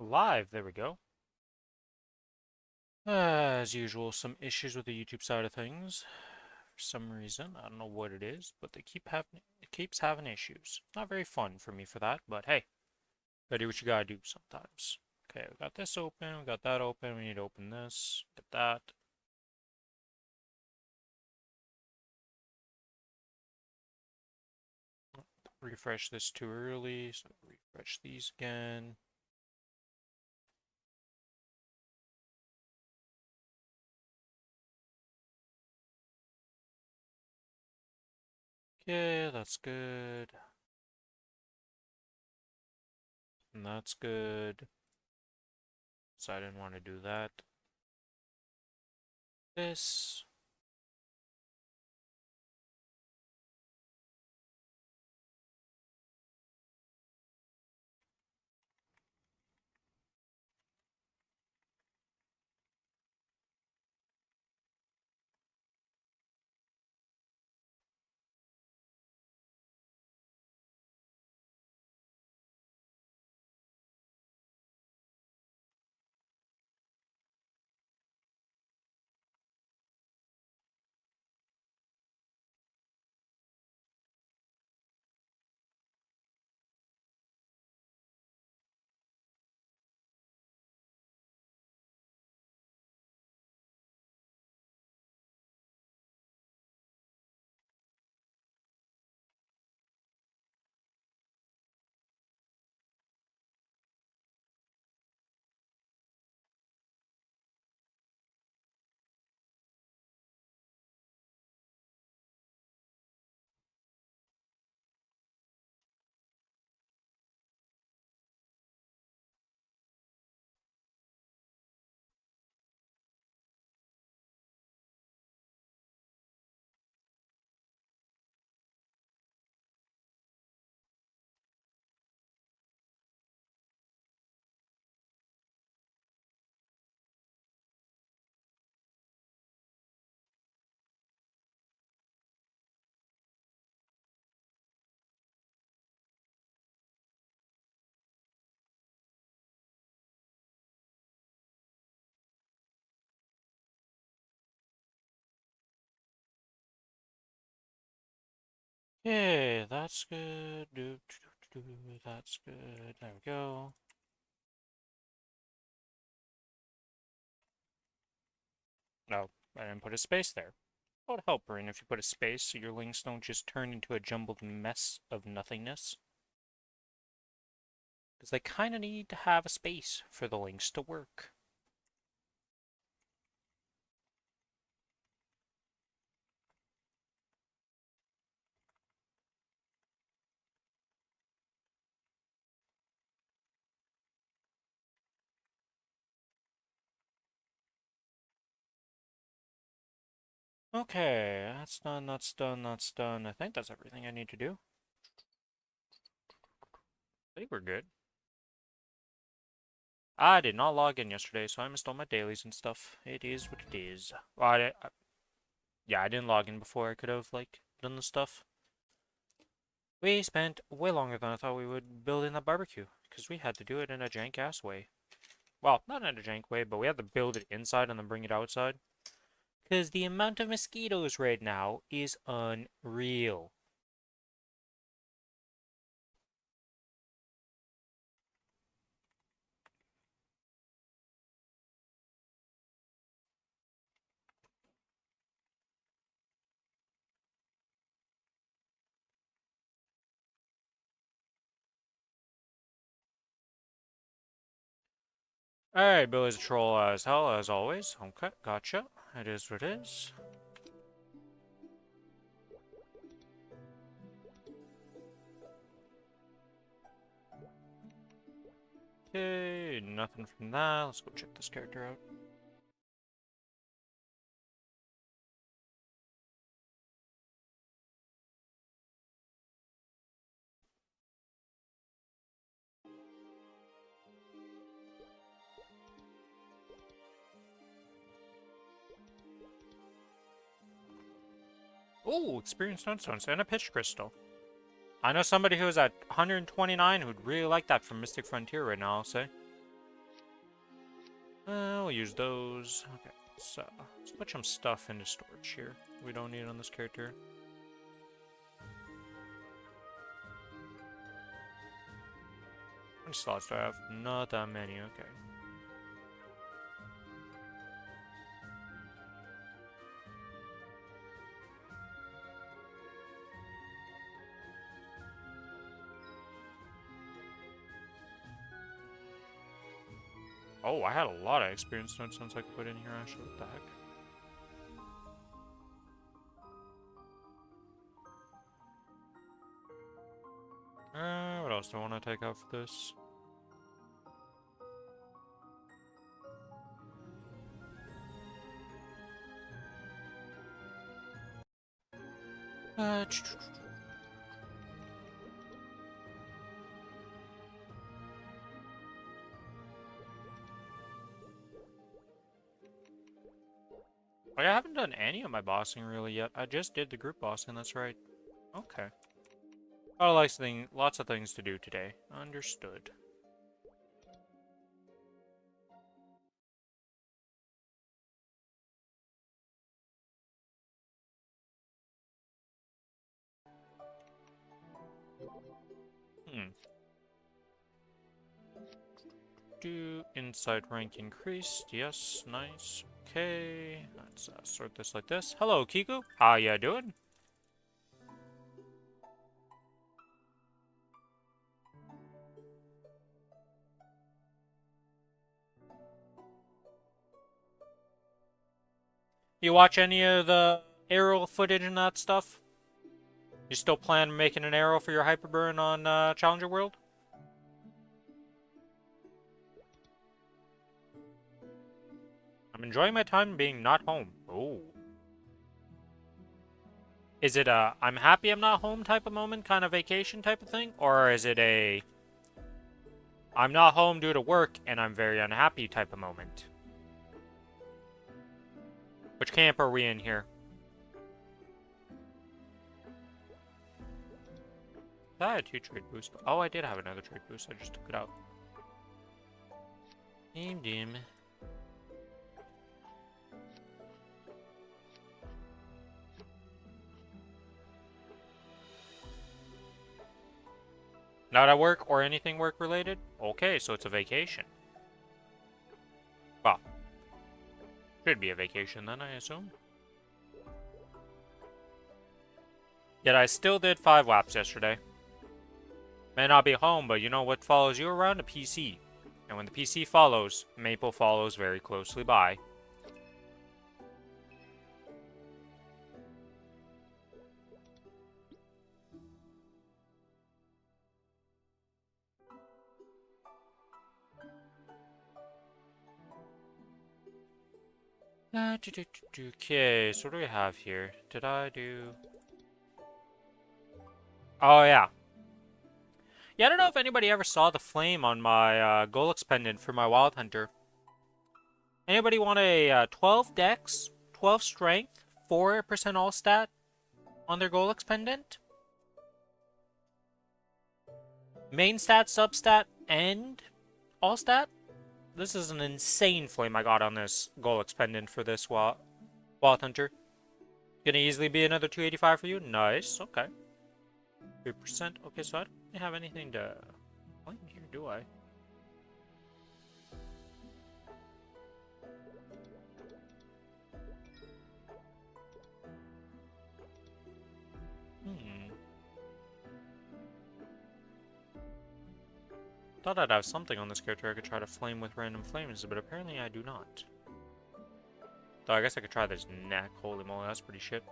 Live, there we go. As usual, some issues with the YouTube side of things. For some reason, I don't know what it is, but it keeps having issues. Not very fun for me for that, but hey, gotta do what you gotta do sometimes. Okay, we got this open, we got that open, we need to open this, get that. Refresh this too early, so refresh these again. Okay, that's good. And that's good. So I didn't want to do that. This. Okay, that's good. That's good. There we go. No, I didn't put a space there. That would help, Rin, if you put a space so your links don't just turn into a jumbled mess of nothingness. Because they kind of need to have a space for the links to work. Okay, that's done, that's done, that's done. I think that's everything I need to do. I think we're good. I did not log in yesterday, so I missed all my dailies and stuff. It is what it is. Well, yeah, I didn't log in before I could have, like, done the stuff. We spent way longer than I thought we would building that barbecue, because we had to do it in a jank-ass way. Well, not in a jank way, but we had to build it inside and then bring it outside. Because the amount of mosquitoes right now is unreal. Alright, Billy's a troll as hell, as always. Okay, gotcha. It is what it is. Okay, nothing from that. Let's go check this character out. Oh, experienced stone and a pitch crystal. I know somebody who's at 129 who'd really like that from Mystic Frontier right now, I'll say. We'll use those. Okay, so let's put some stuff into storage here. We don't need on this character. How many slots do I have? Not that many, okay. Oh, I had a lot of experience notes since I could put in here, actually. What the heck? What else do I want to take out for this? Uh, Like, I haven't done any of my bossing really yet. I just did the group bossing, that's right. Okay. Lots of things to do today. Understood. Do insight rank increased? Yes, nice. Okay, let's sort this like this. Hello, Kiku. How ya doing? You watch any of the arrow footage and that stuff? You still plan on making an arrow for your Hyperburn on Challenger World? I'm enjoying my time being not home. Oh. Is it a I'm happy I'm not home type of moment, kind of vacation type of thing? Or is it a I'm not home due to work and I'm very unhappy type of moment? Which camp are we in here? I had 2 trade boosts. Oh, I did have another trade boost. I just took it out. Dim. Not at work or anything work related? Okay, so it's a vacation. Well, should be a vacation then, I assume. Yet I still did 5 laps yesterday. May not be home, but you know what follows you around? A PC. And when the PC follows, Maple follows very closely by. Okay, so what do we have here? Did I do... Oh, yeah. Yeah, I don't know if anybody ever saw the flame on my Golux pendant for my Wild Hunter. Anybody want a 12 dex, 12 strength, 4% all stat on their Golux pendant? Main stat, substat, and all stat? This is an insane flame I got on this Golux pendant for this Wild Hunter. Gonna easily be another 285 for you? Nice, okay. 3%. Okay, so I don't really have anything to claim here, do I? Thought I'd have something on this character I could try to flame with random flames, but apparently I do not. Though I guess I could try this neck. Holy moly, that's pretty shit.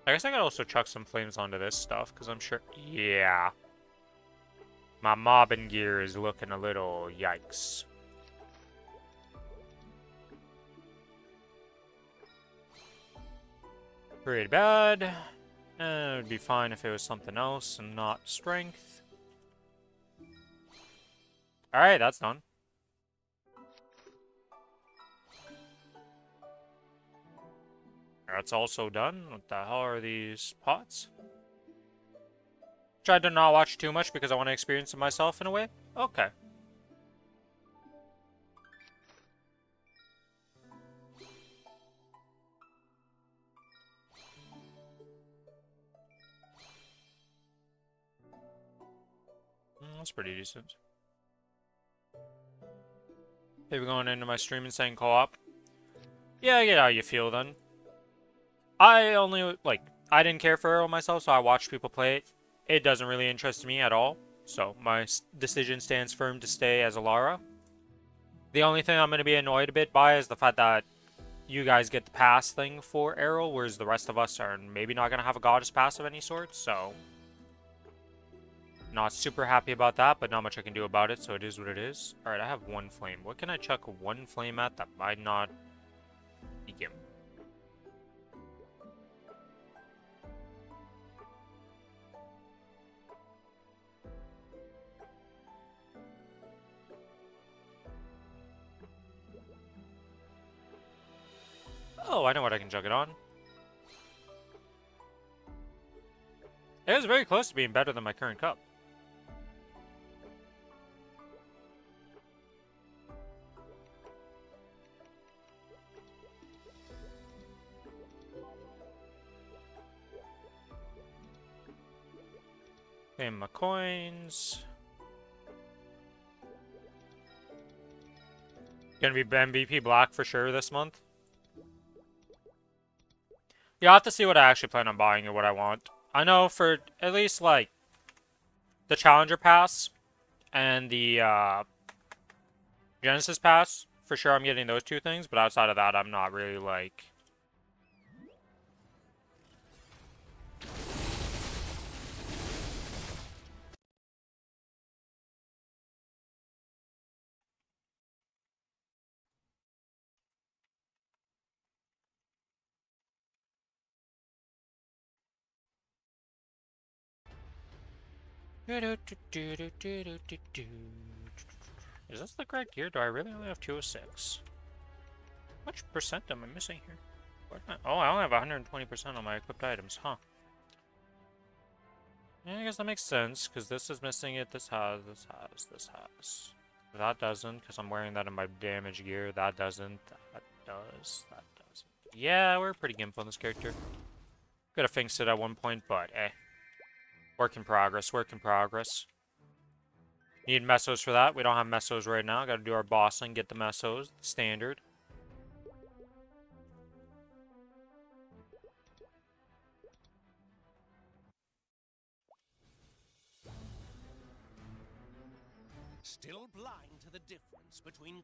I guess I could also chuck some flames onto this stuff, because I'm sure... Yeah. My mobbing gear is looking a little yikes. Pretty bad. It would be fine if it was something else and not strength. Alright, that's done. That's also done. What the hell are these pots? Tried to not watch too much because I want to experience it myself in a way. Okay. That's pretty decent. Maybe going into my stream and saying co-op. Yeah, I get how you feel then. I only, like, I didn't care for Arrow myself, so I watched people play it. It doesn't really interest me at all. So my decision stands firm to stay as Alara. The only thing I'm going to be annoyed a bit by is the fact that you guys get the pass thing for Arrow, whereas the rest of us are maybe not going to have a goddess pass of any sort, so... Not super happy about that, but not much I can do about it, so it is what it is. Alright, I have one flame. What can I chuck one flame at that might not be Gimp? Oh, I know what I can chuck it on. It was very close to being better than my current cup. Okay, my coins. Gonna be MVP Black for sure this month. Yeah, I'll have to see what I actually plan on buying and what I want. I know for at least, like, the Challenger Pass and the Genesis Pass, for sure I'm getting those two things, but outside of that, I'm not really, like... Is this the correct gear? Do I really only have 206? How much percent am I missing here? Oh, I only have 120% on my equipped items, huh? Yeah, I guess that makes sense, because this is missing it, this has. That doesn't, because I'm wearing that in my damage gear. That doesn't, that doesn't. Yeah, we're pretty gimp on this character. Could have fixed it at one point, but eh. Work in progress, work in progress. Need mesos for that. We don't have mesos right now. Gotta do our bossing, get the mesos. Standard. Still blind to the difference between...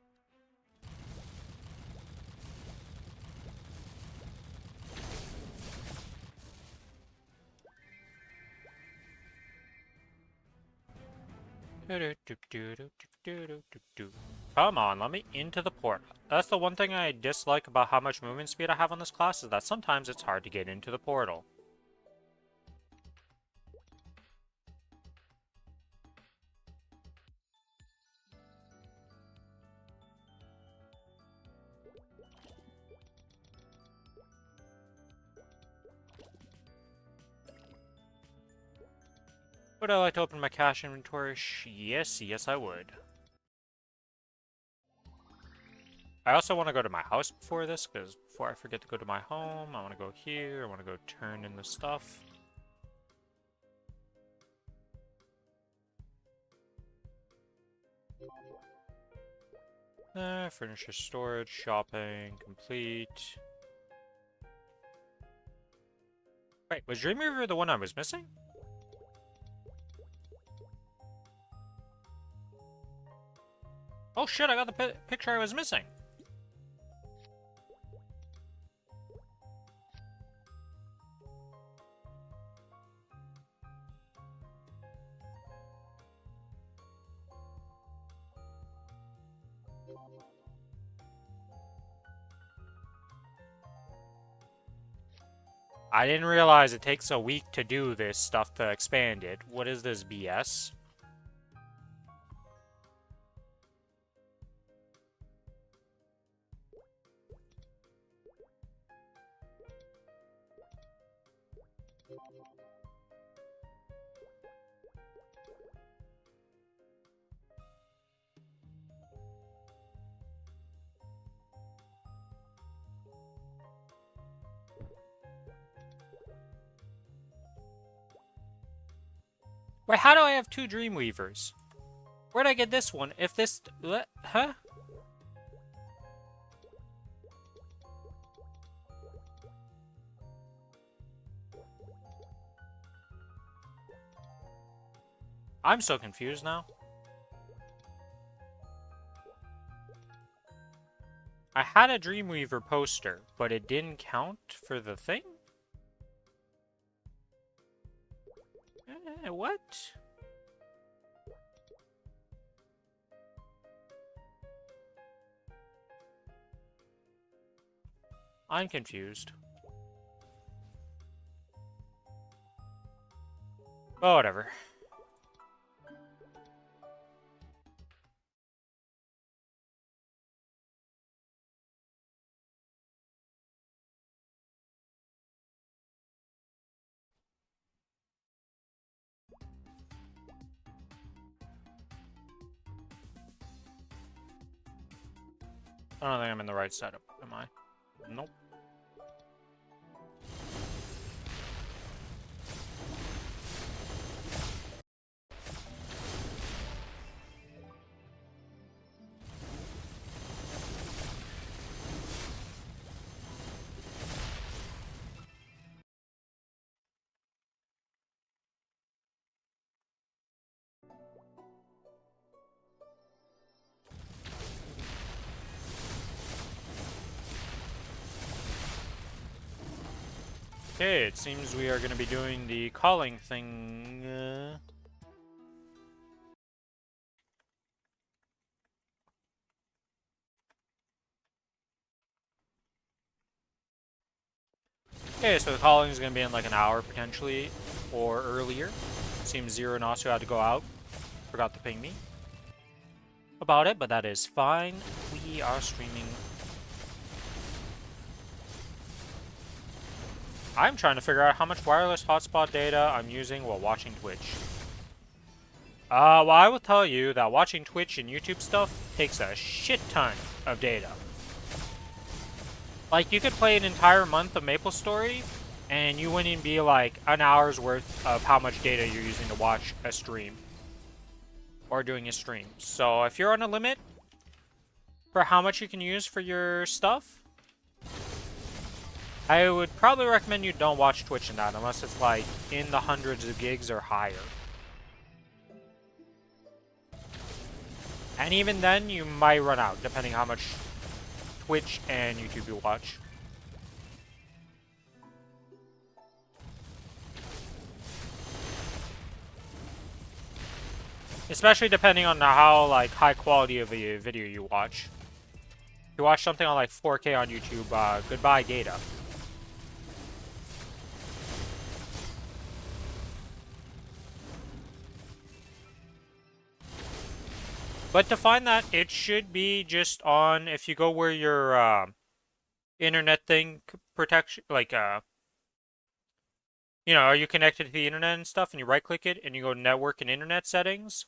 Come on, let me into the port. That's the one thing I dislike about how much movement speed I have on this class, is that sometimes it's hard to get into the portal. Would I like to open my cash inventory? Yes, yes I would. I also want to go to my house before this, because before I forget to go to my home, I want to go here, I want to go turn in the stuff. Furniture storage, shopping, complete. Wait, was Dreamweaver the one I was missing? Oh shit, I got the picture I was missing. I didn't realize it takes a week to do this stuff to expand it. What is this BS? Wait, how do I have two Dreamweavers? Where'd I get this one? If this... What? Huh? I'm so confused now. I had a Dreamweaver poster, but it didn't count for the thing? What? I'm confused. Oh, whatever. I don't think I'm in the right setup, am I? Nope. Okay, it seems we are going to be doing the calling thing. Okay, so the calling is going to be in like an hour potentially, or earlier. Seems Zero and Asu had to go out. Forgot to ping me about it, but that is fine. We are streaming. I'm trying to figure out how much wireless hotspot data I'm using while watching Twitch. Well, I will tell you that watching Twitch and YouTube stuff takes a shit ton of data. Like, you could play an entire month of Maplestory, and you wouldn't even be like an hour's worth of how much data you're using to watch a stream. Or doing a stream. So, if you're on a limit for how much you can use for your stuff, I would probably recommend you don't watch Twitch in that, unless it's like in the hundreds of gigs or higher. And even then, you might run out, depending how much Twitch and YouTube you watch. Especially depending on how like high quality of a video you watch. If you watch something on like 4K on YouTube, goodbye data. But to find that, it should be just on, if you go where your internet thing protection, like, you know, are you connected to the internet and stuff, and you right click it and you go network and internet settings.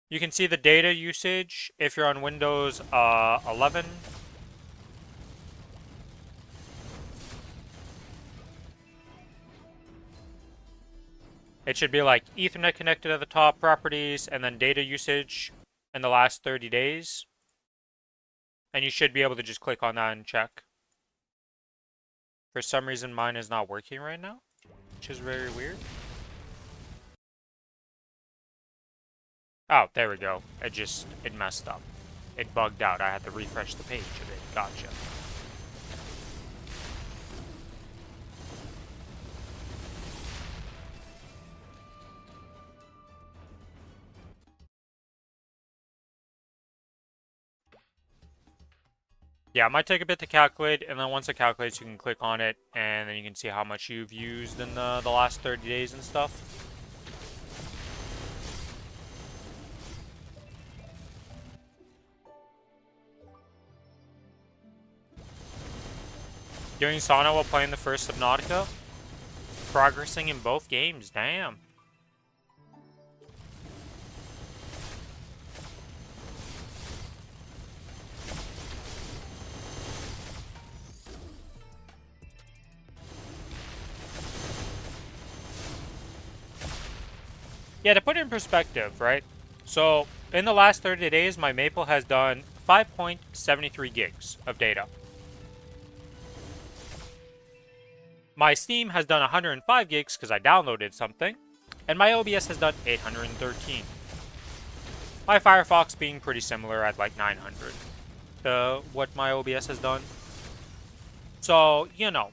You can see the data usage if you're on Windows 11. It should be like Ethernet connected at the top, properties, and then data usage in the last 30 days. And you should be able to just click on that and check. For some reason, mine is not working right now, which is very weird. Oh, there we go. It messed up. It bugged out. I had to refresh the page of it. Gotcha. Yeah, it might take a bit to calculate, and then once it calculates, you can click on it, and then you can see how much you've used in the last 30 days and stuff. Doing sauna while playing the first Subnautica. Progressing in both games, damn. Yeah, to put it in perspective, right? So, in the last 30 days, my Maple has done 5.73 gigs of data. My Steam has done 105 gigs because I downloaded something, and my OBS has done 813. My Firefox being pretty similar at like 900 to what my OBS has done. So, you know.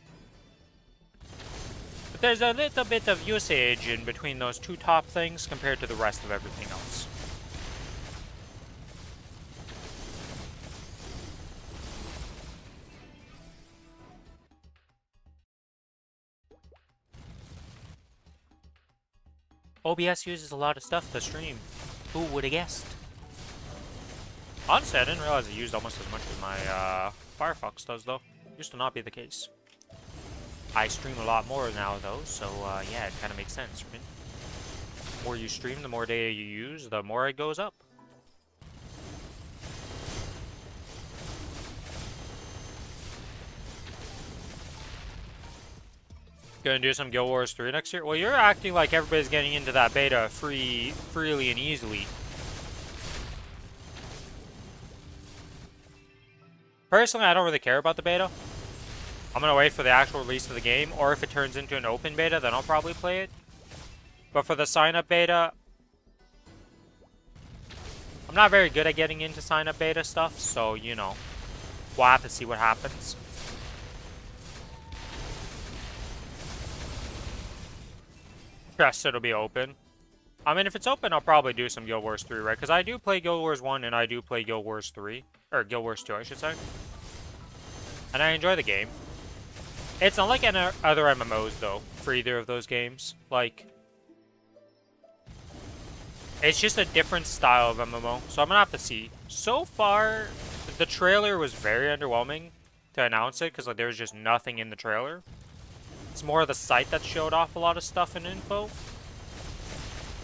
But there's a little bit of usage in between those two top things compared to the rest of everything else. OBS uses a lot of stuff to stream. Who would have guessed? Honestly, I didn't realize it used almost as much as my Firefox does, though. Used to not be the case. I stream a lot more now, though, so yeah, it kind of makes sense, right? The more you stream, the more data you use, the more it goes up. Gonna do some Guild Wars 3 next year? Well, you're acting like everybody's getting into that beta freely and easily. Personally, I don't really care about the beta. I'm gonna wait for the actual release of the game, or if it turns into an open beta, then I'll probably play it. But for the sign-up beta, I'm not very good at getting into sign-up beta stuff, so, you know, we'll have to see what happens. Trust it'll be open. I mean, if it's open, I'll probably do some Guild Wars 3, right? Because I do play Guild Wars 1 and I do play Guild Wars 3. Or Guild Wars 2, I should say. And I enjoy the game. It's not like any other MMOs, though, for either of those games. Like, it's just a different style of MMO, so I'm gonna have to see. So far, the trailer was very underwhelming to announce it, because like, there was just nothing in the trailer. It's more of the site that showed off a lot of stuff and info.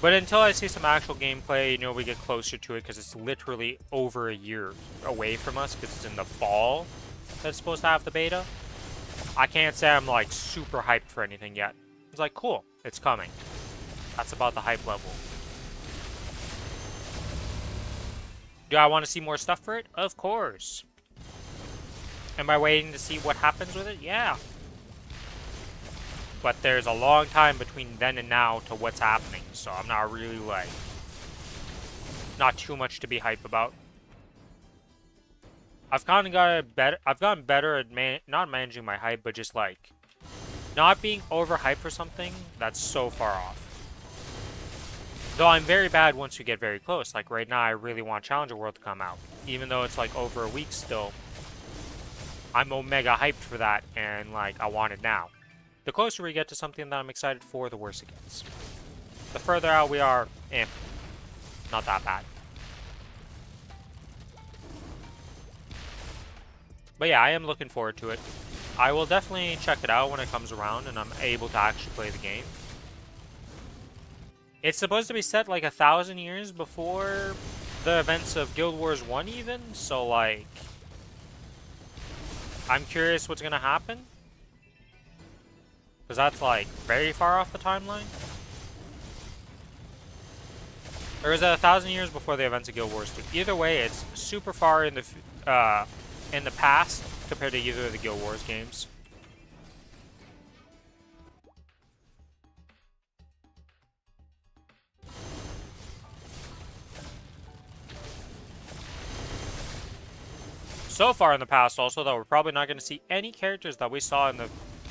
But until I see some actual gameplay, you know, we get closer to it, because it's literally over a year away from us, because it's in the fall that it's supposed to have the beta. I can't say I'm, like, super hyped for anything yet. It's like, cool, it's coming. That's about the hype level. Do I want to see more stuff for it? Of course. Am I waiting to see what happens with it? Yeah. But there's a long time between then and now to what's happening, so I'm not really, like, not too much to be hype about. I've kind of gotten better at not managing my hype, but just, like, not being overhyped for something that's so far off. Though I'm very bad once you get very close. Like, right now, I really want Challenger World to come out. Even though it's, like, over a week still. I'm omega hyped for that, and, like, I want it now. The closer we get to something that I'm excited for, the worse it gets. The further out we are, not that bad. But yeah, I am looking forward to it. I will definitely check it out when it comes around and I'm able to actually play the game. It's supposed to be set like 1,000 years before the events of Guild Wars 1 even, so like, I'm curious what's gonna happen. Because that's like very far off the timeline. Or is it 1,000 years before the events of Guild Wars 2? Either way, it's super far in the past compared to either of the Guild Wars games. So far in the past also, though, we're probably not going to see any characters that we saw in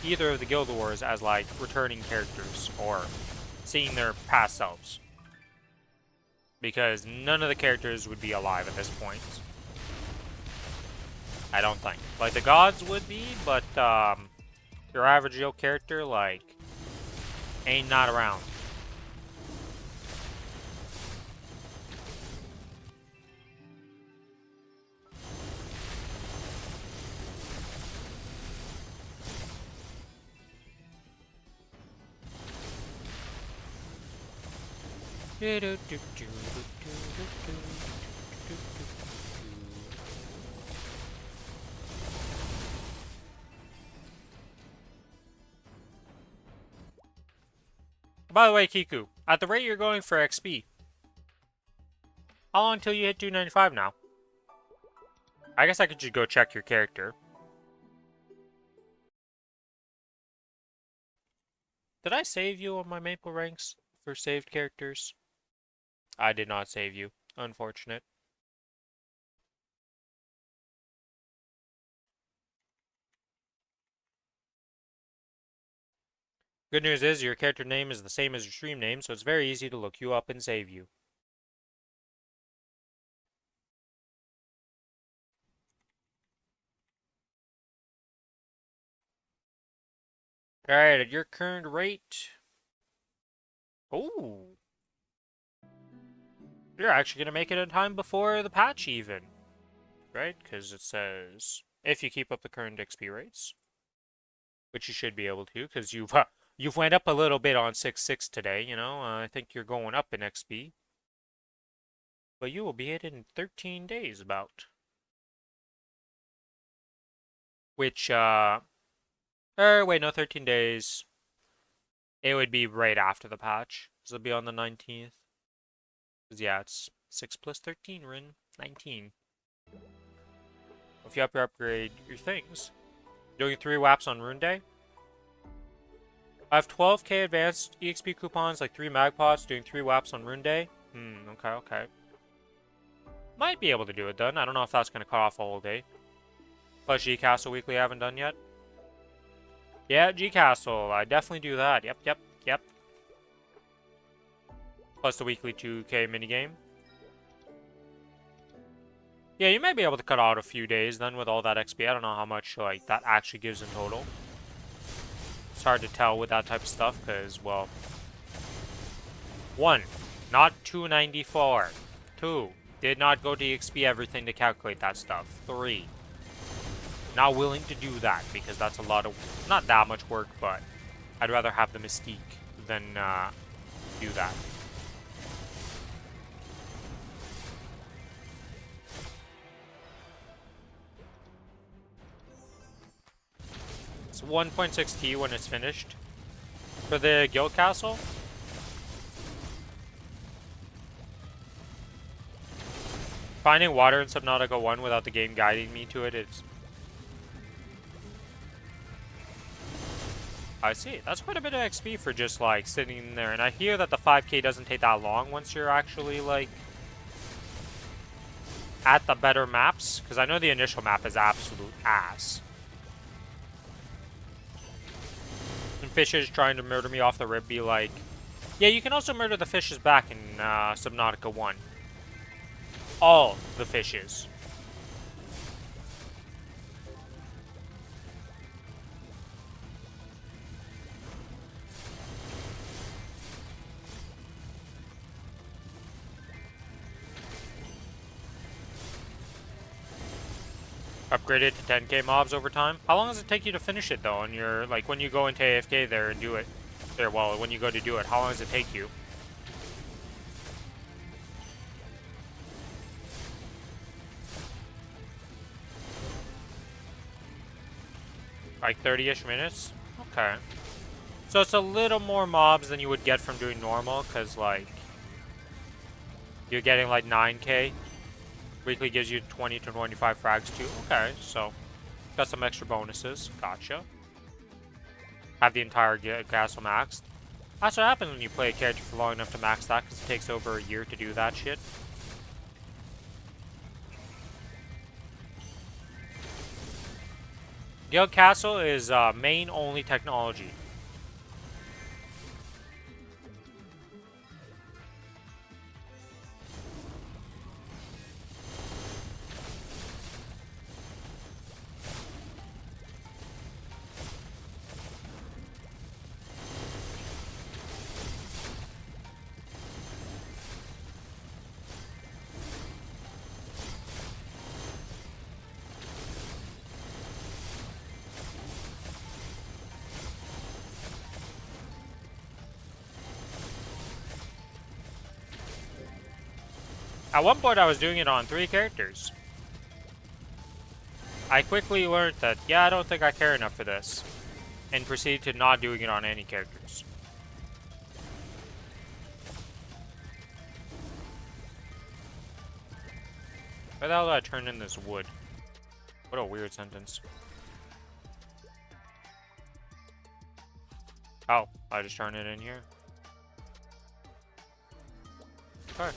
either of the Guild Wars as, like, returning characters or seeing their past selves. Because none of the characters would be alive at this point. I don't think. Like, the gods would be, but, your average Joe character, like, ain't not around. By the way, Kiku, at the rate you're going for XP, how long until you hit 295 now? I guess I could just go check your character. Did I save you on my Maple ranks for saved characters? I did not save you. Unfortunate. Good news is your character name is the same as your stream name, so it's very easy to look you up and save you. Alright, at your current rate... Oh! You're actually going to make it in time before the patch even. Right? Because it says, if you keep up the current XP rates. Which you should be able to, because you've went up a little bit on 6.6 today, you know? I think you're going up in XP. But you will be hit in 13 days, about. Which, wait, no, 13 days. It would be right after the patch. So it'll be on the 19th. Because, yeah, it's 6 plus 13, Rin. 19. If you upgrade your things. Doing 3 WAPs on Rune Day. I have 12k advanced EXP coupons, like 3 Magpots, doing 3 WAPs on Rune Day. Okay. Might be able to do it then. I don't know if that's going to cut off a whole day. Plus G-Castle Weekly I haven't done yet. Yeah, G-Castle. I definitely do that. Yep. Plus the weekly 2k minigame. Yeah, you might be able to cut out a few days then with all that XP. I don't know how much like that actually gives in total. It's hard to tell with that type of stuff because, well... 1. Not 294. 2. Did not go to XP everything to calculate that stuff. 3. Not willing to do that because that's a lot of... Not that much work, but I'd rather have the mystique than do that. It's 1.6 T when it's finished. For the Guild Castle. Finding water in Subnautica 1 without the game guiding me to it is... I see. That's quite a bit of XP for just, like, sitting in there. And I hear that the 5k doesn't take that long once you're actually, like... at the better maps. Because I know the initial map is absolute ass. And fishes trying to murder me off the rib be like... Yeah, you can also murder the fishes back in Subnautica 1. All the fishes. Upgraded to 10k mobs over time. How long does it take you to finish it though? And you're like when you go into AFK there and do it. Well, when you go to do it, how long does it take you? Like 30-ish minutes? Okay. So it's a little more mobs than you would get from doing normal, because, like, you're getting, like, 9k. Weekly gives you 20 to 25 frags, too. Okay, so, got some extra bonuses. Gotcha. Have the entire castle maxed. That's what happens when you play a character for long enough to max that, because it takes over a year to do that shit. Guild Castle is main only technology. At one point I was doing it on 3 characters. I quickly learned that, yeah, I don't think I care enough for this. And proceeded to not doing it on any characters. Why the hell did I turn in this wood? What a weird sentence. Oh, I just turned it in here. Alright.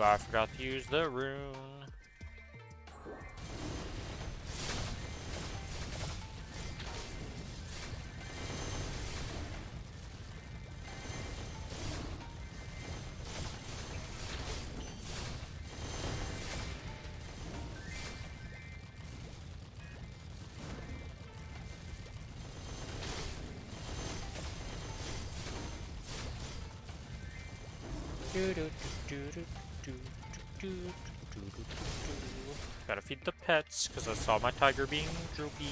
I forgot to use the rune. Gotta feed the pets, because I saw my tiger being droopy.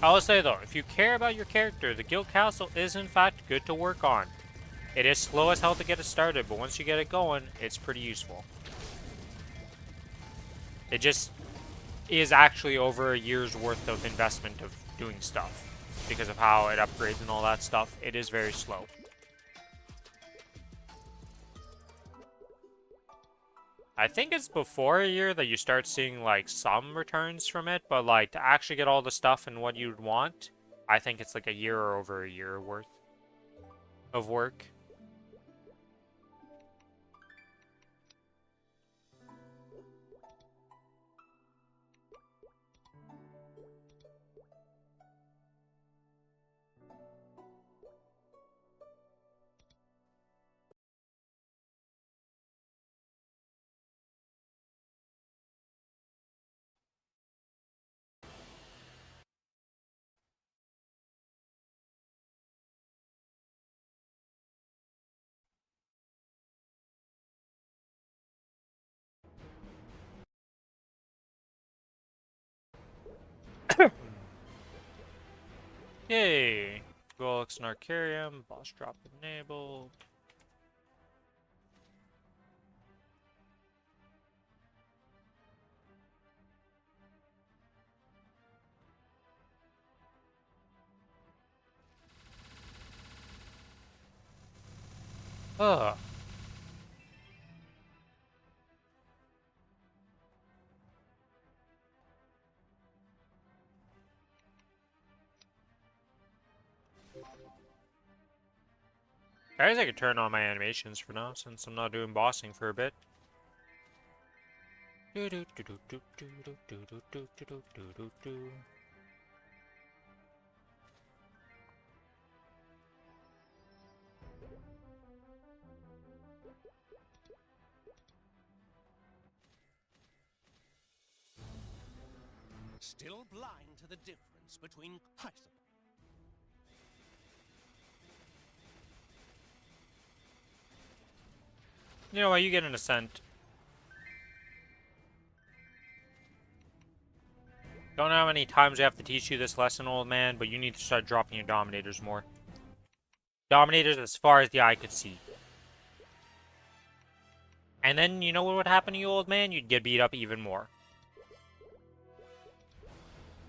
I will say though, if you care about your character, the Guild Castle is in fact good to work on. It is slow as hell to get it started, but once you get it going, it's pretty useful. It just is actually over a year's worth of investment of doing stuff. Because of how it upgrades and all that stuff, it is very slow. I think it's before a year that you start seeing like some returns from it, but like to actually get all the stuff and what you'd want, I think it's like a year or over a year worth of work. Yay! Golix Narcarium, boss drop enabled. Ugh. I guess I could turn on my animations for now, since I'm not doing bossing for a bit. Still blind to the difference between... You know what, you get an ascent. Don't know how many times I have to teach you this lesson, old man, but you need to start dropping your Dominators more. Dominators as far as the eye could see. And then, you know what would happen to you, old man? You'd get beat up even more.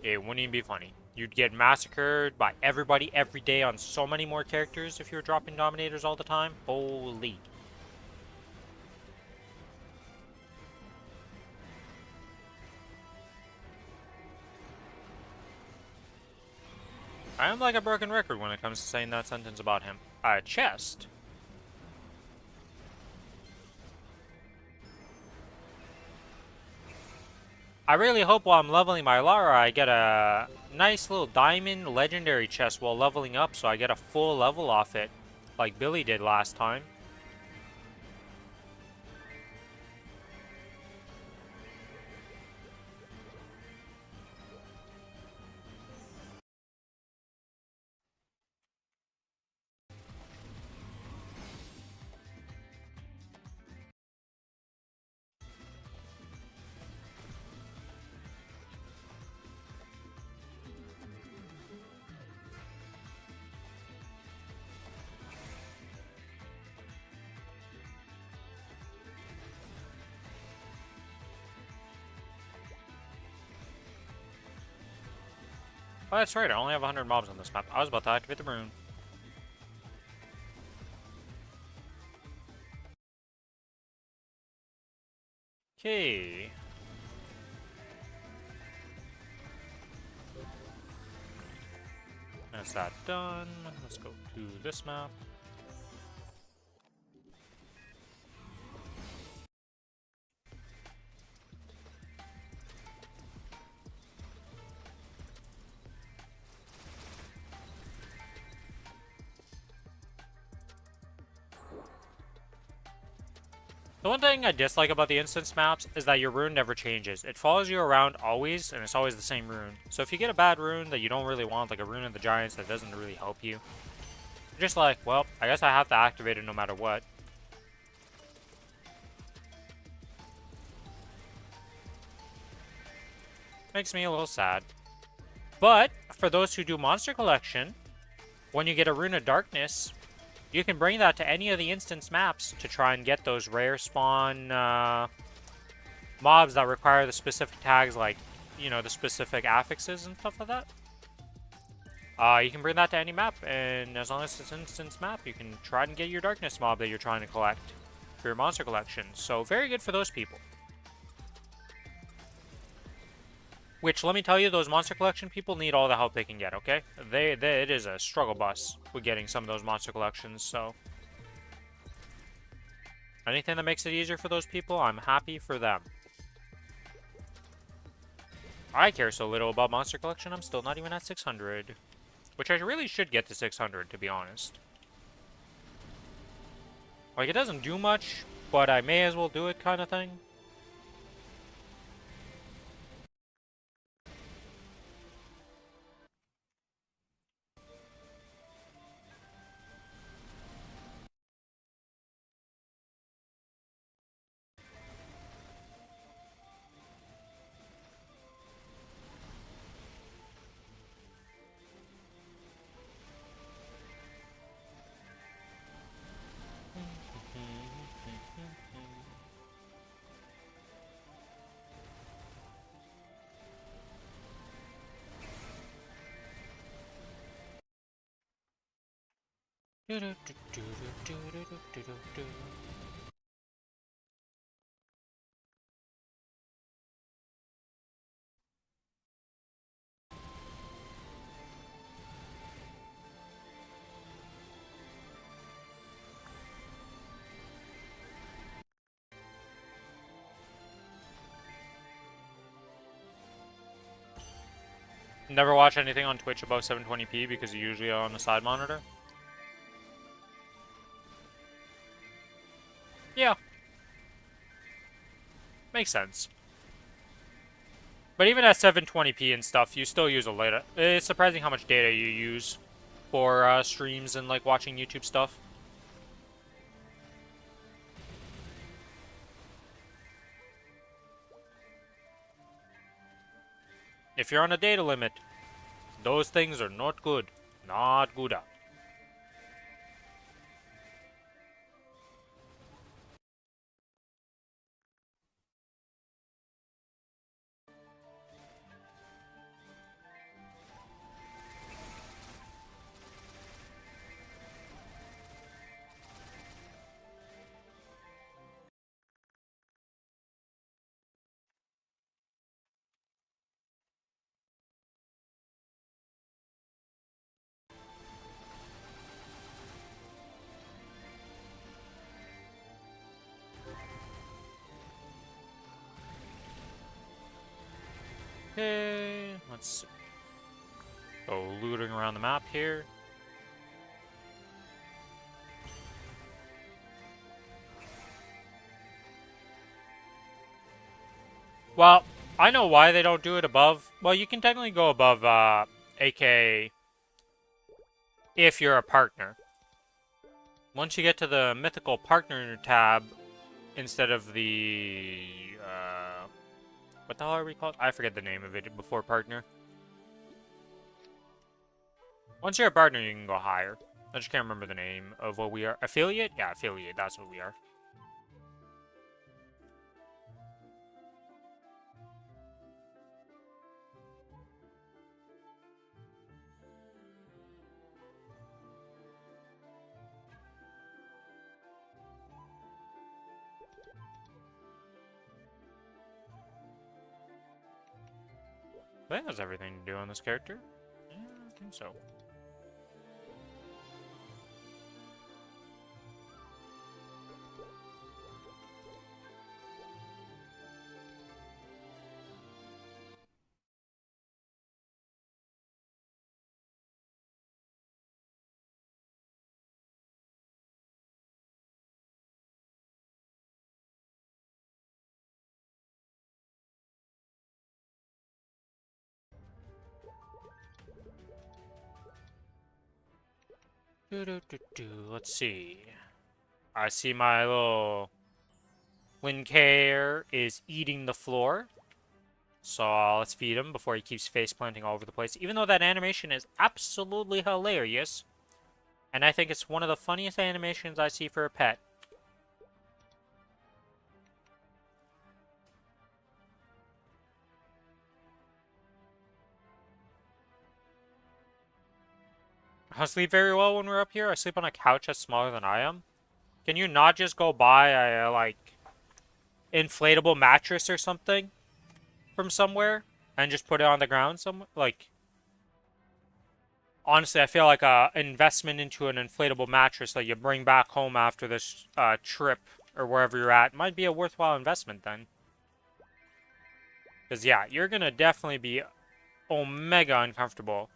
It wouldn't even be funny. You'd get massacred by everybody every day on so many more characters if you were dropping Dominators all the time. Holy. I am like a broken record when it comes to saying that sentence about him. A chest. I really hope while I'm leveling my Lara, I get a nice little diamond legendary chest while leveling up so I get a full level off it, like Billy did last time. Oh, that's right. I only have 100 mobs on this map. I was about to activate the rune. Okay. That's that done. Let's go to this map. The one thing I dislike about the instance maps is that your rune never changes. It follows you around always, and it's always the same rune. So if you get a bad rune that you don't really want, like a rune of the giants that doesn't really help you, you're just like, well, I guess I have to activate it no matter what. Makes me a little sad. But for those who do monster collection, when you get a rune of darkness, you can bring that to any of the instance maps to try and get those rare spawn mobs that require the specific tags, like, you know, the specific affixes and stuff like that. You can bring that to any map, and as long as it's an instance map, you can try and get your darkness mob that you're trying to collect for your monster collection. So very good for those people. Which, let me tell you, those monster collection people need all the help they can get, okay? It is a struggle bus with getting some of those monster collections, so... anything that makes it easier for those people, I'm happy for them. I care so little about monster collection, I'm still not even at 600. Which I really should get to 600, to be honest. Like, it doesn't do much, but I may as well do it kind of thing. Never watch anything on Twitch above 720p because you're usually on a side monitor. Yeah. Makes sense. But even at 720p and stuff, you still use a lot. It's surprising how much data you use for streams and like watching YouTube stuff. If you're on a data limit, those things are not good. Not good. Okay, let's go looting around the map here. Well, I know why they don't do it above. Well, you can technically go above AK if you're a partner. Once you get to the mythical partner tab, instead of the what the hell are we called? I forget the name of it before partner. Once you're a partner, you can go higher. I just can't remember the name of what we are. Affiliate? Yeah, affiliate. That's what we are. I think that's everything to do on this character. Yeah, I think so. Let's see. I see my little Lincare is eating the floor. So let's feed him before he keeps face planting all over the place. Even though that animation is absolutely hilarious. And I think it's one of the funniest animations I see for a pet. I sleep very well when we're up here. I sleep on a couch that's smaller than I am. Can you not just go buy a, like, inflatable mattress or something from somewhere and just put it on the ground somewhere? Like, honestly, I feel like a investment into an inflatable mattress that you bring back home after this trip or wherever you're at might be a worthwhile investment then. Because, yeah, you're going to definitely be omega uncomfortable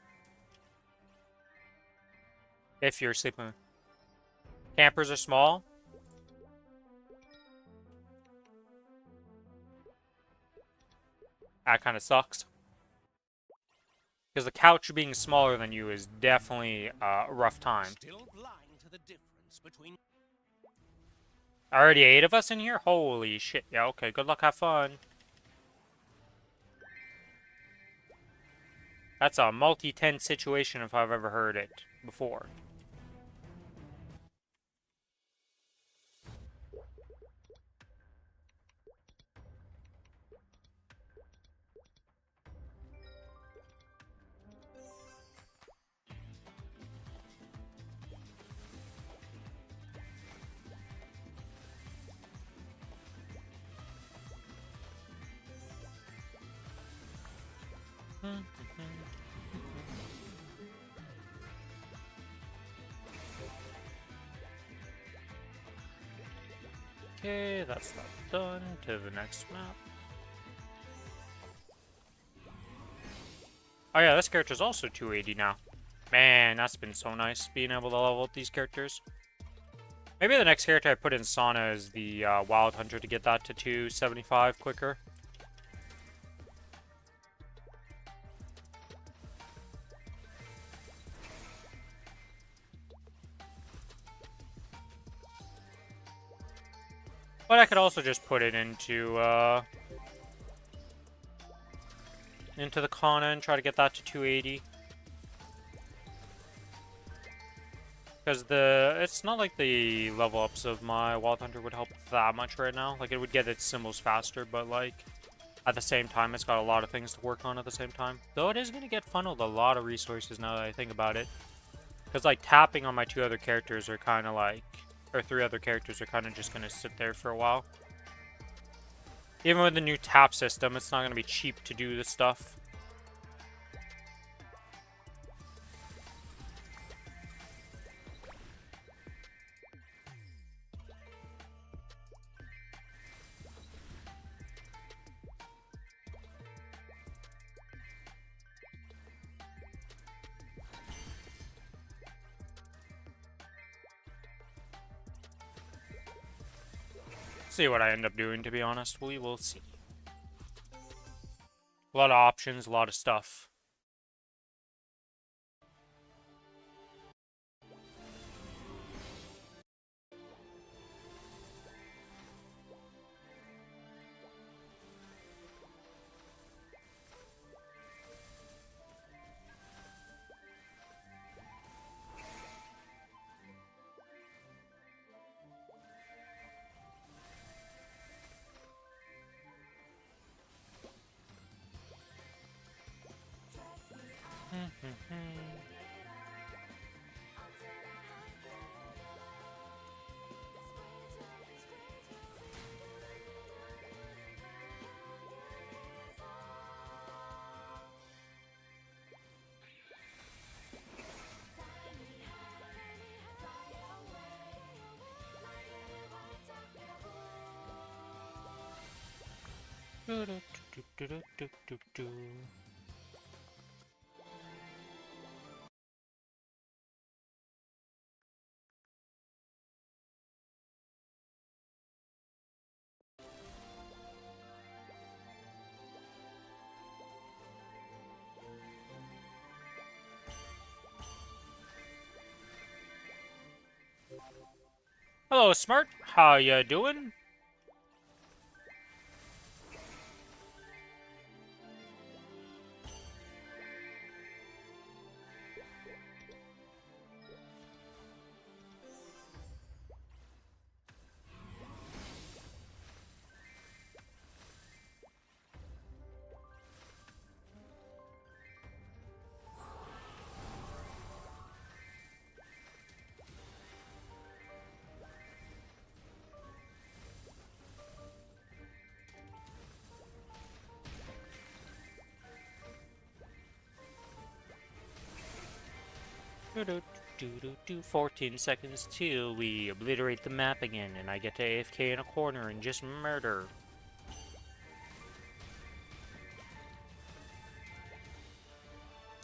if you're sleeping. Campers are small. That kind of sucks. Because the couch being smaller than you is definitely a rough time. Still blind to the difference between Already 8 of us in here? Holy shit. Yeah, okay. Good luck, have fun. That's a multi-tent situation if I've ever heard it before. Okay, that's that done. To the next map. Oh yeah, this character's also 280 now. Man, that's been so nice being able to level up these characters. Maybe the next character I put in Sauna is the Wild Hunter to get that to 275 quicker. But I could also just put it into the Kana and try to get that to 280. Because it's not like the level ups of my Wild Hunter would help that much right now. Like, it would get its symbols faster, but like, at the same time, it's got a lot of things to work on at the same time. Though it is going to get funneled a lot of resources now that I think about it. Because, like, tapping on my 2 other characters are kind of like, or 3 other characters are kind of just going to sit there for a while. Even with the new tap system, it's not going to be cheap to do this stuff. See what I end up doing, to be honest. We will see. A lot of options, a lot of stuff. Hello, Smart. How ya doing? Do 14 seconds till we obliterate the map again, and I get to AFK in a corner and just murder.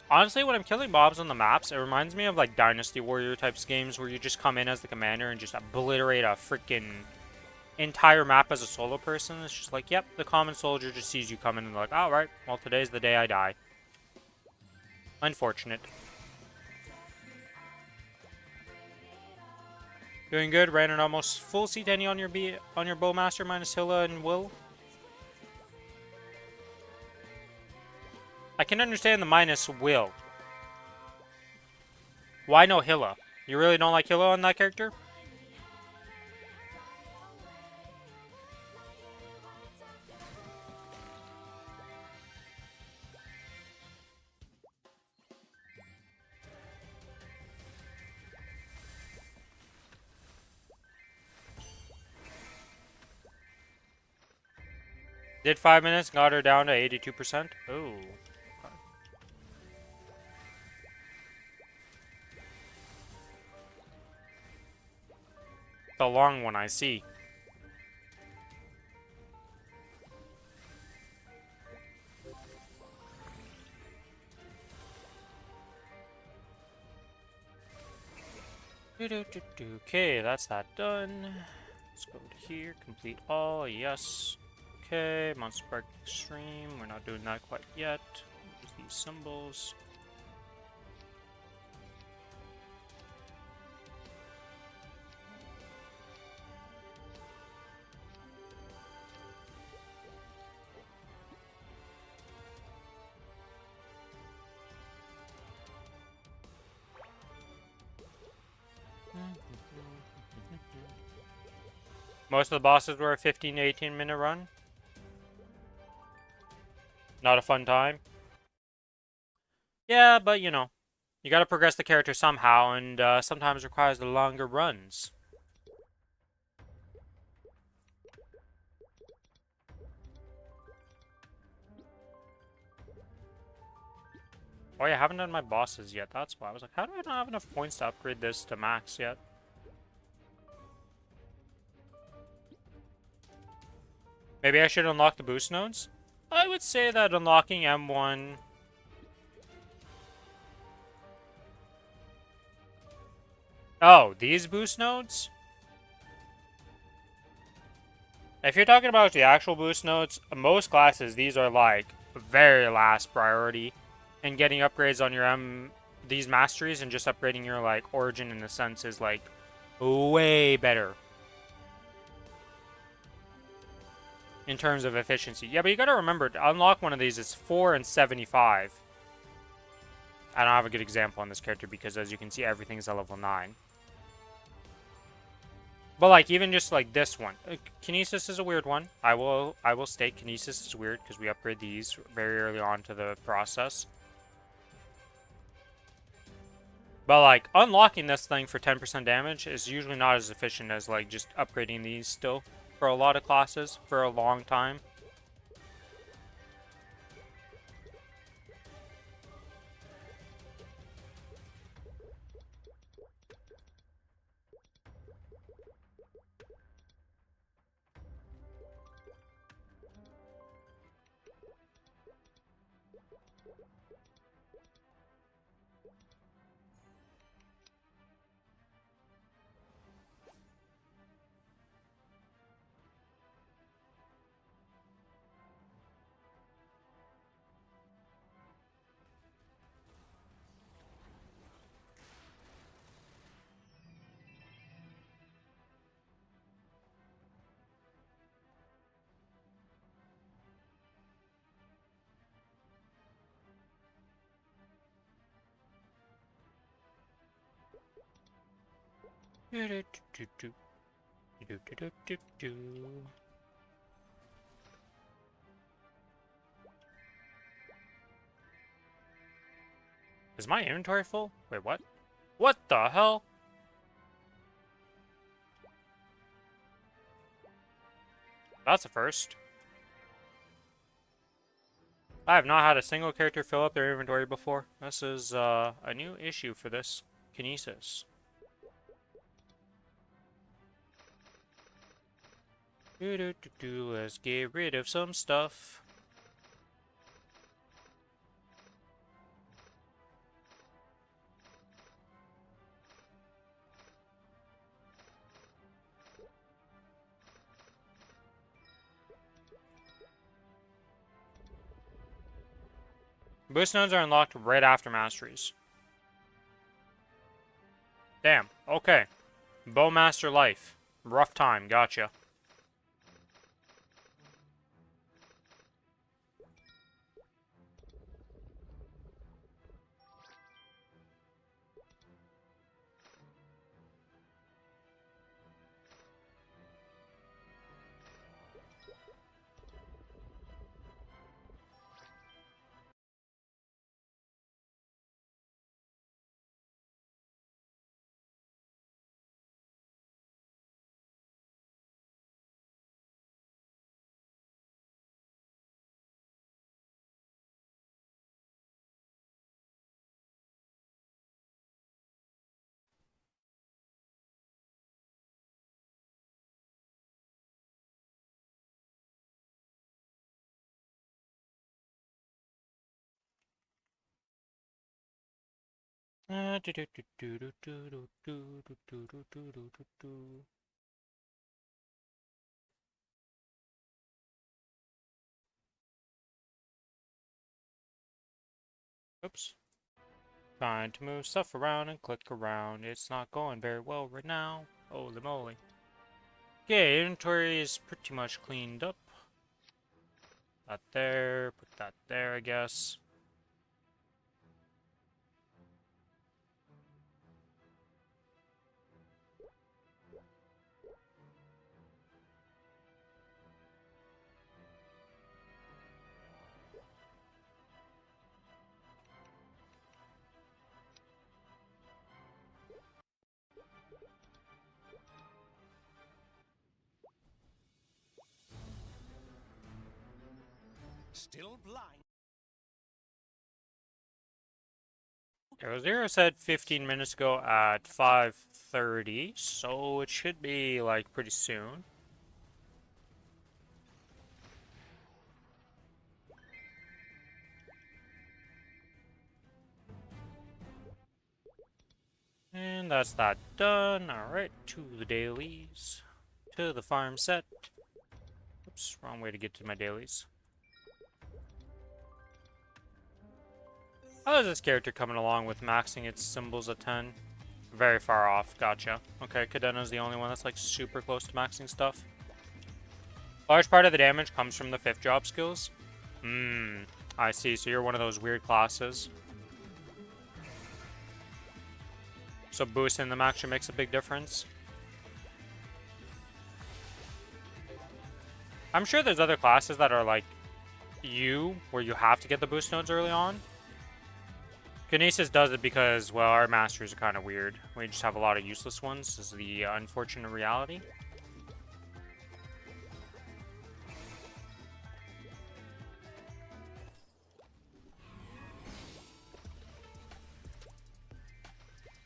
Honestly, when I'm killing mobs on the maps, it reminds me of like Dynasty Warrior types games where you just come in as the commander and just obliterate a freaking entire map as a solo person. It's just like, yep, the common soldier just sees you coming and they're like, alright, well, today's the day I die. Unfortunate. Doing good. Ran an almost full C10 on your Bowmaster minus Hilla and Will. I can understand the minus Will. Why no Hilla? You really don't like Hilla on that character? Did 5 minutes, got her down to 82%. Oh. The long one, I see. Okay, that's that done. Let's go to here, complete all, yes. Okay, Monster Park Extreme, we're not doing that quite yet. Use these symbols. Most of the bosses were a 15 to 18 minute run. Not a fun time. Yeah, but you know, you gotta progress the character somehow, and sometimes requires the longer runs. Oh yeah, I haven't done my bosses yet, that's why. I was like, how do I not have enough points to upgrade this to max yet? Maybe I should unlock the boost nodes? I would say that unlocking M1... Oh, these boost nodes? If you're talking about the actual boost nodes, most classes, these are like very last priority. And getting upgrades on your these masteries and just upgrading your like origin in a sense is like way better. In terms of efficiency. Yeah, but you gotta remember, to unlock one of these is 4 and 75. I don't have a good example on this character because as you can see, everything's at level 9. But like even just like this one, Kinesis is a weird one. I will state Kinesis is weird because we upgrade these very early on to the process. But like unlocking this thing for 10% damage is usually not as efficient as like just upgrading these still for a lot of classes for a long time. Is my inventory full? Wait, what? What the hell? That's a first. I have not had a single character fill up their inventory before. This is a new issue for this Kinesis. Let's get rid of some stuff. Boost nodes are unlocked right after masteries. Damn, okay. Bowmaster life. Rough time, gotcha. Oops. Trying to move stuff around and click around. It's not going very well right now. Holy moly. Okay, inventory is pretty much cleaned up. That there, put that there, I guess. Still blind. Zero said 15 minutes ago at 5:30, so it should be like pretty soon. And that's that done. Alright, to the dailies. To the farm set. Oops, wrong way to get to my dailies. How is this character coming along with maxing its symbols at 10? Very far off, gotcha. Okay, Cadena's the only one that's like super close to maxing stuff. Large part of the damage comes from the 5th job skills. I see, so you're one of those weird classes. So boosting them actually makes a big difference. I'm sure there's other classes that are like you, where you have to get the boost nodes early on. Kinesis does it because, well, our masters are kind of weird. We just have a lot of useless ones, is the unfortunate reality.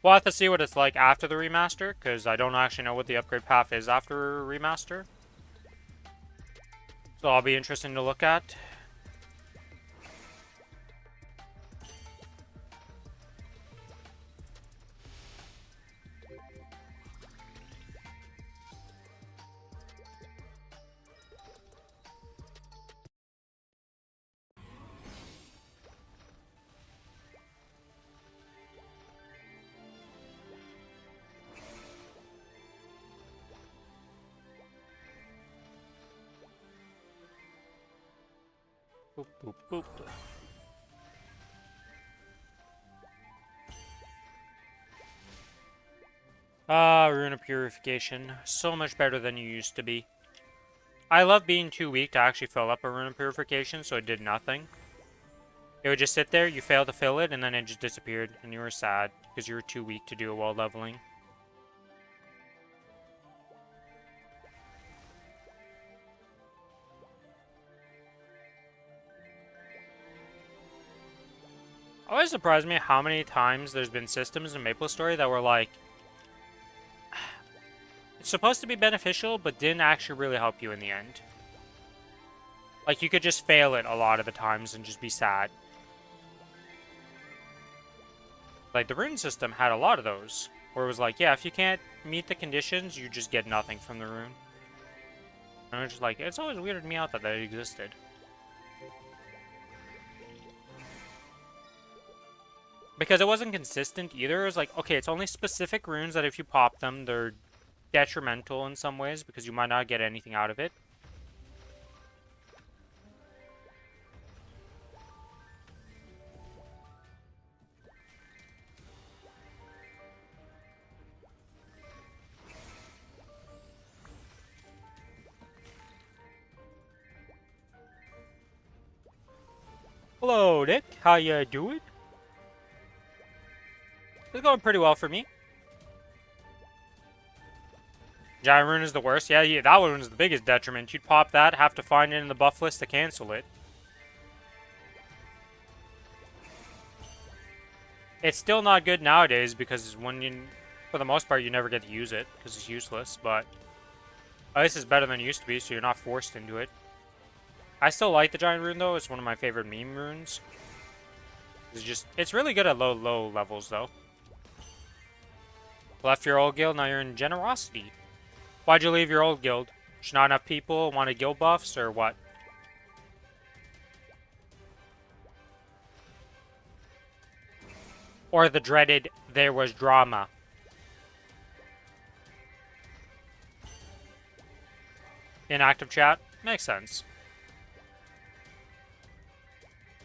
We'll have to see what it's like after the remaster, because I don't actually know what the upgrade path is after remaster. So it'll be interesting to look at. Boop, boop, boop. Ah, Rune of Purification. So much better than you used to be. I love being too weak to actually fill up a Rune of Purification, so it did nothing. It would just sit there, you failed to fill it, and then it just disappeared, and you were sad, because you were too weak to do it while leveling. Always surprised me how many times there's been systems in Maplestory that were like, it's supposed to be beneficial, but didn't actually really help you in the end. Like, you could just fail it a lot of the times and just be sad. Like, the rune system had a lot of those, where it was like, yeah, if you can't meet the conditions, you just get nothing from the rune. And I was just like, it's always weirded me out that that existed. Because it wasn't consistent either. It was like, okay, it's only specific runes that if you pop them, they're detrimental in some ways because you might not get anything out of it. Hello, Nick. How you doing? It's going pretty well for me. Giant Rune is the worst. Yeah, that one was the biggest detriment. You'd pop that, have to find it in the buff list to cancel it. It's still not good nowadays because when you, for the most part, you never get to use it because it's useless, but at least it's better than it used to be, so you're not forced into it. I still like the Giant Rune, though. It's one of my favorite meme runes. It's really good at low levels, though. Left your old guild, now you're in Generosity. Why'd you leave your old guild? Just not enough people wanted guild buffs, or what? Or the dreaded, there was drama. Inactive chat? Makes sense.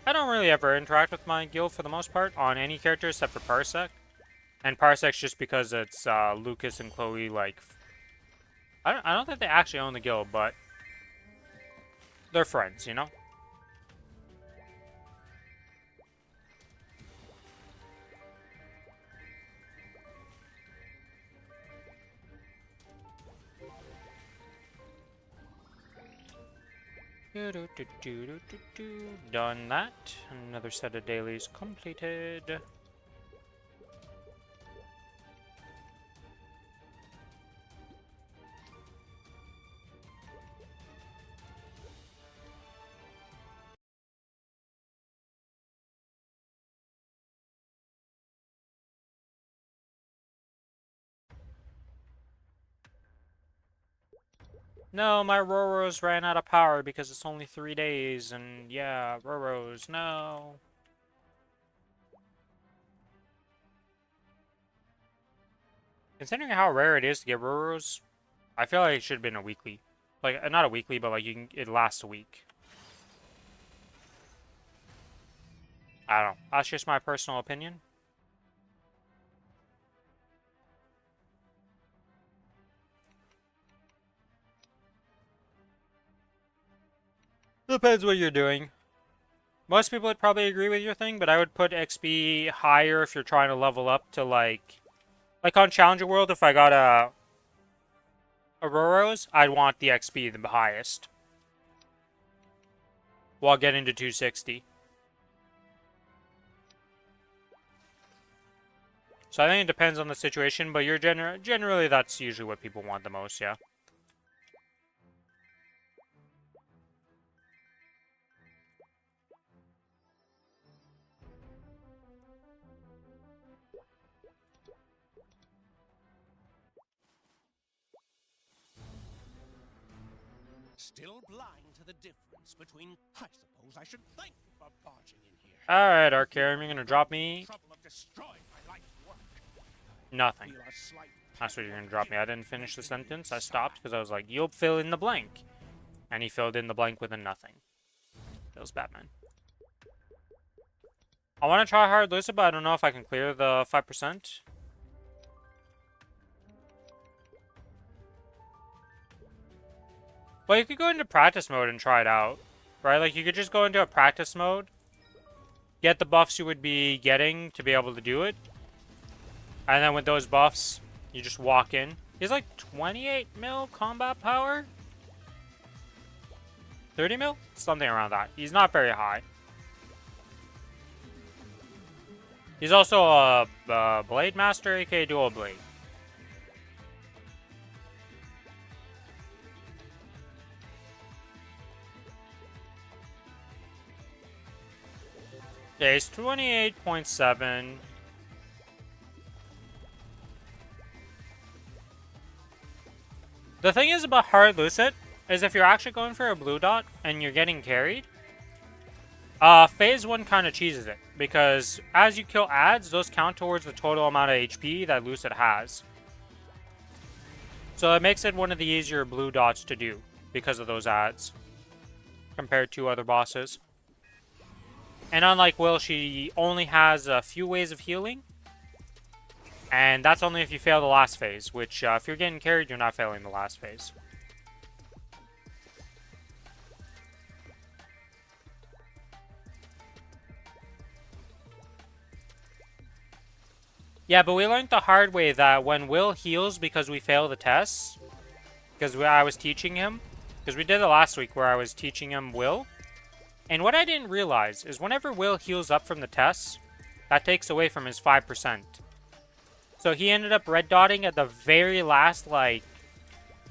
I don't really ever interact with my guild for the most part on any character except for Parsec. And Parsec's just because it's Lucas and Chloe, like... I don't think they actually own the guild, but... they're friends, you know? Done that. Another set of dailies completed. No, my Roros ran out of power because it's only 3 days, and yeah, Roros, no. Considering how rare it is to get Roros, I feel like it should have been a weekly. Like, not a weekly, but like it lasts a week. I don't know. That's just my personal opinion. Depends what you're doing. Most people would probably agree with your thing, but I would put XP higher if you're trying to level up to like on Challenger World, if I got a Auroros, I'd want the XP the highest. While getting to 260. So I think it depends on the situation, but you're generally that's usually what people want the most, yeah. Still blind to the difference between... I suppose I should thank you for barging in here. Alright, Arcarium, you're gonna drop me Trouble of destroying my life's work. nothing. Feel a slight That's what you're gonna drop me. I didn't finish the sentence. I stopped because I was like, you'll fill in the blank. And he filled in the blank with a nothing. That was Batman. I want to try hard Lucid, but I don't know if I can clear the 5%. Well, you could go into practice mode and try it out, right? Like, you could just go into a practice mode, get the buffs you would be getting to be able to do it, and then with those buffs, you just walk in. He's like 28 mil combat power? 30 mil? Something around that. He's not very high. He's also a Blade Master, aka Dual Blade. Yeah, he's 28.7. The thing is about Hard Lucid is if you're actually going for a blue dot and you're getting carried, phase 1 kind of cheeses it, because as you kill adds, those count towards the total amount of HP that Lucid has. So it makes it one of the easier blue dots to do because of those adds compared to other bosses. And unlike Will, she only has a few ways of healing, and that's only if you fail the last phase, which if you're getting carried, you're not failing the last phase. Yeah, but we learned the hard way that when Will heals because we fail the tests, because I was teaching him, because we did it last week where I was teaching him Will, and what I didn't realize is whenever Will heals up from the tests, that takes away from his 5%. So he ended up red dotting at the very last, like,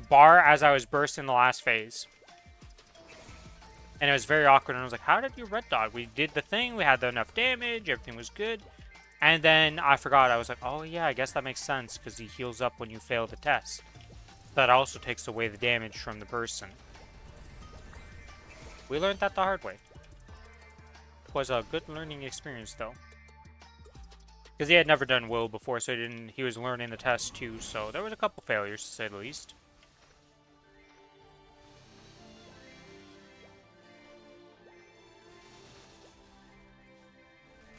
bar as I was bursting the last phase. And it was very awkward, and I was like, how did you red dot? We did the thing, we had enough damage, everything was good. And then I forgot, I was like, oh yeah, I guess that makes sense, because he heals up when you fail the test. That also takes away the damage from the person. We learned that the hard way. It was a good learning experience, though. Because he had never done Will before, so he was learning the test too, so there was a couple failures, to say the least.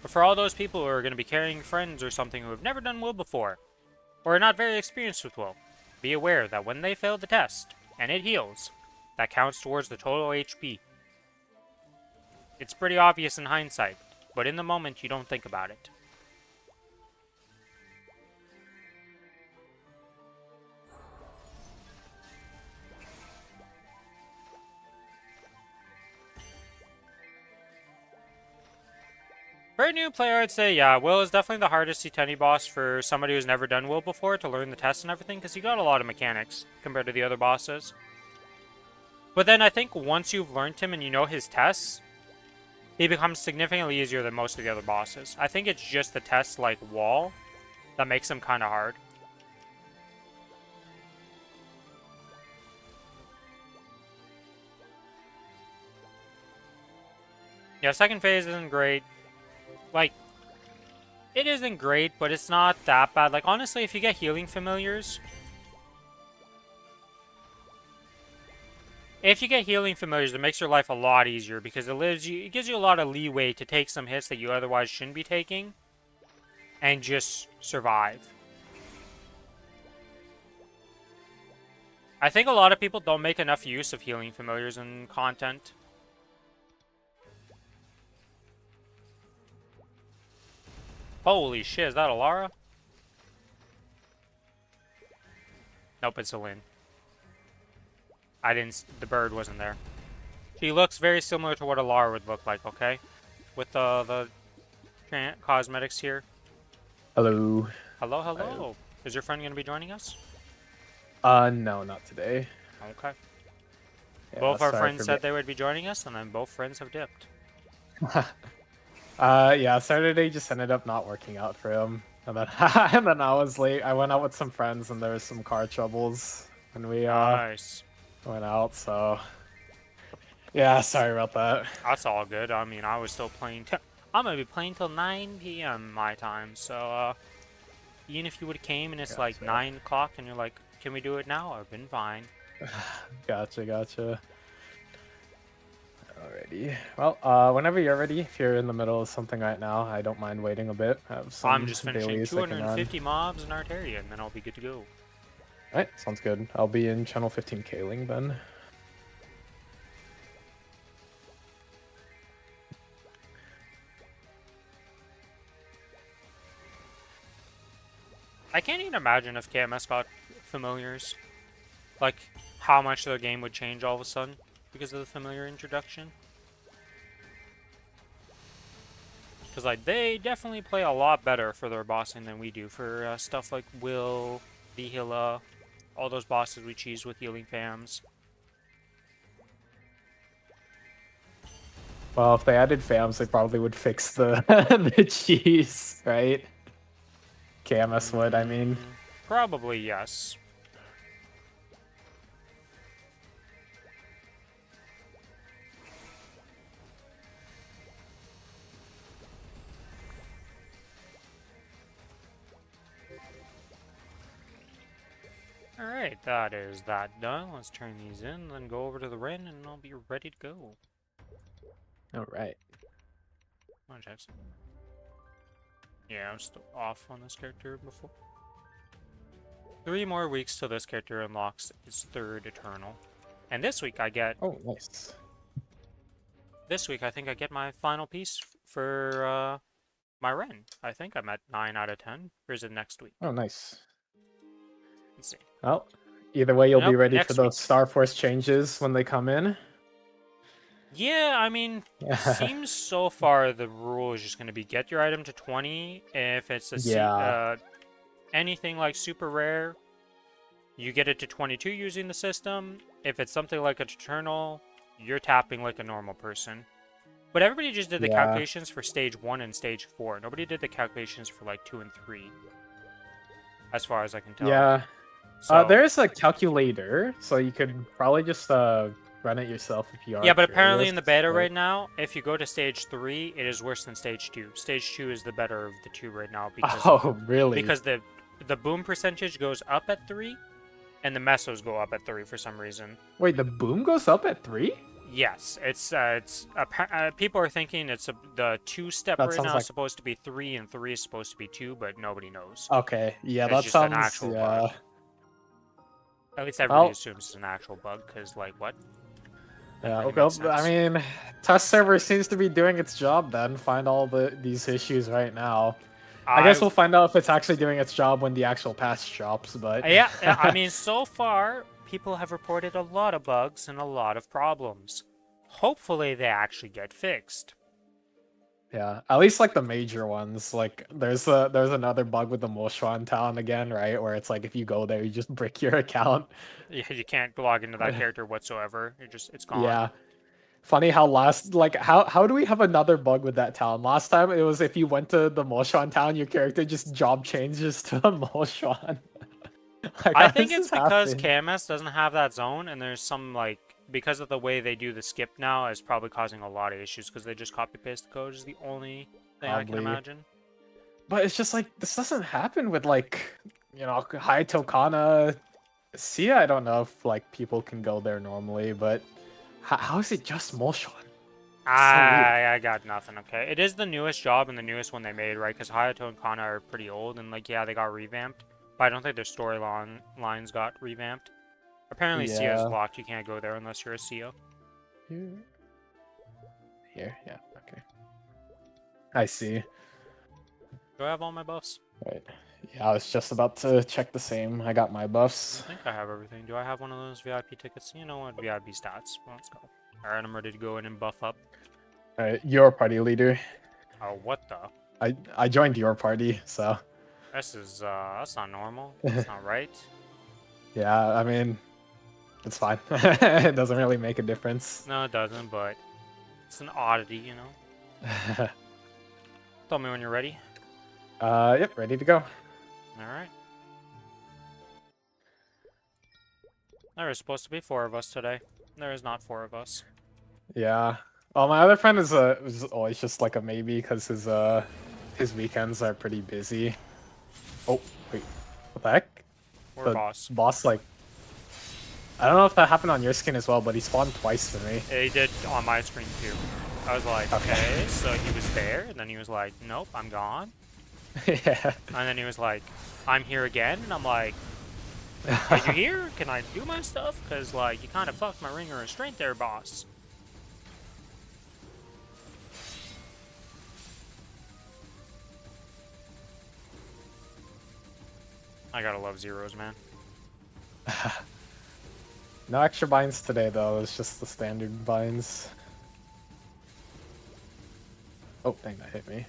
But for all those people who are going to be carrying friends or something who have never done Will before, or are not very experienced with Will, be aware that when they fail the test, and it heals, that counts towards the total HP. It's pretty obvious in hindsight, but in the moment you don't think about it. For a new player, I'd say, yeah, Will is definitely the hardest C10 boss for somebody who's never done Will before to learn the tests and everything, because he got a lot of mechanics compared to the other bosses. But then I think once you've learned him and you know his tests, he becomes significantly easier than most of the other bosses. I think it's just the tests like Wall that makes him kind of hard. Yeah, second phase isn't great. Like, it isn't great, but it's not that bad. Like, honestly, if you get healing familiars... If you get healing familiars, it makes your life a lot easier, because it gives you a lot of leeway to take some hits that you otherwise shouldn't be taking, and just survive. I think a lot of people don't make enough use of healing familiars in content. Holy shit, is that a Lara? Nope, it's a Lynn. The bird wasn't there. She looks very similar to what a Lara would look like, okay? With the cosmetics here. Hello. Hello, hello. Is your friend going to be joining us? No, not today. Okay. Yeah, Both our friends said they would be joining us, and then both friends have dipped. Yeah, Saturday just ended up not working out for him. And then, and then I was late. I went out with some friends, and there was some car troubles. And we Nice. went out, so... Yeah, sorry about that. That's all good. I mean, I was still playing... I'm going to be playing till 9 p.m. my time, so, even if you would have came and it's Gotcha. like 9 o'clock and you're like, can we do it now? I've been fine. Gotcha. Alrighty. Well, whenever you're ready, if you're in the middle of something right now, I don't mind waiting a bit. I have some I'm just finishing dailies I can run. 250 mobs in Arteria, and then I'll be good to go. Alright, sounds good. I'll be in channel 15 nkaling then. I can't even imagine if KMS got familiars. Like, how much their game would change all of a sudden because of the familiar introduction. Because, like, they definitely play a lot better for their bossing than we do for stuff like Will, Vihila, all those bosses we cheese with healing fams. Well, if they added fams, they probably would fix the the cheese, right? KMS would, I mean. Probably yes. Alright, that is that done. Let's turn these in, then go over to the Ren, and I'll be ready to go. All right. I want to check something. Yeah, I'm still off on this character before. 3 more weeks till this character unlocks its 3rd Eternal. And this week I get... Oh, nice. This week I think I get my final piece for my Ren. I think I'm at 9 out of 10. Or is it next week? Oh, nice. Let's see. Well, either way, you'll be Nope, ready for next those week. Star Force changes when they come in. Yeah, I mean, seems so far the rule is just going to be get your item to 20. If it's Yeah. anything like super rare, you get it to 22 using the system. If it's something like a Eternal, you're tapping like a normal person. But everybody just did the Yeah. calculations for stage 1 and stage 4. Nobody did the calculations for like 2 and 3. As far as I can tell. Yeah. So, There's a calculator, so you could probably just run it yourself if you are yeah, but apparently in the curious, beta but- right now, if you go to stage 3, it is worse than stage 2. Stage 2 is the better of the two right now because Oh, really? because the boom percentage goes up at 3 and the mesos go up at 3 for some reason. Wait, the boom goes up at 3? Yes, it's people are thinking it's the 2-step That right sounds now like- is supposed to be 3 and 3 is supposed to be 2, but nobody knows. Okay, yeah, It's that just an sounds... actual Yeah. bug. At least everybody Well- assumes it's an actual bug because like what? Yeah, Really well, makes sense. I mean, test server seems to be doing its job then. Find all these issues right now. I guess we'll find out if it's actually doing its job when the actual patch drops, but... Yeah, I mean, so far, people have reported a lot of bugs and a lot of problems. Hopefully, they actually get fixed. Yeah, at least like the major ones. Like there's another bug with the Moshuan town again, right? Where it's like if you go there, you just brick your account. Yeah, you can't log into that character whatsoever. It's gone. Yeah. Funny how how do we have another bug with that town? Last time it was if you went to the Moshuan town, your character just job changes to a Moshuan. Like, I how think does it's this because happen? KMS doesn't have that zone, and there's some like because of the way they do the skip now is probably causing a lot of issues because they just copy paste the code is the only thing I can Probably. imagine. But it's just like this doesn't happen with like Hayato Kana. See, I don't know if like people can go there normally, but how is it just Moshuan? I got nothing, okay? It is the newest job and the newest one they made, right? Because Hayato and Kana are pretty old, and, like, yeah, they got revamped. But I don't think their lines got revamped. Apparently, Yeah. CO's locked. You can't go there unless you're a CO. Here, yeah, okay. I see. Do I have all my buffs? Right. Yeah, I was just about to check the same. I got my buffs. I think I have everything. Do I have one of those VIP tickets? You know what? VIP stats. Well, let's go. Alright, I'm ready to go in and buff up. Alright, your party leader. Oh, what the? I joined your party, so This is, that's not normal. That's not right. yeah, I mean, it's fine. It doesn't really make a difference. No, it doesn't, but it's an oddity, you know? Tell me when you're ready. Yep, ready to go. Alright. There is supposed to be 4 of us today. There is not 4 of us. Yeah. Well, my other friend is always just like a maybe because his weekends are pretty busy. Oh, wait. What the heck? Or The boss. boss, like... I don't know if that happened on your skin as well, but he spawned twice for me. He did on my screen too. I was like, Okay. okay, so he was there, and then he was like, nope, I'm gone. Yeah. And then he was like, I'm here again, and I'm like, are you here? Can I do my stuff? Because, like, you kind of fucked my ringer of strength there, boss. I gotta love zeros, man. No extra binds today though. It's just the standard binds. Oh, dang, that hit me.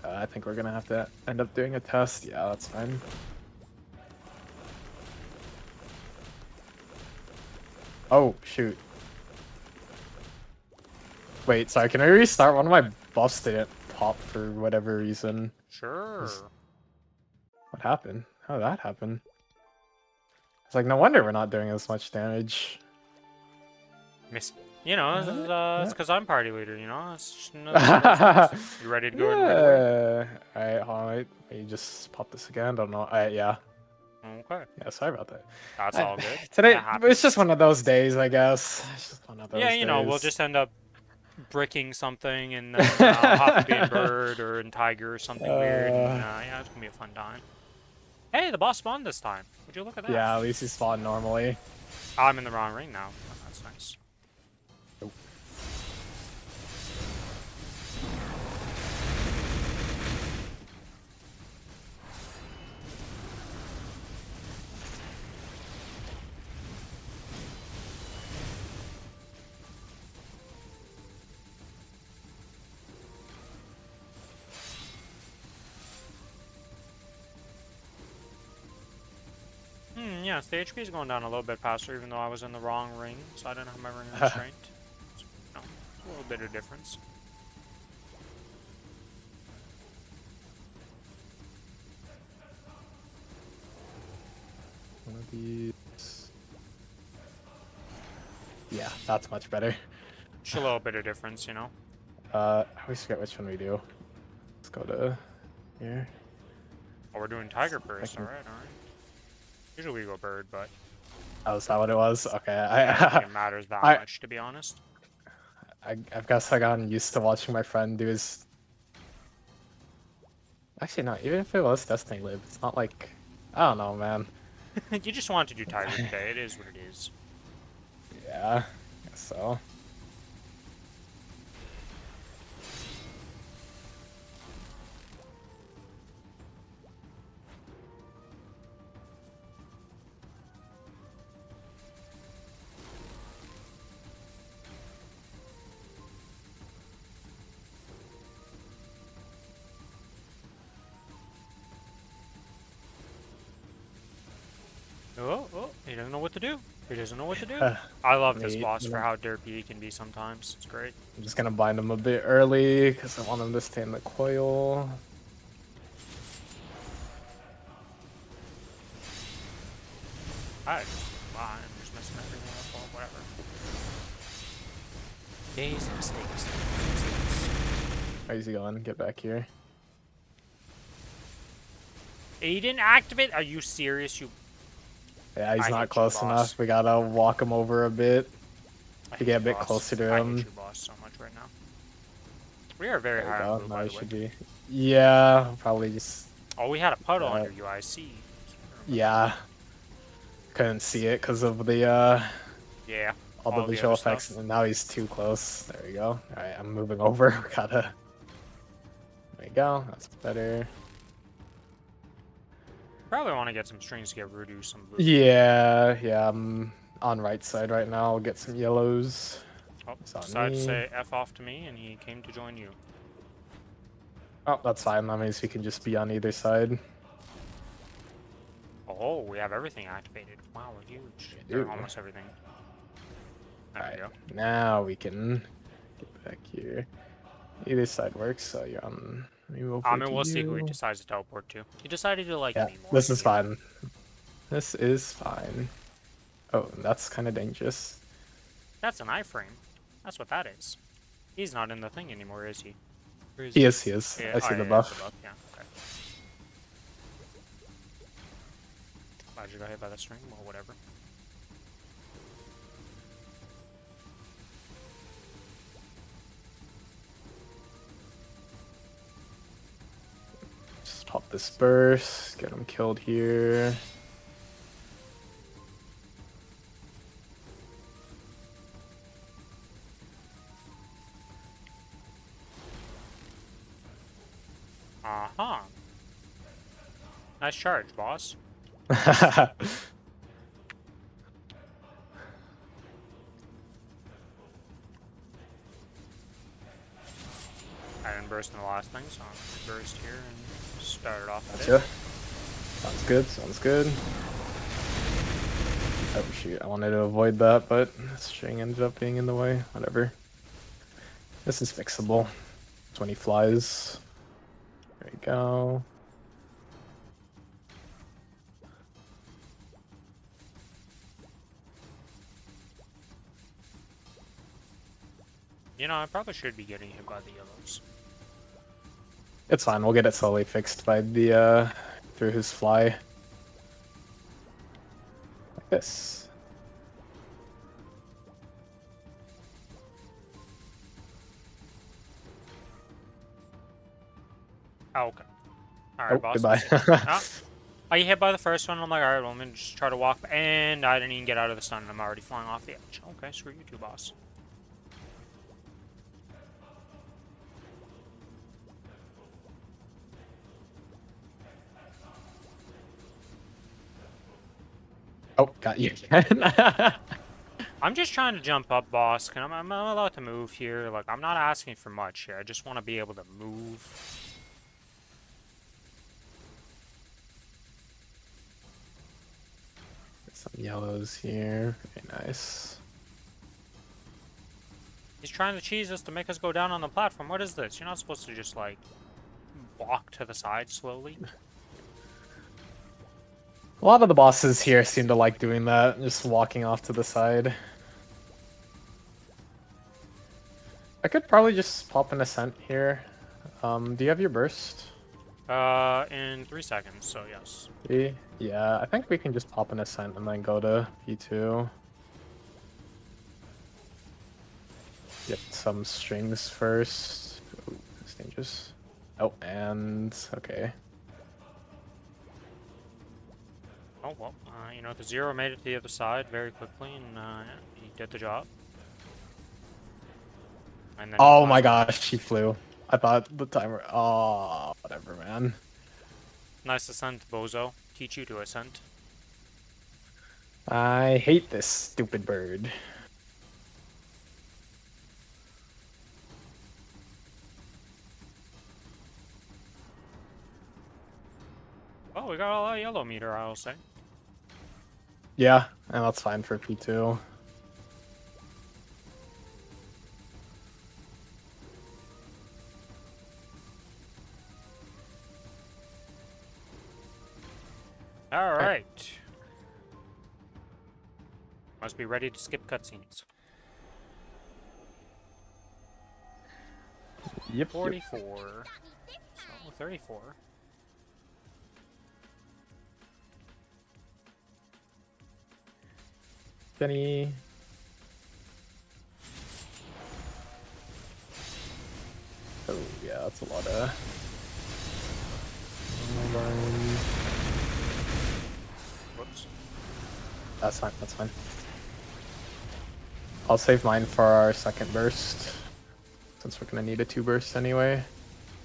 I think we're gonna have to end up doing a test. Yeah, that's fine. Oh, shoot. Wait, sorry, can I restart? One of my buffs didn't pop for whatever reason. Sure. What happened? How did that happen? It's like, no wonder we're not doing as much damage. Miss. You know, it's Yeah. because I'm party leader. You know, it's just another celebration. You ready to go in right away? Alright, hold on, wait. You just pop this again? I don't know. Yeah. Okay. Yeah, sorry about that. That's all good. Today, That it's just happens. one of those days, I guess. It's just one of those Yeah, you know, we'll days. just end up bricking something, and then I'll have to be in bird or in tiger or something weird, and yeah, it's gonna be a fun time. Hey, the boss spawned this time. Would you look at that? Yeah, at least he spawned normally. I'm in the wrong ring now. Oh, that's nice. Yeah, the HP is going down a little bit faster, even though I was in the wrong ring, so I don't have my ring restraint. So, no, a little bit of difference. One of these. Yeah, that's much better. Just a little bit of difference, you know? I always forget which one we do. Let's go to here. Oh, we're doing tiger first, Second. alright. Usually we go bird, but Oh, is that what it was? Okay, I don't think it matters that much, to be honest. I guess I gotten used to watching my friend do his. Actually, no. Even if it was Destiny Live, it's not like I don't know, man. You just want to do tiger today. It is what it is. Yeah, I guess so. Oh, he doesn't know what to do. He doesn't know what to do. I love this boss for how derpy he can be sometimes. It's great. I'm just gonna bind him a bit early because I want him to stay in the coil. I'm just messing everything up. Well, whatever. Days and mistakes. Where's he going? Get back here. He didn't activate? Are you serious? Yeah, he's I hate not you, close boss. enough. We gotta walk him over a bit I to hate get a you, bit boss. closer to I him. hate you, boss, so much right now. We are very There we high go. on blue, Now by he the way. should be. Yeah, probably just. Oh, we had a puddle under you, I see. Yeah. Couldn't see it because of the Yeah. all the visual other effects, stuff. and now he's too close. There we go. Alright, I'm moving over. Gotta. There we go. That's better. Probably want to get some strings to get Rudu some blue. Yeah, I'm on right side right now. I'll get some yellows. Oh, It's on decided to me. say F off to me, and he came to join you. Oh, that's fine. That means we can just be on either side. Oh, we have everything activated. Wow, we're huge. We do. Almost everything. There we Alright, go. now we can get back here. Either side works, so you're on. I mean, we'll see who he decides to teleport to. He decided to like Yeah, me more. this is so fine. This is fine. Oh, that's kind of dangerous. That's an iframe. That's what that is. He's not in the thing anymore, is he? Or He is, he is. Yeah, I see oh, the yeah, buff. the buff. Yeah, okay. Glad you got hit by that string. Well, whatever. Just pop this burst, get him killed here. Uh-huh. Nice charge, boss. I didn't burst in the last thing, so I'm gonna burst here and start it off a bit. Gotcha. Sounds good, sounds good. Oh shoot, I wanted to avoid that, but string ended up being in the way. Whatever. This is fixable. 20 flies. There you go. You know, I probably should be getting hit by the yellows. It's fine, we'll get it slowly fixed by the through his fly. Like this. Oh, okay. Alright, Oh, boss. goodbye. I get hit by the first one, I'm like, alright, well, I'm gonna just try to walk, and I didn't even get out of the stun, and I'm already flying off the edge. Okay, screw you too, boss. Oh, got you again. I'm just trying to jump up, boss. I'm allowed to move here. Like, I'm not asking for much here. I just want to be able to move. Some yellows here. Very nice. He's trying to cheese us to make us go down on the platform. What is this? You're not supposed to just, like, walk to the side slowly. A lot of the bosses here seem to like doing that, just walking off to the side. I could probably just pop an ascent here. Do you have your burst? In 3 seconds, so yes. Yeah, I think we can just pop an ascent and then go to P2. Get some strings first. Ooh, it's dangerous. Oh, and okay. Oh, well, you know, the zero made it to the other side very quickly, and he did the job. And then Oh my gosh, he flew. I thought the timer. Oh, whatever, man. Nice ascent, bozo. Teach you to ascent. I hate this stupid bird. Oh, we got a lot of yellow meter, I'll say. Yeah, and that's fine for P2. Alright. Must be ready to skip cutscenes. Yep. 44. So, 34. Jenny. Oh yeah, that's a lot of. Whoops. That's fine. That's fine. I'll save mine for our second burst, since we're gonna need a 2 burst anyway.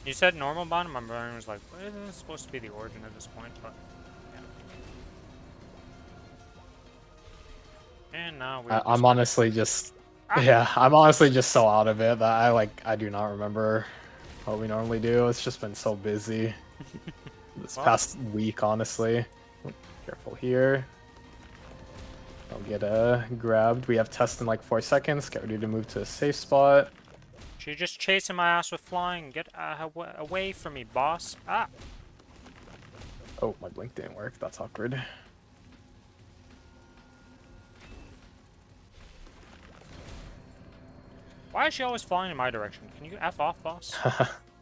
You said normal bottom, my brain was like, what is this supposed to be the origin at this point? But, yeah. And now I'm honestly just, Ah. yeah, I'm honestly just so out of it that I do not remember what we normally do. It's just been so busy this past week, honestly. Careful here. Don't get grabbed. We have test in like 4 seconds. Get ready to move to a safe spot. She's just chasing my ass with flying. Get away from me, boss. Ah. Oh, my blink didn't work. That's awkward. Why is she always flying in my direction? Can you F off, boss?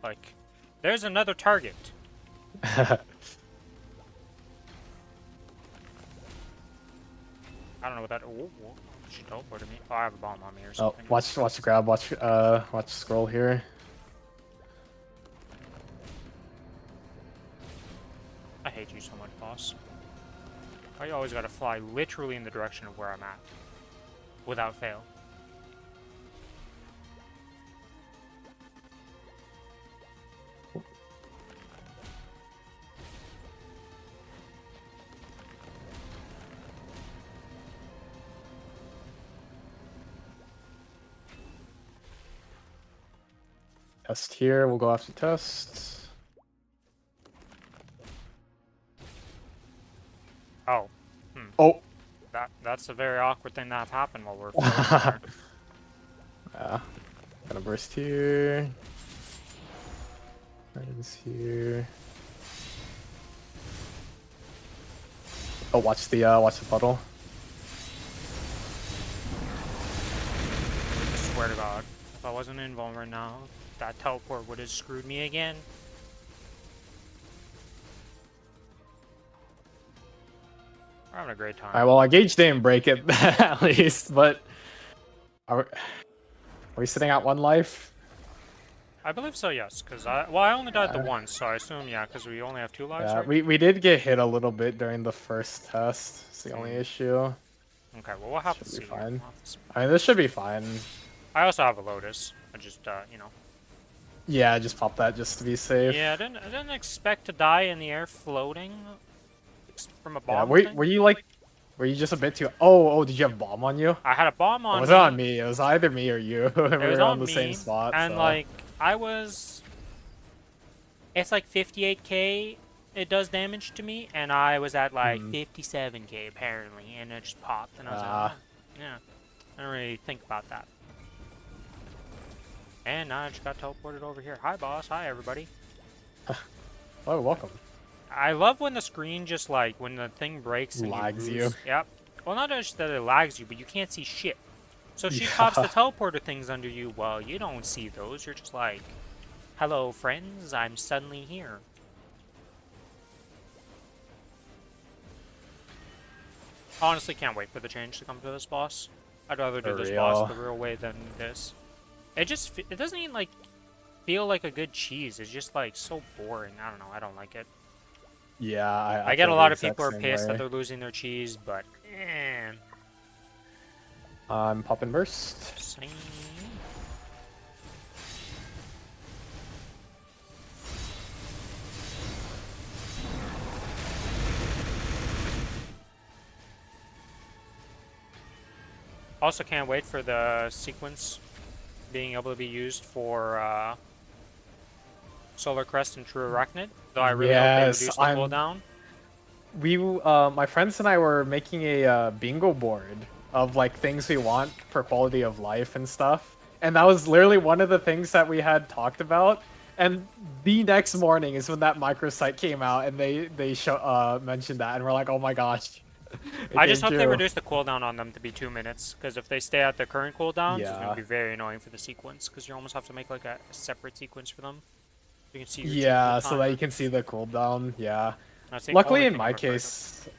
Like, there's another target. I don't know what that. Oh, she teleported me. Oh, I have a bomb on me or something. Oh, watch the grab. Watch scroll here. I hate you so much, boss. Why you always gotta fly literally in the direction of where I'm at, without fail? Test here. We'll go after test. Oh. Oh. That's a very awkward thing to have happen while we're floating there. Yeah. Gonna burst here. Items here. Oh, watch the puddle. I swear to God, if I wasn't invulnerable right now, that teleport would have screwed me again. We're having a great time. Alright, well, our gauge didn't break it at least, but are we sitting at 1 life? I believe so, yes. Because I only died the once, so I assume, yeah, because we only have 2 lives, Yeah, right? we did get hit a little bit during the first test. It's the only issue. Okay, well, we'll have to Should see. be fine. We'll have to see. I mean, this should be fine. I also have a Lotus. I just, you know. Yeah, just pop that just to be safe. Yeah, I didn't expect to die in the air floating from a Yeah, bomb. were you like, were you just a bit too? Oh, did you have bomb on you? I had a bomb Or on was me. it on me? It was either me or you. We It was were on the me, same spot. and so. like I was. It's like 58k. It does damage to me, and I was at like 57k apparently, and it just popped, and I was like, oh, yeah, I don't really think about that. And now I just got teleported over here. Hi, boss. Hi, everybody. Oh, welcome. I love when the screen just like when the thing breaks and Lags you you. lose. Yep. Well, not just that it lags you, but you can't see shit. So she pops the teleporter things under you. Well, you don't see those. You're just like, hello, friends. I'm suddenly here. Honestly, can't wait for the change to come to this boss. I'd rather do For this real. boss the real way than this. It doesn't even like feel like a good cheese. It's just like so boring. I don't know. I don't like it. Yeah, I get feel a the lot of exact people are same pissed that way. they're losing their cheese, but Pop and burst. same. Also, can't wait for the sequence being able to be used for Solar Crest and True Arachnid. Though I really hope they Yes, reduce the cooldown. My friends and I were making a bingo board of like things we want for quality of life and stuff, and that was literally one of the things that we had talked about. And the next morning is when that microsite came out, and they mentioned that, and we're like, oh my gosh. I just hope they reduce the cooldown on them to be 2 minutes, because if they stay at their current cooldowns, it's Yeah. going to be very annoying for the sequence, because you almost have to make like a separate sequence for them. You can see your Yeah, so that timer. you can see the cooldown. Yeah. That's the Luckily, only in thing my I'm afraid of. case,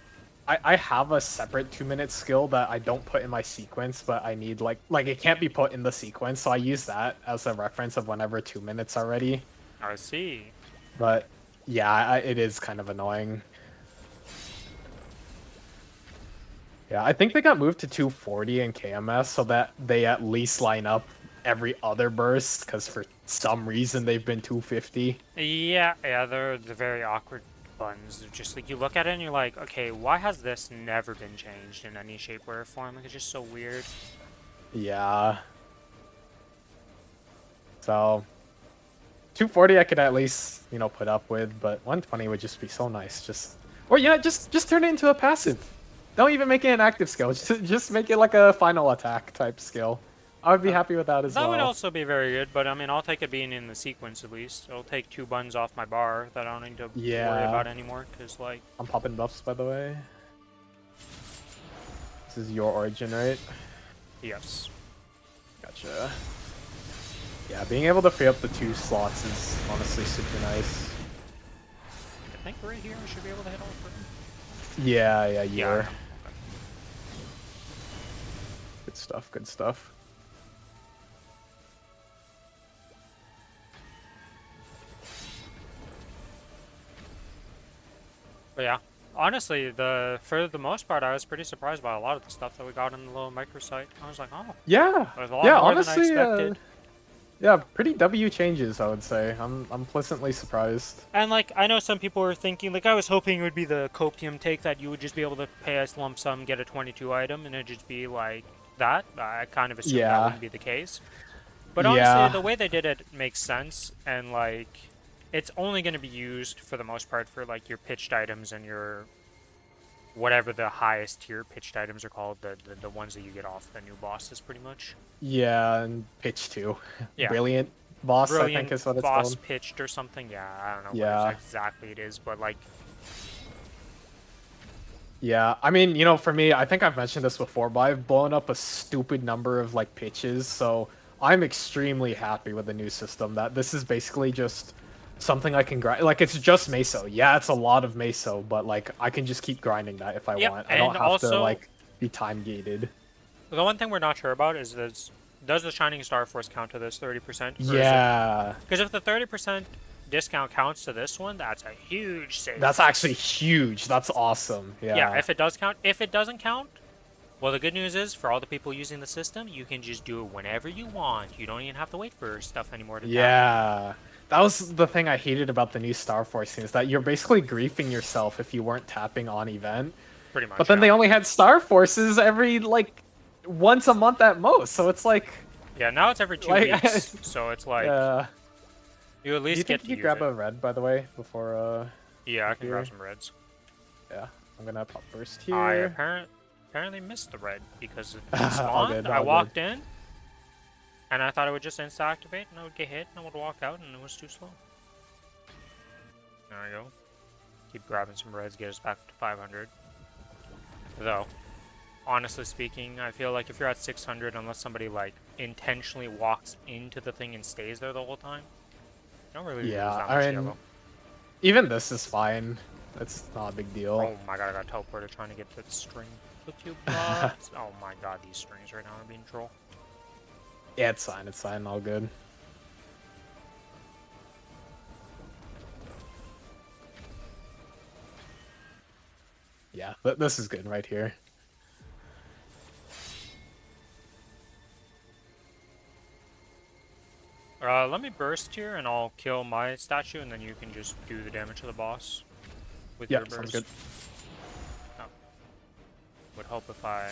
I have a separate 2-minute skill that I don't put in my sequence, but I need like it can't be put in the sequence, so I use that as a reference of whenever 2 minutes are ready. I see. But yeah, it is kind of annoying. Yeah, I think they got moved to 240 in KMS so that they at least line up every other burst, because for some reason they've been 250. Yeah, they're very awkward buttons. They're just like, you look at it and you're like, okay, why has this never been changed in any shape, way, or form? Like, it's just so weird. Yeah. So 240 I could at least, put up with, but 120 would just be so nice. Just turn it into a passive. Don't even make it an active skill. Just make it like a final attack type skill. I would be happy with that as well. That would also be very good, but I mean, I'll take it being in the sequence at least. It'll take 2 buttons off my bar that I don't need to worry about anymore, because, like... I'm popping buffs, by the way. This is your origin, right? Yes. Gotcha. Yeah, being able to free up the 2 slots is honestly super nice. I think right here we should be able to hit all 3. Yeah, you Yeah. are. Okay. Good stuff, good stuff. But yeah, honestly, for the most part, I was pretty surprised by a lot of the stuff that we got in the little microsite. I was like, oh, Yeah, there's a lot yeah, more honestly, than I expected. yeah, pretty W changes, I would say. I'm pleasantly surprised. And like, I know some people were thinking, like, I was hoping it would be the copium take that you would just be able to pay us lump sum, get a 22 item, and it'd just be like that. I kind of assumed that Yeah. wouldn't be the case. But honestly, Yeah. the way they did it makes sense, and like, it's only going to be used for the most part for like your pitched items and your whatever the highest tier pitched items are called, the ones that you get off the new bosses, pretty much. Yeah, and pitch 2. Yeah, Brilliant boss, I think brilliant is what it's boss called. pitched or something. Yeah, I don't know what Yeah. exactly it is, but like, Yeah, I mean, you know, for me, I think I've mentioned this before, but I've blown up a stupid number of like pitches, so I'm extremely happy with the new system. That this is basically just something I can grind. Like it's just meso. Yeah, it's a lot of meso, but like I can just keep grinding that if I yep. want. I don't And have to also, like be time gated. the one thing we're not sure about is this: does the Shining Star Force count to this 30%? Yeah, Because if the 30% discount counts to this one, that's a huge savings. that's actually huge. That's awesome. Yeah. Yeah, if it does count. If it doesn't count, well, the good news is for all the people using the system, you can just do it whenever you want. You don't even have to wait for stuff anymore to tap. Yeah. That was the thing I hated about the new Star Force thing, is that you're basically griefing yourself if you weren't tapping on event. Pretty much. But then yeah. they only had Star Forces every, like, once a month at most, so it's like... Yeah, now it's every 2 Like, weeks, so it's like, you at do least you get think to you use grab it. a red, by the way, before, Yeah, I can grab here? some reds. Yeah, I'm gonna pop burst here. I apparently missed the red because it All spawned. good, I all walked in, and I thought it would just insta-activate, and I would get hit, and I would walk out, and it was too slow. There we go. Keep grabbing some reds, get us back to 500. Though, honestly speaking, I feel like if you're at 600, unless somebody like intentionally walks into the thing and stays there the whole time, you don't really lose Yeah, that I much mean, yellow. even this is fine. It's not a big deal. Oh my god, I got teleported trying to get that string. With you, bots. Oh my god, these strings right now are being troll. Yeah, it's fine, all good. Yeah, but this is good right here. Let me burst here and I'll kill my statue and then you can just do the damage to the boss with your Yeah, burst. sounds good. Oh. Would help if I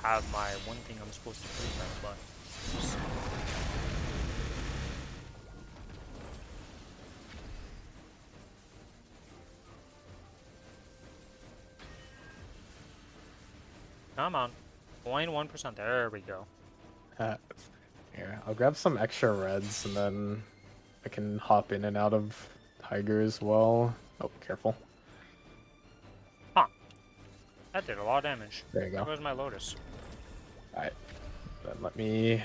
have my one thing I'm supposed to prove that, but come on. 0.1%. There we go. Here, I'll grab some extra reds and then I can hop in and out of Tiger as well. Oh, careful. Huh. That did a lot of damage. There you go. There goes my Lotus. Alright, then let me...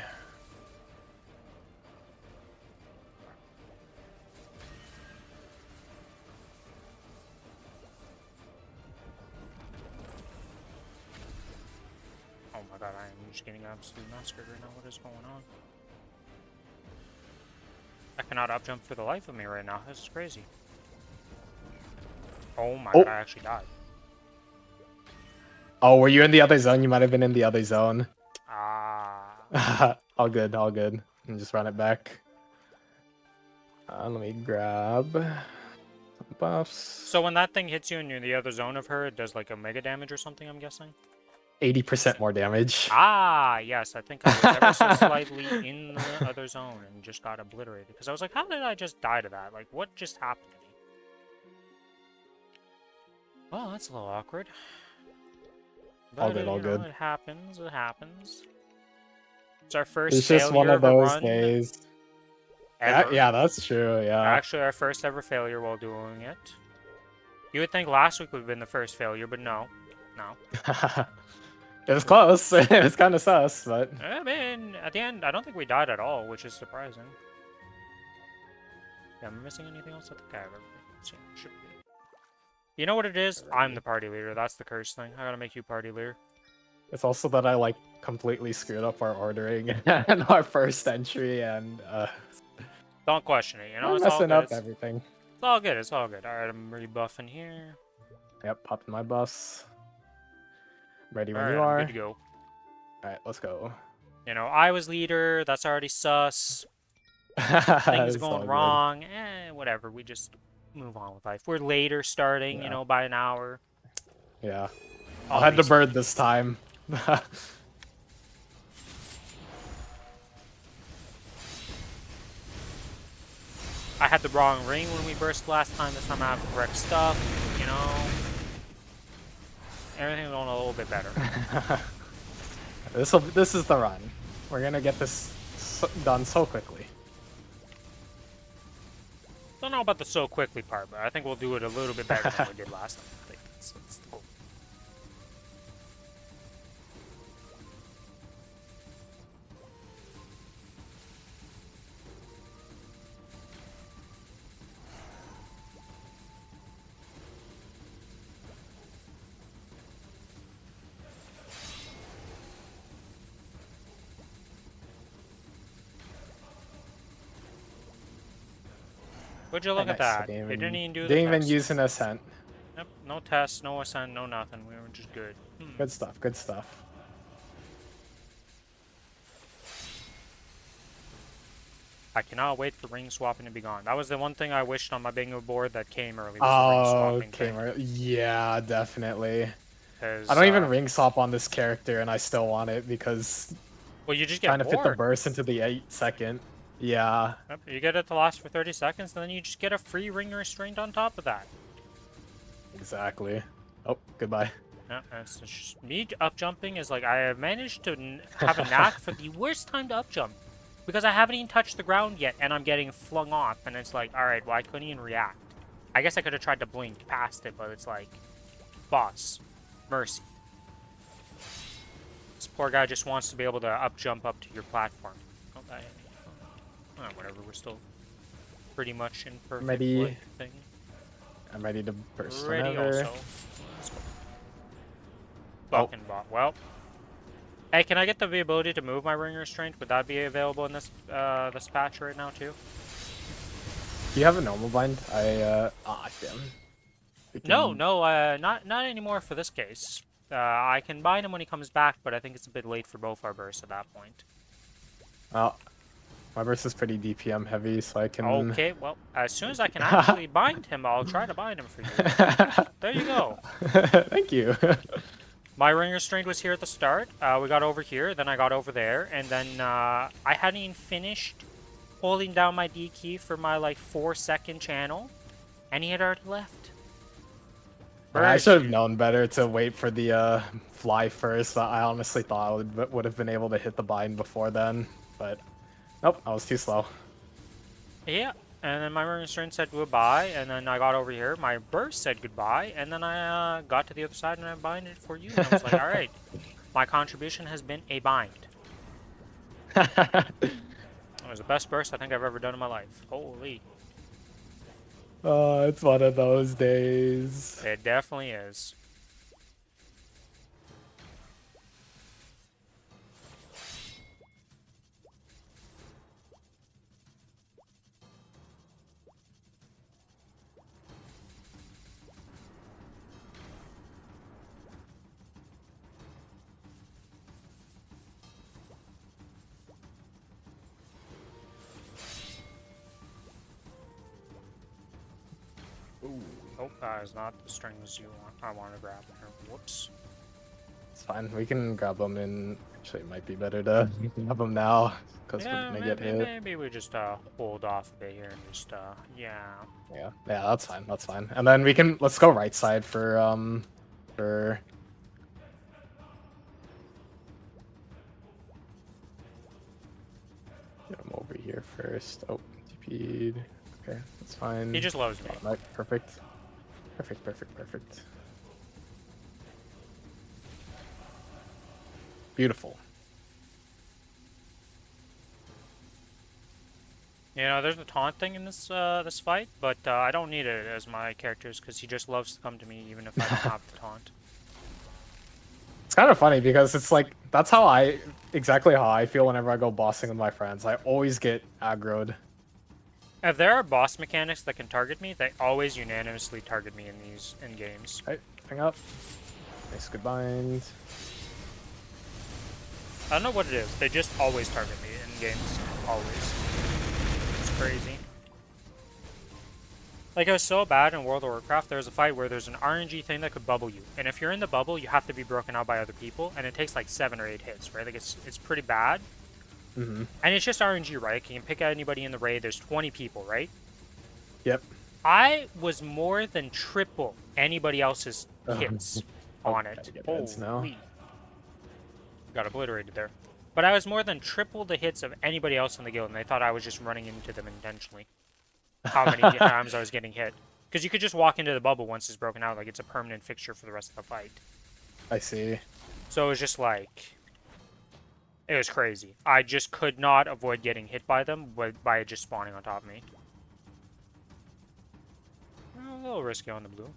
Oh my god, I am just getting absolutely massacred right now. What is going on? I cannot up jump for the life of me right now. This is crazy. Oh my god, I actually died. Oh, were you in the other zone? You might have been in the other zone. Ah. All good, all good. And just run it back. Let me grab some buffs. So when that thing hits you and you're in the other zone of her, it does like a mega damage or something, I'm guessing? 80% more damage. Ah, yes, I think I was ever so slightly in the other zone and just got obliterated. Because I was like, how did I just die to that? Like, what just happened to me? Well, that's a little awkward. But, All good, all you know, good. it happens, it happens. It's our first It's just one failure of those run days. ever. Yeah, that's true, yeah. Actually, our first ever failure while doing it. You would think last week would have been the first failure, but no. No. It was close. It was kind of sus, but... I mean, at the end, I don't think we died at all, which is surprising. Yeah, am I missing anything else? I think I have everything. Should be. You know what it is? I'm the party leader. That's the curse thing. I gotta make you party leader. It's also that I, like, completely screwed up our ordering and our first entry, and, Don't question it, you know? I'm It's all messing good. up It's everything. all good. It's all good. Alright, I'm rebuffing here. Yep, popping my buffs. Ready when Alright, you I'm are. good to go. Alright, let's go. You know, I was leader. That's already sus. Things Things going wrong. Whatever. We just move on with life. We're later starting, Yeah. you know, by an hour. Yeah. All I had the these- bird this time. I had the wrong ring when we burst last time. This time I have the correct stuff. You know, everything's going a little bit better. This is the run. We're gonna get this done so quickly. Don't know about the so quickly part, but I think we'll do it a little bit better than we did last time. I think that's the goal. Would you look at that? They didn't even do the Didn't even test. use an ascent. Yep, no test, no ascent, no nothing. We were just good. Good stuff. Good stuff. I cannot wait for ring swapping to be gone. That was the one thing I wished on my bingo board that came early. Was the ring swapping thing. Yeah, definitely. 'Cause, I don't even ring swap on this character, and I still want it because well, you just get trying to fit the bored. burst into the 8-second. Yeah. Yep, you get it to last for 30 seconds, and then you just get a free ring restraint on top of that. Exactly. Oh, goodbye. Yeah, it's just me up jumping is like I have managed to have a knack for the worst time to up jump because I haven't even touched the ground yet, and I'm getting flung off, and it's like, all right, well I couldn't even react. I guess I could have tried to blink past it, but it's like, boss, mercy. This poor guy just wants to be able to up jump up to your platform. Oh, that hit me. Oh, whatever, we're still pretty much in perfect Ready. thing. I'm ready to burst Ready whenever. also. Let's go. Fucking bot. Well. Hey, can I get the ability to move my ring restraint? Would that be available in this this patch right now too? Do you have a normal bind? Damn. No, not anymore for this case. I can bind him when he comes back, but I think it's a bit late for both our bursts at that point. Well, my burst is pretty DPM heavy, so I can... Okay, well, as soon as I can actually bind him, I'll try to bind him for you. There you go. Thank you. My ring restraint was here at the start. We got over here, then I got over there, and then I hadn't even finished holding down my D key for my like 4-second channel, and he had already left. I should have known better to wait for the fly first. I honestly thought I would have been able to hit the bind before then, but nope, I was too slow. Yeah, and then my ring restraint said goodbye, and then I got over here. My burst said goodbye, and then I got to the other side and I binded for you. And I was like, all right, my contribution has been a bind. It was the best burst I think I've ever done in my life. Holy. Oh, it's one of those days. It definitely is. Oh, that is not the strings you want. I want to grab here. Whoops. It's fine. We can grab them in. Actually, it might be better to grab them now because we're gonna get hit. Maybe we just hold off a bit here and just yeah. Yeah, that's fine. That's fine. And then we can let's go right side for Get him over here first. Oh, TP'd. Okay, that's fine. He just loves me. Right, perfect. Perfect, perfect, perfect. Beautiful. You know, there's a taunt thing in this this fight, but I don't need it as my characters because he just loves to come to me even if I don't have the taunt. It's kind of funny because it's like that's exactly how I feel whenever I go bossing with my friends. I always get aggroed. If there are boss mechanics that can target me, they always unanimously target me in these games. Right, hang up. Nice good bind. I don't know what it is. They just always target me in games. Always. It's crazy. Like, it was so bad in World of Warcraft, there was a fight where there's an RNG thing that could bubble you. And if you're in the bubble, you have to be broken out by other people. And it takes like 7 or 8 hits, right? Like, it's pretty bad. Mm-hmm. And it's just RNG, right? You can pick anybody in the raid. There's 20 people, right? Yep. I was more than triple anybody else's hits Oh, on gotta it. get reds now. Holy. Got obliterated there. But I was more than triple the hits of anybody else in the guild, and they thought I was just running into them intentionally. How many times I was getting hit. Because you could just walk into the bubble once it's broken out, like it's a permanent fixture for the rest of the fight. I see. So it was just like... It was crazy. I just could not avoid getting hit by them by just spawning on top of me. A little risky on the blue.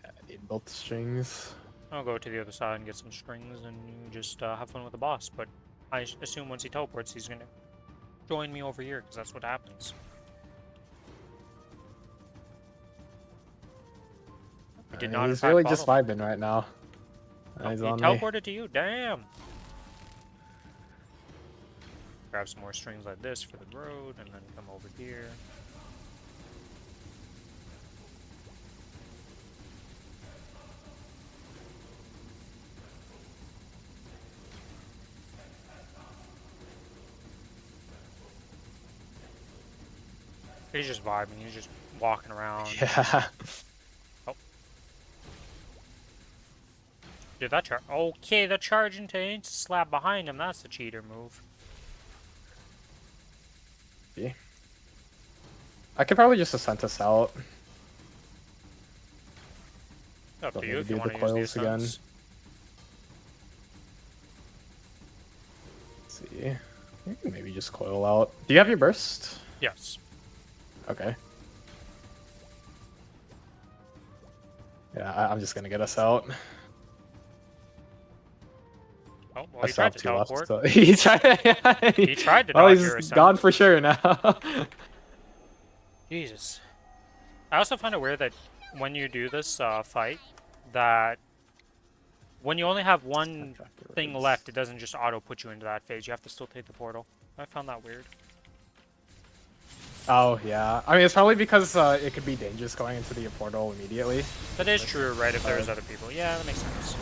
I need both strings. I'll go to the other side and get some strings and you just have fun with the boss. But I assume once he teleports, he's going to join me over here, because that's what happens. He did not He's in fact really just follow me. vibing right now. Oh, He's he on me. teleported to you? Damn! Grab some more strings like this for the road, and then come over here. He's just vibing, he's just walking around. Yeah. Oh. Dude, that charge. Okay, the charge into slap behind him, that's the cheater move. Yeah. I could probably just ascent us out. Up Don't to need you to if do you the want to use coils the again. ascents. Let's see. We can maybe just coil out. Do you have your burst? Yes. Okay. Yeah, I'm just gonna get us out. Oh, well, I he still tried have to two left. teleport. So he tried. He tried to Oh, dodge he's your ascent. gone for sure now. Jesus. I also find it weird that when you do this fight, that when you only have one thing left, it doesn't just auto put you into that phase. You have to still take the portal. I found that weird. Oh yeah. I mean, it's probably because it could be dangerous going into the portal immediately. That is true, right? If there's other people. Yeah, that makes sense.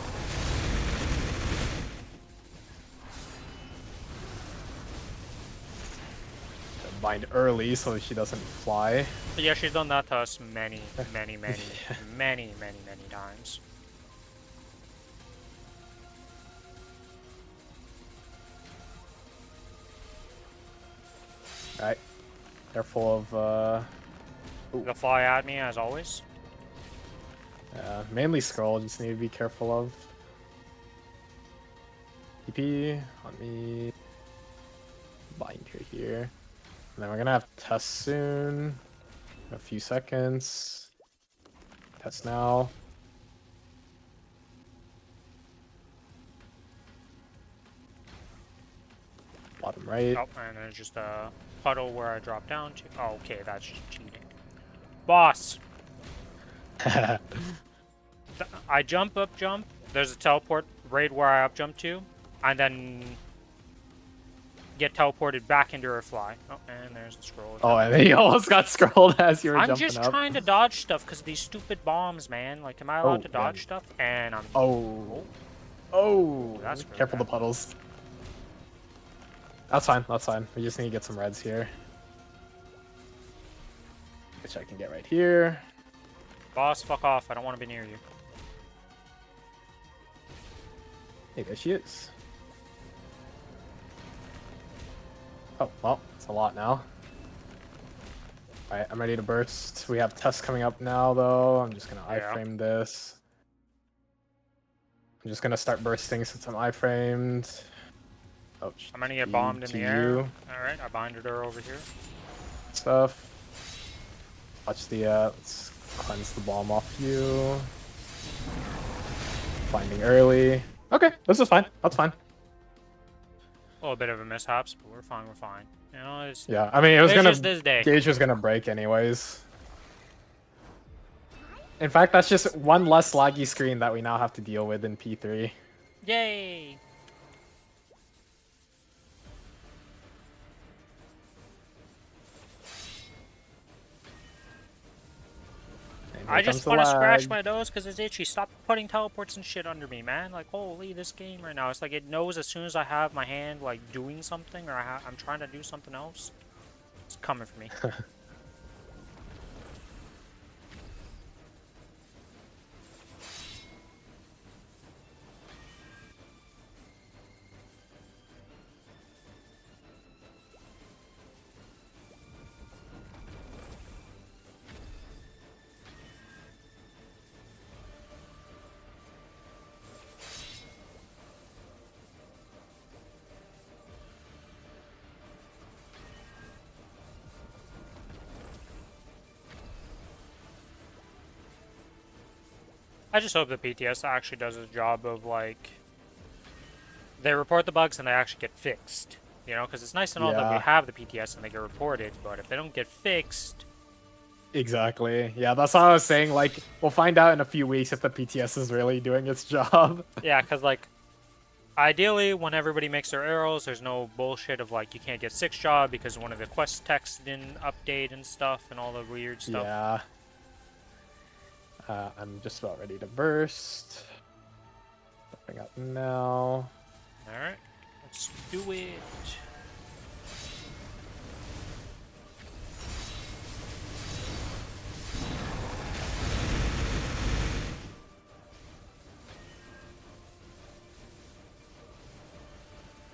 Bind early so she doesn't fly. But yeah, she's done that to us many times. Alright. Careful of The fly at me as always. mainly scroll, just need to be careful of. TP on me. Bind her here. And then we're gonna have test soon. In a few seconds. Test now. Bottom right. Oh, and there's just a puddle where I drop down to. Oh, okay, that's just cheating. Boss! I jump. There's a teleport right where I up jump to, and then get teleported back into her fly. Oh, and there's the scroll. Oh, and then you almost got scrolled as you were I'm jumping just up. trying to dodge stuff because of these stupid bombs, man. Like, am I allowed to dodge stuff? And I'm. Oh. Oh. That's really Careful bad. the puddles. That's fine. That's fine. We just need to get some reds here. Which I can get right here. Boss, fuck off. I don't want to be near you. Hey, there she is. Oh, well, it's a lot now. Alright, I'm ready to burst. We have tests coming up now, though. I'm just gonna Yeah. iframe this. I'm just gonna start bursting since I'm iframed. Oh, I'm gonna get bombed in the air. Alright, I binded her over here. Stuff. Watch the, let's cleanse the bomb off you. Binding early. Okay, this is fine. That's fine. A little bit of a mishaps, but we're fine, You know, it's Yeah, I mean, it was gonna, just this day. Gauge was gonna break anyways. In fact, that's just one less laggy screen that we now have to deal with in P3. Yay! And I here just comes the want to scratch lag. my nose because it's itchy. Stop putting teleports and shit under me, man. Like, holy, this game right now. It's like it knows as soon as I have my hand, like, doing something or I'm trying to do something else. It's coming for me. I just hope the PTS actually does a job of, like, they report the bugs and they actually get fixed. You know, because it's nice and all that we Yeah. have the PTS and they get reported, but if they don't get fixed, Exactly. Yeah, that's what I was saying. Like, we'll find out in a few weeks if the PTS is really doing its job. yeah, because, like, ideally, when everybody makes their arrows, there's no bullshit of, like, you can't get 6 job because one of the quest texts didn't update and stuff and all the weird stuff. Yeah. I'm just about ready to burst. Stepping up now. Alright, let's do it.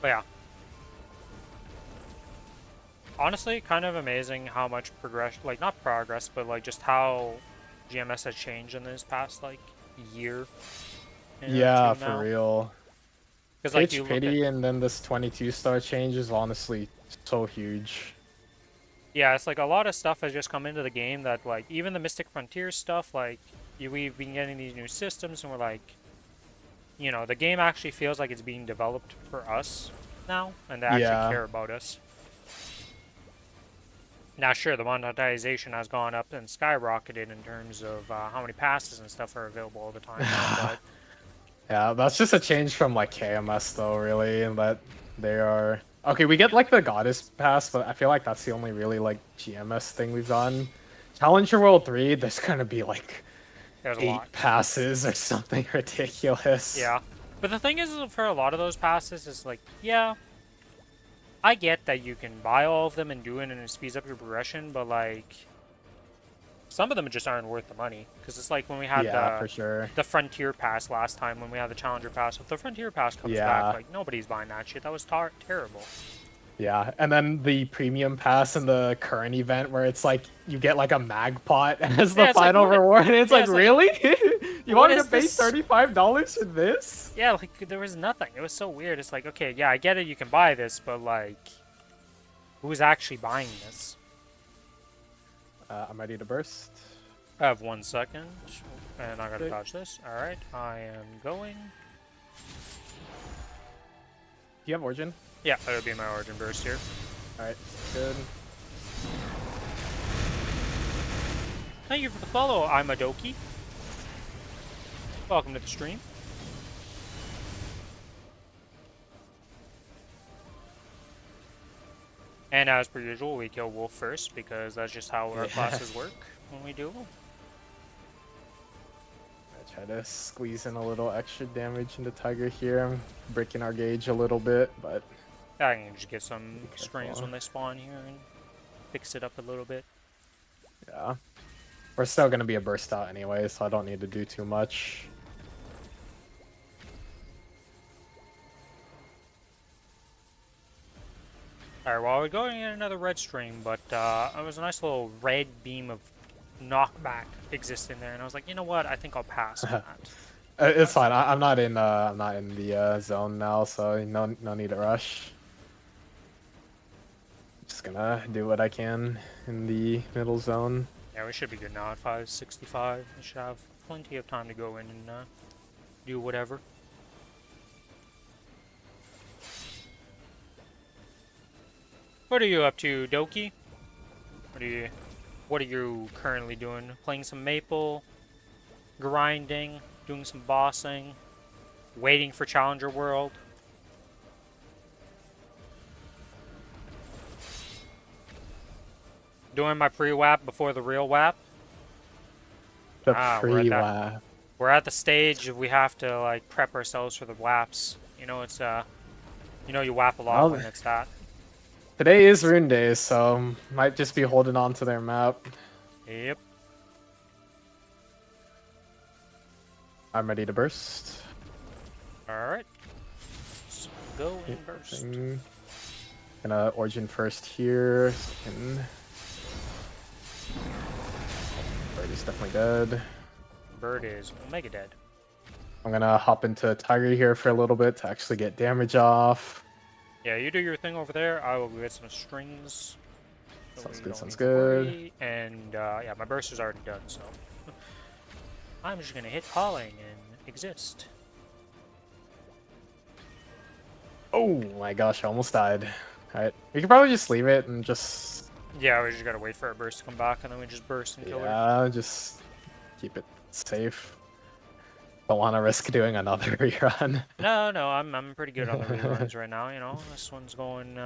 But yeah. Honestly, kind of amazing how much progress, like, not progress, but, like, just how GMS has changed in this past, like, year. Yeah, two for now. real. Because, like, Pitch you look Pity at, and then this 22-star change is honestly so huge. yeah, it's like a lot of stuff has just come into the game that, like, even the Mystic Frontiers stuff, like, we've been getting these new systems and we're like, you know, the game actually feels like it's being developed for us now, and they actually care about us. Now, sure, the monetization has gone up and skyrocketed in terms of how many passes and stuff are available all the time now, but Yeah, that's just a change from like KMS though, really, and that they are okay. We get like the Goddess Pass, but I feel like that's the only really like GMS thing we've done. Challenger World 3, there's gonna be like there's a 8 lot. passes or something ridiculous. Yeah. But the thing is, for a lot of those passes, is like, yeah, I get that you can buy all of them and do it and it speeds up your progression, but like, some of them just aren't worth the money. Because it's like when we had for sure. the Frontier Pass last time, when we had the Challenger Pass. If the Frontier Pass comes back, like, nobody's buying that shit. That was terrible. Yeah, and then the premium pass in the current event where it's like you get like a mag pot as the Yeah, it's like, final reward, and it's yeah, like, it's like, really? You what want me to is pay this? $35 for this? Yeah, like, there was nothing. It was so weird. It's like, okay, yeah, I get it, you can buy this, but like, who's actually buying this? I'm ready to burst. I have 1 second, and I gotta dodge this. Alright, I am going. Do you have Origin? Yeah, that would be my origin burst here. Alright, good. Thank you for the follow, I'm a Doki. Welcome to the stream. And as per usual, we kill Wolf first, because that's just how our classes work when we do them. I try to squeeze in a little extra damage into Tiger here. I'm breaking our gauge a little bit, but... I can just get some strings when they spawn here and fix it up a little bit. Yeah. We're still going to be a burst out anyway, so I don't need to do too much. Alright, well, we're going in another red string, but it was a nice little red beam of knockback existing there, and I was like, you know what, I think I'll pass on that. It's fine. I'm not in the zone now, so no need to rush. Just gonna do what I can in the middle zone. Yeah, we should be good now at 565. We should have plenty of time to go in and do whatever. What are you up to, Doki? What are you currently doing? Playing some Maple, grinding, doing some bossing, waiting for Challenger World. Doing my pre-WAP before the real WAP. The pre-WAP. We're at the stage we have to like prep ourselves for the WAPs. You know, it's you know you WAP a lot when it's that. Today is Rune Day, so might just be holding on to their map. Yep. I'm ready to burst. Alright. Go and burst. Gonna Origin first here. Second. Bird is definitely dead. Bird is mega dead. I'm gonna hop into Tiger here for a little bit to actually get damage off. Yeah, you do your thing over there. I will go get some strings. So Sounds we good, don't sounds need to good. worry. And yeah, my burst is already done, so I'm just gonna hit calling and exist. Oh my gosh, I almost died. Alright, we can probably just leave it and just... Yeah, we just gotta wait for a burst to come back, and then we just burst and kill her. Yeah, just keep it safe. Don't want to risk doing another rerun. No, no, I'm pretty good on the reruns right now. You know, this one's going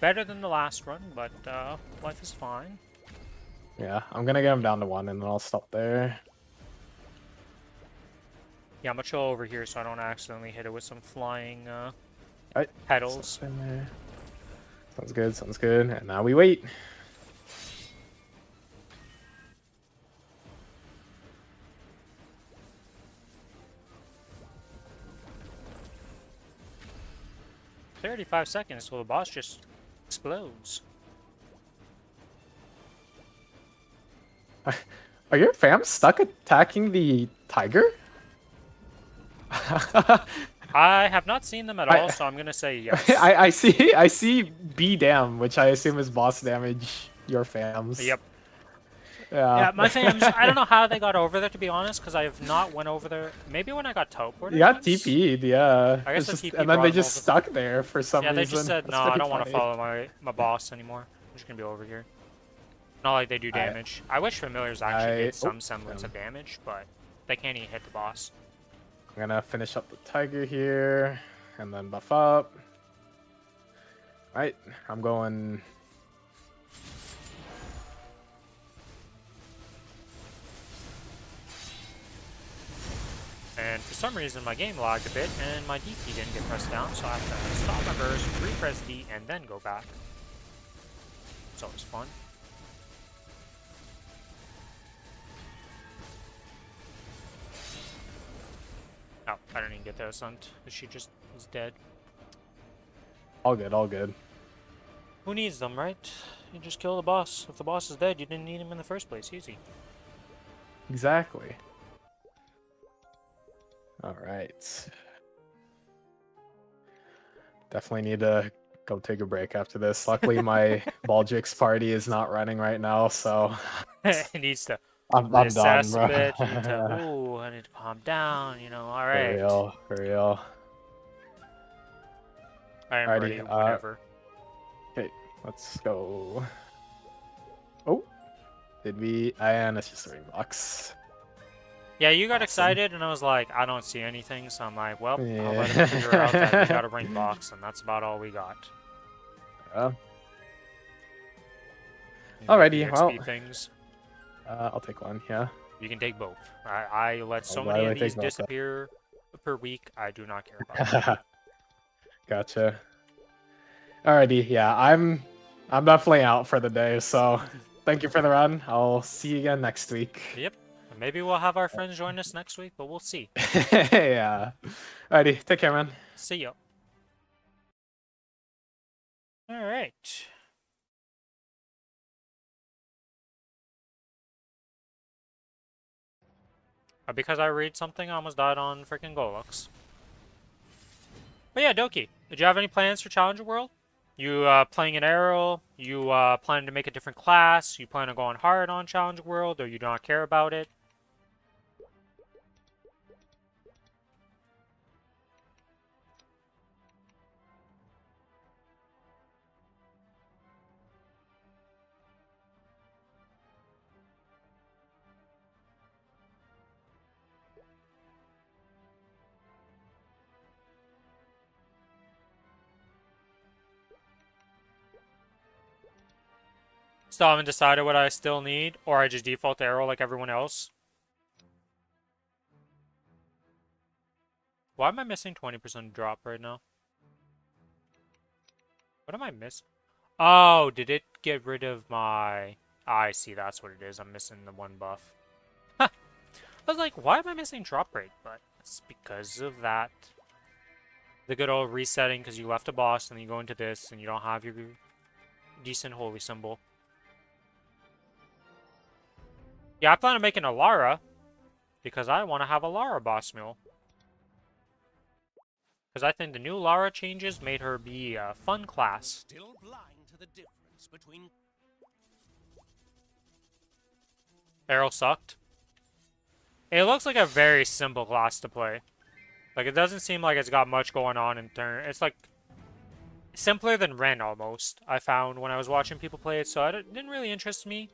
better than the last run, but life is fine. Yeah, I'm gonna get him down to 1 and then I'll stop there. Yeah, I'm gonna chill over here so I don't accidentally hit it with some flying Alright, petals. sounds good, sounds good. And now we wait. "35 seconds so the boss just explodes." Are your fam stuck attacking the tiger? I have not seen them at all, so I'm gonna say yes. I see B dam, which I assume is boss damage. Your fams. Yep. Yeah. Yeah, my fams, I don't know how they got over there, to be honest, because I have not went over there. Maybe when I got teleported. You got once? TP'd, yeah. I guess It's the just, TP and then brought they them just over. stuck there for some Yeah, reason. they just said, That's no, I pretty don't want to funny. follow my boss anymore. I'm just gonna be over here. Not like they do damage. I wish familiars actually did some semblance of damage, but they can't even hit the boss. I'm gonna finish up the tiger here, and then buff up. Right, I'm going... And for some reason my game lagged a bit and my DP didn't get pressed down, so I have to stop my burst, repress D, and then go back. It's always fun. Oh, I didn't even get that sent. She just is dead. All good, all good. Who needs them, right? You just kill the boss. If the boss is dead, you didn't need him in the first place. Easy. Exactly. Alright. Definitely need to go take a break after this. Luckily, my Baldrix party is not running right now, so... It needs to I'm done, reassess bro. a bit. You need to, ooh, I need to calm down, you know, alright. For real, for real. I am Alrighty, ready whenever. Okay, let's go. Oh, did we? And it's just a ring box. Yeah, you got Awesome. excited, and I was like, I don't see anything, so I'm like, well, Yeah. I'll let him figure out that we got a ring box, and that's about all we got. Yeah. You Alrighty, get well. XP things. I'll take one. Yeah. You can take both. I let so I'll many gladly of these take both, then. disappear per week. I do not care about it. Gotcha. Alrighty, yeah, I'm definitely out for the day. So, thank you for the run. I'll see you again next week. Yep. Maybe we'll have our friends join us next week, but we'll see. Yeah. Alrighty, take care, man. See ya. Alright. Because I read something, I almost died on freaking Golux. But yeah, Doki, did you have any plans for Challenger World? You playing an Arrow? You planning to make a different class? You plan on going hard on Challenger World, or you do not care about it? Still haven't decided what I still need, or I just default to Arrow like everyone else. Why am I missing 20% drop right now? What am I missing? Oh, did it get rid of my... I see, that's what it is. I'm missing the one buff. Huh. I was like, why am I missing drop rate? But it's because of that. The good old resetting because you left a boss and then you go into this and you don't have your decent holy symbol. Yeah, I plan on making a Lara because I want to have a Lara boss meal. Because I think the new Lara changes made her be a fun class. Still blind to the difference between... Arrow sucked. It looks like a very simple class to play. Like, it doesn't seem like it's got much going on in turn. It's like simpler than Ren almost, I found when I was watching people play it, so it didn't really interest me.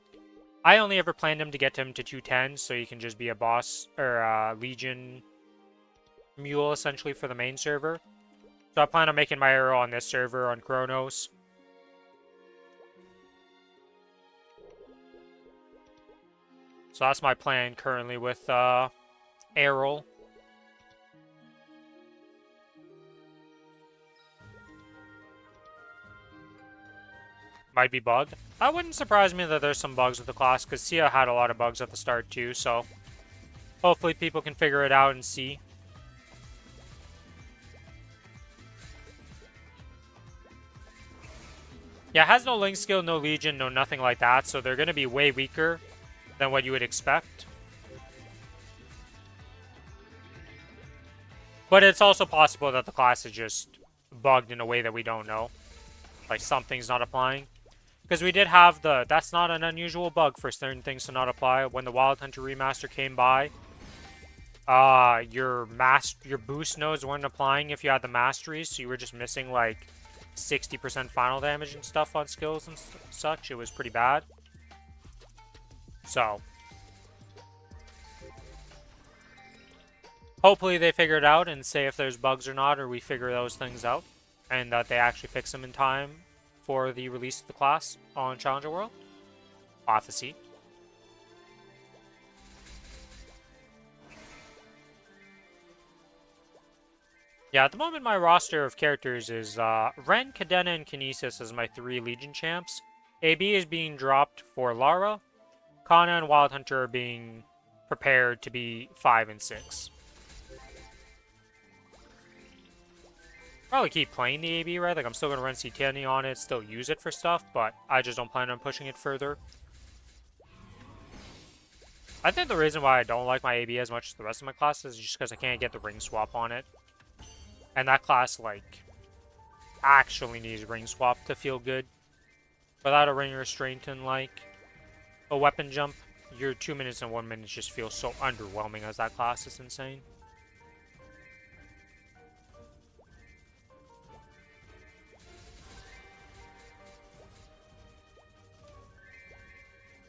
I only ever planned him to get him to 210, so you can just be a boss or a Legion mule essentially for the main server. So I plan on making my arrow on this server on Kronos. So that's my plan currently with Errol. Might be bugged. That wouldn't surprise me that there's some bugs with the class, because Sia had a lot of bugs at the start too, so hopefully people can figure it out and see. Yeah, it has no link skill, no Legion, no nothing like that, so they're going to be way weaker than what you would expect. But it's also possible that the class is just bugged in a way that we don't know. Like something's not applying. Because we did have the... That's not an unusual bug for certain things to not apply. When the Wild Hunter remaster came by, your boost nodes weren't applying if you had the masteries, so you were just missing like 60% final damage and stuff on skills and such. It was pretty bad. So hopefully they figure it out and say if there's bugs or not, or we figure those things out, and that they actually fix them in time for the release of the class on Challenger World. I'll have to see. Yeah, at the moment my roster of characters is Ren, Cadena, and Kinesis as my 3 Legion champs. AB is being dropped for Lara. Kana and Wild Hunter are being prepared to be 5 and 6. Probably keep playing the AB, right? Like, I'm still going to run C10 on it, still use it for stuff, but I just don't plan on pushing it further. I think the reason why I don't like my AB as much as the rest of my classes is just because I can't get the ring swap on it. And that class, like, actually needs ring swap to feel good. Without a ring restraint and, like, a weapon jump, your 2 minutes and 1 minute just feels so underwhelming as that class. Is insane.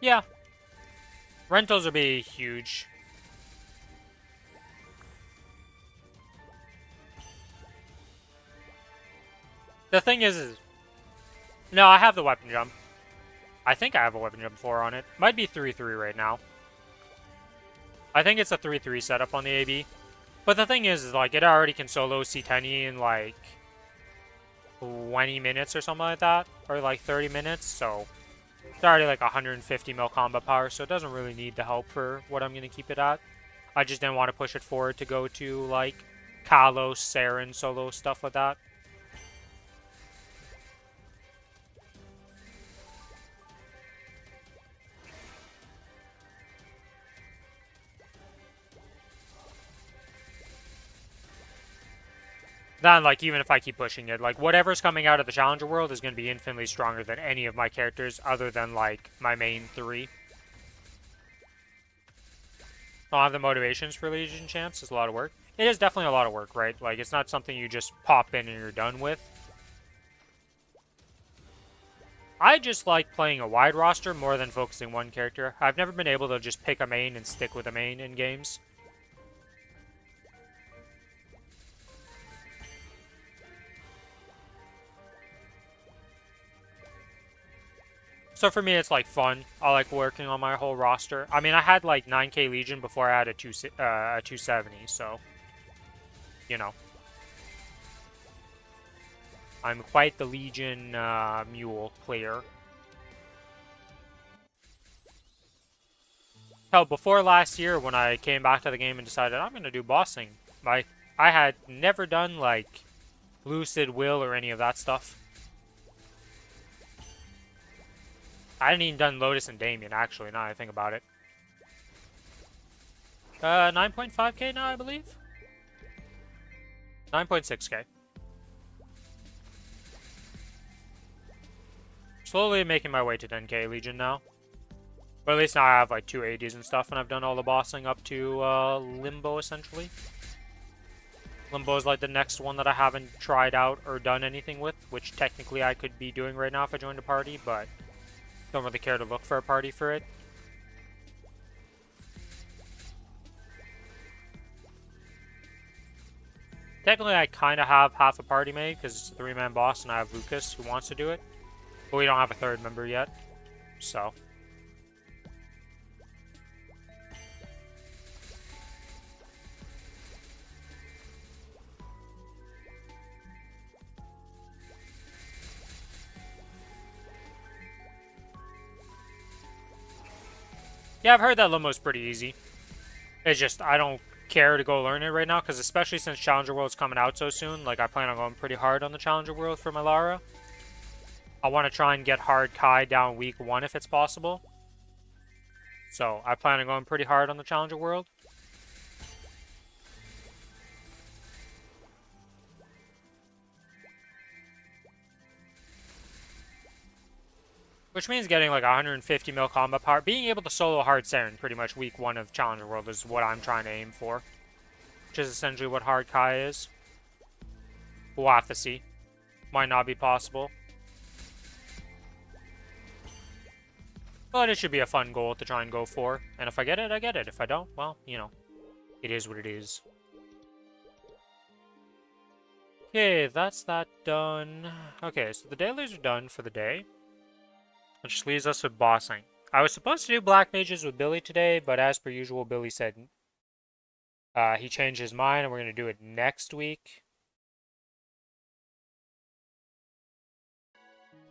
Yeah. Rentals will be huge. The thing is... No, I have the weapon jump. I think I have a weapon jump 4 on it. Might be 3-3 right now. I think it's a 3-3 setup on the AB. But the thing is like, it already can solo C10 in, like, 20 minutes or something like that. Or, like, 30 minutes, so... It's already, like, 150 mil combat power, so it doesn't really need the help for what I'm going to keep it at. I just didn't want to push it forward to go to, like, Kalos, Saren, solo, stuff like that. Then, like, even if I keep pushing it, like, whatever's coming out of the Challenger World is going to be infinitely stronger than any of my characters other than, like, my main 3. I don't have the motivations for Legion champs. It's a lot of work. It is definitely a lot of work, right? Like, it's not something you just pop in and you're done with. I just like playing a wide roster more than focusing one character. I've never been able to just pick a main and stick with a main in games. So for me, it's like fun. I like working on my whole roster. I mean, I had like 9k Legion before I had a 270, so, you know. I'm quite the Legion mule player. Hell, before last year when I came back to the game and decided I'm gonna do bossing, I had never done like Lucid Will or any of that stuff. I hadn't even done Lotus and Damien actually, now that I think about it. 9.5k now, I believe. 9.6k. Slowly making my way to 10k Legion now. But at least now I have like 280s and stuff, and I've done all the bossing up to Limbo, essentially. Limbo is like the next one that I haven't tried out or done anything with, which technically I could be doing right now if I joined a party, but don't really care to look for a party for it. Technically, I kind of have half a party made, because it's a 3-man boss, and I have Lucas, who wants to do it. But we don't have a third member yet, so... Yeah, I've heard that Limbo's pretty easy. It's just, I don't care to go learn it right now, because especially since Challenger World's coming out so soon, like, I plan on going pretty hard on the Challenger World for my Lara. I want to try and get hard Kai down week 1 if it's possible. So, I plan on going pretty hard on the Challenger World. Which means getting like 150 mil combat power. Being able to solo hard Saren pretty much week 1 of Challenger World is what I'm trying to aim for. Which is essentially what hard Kai is. We'll have to see. Might not be possible. But it should be a fun goal to try and go for. And if I get it, I get it. If I don't, well, you know. It is what it is. Okay, that's that done. Okay, so the dailies are done for the day. Which leaves us with bossing. I was supposed to do Black Mages with Billy today, but as per usual, Billy said he changed his mind and we're going to do it next week.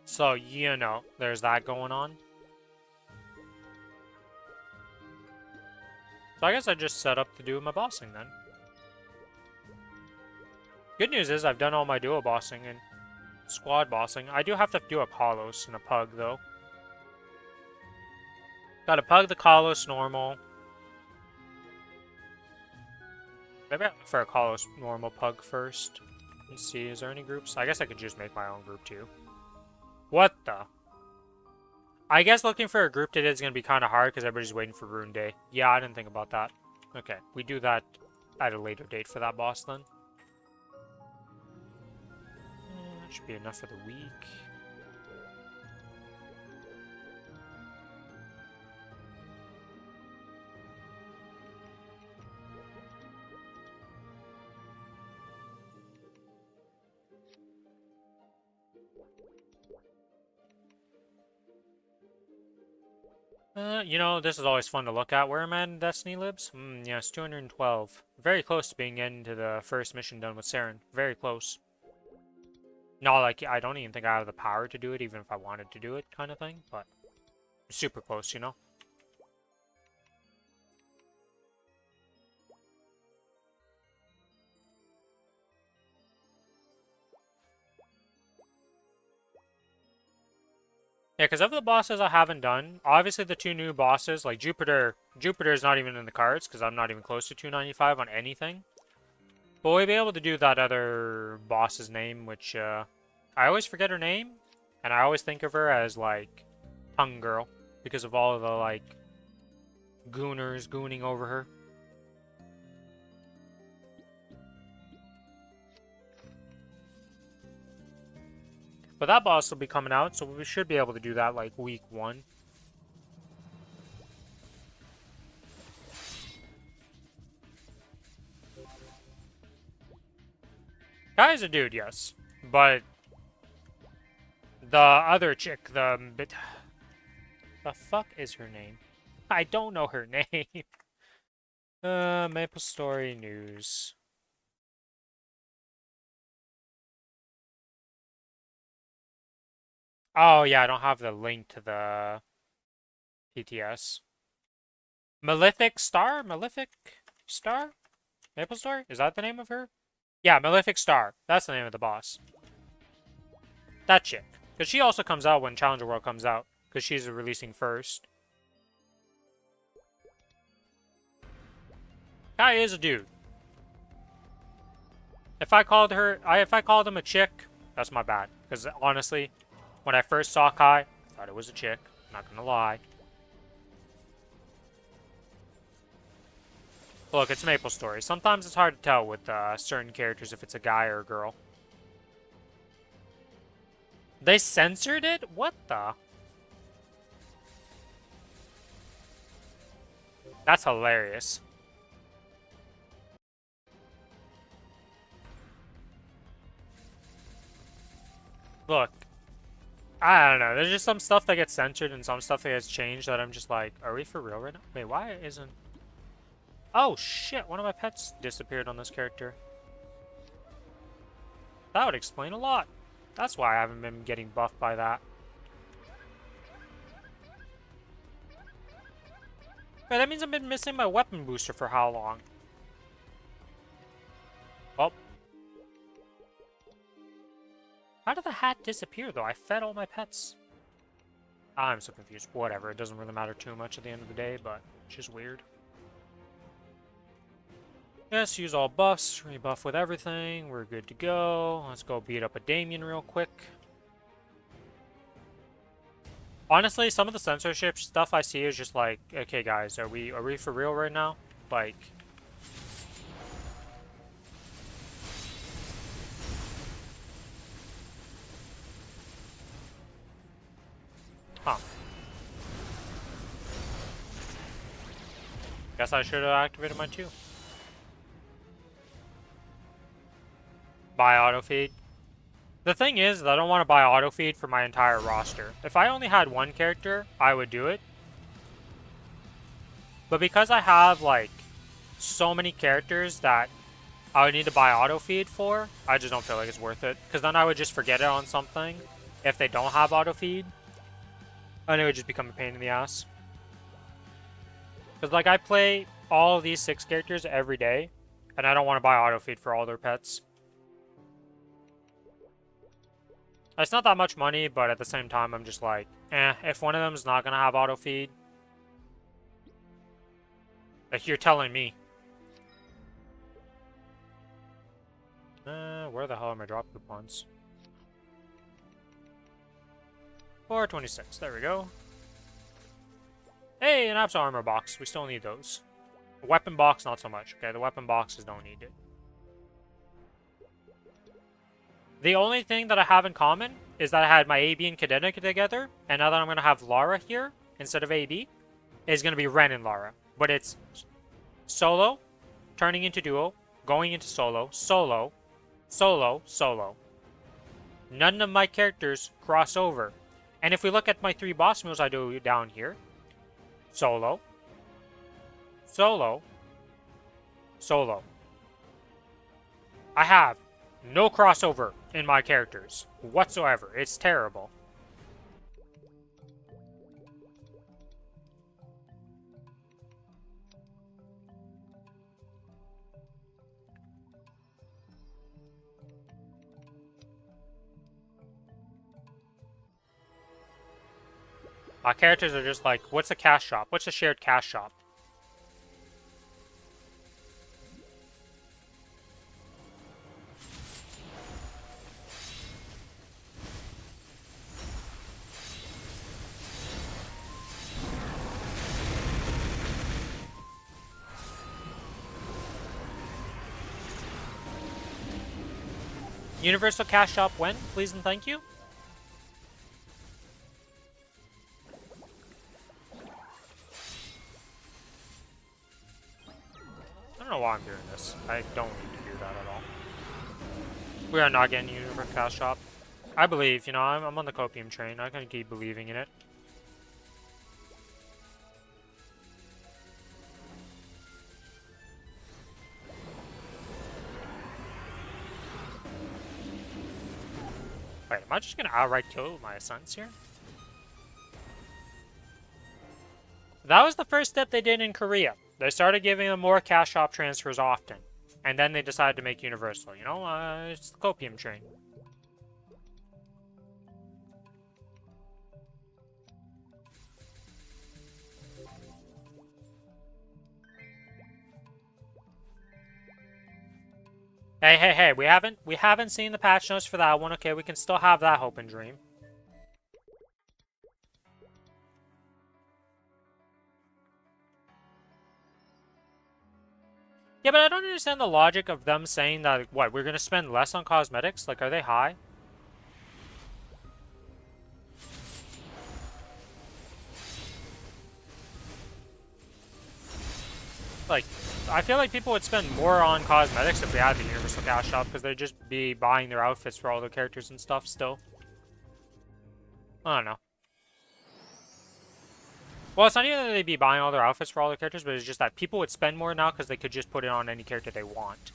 So, you know, there's that going on. So I guess I just set up to do my bossing then. Good news is I've done all my duo bossing and squad bossing. I do have to do a Kalos and a Pug though. Gotta Pug the Kalos normal. Maybe I'll look for a Kalos normal Pug first. Let's see, is there any groups? I guess I could just make my own group too. What the? I guess looking for a group today is going to be kind of hard because everybody's waiting for Rune Day. Yeah, I didn't think about that. Okay, we do that at a later date for that boss then. That should be enough for the week. You know, this is always fun to look at. Where am I in Destiny Libs? Yes, 212. Very close to being into the first mission done with Saren. Very close. Not like, I don't even think I have the power to do it, even if I wanted to do it, kind of thing. But, super close, you know? Yeah, because of the bosses I haven't done, obviously the 2 new bosses, like Jupiter is not even in the cards, because I'm not even close to 295 on anything. But we'll be able to do that other boss's name, which, I always forget her name, and I always think of her as, like, Tongue Girl, because of all of the, like, gooners gooning over her. But that boss will be coming out, so we should be able to do that, like, week 1. Guy's a dude, yes. But the other chick, the fuck is her name? I don't know her name. Maplestory news. Oh yeah, I don't have the link to the PTS. Malefic Star? Malefic Star? Maplestory? Is that the name of her? Yeah, Malefic Star. That's the name of the boss. That chick. Because she also comes out when Challenger World comes out. Because she's releasing first. Guy is a dude. If I called him a chick, that's my bad. Because honestly, when I first saw Kai, I thought it was a chick. Not gonna lie. Look, it's Maplestory. Sometimes it's hard to tell with certain characters if it's a guy or a girl. They censored it? What the? That's hilarious. Look, I don't know. There's just some stuff that gets censored and some stuff that gets changed that I'm just like, are we for real right now? Wait, why isn't... Oh, shit. One of my pets disappeared on this character. That would explain a lot. That's why I haven't been getting buffed by that. Wait, that means I've been missing my weapon booster for how long? Well. How did the hat disappear, though? I fed all my pets. I'm so confused. Whatever, it doesn't really matter too much at the end of the day, but it's just weird. Yes, use all buffs, rebuff with everything, we're good to go. Let's go beat up a Damien real quick. Honestly, some of the censorship stuff I see is just like, okay guys, are we for real right now? Like... Huh. Guess I should have activated my 2. Buy auto feed. The thing is that I don't want to buy auto feed for my entire roster. If I only had one character, I would do it. But because I have like so many characters that I would need to buy auto feed for, I just don't feel like it's worth it. Because then I would just forget it on something if they don't have auto feed. And it would just become a pain in the ass. Because like I play all of these 6 characters every day. And I don't want to buy auto feed for all their pets. It's not that much money, but at the same time, I'm just like, if one of them is not going to have auto feed, like you're telling me. Where the hell are my drop coupons? 426, there we go. Hey, an Abs armor box, we still need those. The weapon box, not so much, okay? The weapon boxes don't need it. The only thing that I have in common is that I had my AB and Cadena together, and now that I'm going to have Lara here instead of AB, is going to be Ren and Lara. But it's solo, turning into duo, going into solo, solo, solo, solo. None of my characters cross over. And if we look at my 3 boss moves I do down here, solo, solo, solo. I have no crossover in my characters whatsoever. It's terrible. My characters are just like, what's a cash shop? What's a shared cash shop? Universal cash shop when? Please and thank you. I don't know why I'm doing this. I don't need to do that at all. We are not getting Universal cash shop. I believe, you know, I'm on the copium train. I can keep believing in it. Wait, am I just gonna outright kill my sons here? That was the first step they did in Korea. They started giving them more cash shop transfers often. And then they decided to make universal. You know, it's the copium train. Hey, we haven't seen the patch notes for that one. Okay, we can still have that hope and dream. Yeah, but I don't understand the logic of them saying that, what, we're gonna spend less on cosmetics? Like, are they high? Like, I feel like people would spend more on cosmetics if we had the Universal Cash Shop, because they'd just be buying their outfits for all their characters and stuff still. I don't know. Well, it's not even that they'd be buying all their outfits for all their characters, but it's just that people would spend more now because they could just put it on any character they want.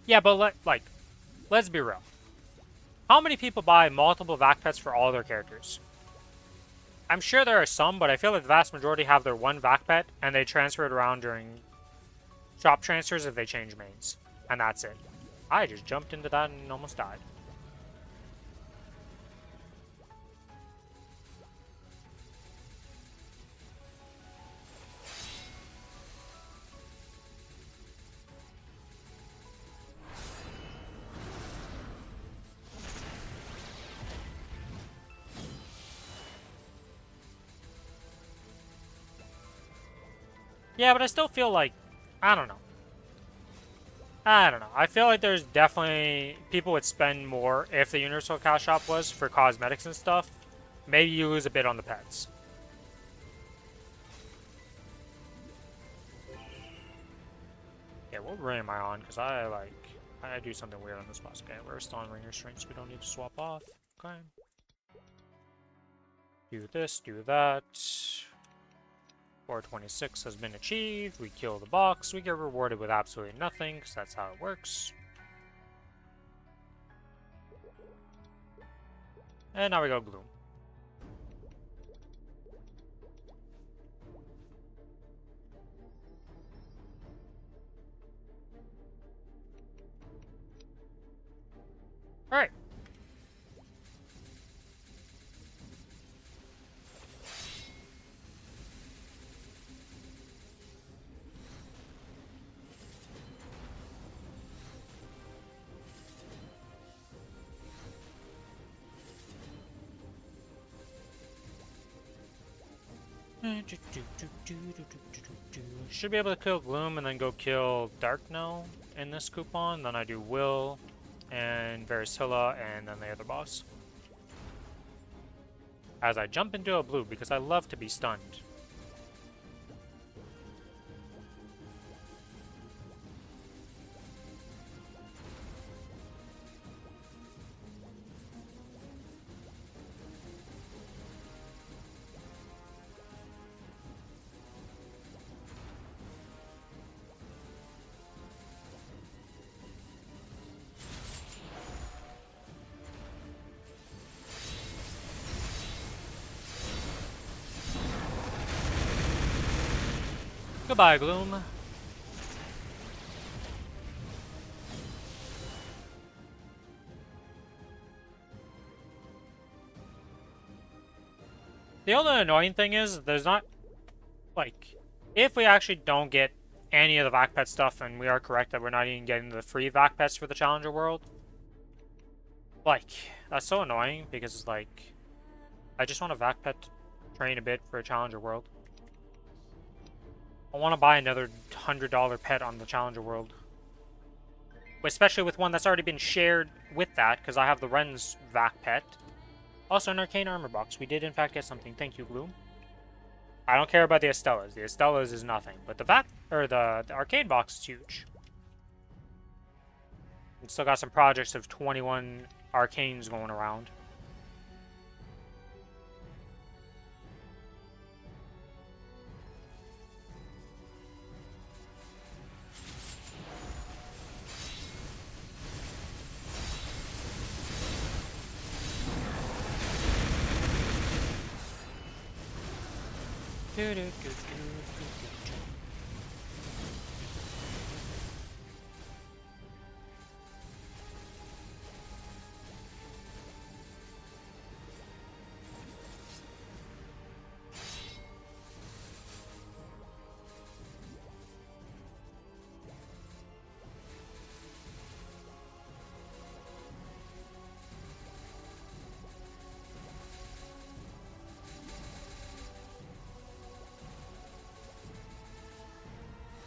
Yeah, but let's be real. How many people buy multiple vac pets for all their characters? I'm sure there are some, but I feel like the vast majority have their one vac pet, and they transfer it around during shop transfers if they change mains. And that's it. I just jumped into that and almost died. Yeah, but I still feel like, I don't know. I feel like there's definitely people would spend more if the Universal Cash Shop was for cosmetics and stuff. Maybe you lose a bit on the pets. Yeah, what ring am I on? Because I do something weird on this boss. Okay, we're still on ringer strength, so we don't need to swap off. Okay. Do this, do that. 426 has been achieved. We kill the box. We get rewarded with absolutely nothing, because that's how it works. And now we go Gloom. Alright. Should be able to kill Gloom and then go kill Dark now in this coupon. Then I do Will and Varicilla and then the other boss. As I jump into a blue because I love to be stunned. Goodbye, Gloom. The only annoying thing is, there's not, like, if we actually don't get any of the vac pet stuff, and we are correct that we're not even getting the free vac pets for the Challenger World, like, that's so annoying, because it's like, I just want a vac pet to train a bit for a Challenger World. I want to buy another $100 pet on the Challenger World. Especially with one that's already been shared with that, because I have the Ren's vac pet. Also, an Arcane Armor box. We did, in fact, get something. Thank you, Gloom. I don't care about the Estelas. The Estelas is nothing. But the Arcane box is huge. We still got some projects of 21 Arcanes going around.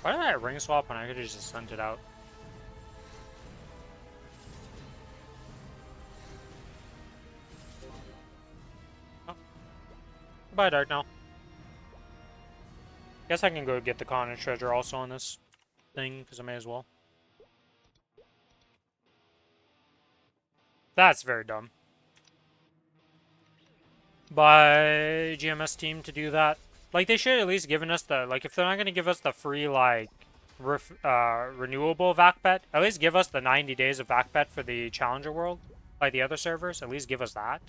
Why did I ring swap when I could have just sent it out? Oh. Goodbye, Dark now. Guess I can go get the Kronos treasure also on this thing, because I may as well. That's very dumb. By GMS team to do that. Like, they should at least given us the, like, if they're not going to give us the free, like, renewable vac bet, at least give us the 90 days of vac bet for the Challenger World, like the other servers. At least give us that.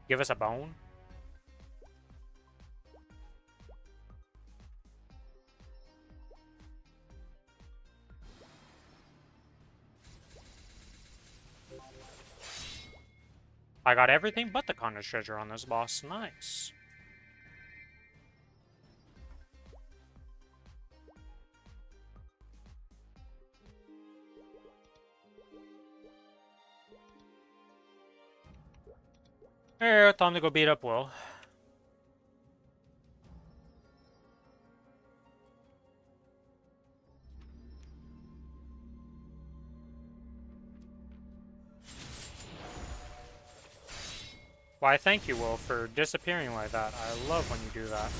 Give us a bone. I got everything but the Kronos treasure on this boss. Nice. Here, time to go beat up Will. Why, thank you, Will, for disappearing like that. I love when you do that.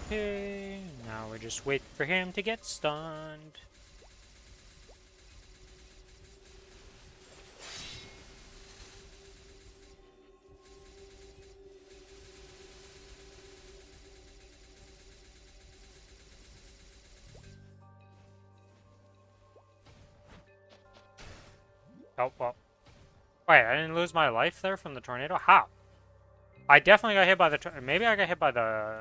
Okay, now we just wait for him to get stunned. Oh, well. Wait, I didn't lose my life there from the tornado? How? I definitely got hit by the maybe I got hit by the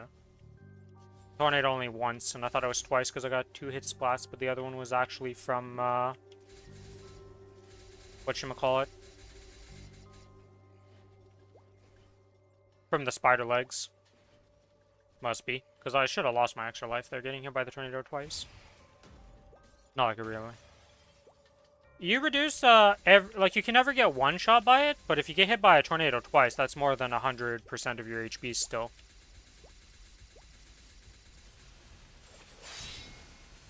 tornado only once, and I thought it was twice because I got 2 hit splats, but the other one was actually from, whatchamacallit? From the spider legs. Must be, because I should have lost my extra life there getting hit by the tornado twice. Not like a real one. You reduce, like, you can never get one shot by it, but if you get hit by a tornado twice, that's more than 100% of your HP still.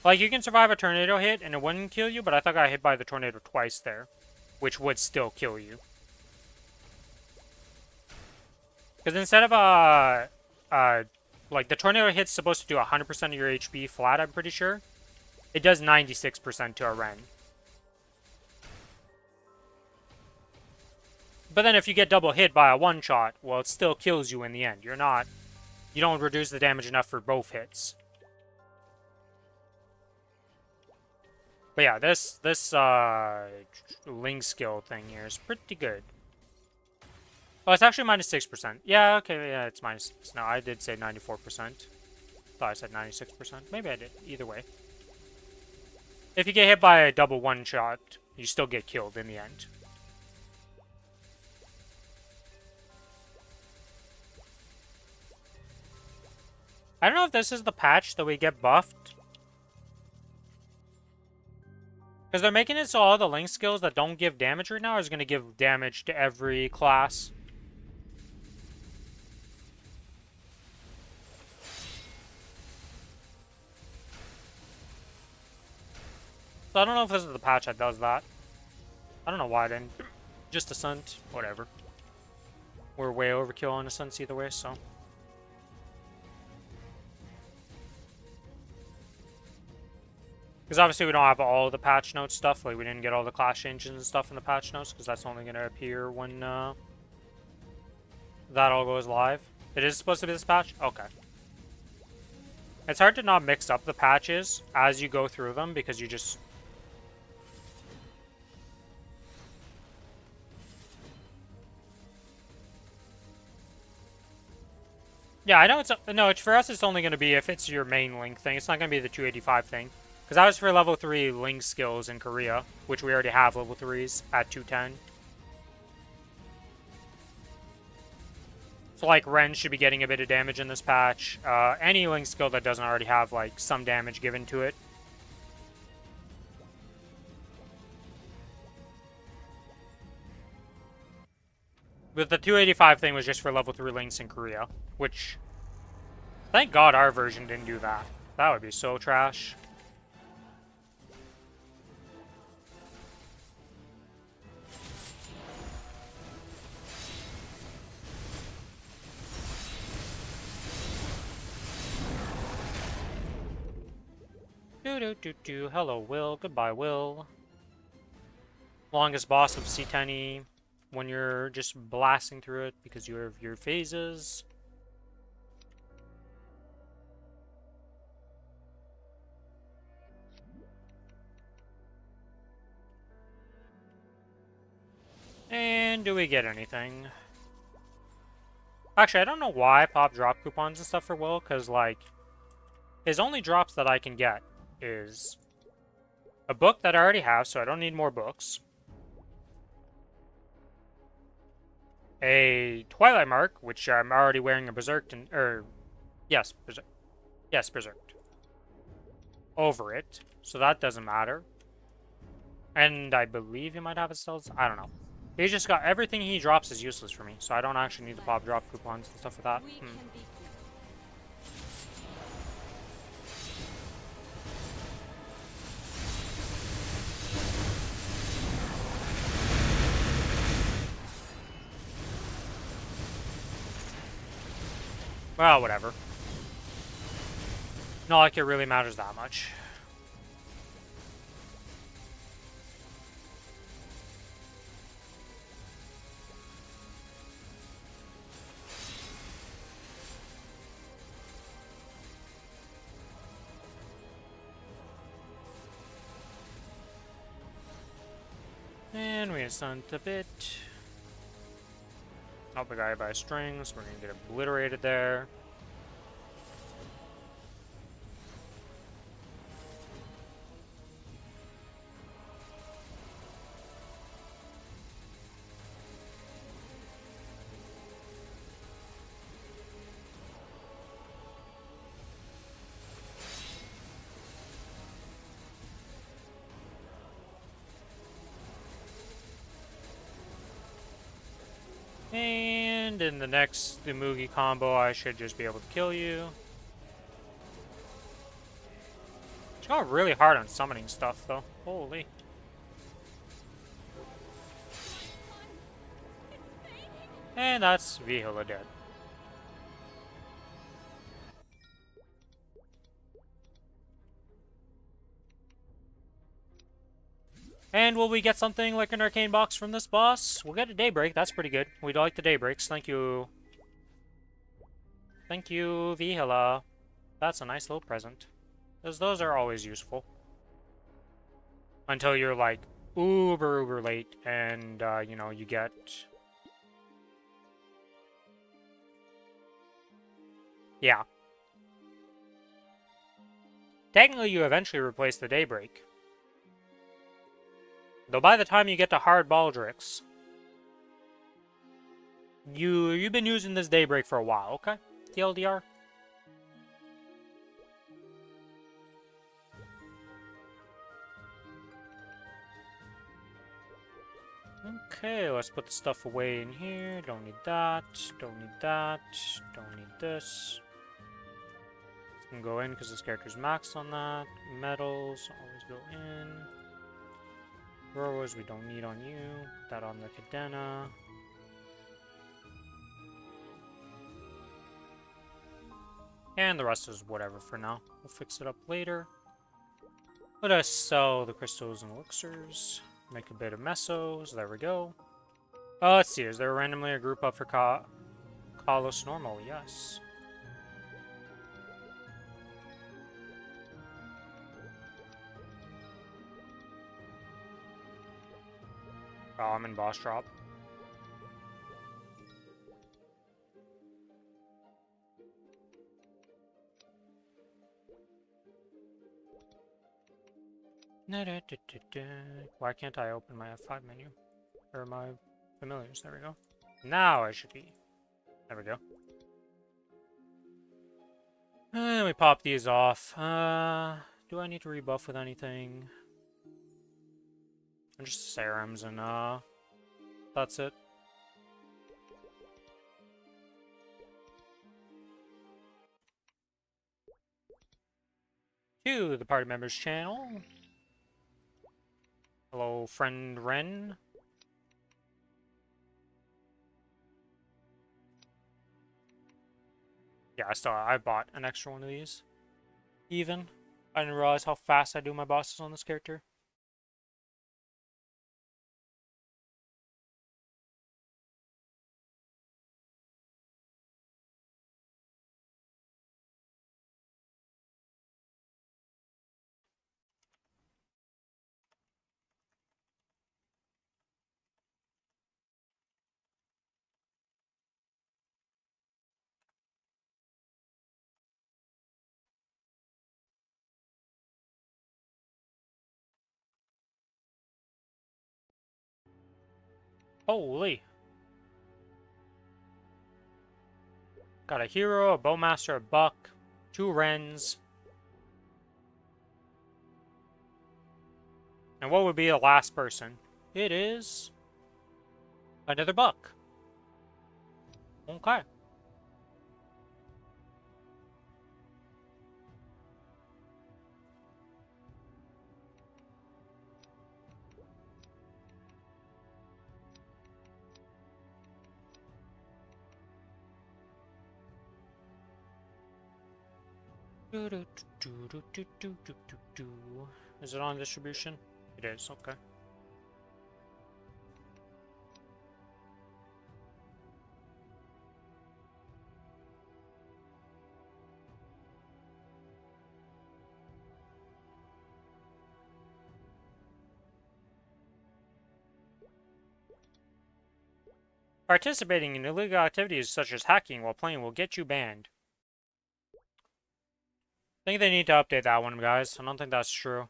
Like, you can survive a tornado hit and it wouldn't kill you, but I thought I got hit by the tornado twice there, which would still kill you. Because instead of, like, the tornado hit's supposed to do 100% of your HP flat, I'm pretty sure. It does 96% to a Ren. But then if you get double hit by a one-shot, well, it still kills you in the end. You don't reduce the damage enough for both hits. But yeah, this Ling skill thing here is pretty good. Oh, it's actually -6%. Yeah, okay, yeah, it's -6. No, I did say 94%. Thought I said 96%. Maybe I did. Either way. If you get hit by a double one-shot, you still get killed in the end. I don't know if this is the patch that we get buffed. Because they're making it so all the Link skills that don't give damage right now is going to give damage to every class. So I don't know if this is the patch that does that. I don't know why I didn't. Just a Sunt. Whatever. We're way overkill on the Sunts either way, so. Because obviously we don't have all the patch notes stuff. Like, we didn't get all the class changes and stuff in the patch notes, because that's only going to appear when that all goes live. It is supposed to be this patch? Okay. It's hard to not mix up the patches as you go through them, because you just... Yeah, I know it's... No, it's, for us it's only going to be if it's your main Link thing. It's not going to be the 285 thing. Because that was for level 3 Link skills in Korea, which we already have level 3s at 210. So, like, Ren should be getting a bit of damage in this patch. Any Link skill that doesn't already have, like, some damage given to it. But the 285 thing was just for level 3 Links in Korea, which... Thank God our version didn't do that. That would be so trash. Do. Hello, Will. Goodbye, Will. Longest boss of C10E when you're just blasting through it because you have your phases. And do we get anything? Actually, I don't know why I pop drop coupons and stuff for Will, because, like, his only drops that I can get is a book that I already have, so I don't need more books. A Twilight Mark, which I'm already wearing a Berserk, yes, Berserk. Yes, Berserk. Over it, so that doesn't matter. And I believe he might have a stealth. I don't know. He's just got everything he drops is useless for me, so I don't actually need to pop drop coupons and stuff for that. Well, whatever. Not like it really matters that much. And we stunt a bit. Help the guy by strings. We're gonna get obliterated there. And in the next Mugi combo, I should just be able to kill you. It's going really hard on summoning stuff, though. Holy. And that's Vihila dead. And will we get something like an arcane box from this boss? We'll get a daybreak. That's pretty good. We'd like the daybreaks. Thank you. Thank you, Vihila. That's a nice little present. Because those are always useful. Until you're like uber late and, you know, you get... Yeah. Technically, you eventually replace the daybreak. Though by the time you get to Hard Baldrix, you've been using this daybreak for a while, okay? TLDR. Okay, let's put the stuff away in here. Don't need that. Don't need that. Don't need this. This can go in because this character's maxed on that. Metals always go in. Growers we don't need on you. Put that on the Cadena. And the rest is whatever for now. We'll fix it up later. Let us sell the crystals and elixirs. Make a bit of mesos. There we go. Let's see. Is there randomly a group up for Kalos normal? Yes. Oh, I'm in boss drop. Why can't I open my F5 menu? Or my familiars? There we go. Now I should be. There we go. And we pop these off. Do I need to rebuff with anything? Just serums and that's it. To the party members channel. Hello, friend Ren. Yeah, I bought an extra one of these. Even. I didn't realize how fast I do my bosses on this character. Holy. Got a hero, a bowmaster, a buck, 2 Rens. And what would be the last person? It is another buck. Okay. Is it on distribution? It is, okay. Participating in illegal activities such as hacking while playing will get you banned. I think they need to update that one, guys. I don't think that's true.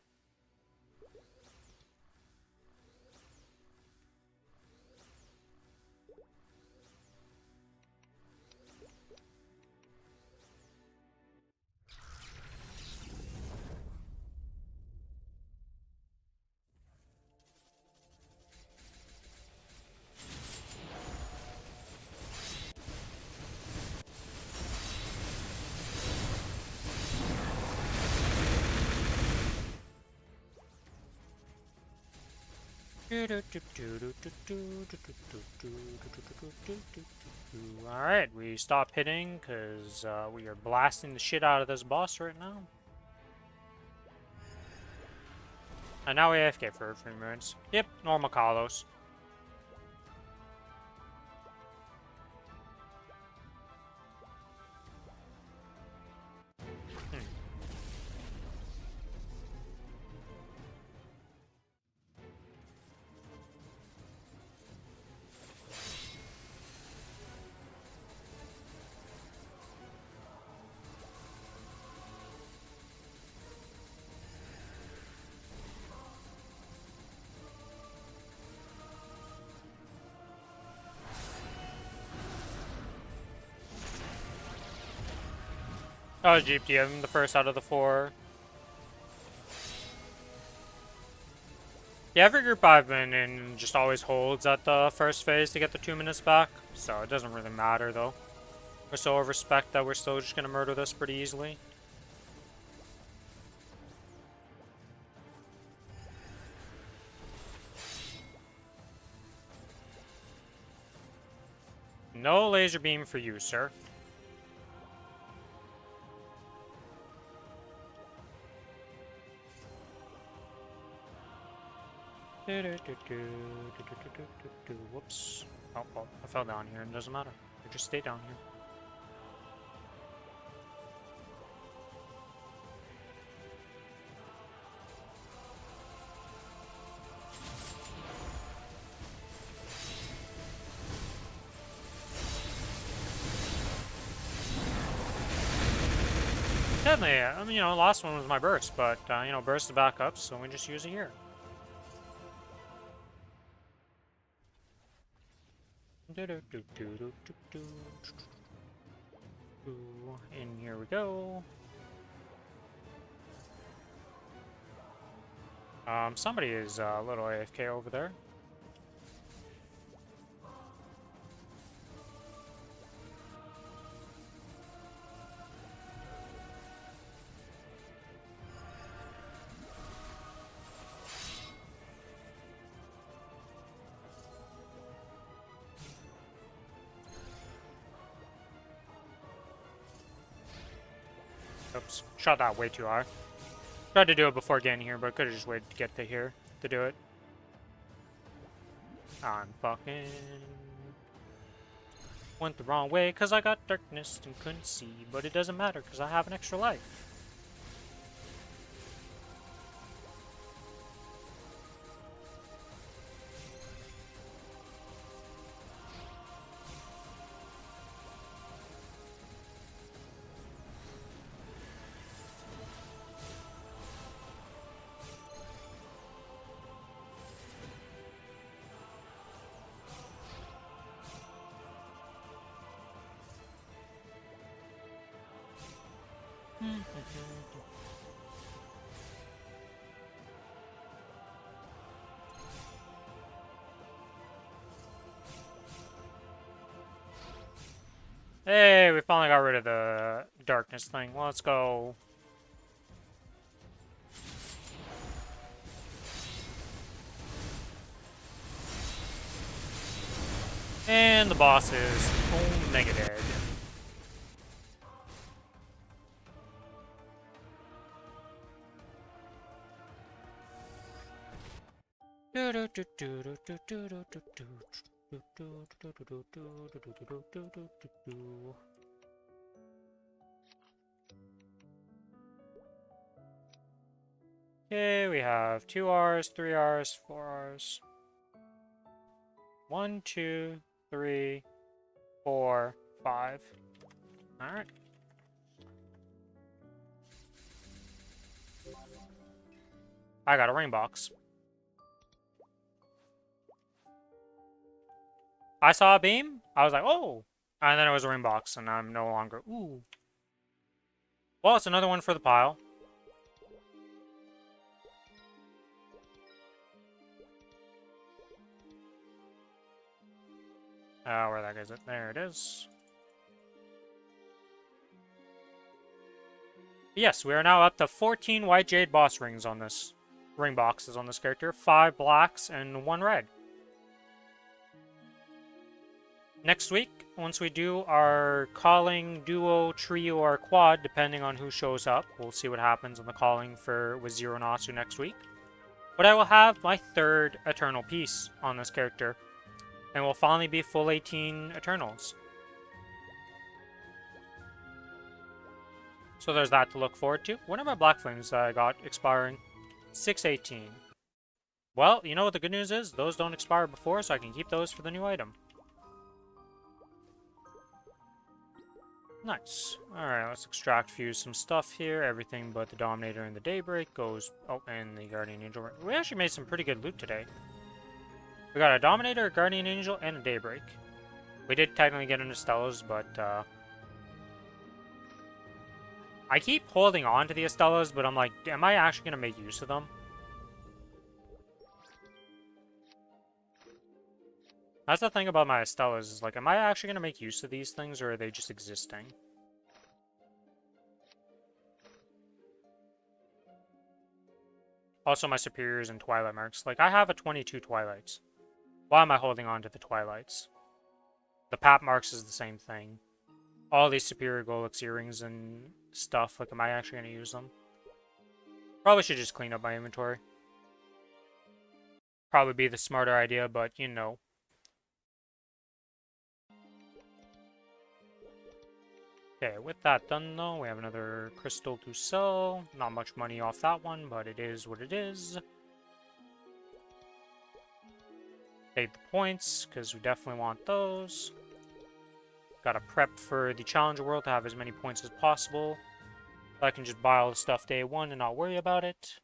Alright, we stop hitting because we are blasting the shit out of this boss right now. And now we AFK for a few minutes. Yep, normal Kalos. Oh, GPM, the first out of the 4. Yeah, every group I've been in just always holds at the first phase to get the 2 minutes back, so it doesn't really matter though. We're so of respect that we're still just gonna murder this pretty easily. No laser beam for you, sir. Whoops. Oh, well, I fell down here and it doesn't matter. I just stay down here. Definitely, I mean, the last one was my burst, but, burst is back up, so we just use it here. And here we go. Somebody is a little AFK over there. Oops, shot that way too hard. Tried to do it before getting here, but could have just waited to get to here to do it. I'm fucking... Went the wrong way because I got darkness and couldn't see, but it doesn't matter because I have an extra life. Hey, we finally got rid of the darkness thing. Well, let's go. And the boss is mega dead. Okay, we have 2 Rs, 3 Rs, 4 Rs. 1, 2, 3, 4, 5. Alright. I got a ring box. I saw a beam. I was like, oh! And then it was a ring box, and I'm no longer... Ooh. Well, it's another one for the pile. Where the heck is it? There it is. Yes, we are now up to 14 white jade boss rings on this. Ring boxes on this character. 5 blacks and 1 red. Next week, once we do our calling duo, trio, or quad, depending on who shows up, we'll see what happens on the calling with Zero Natsu next week. But I will have my 3rd Eternal piece on this character. And we'll finally be full 18 Eternals. So there's that to look forward to. When are my Black Flames that I got expiring? 6/18. Well, you know what the good news is? Those don't expire before, so I can keep those for the new item. Nice. Alright, let's extract fuse some stuff here. Everything but the Dominator and the Daybreak goes... Oh, and the Guardian Angel. We actually made some pretty good loot today. We got a Dominator, a Guardian Angel, and a Daybreak. We did technically get into Estella's, but, I keep holding on to the Estella's, but I'm like, am I actually going to make use of them? That's the thing about my Estella's, is like, am I actually going to make use of these things, or are they just existing? Also, my Superiors and Twilight Marks. Like, I have a 22 Twilights. Why am I holding on to the Twilights? The Pap Marks is the same thing. All these Superior Golux earrings and stuff, like, am I actually going to use them? Probably should just clean up my inventory. Probably be the smarter idea, but you know. Okay, with that done though, we have another crystal to sell. Not much money off that one, but it is what it is. Take the points, because we definitely want those. Gotta prep for the Challenger World to have as many points as possible. So I can just buy all the stuff day one and not worry about it.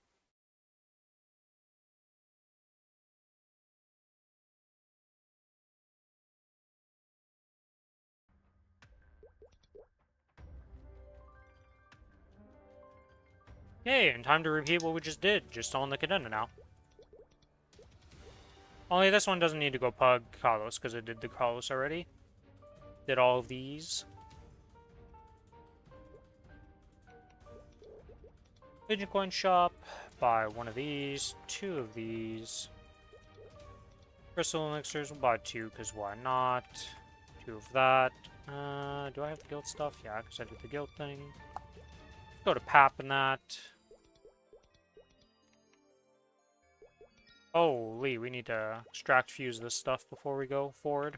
Yay, and time to repeat what we just did, just on the Cadena now. Only this one doesn't need to go pug Carlos, because it did the Carlos already. Did all of these. Pigeon Coin Shop, buy one of these, two of these. Crystal Elixirs, we'll buy two, because why not? Two of that. Do I have the guild stuff? Yeah, because I did the guild thing. Go to Pap and that. Holy, we need to extract fuse this stuff before we go forward.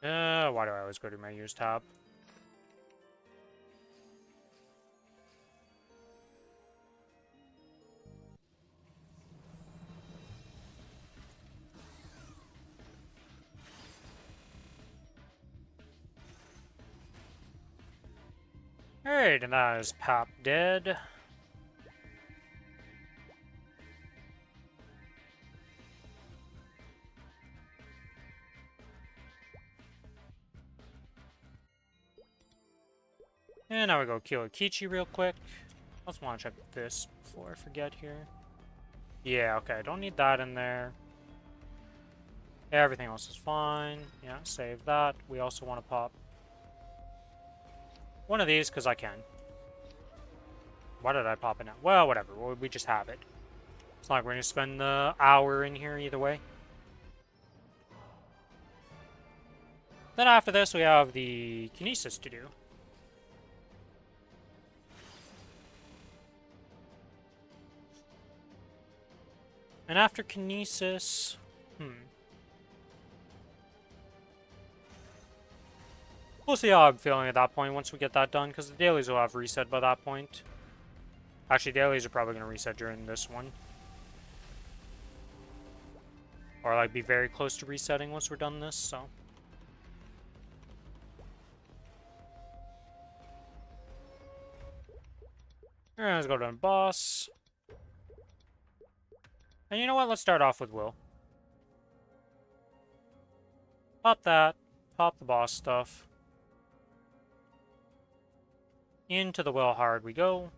Why do I always go to my use tab? Alright, and that is Pap dead. And now we go kill Akichi real quick. I just want to check this before I forget here. Yeah, okay, I don't need that in there. Yeah, everything else is fine. Yeah, save that. We also want to pop one of these because I can. Why did I pop it now? Well, whatever. We just have it. It's not like we're going to spend the hour in here either way. Then after this, we have the Kinesis to do. And after Kinesis... We'll see how I'm feeling at that point once we get that done, because the dailies will have reset by that point. Actually, dailies are probably going to reset during this one. Or, like, be very close to resetting once we're done this, so... Alright, let's go to the boss. And you know what? Let's start off with Will. Pop that. Pop the boss stuff. Into the Will Hard we go.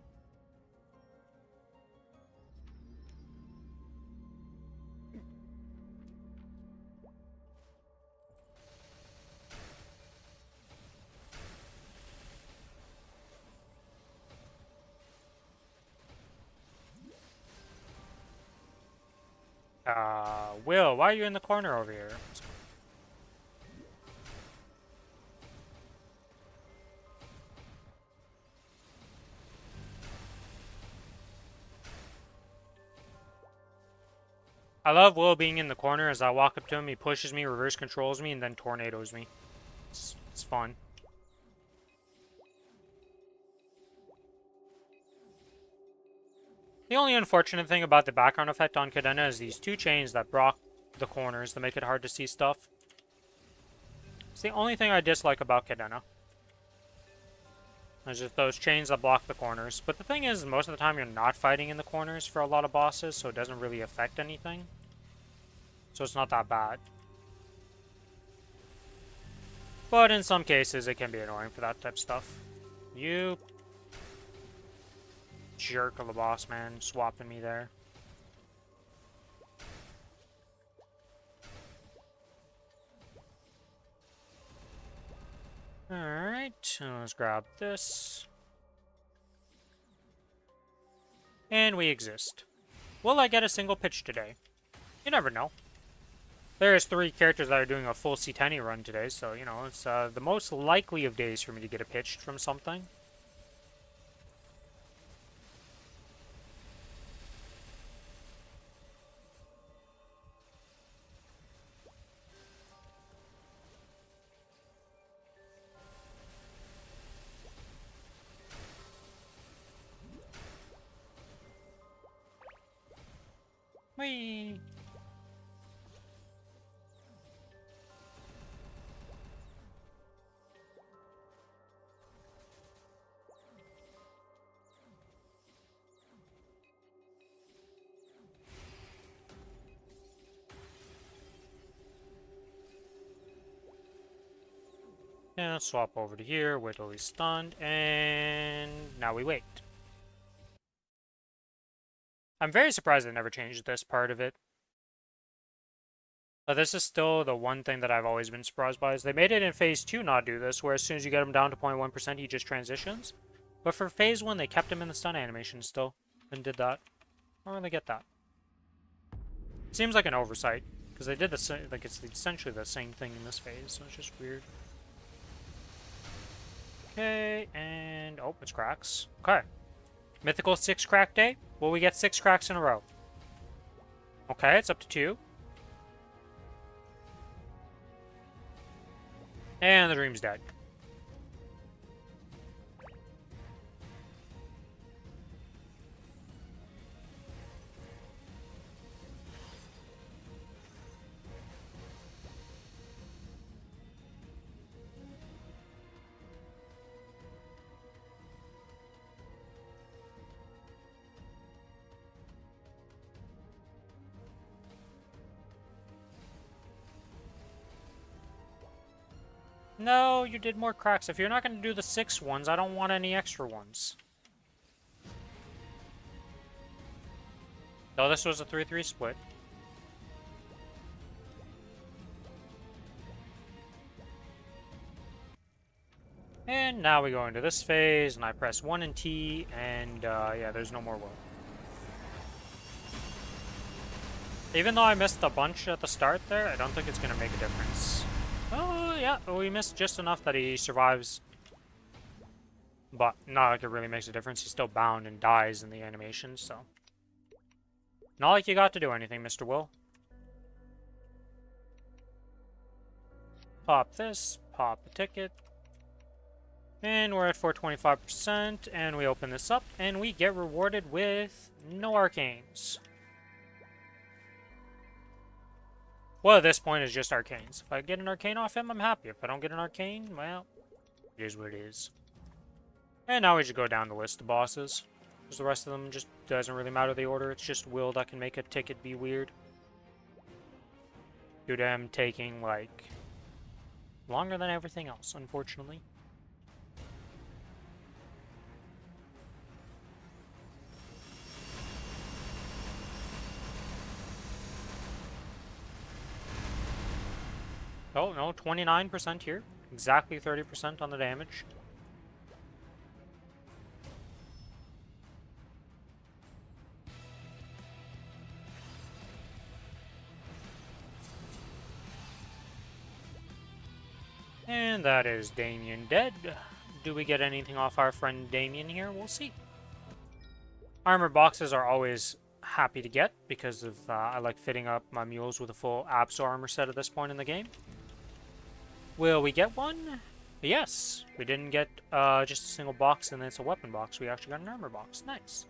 Will, why are you in the corner over here? I love Will being in the corner. As I walk up to him, he pushes me, reverse controls me, and then tornadoes me. It's fun. The only unfortunate thing about the background effect on Cadena is these two chains that block the corners to make it hard to see stuff. It's the only thing I dislike about Cadena. There's just those chains that block the corners. But the thing is, most of the time you're not fighting in the corners for a lot of bosses, so it doesn't really affect anything. So it's not that bad. But in some cases, it can be annoying for that type of stuff. You jerk of a boss, man, swapping me there. Alright, let's grab this. And we exist. Will I get a single pitch today? You never know. There's 3 characters that are doing a full C10 run today, so, you know, it's the most likely of days for me to get a pitched from something. Whee! And swap over to here, wait till he's stunned, and now we wait. I'm very surprised they never changed this part of it. This is still the one thing that I've always been surprised by, is they made it in Phase 2 not do this, where as soon as you get him down to 0.1%, he just transitions. But for Phase 1, they kept him in the stun animation still, and did that. I don't really get that. Seems like an oversight, because they did the like it's essentially the same thing in this phase, so it's just weird. Okay, and oh, it's cracks. Okay, mythical 6 crack day. Will we get 6 cracks in a row? Okay, it's up to 2. And the dream's dead. No, you did more cracks. If you're not going to do the 6 ones, I don't want any extra ones. Though this was a 3-3 split. And now we go into this phase, and I press 1 and T, and yeah, there's no more will. Even though I missed a bunch at the start there, I don't think it's going to make a difference. Oh, yeah, we missed just enough that he survives. But not like it really makes a difference. He's still bound and dies in the animation, so. Not like you got to do anything, Mr. Will. Pop this, pop a ticket. And we're at 425%, and we open this up, and we get rewarded with no arcanes. Well, at this point, it's just arcanes. If I get an arcane off him, I'm happy. If I don't get an arcane, well, it is what it is. And now we just go down the list of bosses. Because the rest of them just doesn't really matter the order. It's just Will that can make a ticket be weird. Due to him taking, like, longer than everything else, unfortunately. Oh, no, 29% here. Exactly 30% on the damage. And that is Damien dead. Do we get anything off our friend Damien here? We'll see. Armor boxes are always happy to get because of I like fitting up my mules with a full Absol armor set at this point in the game. Will we get one? Yes. We didn't get just a single box and it's a weapon box. We actually got an armor box. Nice.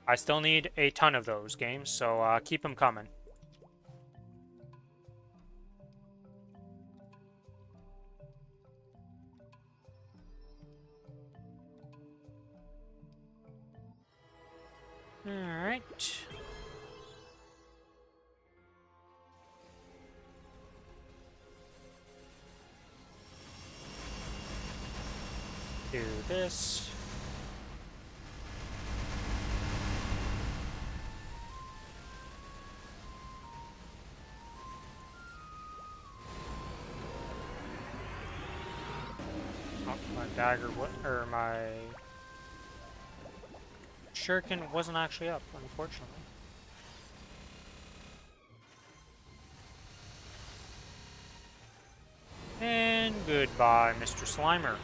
I still need a ton of those games, so keep them coming. Alright. Do this. Oh, my dagger, or my shuriken wasn't actually up, unfortunately. And goodbye, Mr. Slimer.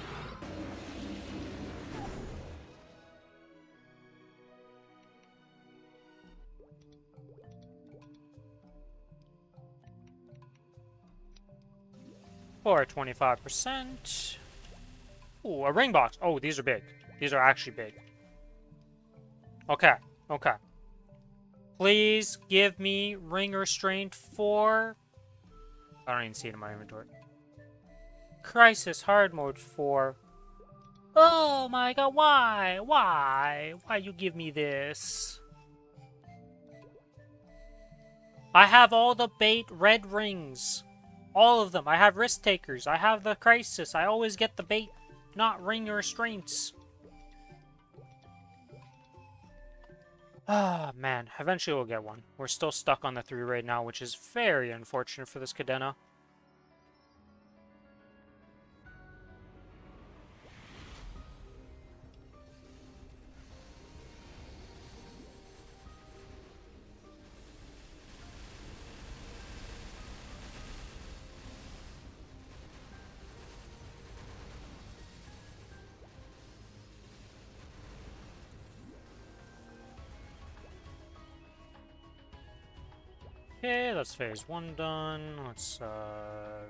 For 25%. Ooh, a ring box. Oh, these are big. These are actually big. Okay, okay. Please give me ring restraint 4. I don't even see it in my inventory. Crisis hard mode 4. Oh my god, why? Why? Why you give me this? I have all the bait red rings. All of them. I have risk takers. I have the crisis. I always get the bait, not ring restraints. Ah, man. Eventually we'll get one. We're still stuck on the 3 raid now, which is very unfortunate for this Cadena. Okay, that's phase 1 done. Let's,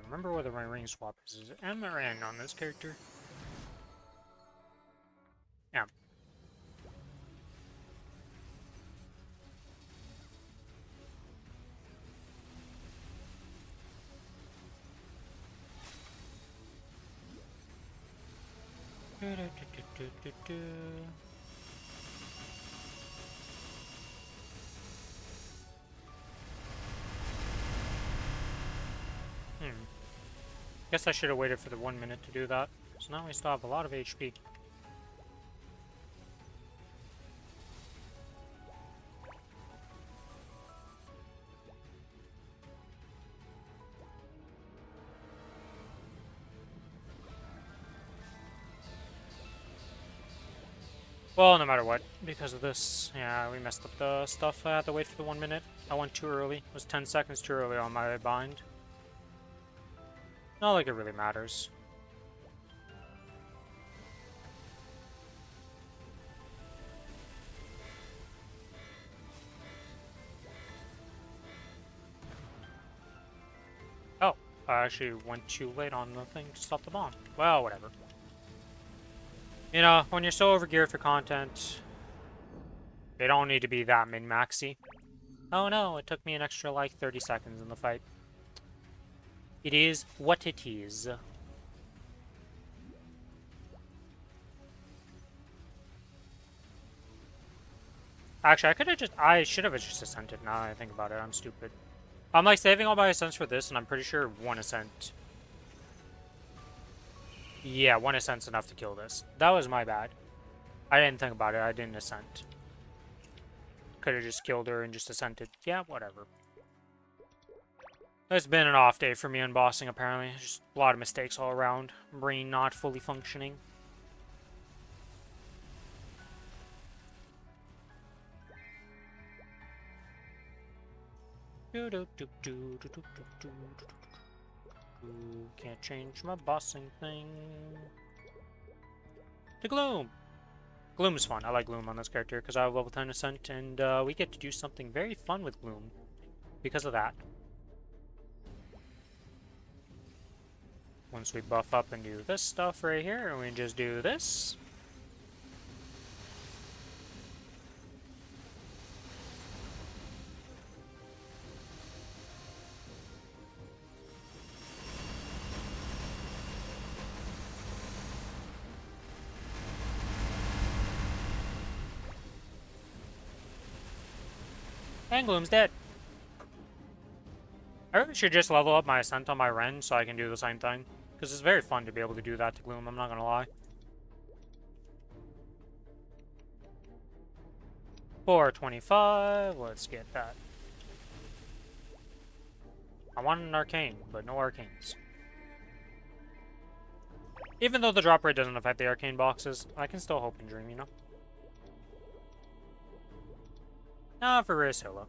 remember whether my ring swap is. Is it M or N on this character? M. Guess I should have waited for the 1 minute to do that. So now we still have a lot of HP. Well, no matter what, because of this, yeah, we messed up the stuff. I had to wait for the 1 minute. I went too early. It was 10 seconds too early on my bind. Not like it really matters. Oh, I actually went too late on the thing to stop the bomb. Well, whatever. You know, when you're so overgeared for content, they don't need to be that min-maxy. Oh no, it took me an extra like 30 seconds in the fight. It is what it is. Actually, I should have just ascented now that I think about it. I'm stupid. I'm like saving all my ascents for this, and I'm pretty sure 1 ascent. Yeah, 1 ascent's enough to kill this. That was my bad. I didn't think about it. I didn't ascent. Could have just killed her and just ascented. Yeah, whatever. It's been an off day for me on bossing, apparently. Just a lot of mistakes all around. Brain not fully functioning. Can't change my bossing thing. To Gloom! Gloom is fun. I like Gloom on this character because I have level 10 Ascent, and we get to do something very fun with Gloom because of that. Once we buff up and do this stuff right here, and we just do this. And Gloom's dead. I really should just level up my Ascent on my Ren so I can do the same thing. Because it's very fun to be able to do that to Gloom, I'm not gonna lie. 425, let's get that. I want an Arcane, but no Arcanes. Even though the drop rate doesn't affect the Arcane boxes, I can still hope and dream, you know? Nah, for real solo.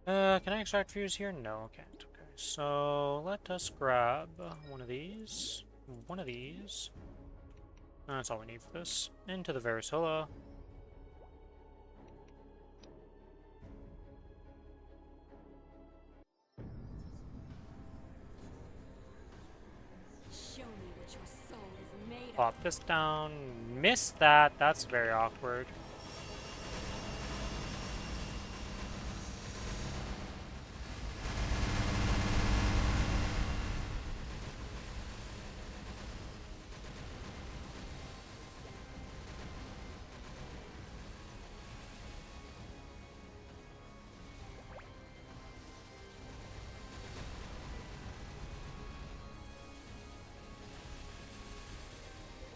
Can I extract fuse here? No, I can't. Okay, so let us grab one of these. One of these. That's all we need for this. Into the Varicella. Show me what your soul is made of. Pop this down. Missed that. That's very awkward.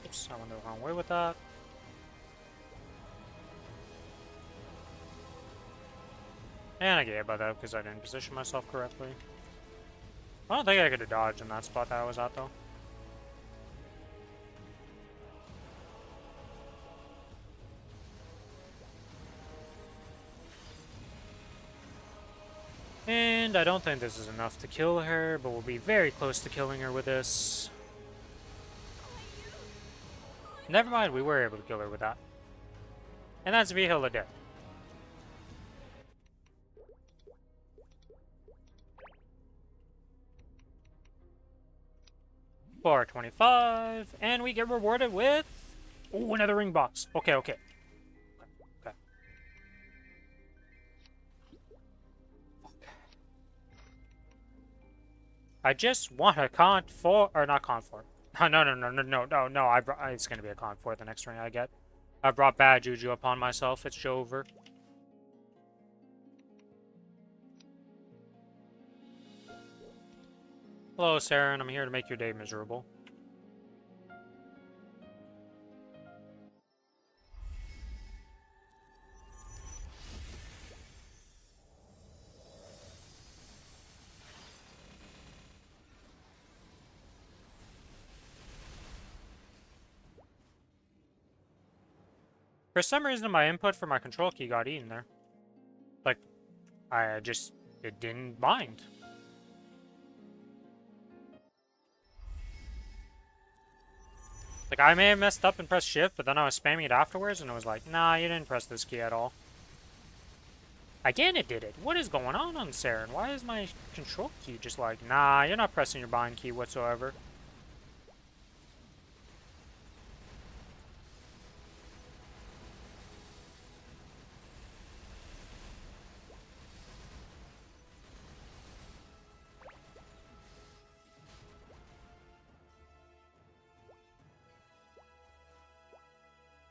Oops, I went the wrong way with that. And I gave by that because I didn't position myself correctly. I don't think I could have dodged in that spot that I was at, though. And I don't think this is enough to kill her, but we'll be very close to killing her with this. Never mind, we were able to kill her with that. And that's Vihila dead. 425, and we get rewarded with... Ooh, another ring box. Okay. Okay. I just want a con 4, or not con 4. No, it's gonna be a con 4 the next ring I get. I brought bad juju upon myself, it's over. Hello, Sarah, and I'm here to make your day miserable. For some reason, my input for my control key got eaten there. Like, it didn't mind. Like, I may have messed up and pressed shift, but then I was spamming it afterwards, and it was like, nah, you didn't press this key at all. Again, it did it. What is going on Saren? Why is my control key just like, nah, you're not pressing your bind key whatsoever?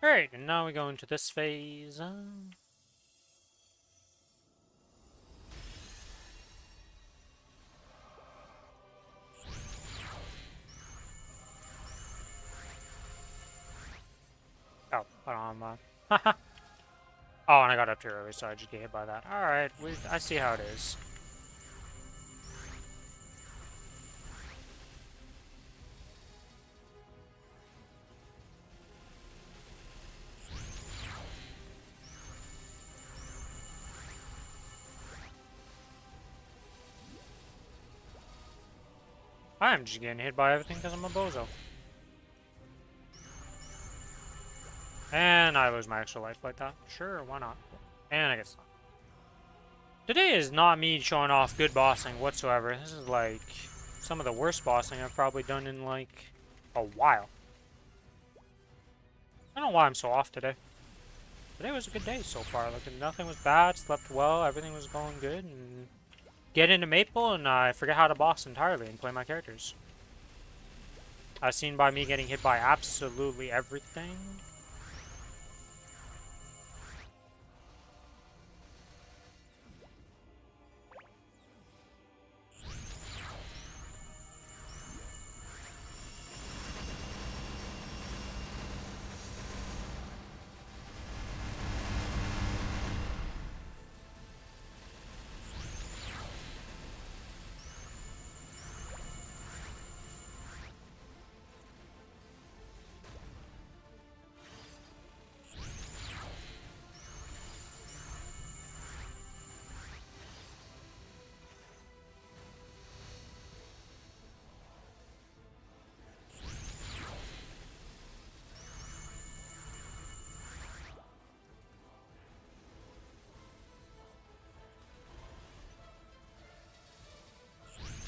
Alright, and now we go into this phase. Oh, hold on, oh, and I got up too early, so I just get hit by that. Alright, I see how it is. I'm just getting hit by everything because I'm a bozo. And I lose my extra life like that. Sure, why not? And I get stunned. Today is not me showing off good bossing whatsoever. This is like some of the worst bossing I've probably done in like a while. I don't know why I'm so off today. Today was a good day so far. Like nothing was bad, slept well, everything was going good, and get into Maple and I forget how to boss entirely and play my characters. As seen by me getting hit by absolutely everything.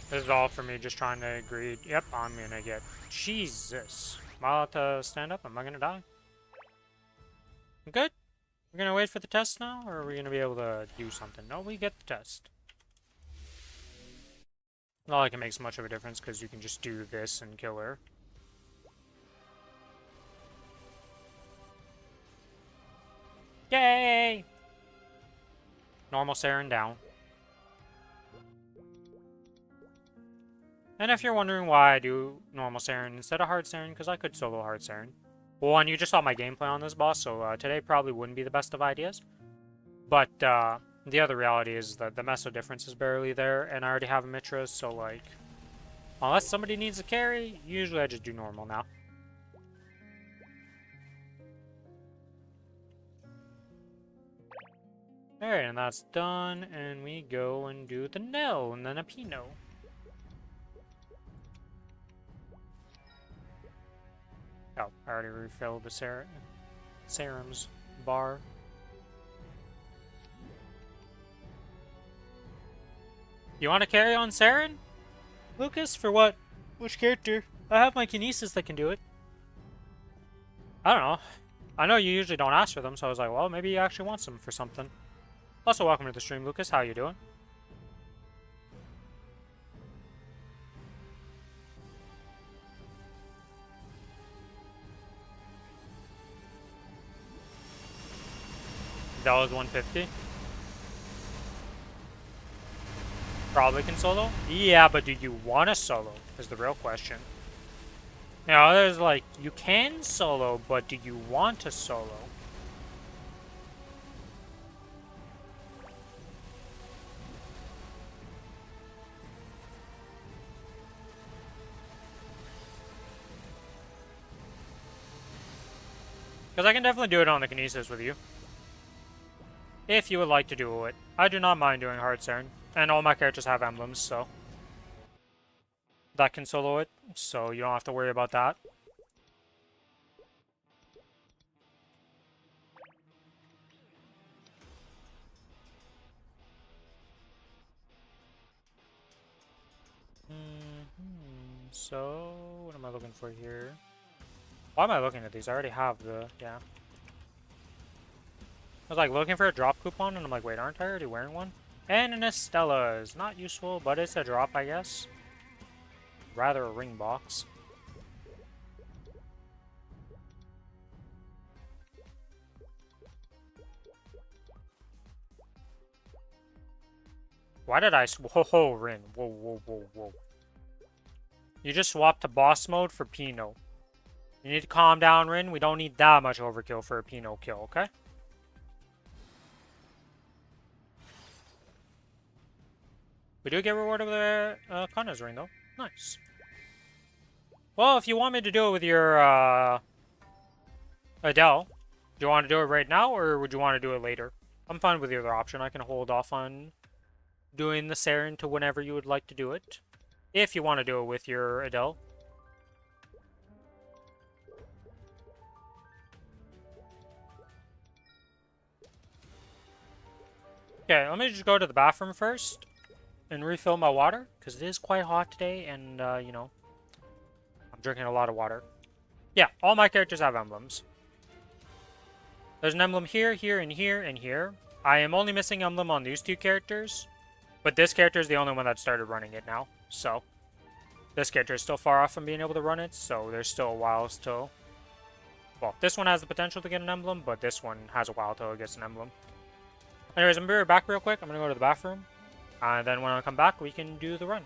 This is all for me just trying to agree. Yep, I'm gonna get... Jesus. Am I allowed to stand up? Am I gonna die? I'm good? We're gonna wait for the test now? Or are we gonna be able to do something? No, we get the test. Not like it makes much of a difference because you can just do this and kill her. Yay! Normal Saren down. And if you're wondering why I do normal Saren instead of hard Saren, because I could solo hard Saren. Well, one, you just saw my gameplay on this boss, so today probably wouldn't be the best of ideas. But the other reality is that the Meso difference is barely there, and I already have a Mitra, so like, unless somebody needs a carry, usually I just do normal now. Alright, and that's done, and we go and do the Nell, and then a Pinot. Oh, I already refilled the serums bar. You want to carry on Saren? Lucas, for what? Which character? I have my Kinesis that can do it. I don't know. I know you usually don't ask for them, so I was like, well, maybe you actually want some for something. Also, welcome to the stream, Lucas. How you doing? That was 150. Probably can solo? Yeah, but do you want to solo? Is the real question. Now, there's like, you can solo, but do you want to solo? Because I can definitely do it on the Kinesis with you. If you would like to do it. I do not mind doing hard Saren. And all my characters have emblems, so that can solo it, so you don't have to worry about that. So, what am I looking for here? Why am I looking at these? I already have the, yeah. I was like looking for a drop coupon, and I'm like, wait, aren't I already wearing one? And an Estella is not useful, but it's a drop, I guess. Rather a ring box. Why did I whoa, Rin. Whoa. You just swapped to boss mode for Pinot. You need to calm down, Rin. We don't need that much overkill for a Pinot kill, okay? We do get rewarded with a Kronos ring, though. Nice. Well, if you want me to do it with your Adele, do you want to do it right now, or would you want to do it later? I'm fine with the other option. I can hold off on doing the Saren to whenever you would like to do it. If you want to do it with your Adele. Okay, let me just go to the bathroom first and refill my water, because it is quite hot today, and, you know, I'm drinking a lot of water. Yeah, all my characters have emblems. There's an emblem here, here, and here, and here. I am only missing emblem on these two characters, but this character is the only one that started running it now, so this character is still far off from being able to run it, so there's still a while till... Well, this one has the potential to get an emblem, but this one has a while till it gets an emblem. Anyways, I'm going to be right back real quick. I'm going to go to the bathroom, and then when I come back, we can do the run.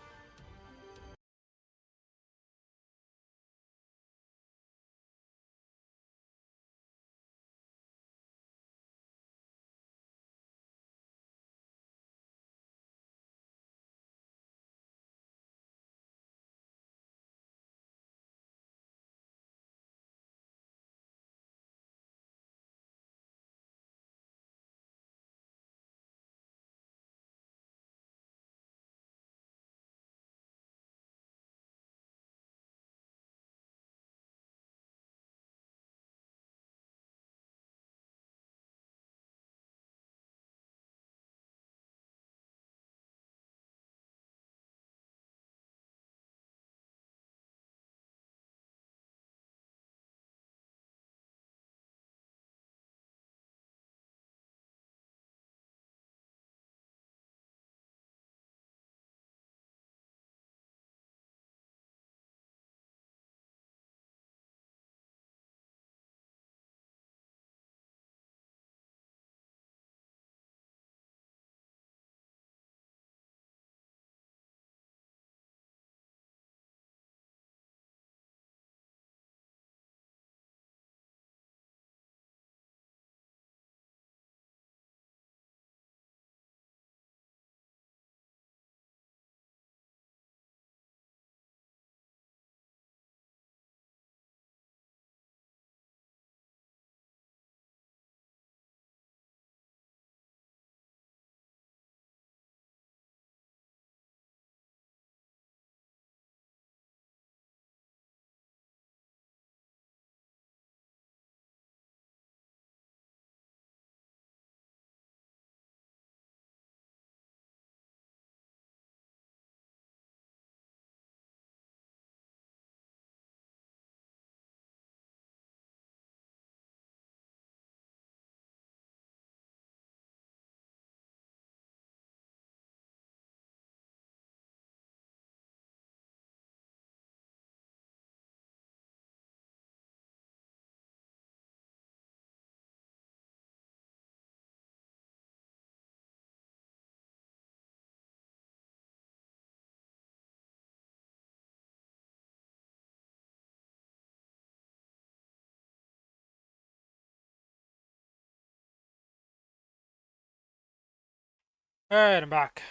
Alright, I'm back.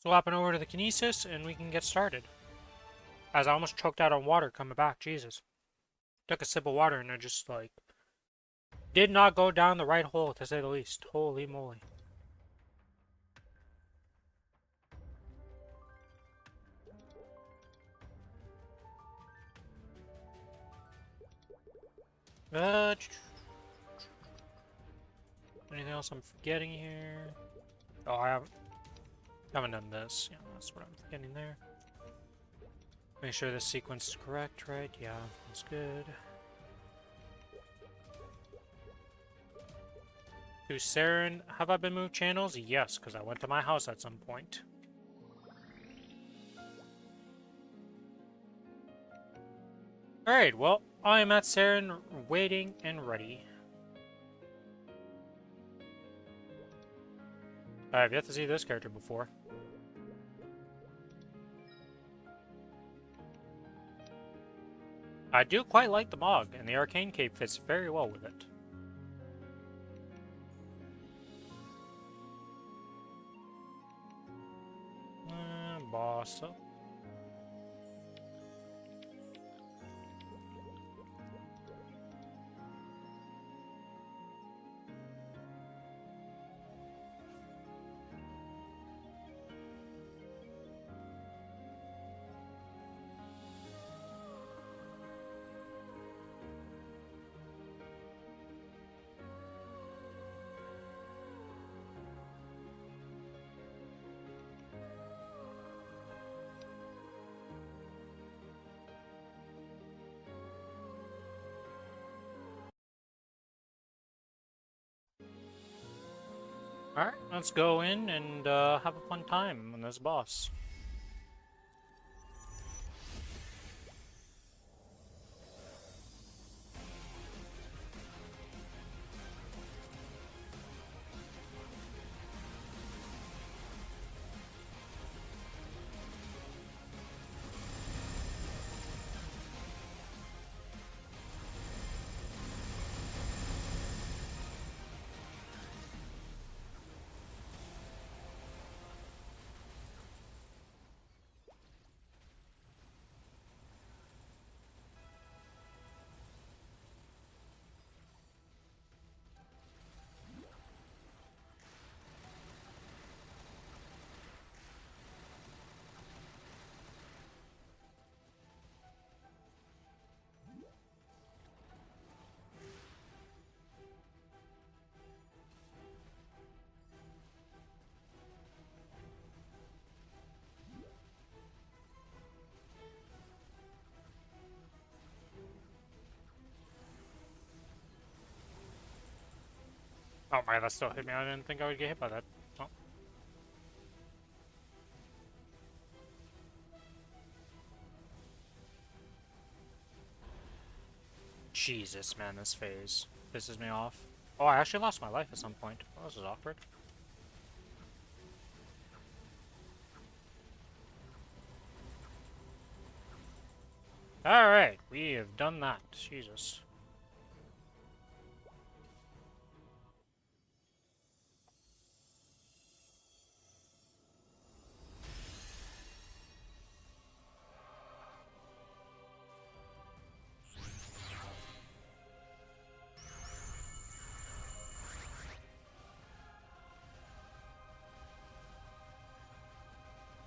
Swapping over to the Kinesis, and we can get started. As I almost choked out on water coming back, Jesus. Took a sip of water and I just, like, did not go down the right hole, to say the least. Holy moly. Anything else I'm forgetting here? Oh, I haven't done this. Yeah, that's what I'm forgetting there. Make sure this sequence is correct, right? Yeah, that's good. To Saren, have I been moved channels? Yes, because I went to my house at some point. Alright, well, I am at Saren, waiting and ready. I have yet to see this character before. I do quite like the Mog, and the Arcane Cape fits very well with it. Boss up. Alright, let's go in and have a fun time on this boss. Oh my, that still hit me. I didn't think I would get hit by that. Oh. Jesus, man, this phase pisses me off. Oh, I actually lost my life at some point. Oh, this is awkward. Alright, we have done that. Jesus.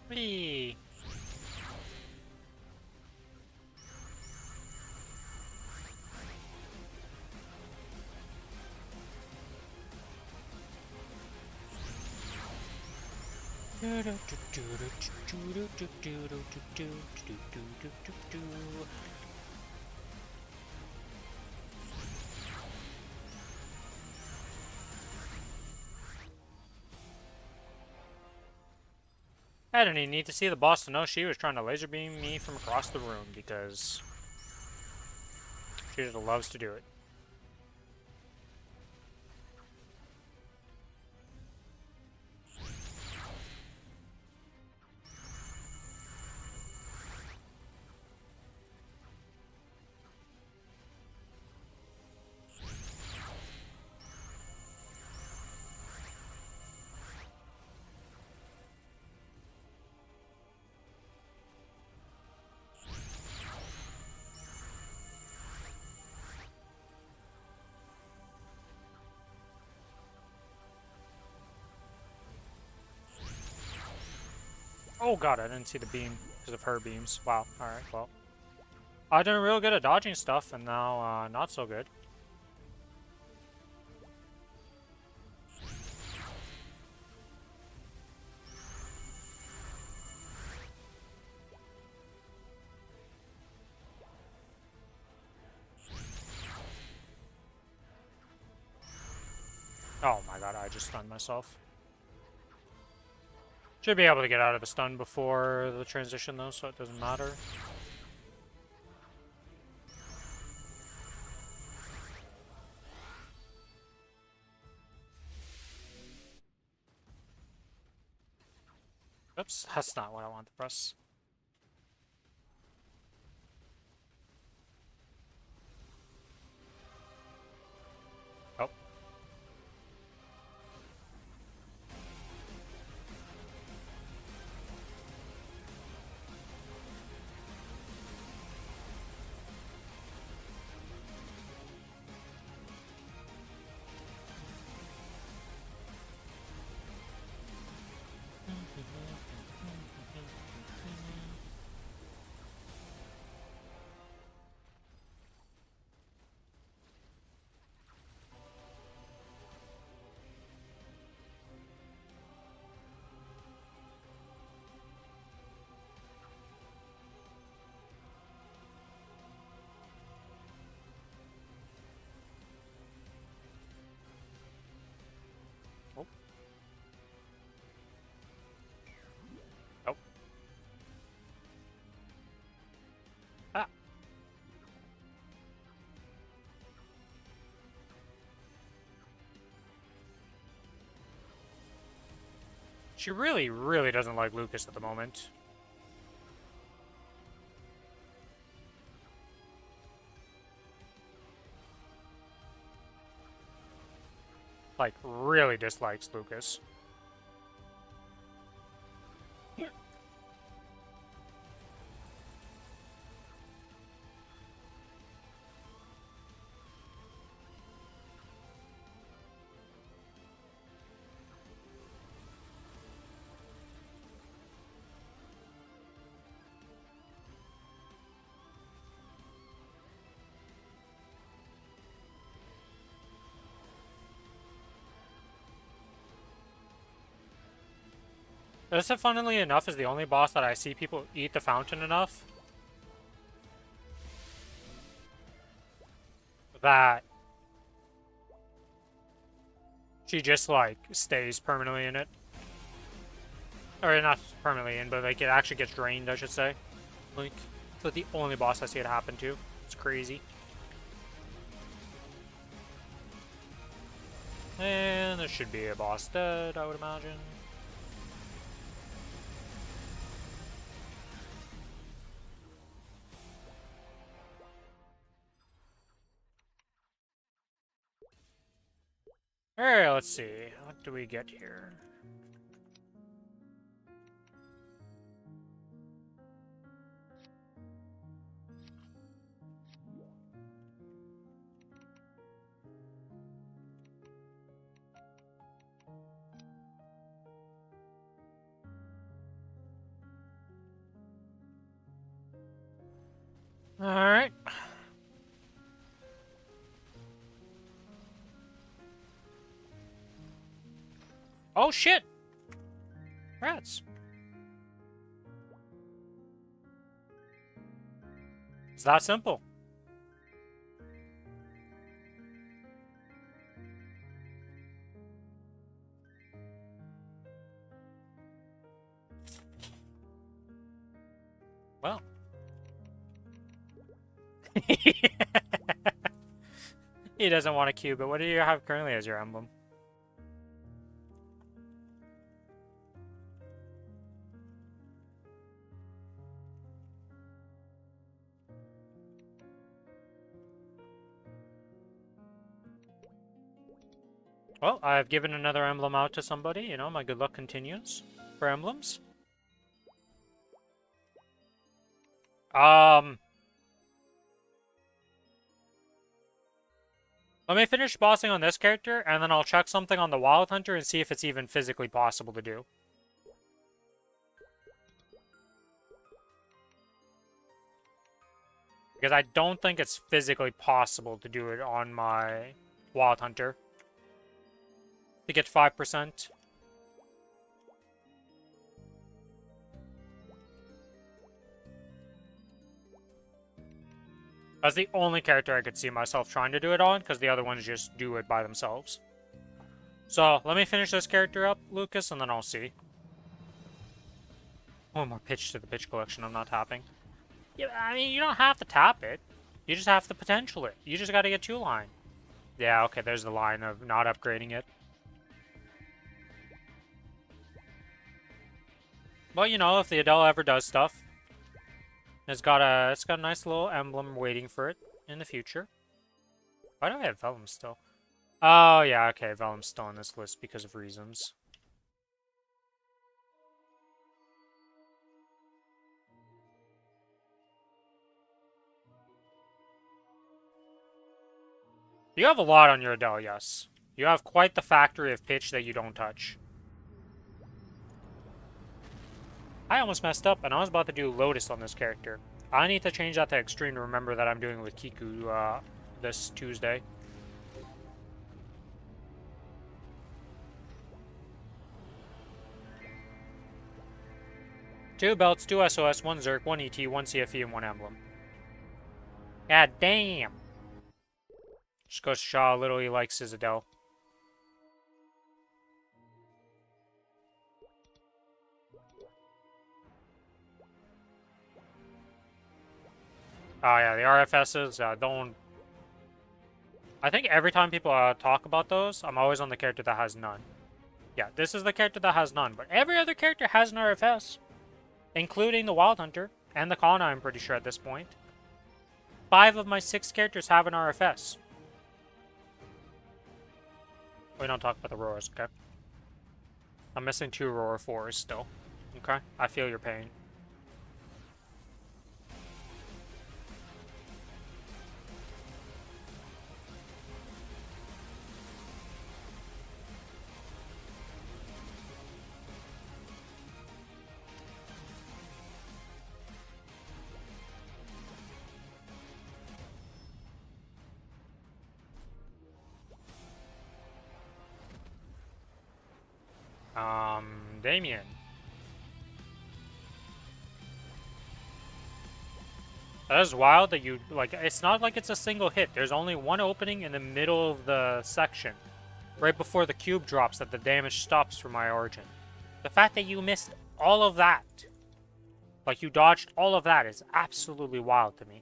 Whee! I didn't even need to see the boss to know she was trying to laser beam me from across the room because she just loves to do it. Oh god, I didn't see the beam because of her beams. Wow. Alright, well. I did real good at dodging stuff, and now not so good. Oh my god, I just stunned myself. Should be able to get out of the stun before the transition though, so it doesn't matter. Oops, that's not what I want to press. Oh. Oh. Oh. Ah. She really, really doesn't like Lucas at the moment. Like, really dislikes Lucas. This, funnily enough, is the only boss that I see people eat the fountain enough that she just, like, stays permanently in it. Or not permanently in, but, like, it actually gets drained, I should say. Like, it's like the only boss I see it happen to. It's crazy. And there should be a boss dead, I would imagine. Alright, let's see. What do we get here? Alright. Oh shit! Rats. It's that simple. Well. He doesn't want a cube, but what do you have currently as your emblem? Well, I've given another emblem out to somebody, you know, my good luck continues for emblems. Let me finish bossing on this character, and then I'll check something on the Wild Hunter and see if it's even physically possible to do. Because I don't think it's physically possible to do it on my Wild Hunter. To get 5%. That's the only character I could see myself trying to do it on, because the other ones just do it by themselves. So, let me finish this character up, Lucas, and then I'll see. One more pitch to the pitch collection I'm not tapping. Yeah, I mean, you don't have to tap it. You just have to potential it. You just gotta get 2 line. Yeah, okay, there's the line of not upgrading it. But, you know, if the Adele ever does stuff, it's got a nice little emblem waiting for it in the future. Why do I have Vellum still? Oh, yeah, okay, Vellum's still on this list because of reasons. You have a lot on your Adele, yes. You have quite the factory of pitch that you don't touch. I almost messed up, and I was about to do Lotus on this character. I need to change that to Extreme to remember that I'm doing it with Kiku this Tuesday. Two belts, 2 SOS, 1 Zerk, 1 ET, 1 CFE, and 1 emblem. God damn! Just goes to show how little he likes his Adele. Oh yeah, the RFSs, don't... I think every time people talk about those, I'm always on the character that has none. Yeah, this is the character that has none, but every other character has an RFS. Including the Wild Hunter, and the Kana, I'm pretty sure at this point. 5 of my 6 characters have an RFS. We don't talk about the roars, okay? I'm missing 2 roar 4s still. Okay? I feel your pain. Damien. That is wild that you, like, it's not like it's a single hit. There's only one opening in the middle of the section. Right before the cube drops that the damage stops from my origin. The fact that you missed all of that, like you dodged all of that, is absolutely wild to me.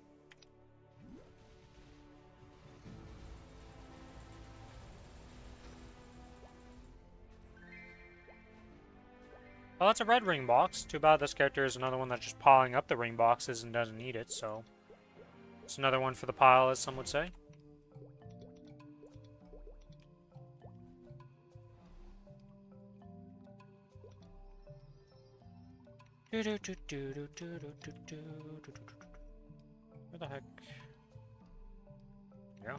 Well, that's a red ring box. Too bad this character is another one that's just piling up the ring boxes and doesn't need it, so... It's another one for the pile, as some would say. Where the heck? Yeah.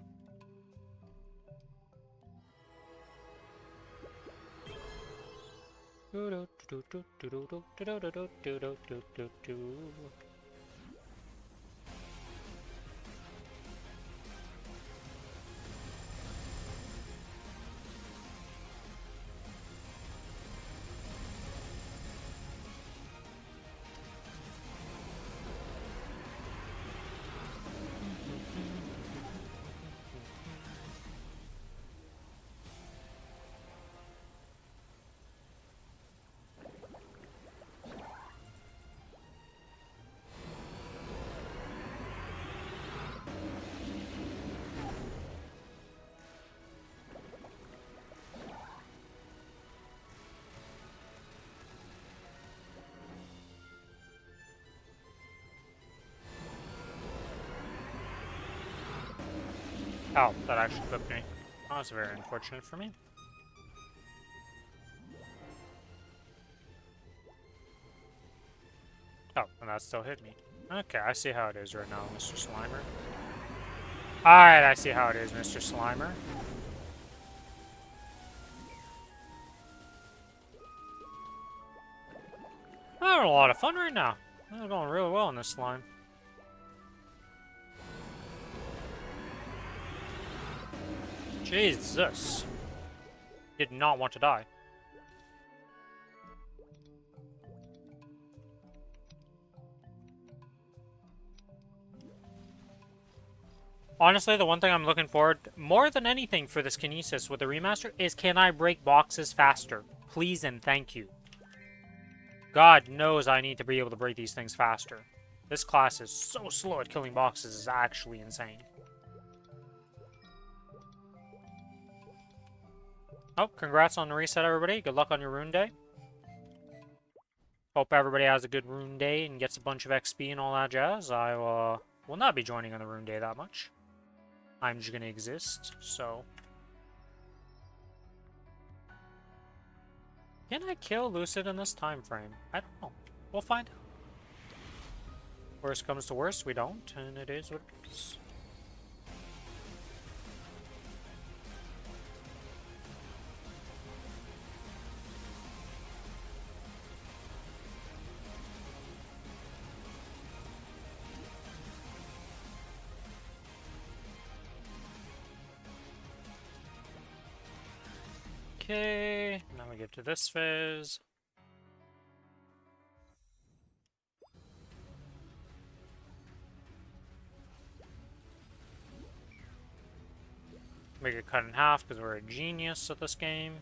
Oh, that actually clipped me. Oh, that's very unfortunate for me. Oh, and that still hit me. Okay, I see how it is right now, Mr. Slimer. Alright, I see how it is, Mr. Slimer. I'm having a lot of fun right now. I'm going really well in this slime. Jesus. Did not want to die. Honestly, the one thing I'm looking forward more than anything for this Kinesis with the remaster is can I break boxes faster? Please and thank you. God knows I need to be able to break these things faster. This class is so slow at killing boxes, is actually insane. Oh, congrats on the reset, everybody. Good luck on your rune day. Hope everybody has a good rune day and gets a bunch of XP and all that jazz. I will not be joining on the rune day that much. I'm just gonna exist, so... Can I kill Lucid in this time frame? I don't know. We'll find out. Worst comes to worst, we don't, and it is what it is. Okay, now we get to this phase. We get cut in half because we're a genius at this game.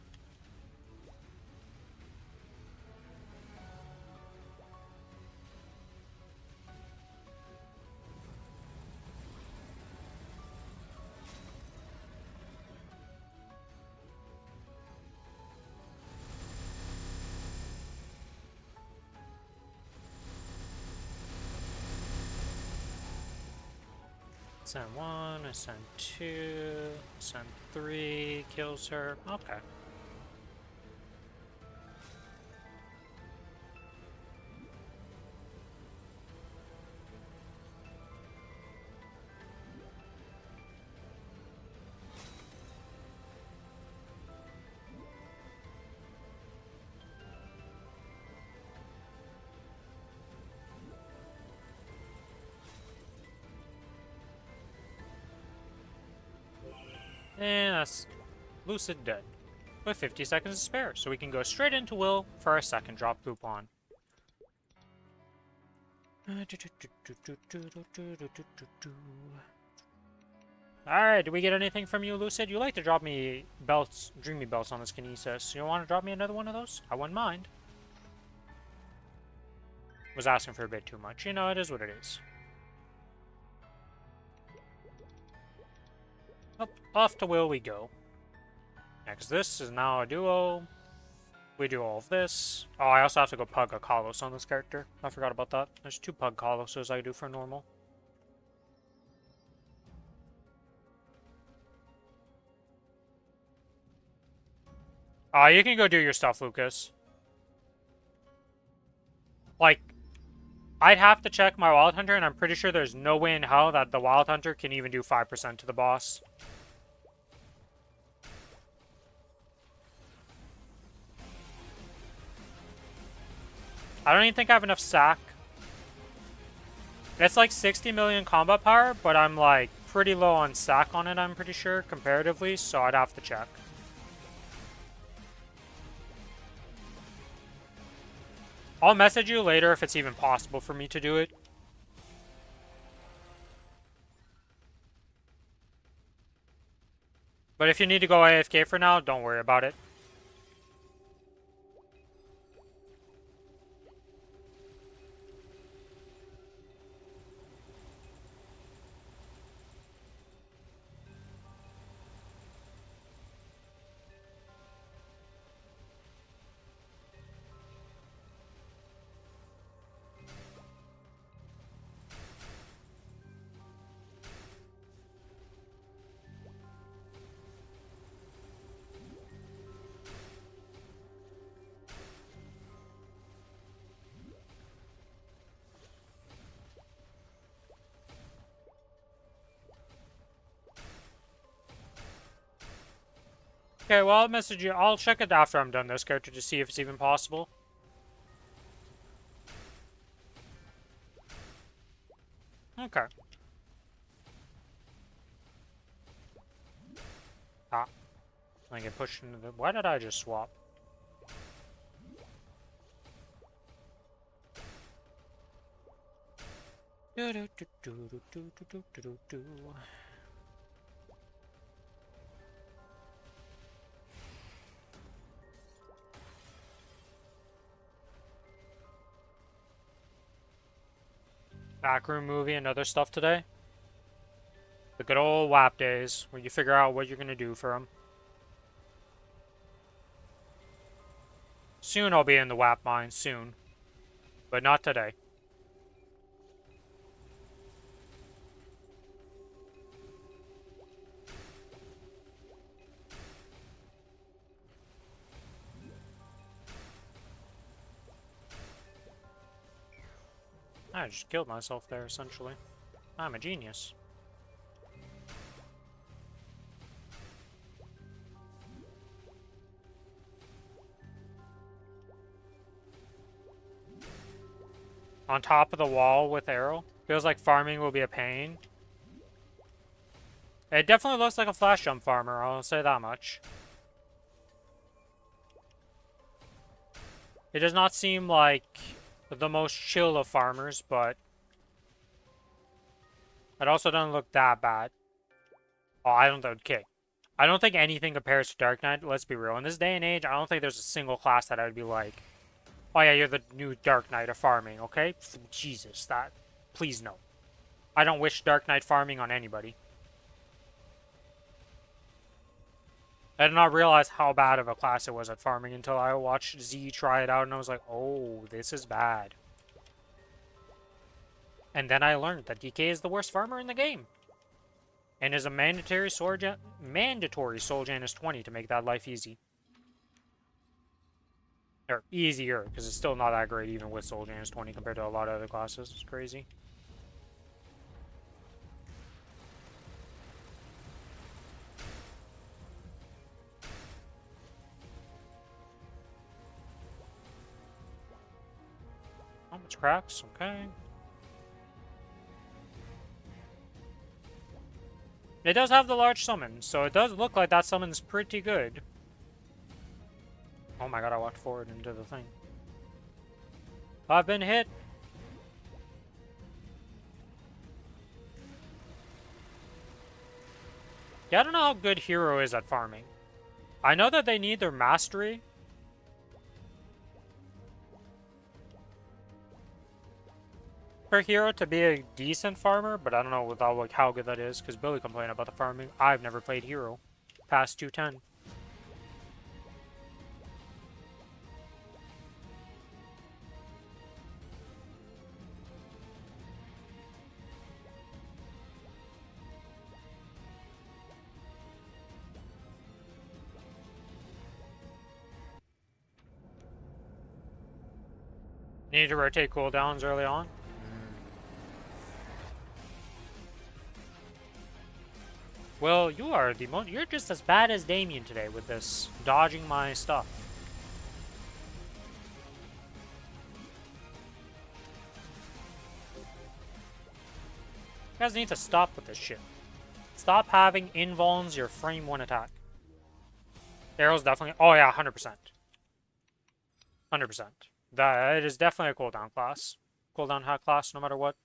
Send 1, send 2, send 3, kills her. Okay. And that's Lucid dead. With 50 seconds to spare, so we can go straight into Will for our second drop coupon. Alright, do we get anything from you, Lucid? You like to drop me belts, dreamy belts on this Kinesis. You want to drop me another one of those? I wouldn't mind. Was asking for a bit too much. You know, it is what it is. Up, off to Will we go. Next, this is now a duo. We do all of this. Oh, I also have to go pug a Kalos on this character. I forgot about that. There's 2 pug Kaloses I do for normal. You can go do your stuff, Lucas. Like, I'd have to check my Wild Hunter, and I'm pretty sure there's no way in hell that the Wild Hunter can even do 5% to the boss. I don't even think I have enough sack. It's like 60 million combat power, but I'm like pretty low on sack on it, I'm pretty sure, comparatively, so I'd have to check. I'll message you later if it's even possible for me to do it. But if you need to go AFK for now, don't worry about it. Okay, well, I'll message you. I'll check it after I'm done this character to see if it's even possible. Okay. Ah. I get pushed into the... Why did I just swap? Do do do do do do do do do do. Backroom movie and other stuff today. The good old WAP days, where you figure out what you're gonna do for them. Soon I'll be in the WAP mine, soon. But not today. I just killed myself there, essentially. I'm a genius. On top of the wall with arrow. Feels like farming will be a pain. It definitely looks like a flash jump farmer, I'll say that much. It does not seem like the most chill of farmers, but it also doesn't look that bad. Oh, I don't think, okay. I don't think anything compares to Dark Knight, let's be real. In this day and age, I don't think there's a single class that I would be like, oh yeah, you're the new Dark Knight of farming, okay? Jesus, that, please no. I don't wish Dark Knight farming on anybody. I did not realize how bad of a class it was at farming until I watched Z try it out and I was like, oh, this is bad. And then I learned that DK is the worst farmer in the game. And is a mandatory soul gen is 20 to make that life easy. Or easier, because it's still not that great even with soul gen is 20 compared to a lot of other classes. It's crazy. Oh, it's cracks, okay. It does have the large summon, so it does look like that summon's pretty good. Oh my god, I walked forward into the thing. I've been hit! Yeah, I don't know how good Hero is at farming. I know that they need their mastery. For Hero to be a decent farmer, but I don't know without like how good that is, because Billy complained about the farming. I've never played Hero past 210. Need to rotate cooldowns early on. Well, you're just as bad as Damien today with this dodging my stuff. You guys need to stop with this shit. Stop having invulns your frame 1 attack. Arrow's definitely... Oh yeah, 100%. 100%. That, it is definitely a cooldown class. Cooldown hack class, no matter what.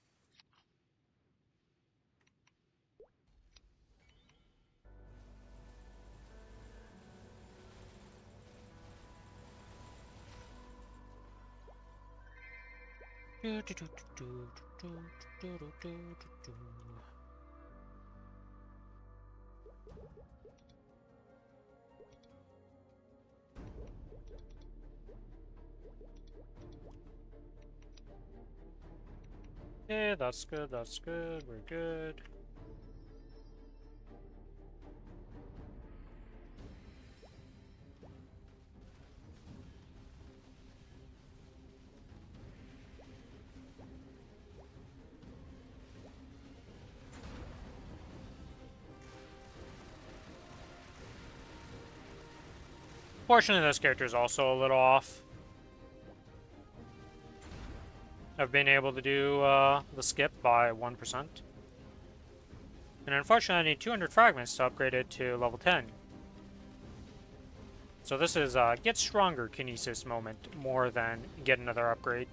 Yeah, that's good, that's good, we're good. Fortunately, this character is also a little off. I've been able to do the skip by 1%. And unfortunately, I need 200 fragments to upgrade it to level 10. So this is get stronger kinesis moment more than get another upgrade.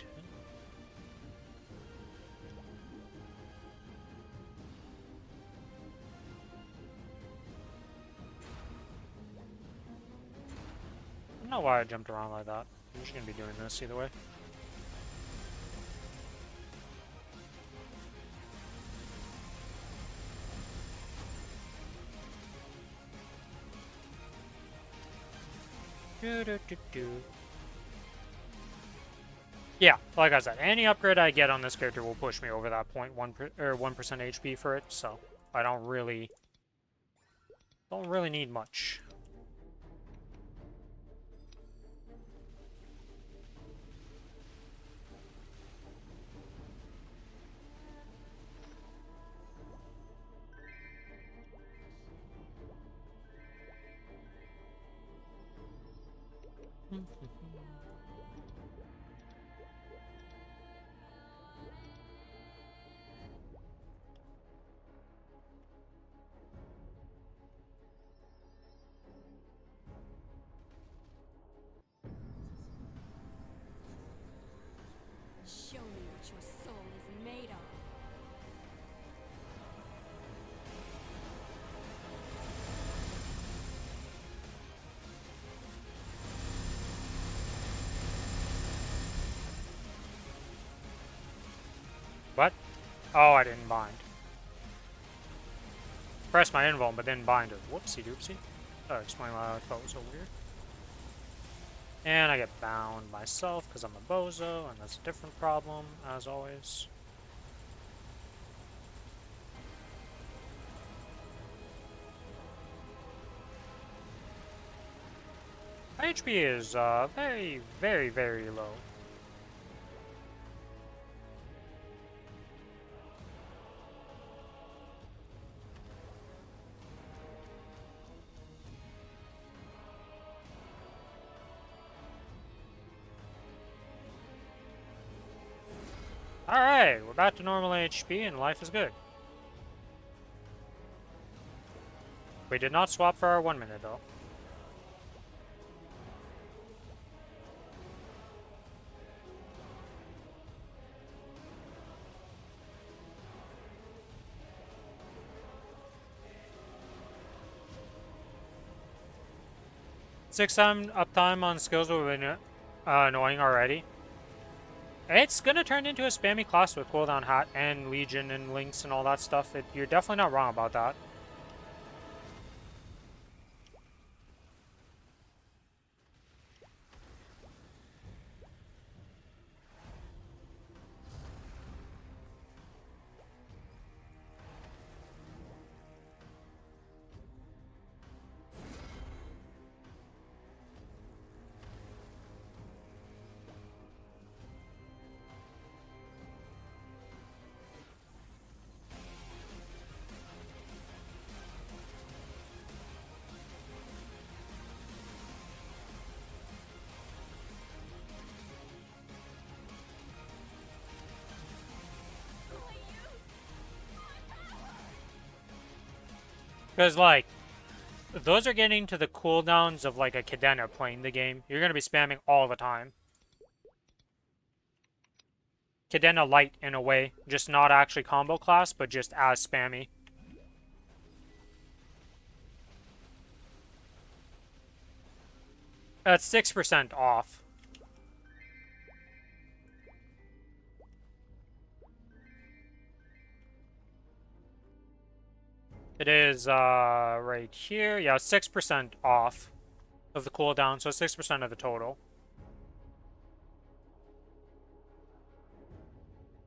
I don't know why I jumped around like that. I'm just gonna be doing this either way. Yeah, like I said, any upgrade I get on this character will push me over that 1% HP for it, so I don't really need much. Show me what your soul is made of. What? Oh, I didn't bind. Press my invuln, but then bind it. Whoopsie doopsie. That explains why I felt so weird. And I get bound myself because I'm a bozo, and that's a different problem, as always. My HP is very, very, very low. Alright, we're back to normal HP and life is good. We did not swap for our 1 minute though. Six-time uptime on skills will be annoying already. It's gonna turn into a spammy class with cooldown hat and legion and links and all that stuff. You're definitely not wrong about that. Because, like, those are getting to the cooldowns of, like, a Cadena playing the game. You're going to be spamming all the time. Cadena light, in a way. Just not actually combo class, but just as spammy. That's 6% off. It is, right here. Yeah, 6% off of the cooldown, so 6% of the total.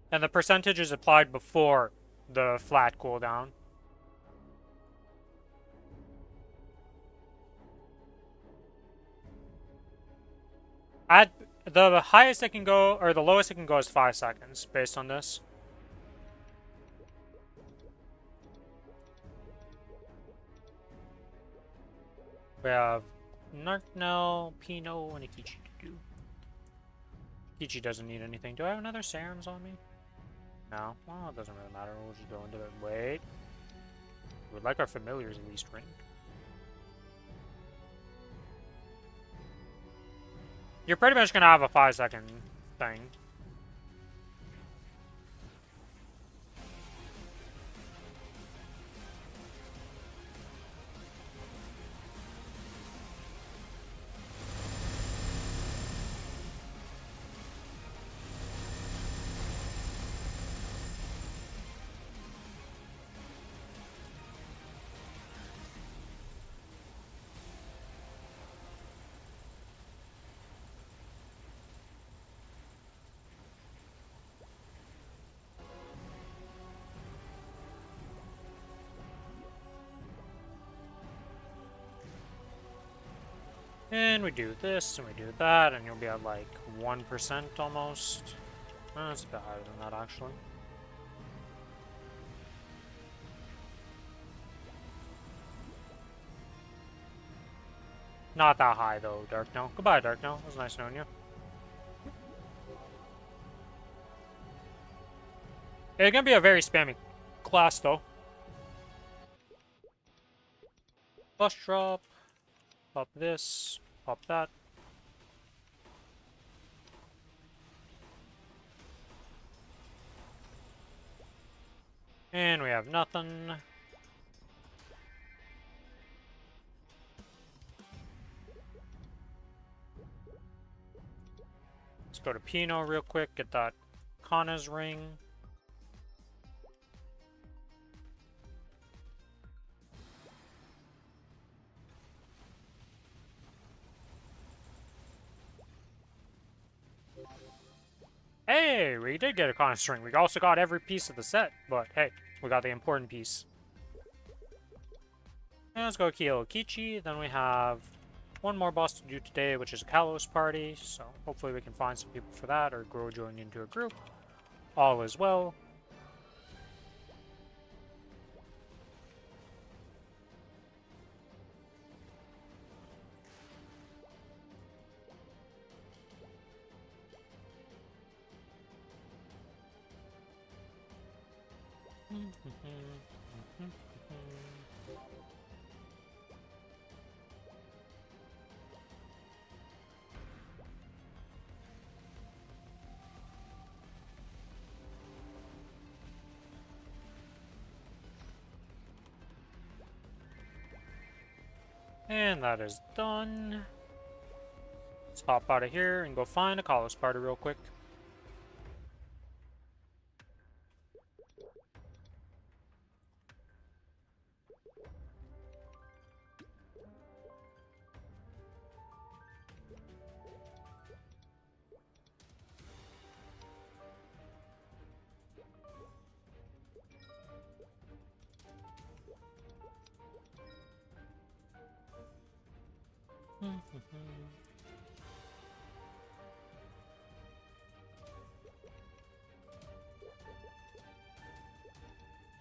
And the percentage is applied before the flat cooldown. At the highest it can go, or the lowest it can go is 5 seconds, based on this. We have Narknell, Pino, and Akichi to do. Akichi doesn't need anything. Do I have another serums on me? No. Well, it doesn't really matter. We'll just go into it. Wait. We would like our familiars at least ringed. You're pretty much gonna have a 5-second thing. And we do this, and we do that, and you'll be at like 1% almost. It's a bit higher than that, actually. Not that high, though, Darkno. Goodbye, Darkno. It was nice knowing you. It's gonna be a very spammy class, though. Bus drop. Pop this. Pop that. And we have nothing. Let's go to Pino real quick, get that Kana's ring. Hey, we did get a Kana's ring. We also got every piece of the set, but hey, we got the important piece. And let's go Kyo Kichi. Then we have one more boss to do today, which is a Kalos party. So hopefully we can find some people for that or grow join into a group. All is well. And that is done. Let's hop out of here and go find a Kalos party real quick.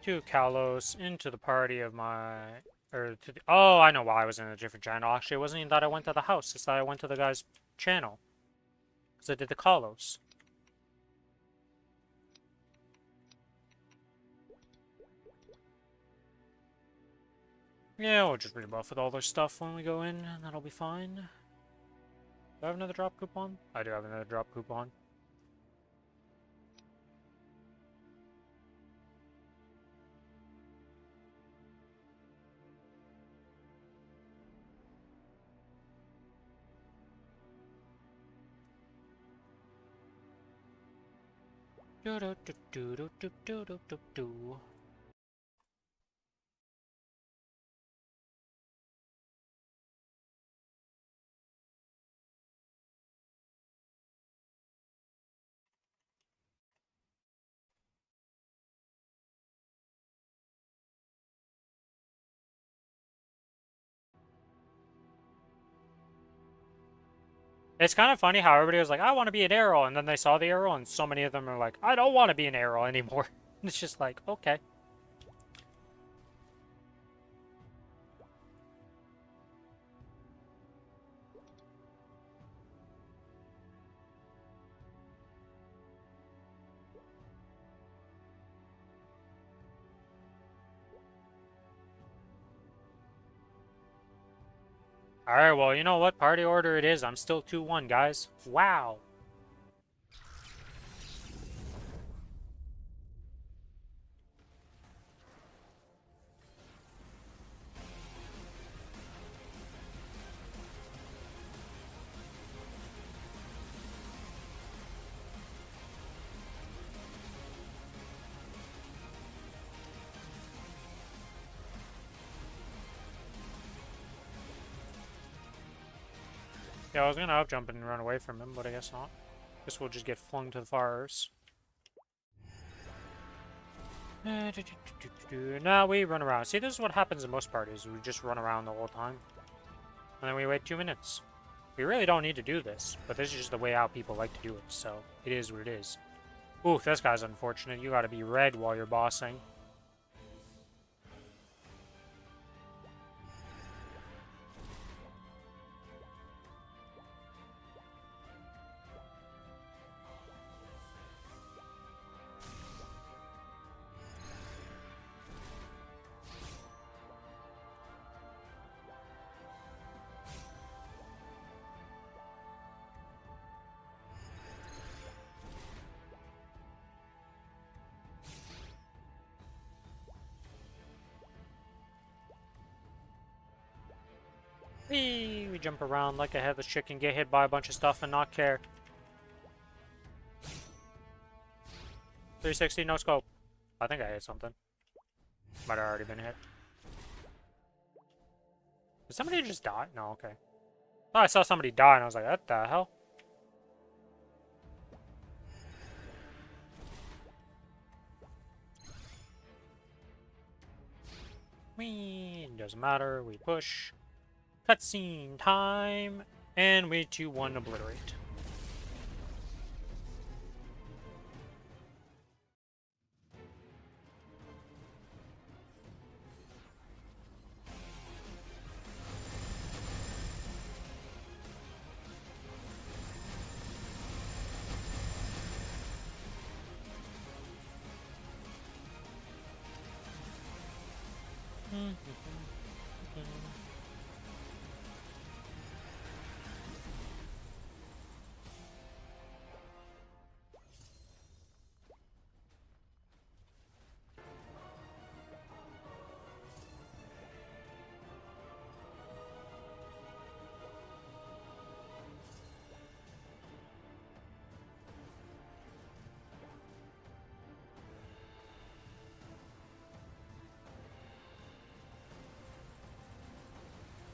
To Kalos, into the party of my... Or to the, oh, I know why I was in a different channel. Actually, it wasn't even that I went to the house. It's that I went to the guy's channel. Because I did the Kalos. Yeah, we'll just rebuff with all their stuff when we go in, and that'll be fine. Do I have another drop coupon? I do have another drop coupon. Do do do do do do do do do do. It's kind of funny how everybody was like, I want to be an arrow, and then they saw the arrow, and so many of them are like, I don't want to be an arrow anymore. It's just like, okay. Alright, well, you know what? Party order it is. I'm still 2-1, guys. Wow. Yeah, I was gonna up jump and run away from him, but I guess not. Guess we'll just get flung to the fars. Now we run around. See, this is what happens in most parties. We just run around the whole time. And then we wait 2 minutes. We really don't need to do this, but this is just the way how people like to do it, so it is what it is. Oof, this guy's unfortunate. You gotta be red while you're bossing. We jump around like a headless chicken, get hit by a bunch of stuff and not care. 360, no scope. I think I hit something. Might have already been hit. Did somebody just die? No, okay. Oh, I saw somebody die and I was like, what the hell? Doesn't matter, we push. Cutscene time, and we 2-1 obliterate.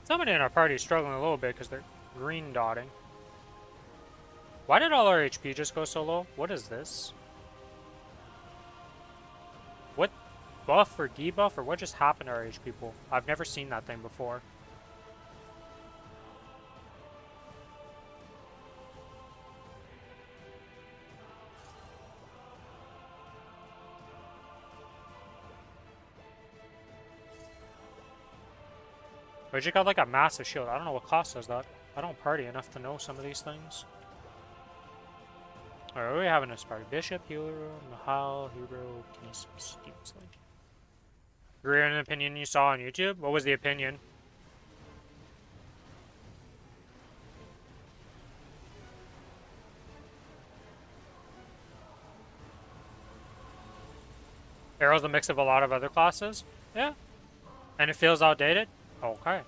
Somebody in our party is struggling a little bit because they're green dotting. Why did all our HP just go so low? What is this? What buff or debuff or what just happened to our HP pool? I've never seen that thing before. We just got like a massive shield. I don't know what cost us that. I don't party enough to know some of these things. Alright, what are we having this party? Bishop, Healer, Mahal, Hero, Kinesis, Demon Slayer. Agree on an opinion you saw on YouTube? What was the opinion? Arrow's a mix of a lot of other classes? Yeah. And it feels outdated? Okay.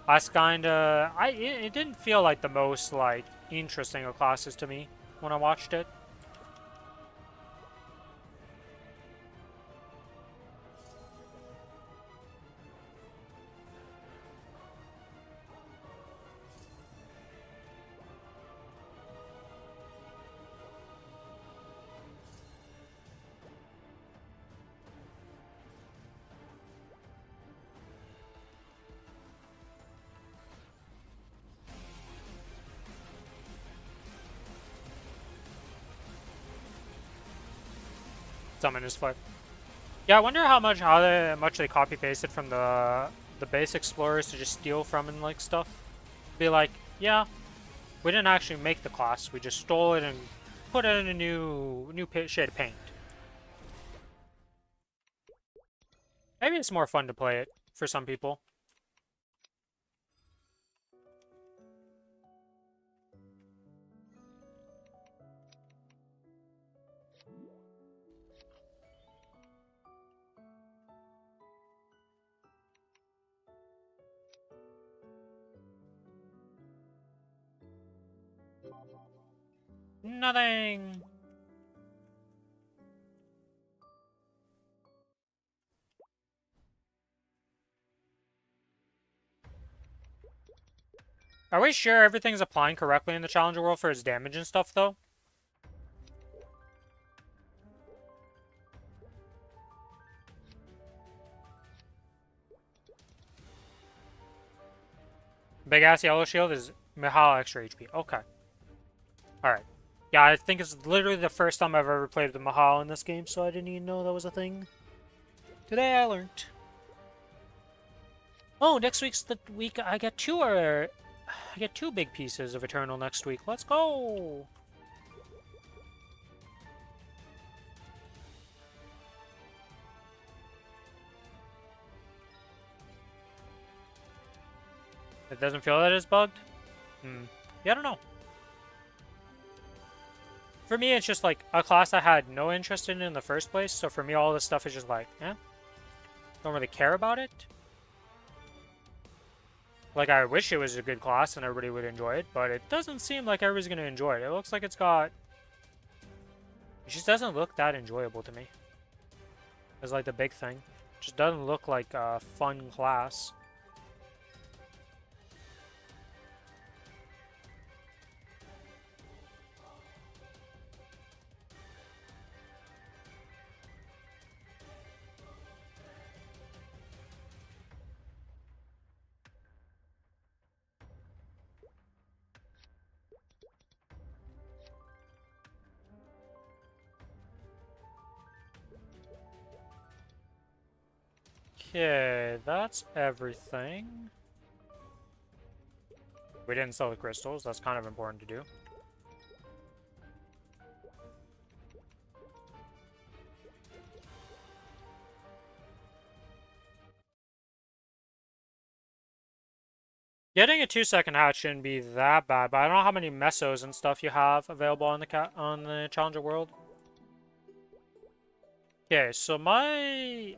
That's kinda... It didn't feel like the most, like, interesting of classes to me when I watched it. Summon his foot. Yeah, I wonder how much they copy pasted from the base explorers to just steal from and like stuff. Be like, yeah, we didn't actually make the class. We just stole it and put it in a new shade of paint. Maybe it's more fun to play it for some people. Nothing! Are we sure everything's applying correctly in the Challenger world for its damage and stuff, though? Big ass yellow shield is Mihal extra HP. Okay. Alright. Yeah, I think it's literally the first time I've ever played with Mahal in this game, so I didn't even know that was a thing. Today I learned. Oh, next week's the week I get two big pieces of Eternal next week. Let's go! It doesn't feel that it's bugged? Yeah, I don't know. For me, it's just like a class I had no interest in the first place, so for me all this stuff is just like, don't really care about it. Like, I wish it was a good class and everybody would enjoy it, but it doesn't seem like everybody's going to enjoy it. It looks like it's got... It just doesn't look that enjoyable to me. That's like the big thing. It just doesn't look like a fun class. Okay, that's everything. We didn't sell the crystals. That's kind of important to do. Getting a 2-second hatch shouldn't be that bad, but I don't know how many mesos and stuff you have available on the Challenger world. Okay, so my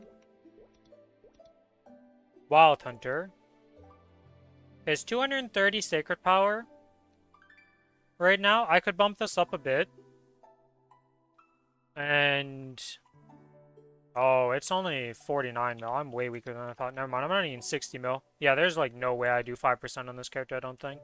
Wild Hunter is 230 Sacred Power. Right now, I could bump this up a bit. And... Oh, it's only 49 mil. I'm way weaker than I thought. Never mind, I'm only in 60 mil. Yeah, there's like no way I do 5% on this character, I don't think.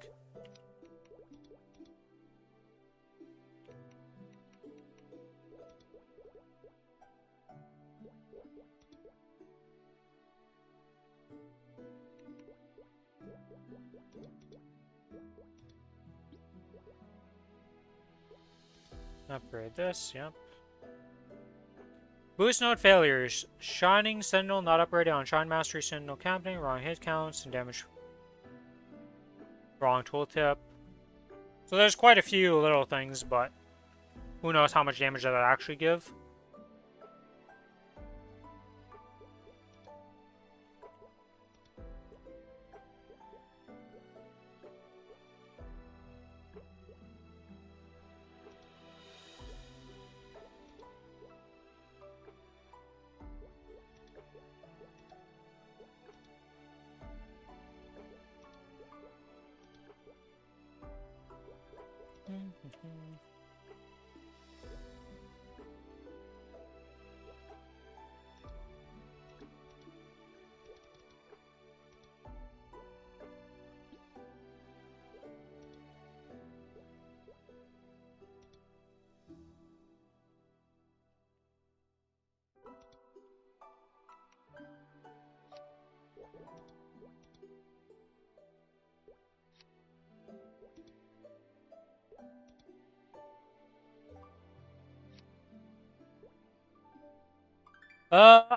Upgrade this, yep. Boost node failures. Shining Sentinel not upgraded on Shine Mastery Sentinel camping. Wrong hit counts and damage. Wrong tooltip. So there's quite a few little things, but who knows how much damage that actually give.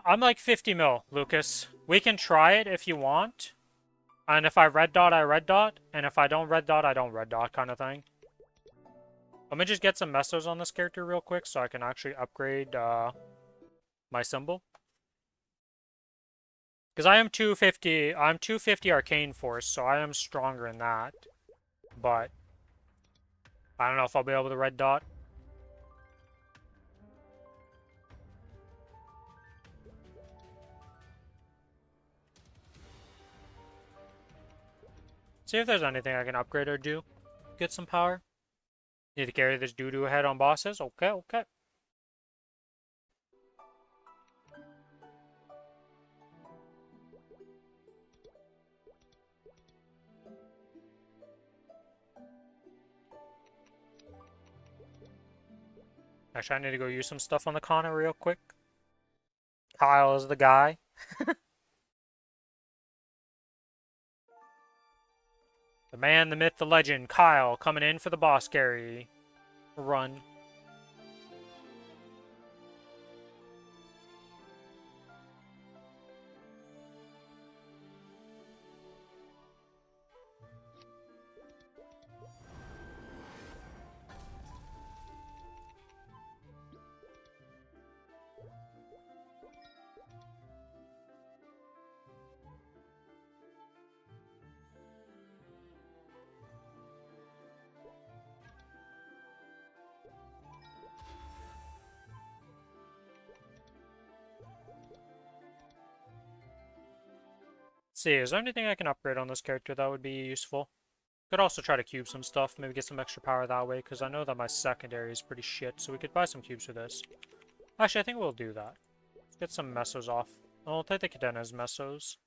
I'm like 50 mil, Lucas. We can try it if you want. And if I red dot, I red dot. And if I don't red dot, I don't red dot kind of thing. Let me just get some mesos on this character real quick so I can actually upgrade my symbol. Because I am 250, I'm 250 Arcane Force, so I am stronger in that. But I don't know if I'll be able to red dot. See if there's anything I can upgrade or do. Get some power. Need to carry this doo-doo ahead on bosses? Okay, okay. Actually, I need to go use some stuff on the Connor real quick. Kyle is the guy. The man, the myth, the legend, Kyle, coming in for the boss carry. Run. See, is there anything I can upgrade on this character that would be useful? Could also try to cube some stuff, maybe get some extra power that way, because I know that my secondary is pretty shit, so we could buy some cubes for this. Actually, I think we'll do that. Let's get some mesos off. I'll take the cadenas mesos.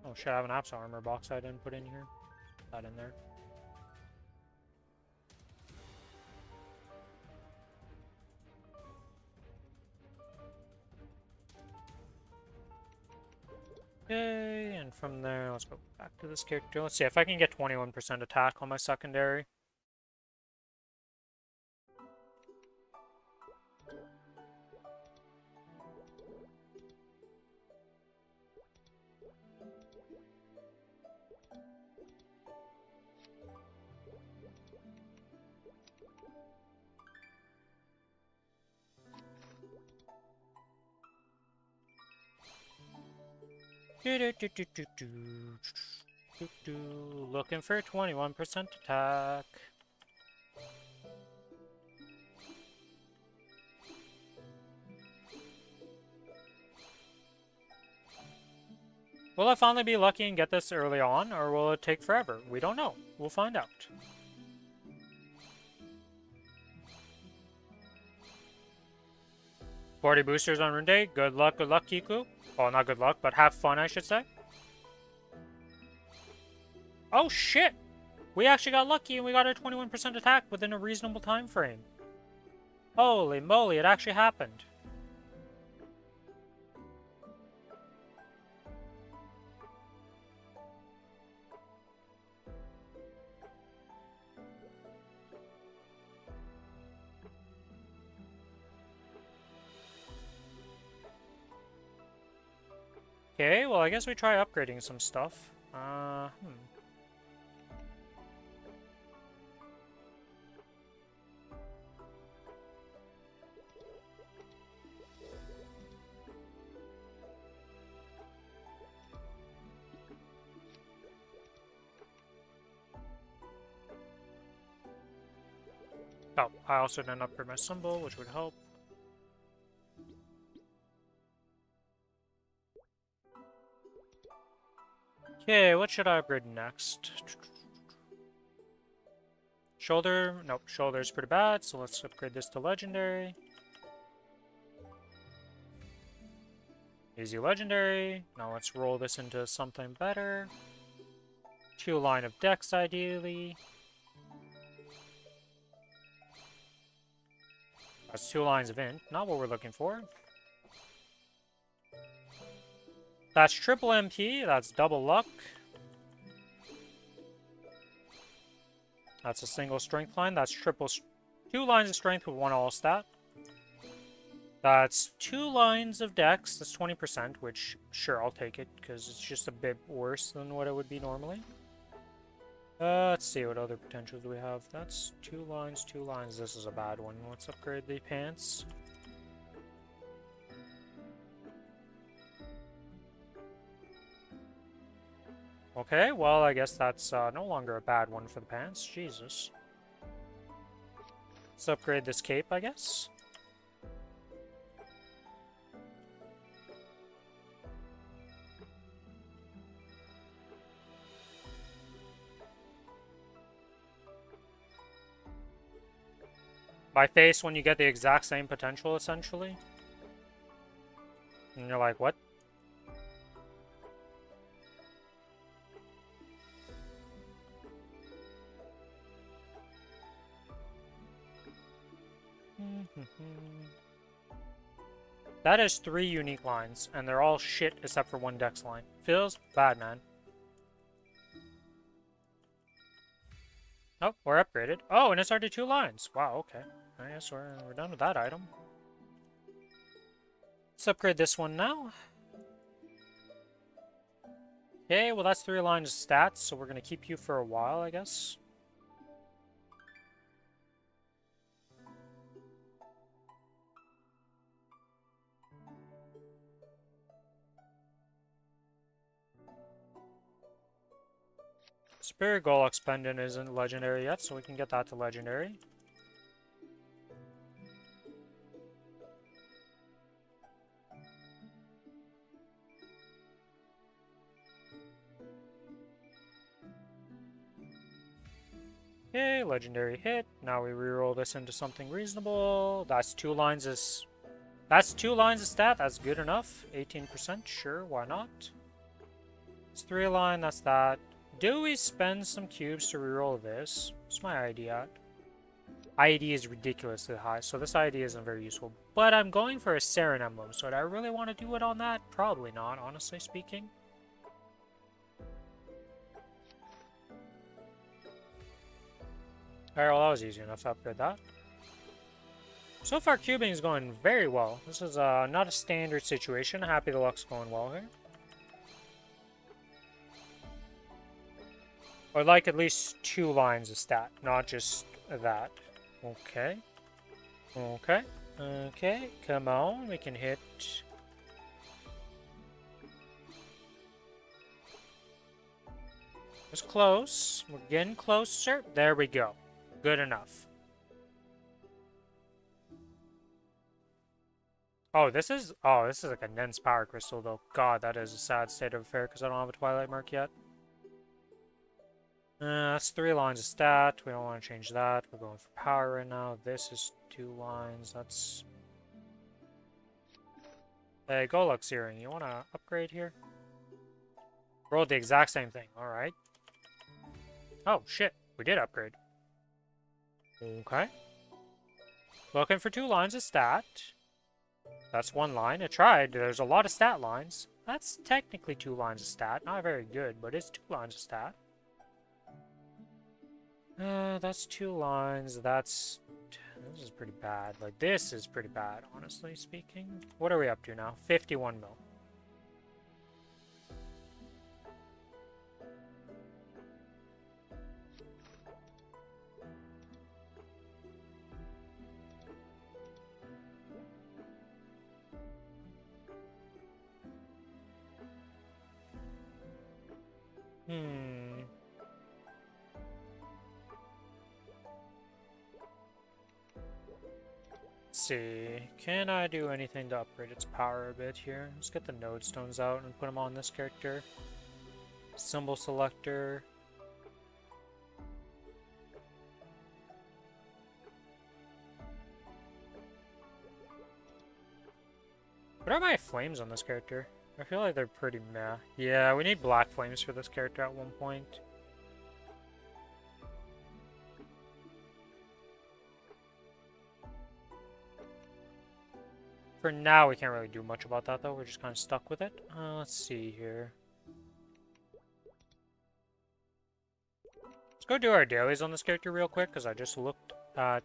Oh shit, I have an Apps armor box I didn't put in here. That in there. Okay, and from there, let's go back to this character. Let's see if I can get 21% attack on my secondary. Looking for 21% attack. Will I finally be lucky and get this early on, or will it take forever? We don't know. We'll find out. $40 boosters on Rune Day. Good luck, Kiku. Well, not good luck, but have fun, I should say. Oh, shit! We actually got lucky and we got our 21% attack within a reasonable time frame. Holy moly, it actually happened. Okay, well, I guess we try upgrading some stuff. Oh, I also didn't upgrade my symbol, which would help. Okay, what should I upgrade next? Shoulder? Nope, shoulder's pretty bad, so let's upgrade this to legendary. Easy legendary. Now let's roll this into something better. 2 line of dex, ideally. That's 2 lines of int, not what we're looking for. That's triple MP, that's double luck. That's a single strength line, that's 2 lines of strength with 1 all stat. That's 2 lines of dex, that's 20%, which, sure, I'll take it, because it's just a bit worse than what it would be normally. Let's see, what other potentials do we have? That's 2 lines, 2 lines. This is a bad one. Let's upgrade the pants. Okay, well, I guess that's no longer a bad one for the pants. Jesus. Let's upgrade this cape, I guess. By face when you get the exact same potential, essentially. And you're like, what? That is 3 unique lines, and they're all shit except for 1 dex line. Feels bad, man. Oh, we're upgraded. Oh, and it's already 2 lines. Wow, okay. I guess we're done with that item. Let's upgrade this one now. Okay, well that's 3 lines of stats, so we're gonna keep you for a while, I guess. Superior Golux Pendant isn't legendary yet, so we can get that to legendary. Okay, legendary hit. Now we reroll this into something reasonable. That's 2 lines of stat. That's good enough. 18%, sure, why not? It's 3 line, that's that. Do we spend some cubes to reroll this? What's my ID at? ID is ridiculously high, so this ID isn't very useful. But I'm going for a Saren Emblem, so do I really want to do it on that? Probably not, honestly speaking. Alright, well that was easy enough to upgrade that. So far cubing is going very well. This is not a standard situation. Happy the luck's going well here. I'd like at least 2 lines of stat, not just that. Okay. Okay. Okay, come on, we can hit... It's close. We're getting closer. There we go. Good enough. Oh, this is a condensed power crystal, though. God, that is a sad state of affair because I don't have a Twilight Mark yet. That's 3 lines of stat. We don't want to change that. We're going for power right now. This is 2 lines. That's... Hey, Golux Earring, you want to upgrade here? Rolled the exact same thing. Alright. Oh, shit. We did upgrade. Okay. Looking for 2 lines of stat. That's 1 line. I tried. There's a lot of stat lines. That's technically 2 lines of stat. Not very good, but it's 2 lines of stat. That's 2 lines. This is pretty bad. Like, this is pretty bad, honestly speaking. What are we up to now? 51 mil. Let's see. Can I do anything to upgrade its power a bit here? Let's get the node stones out and put them on this character. Symbol selector. What are my flames on this character? I feel like they're pretty meh. Yeah, we need black flames for this character at one point. For now, we can't really do much about that, though. We're just kind of stuck with it. Let's see here. Let's go do our dailies on this character real quick, because I just looked at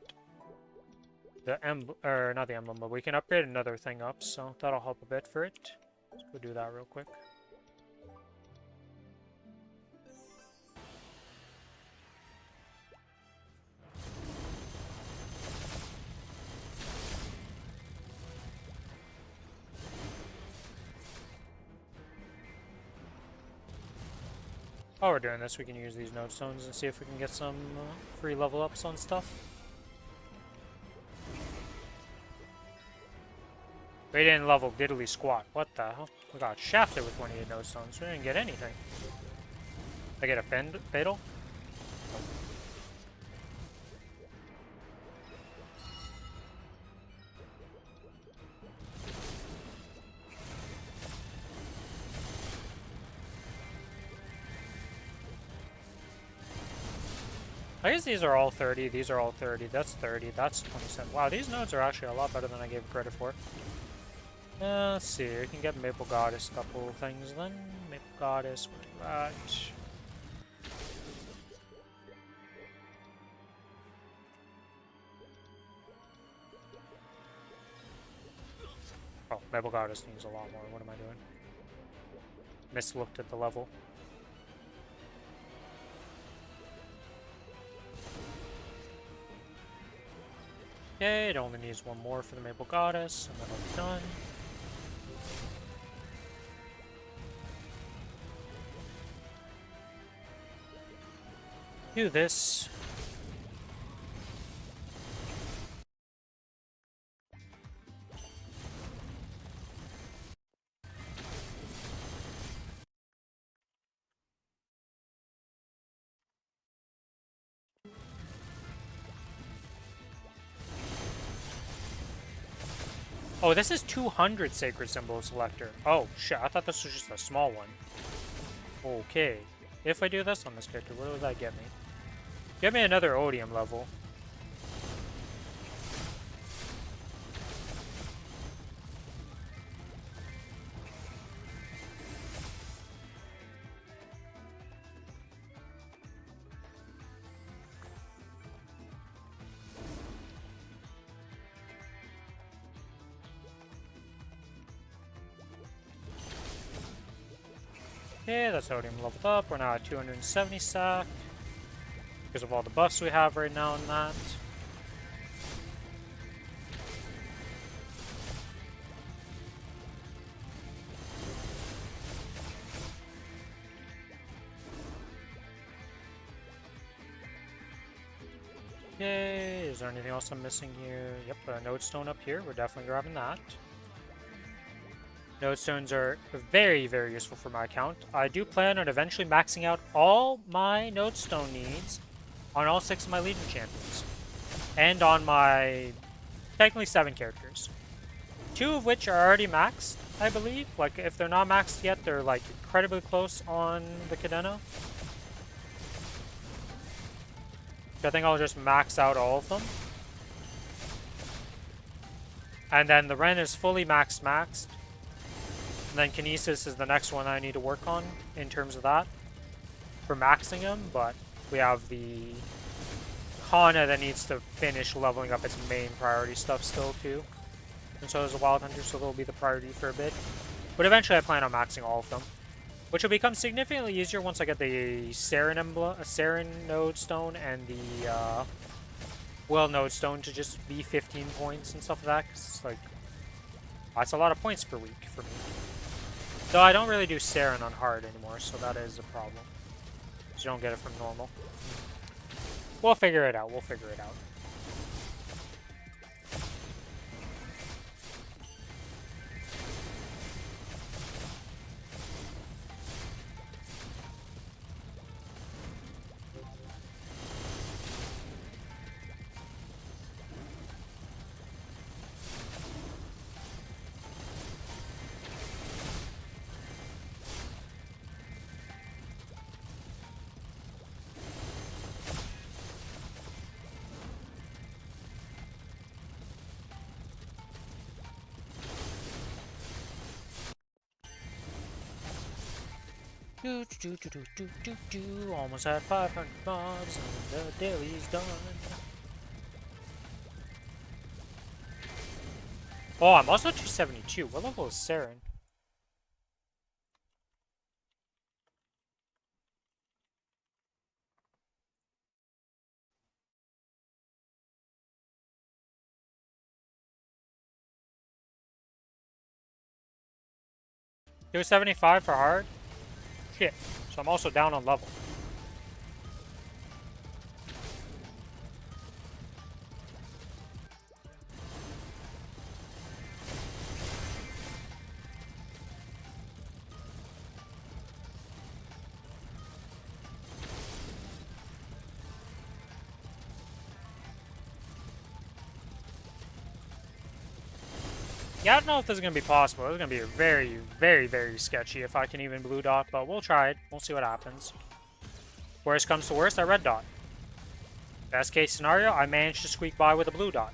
the emblem, or not the emblem, but we can upgrade another thing up, so that'll help a bit for it. Let's go do that real quick. While we're doing this, we can use these node stones and see if we can get some free level ups on stuff. We didn't level diddly squat. What the hell? We got shafted with 28 node stones. We didn't get anything. I get a fatal? I guess these are all 30, these are all 30, that's 30, that's 27. Wow, these nodes are actually a lot better than I gave credit for. Let's see, we can get Maple Goddess a couple of things then. Maple Goddess, right. Oh, Maple Goddess needs a lot more. What am I doing? Mislooked at the level. Okay, it only needs one more for the Maple Goddess, and then I'll be done. Do this. Oh, this is 200 Sacred Symbol Selector. Oh, shit, I thought this was just a small one. Okay. If I do this on this character, what will that get me? Get me another Odium level. Okay, that's Odium leveled up. We're now at 270 sack. Because of all the buffs we have right now in that. Okay, is there anything else I'm missing here? Yep, a node stone up here. We're definitely grabbing that. Node stones are very, very useful for my account. I do plan on eventually maxing out all my node stone needs on all 6 of my Legion champions. And on my technically 7 characters. 2 of which are already maxed, I believe. Like, if they're not maxed yet, they're like incredibly close on the Cadena. I think I'll just max out all of them. And then the Ren is fully maxed. And then Kinesis is the next one I need to work on in terms of that. For maxing him, but we have the Kana that needs to finish leveling up its main priority stuff still too. And so is a Wild Hunter, so they'll be the priority for a bit. But eventually I plan on maxing all of them. Which will become significantly easier once I get the Saren emblem, Saren node stone and the Will node stone to just be 15 points and stuff like that. Cause it's like, that's a lot of points per week for me. Though I don't really do Saren on hard anymore, so that is a problem. Because you don't get it from normal. We'll figure it out. We'll figure it out. Almost had 500 mobs and the daily's done. Oh, I'm also 272. What level is Saren? It was 75 for hard? Shit. So I'm also down on level. Yeah, I don't know if this is going to be possible. This is going to be very, very, very sketchy if I can even blue dot, but we'll try it. We'll see what happens. Worst comes to worst, I red dot. Best case scenario, I managed to squeak by with a blue dot.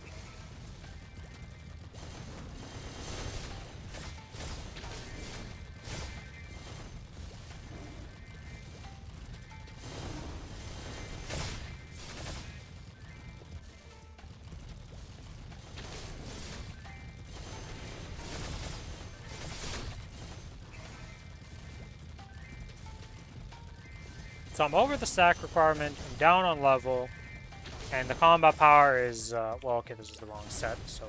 So I'm over the stack requirement, I'm down on level, and the combat power is, well, okay, this is the wrong set, so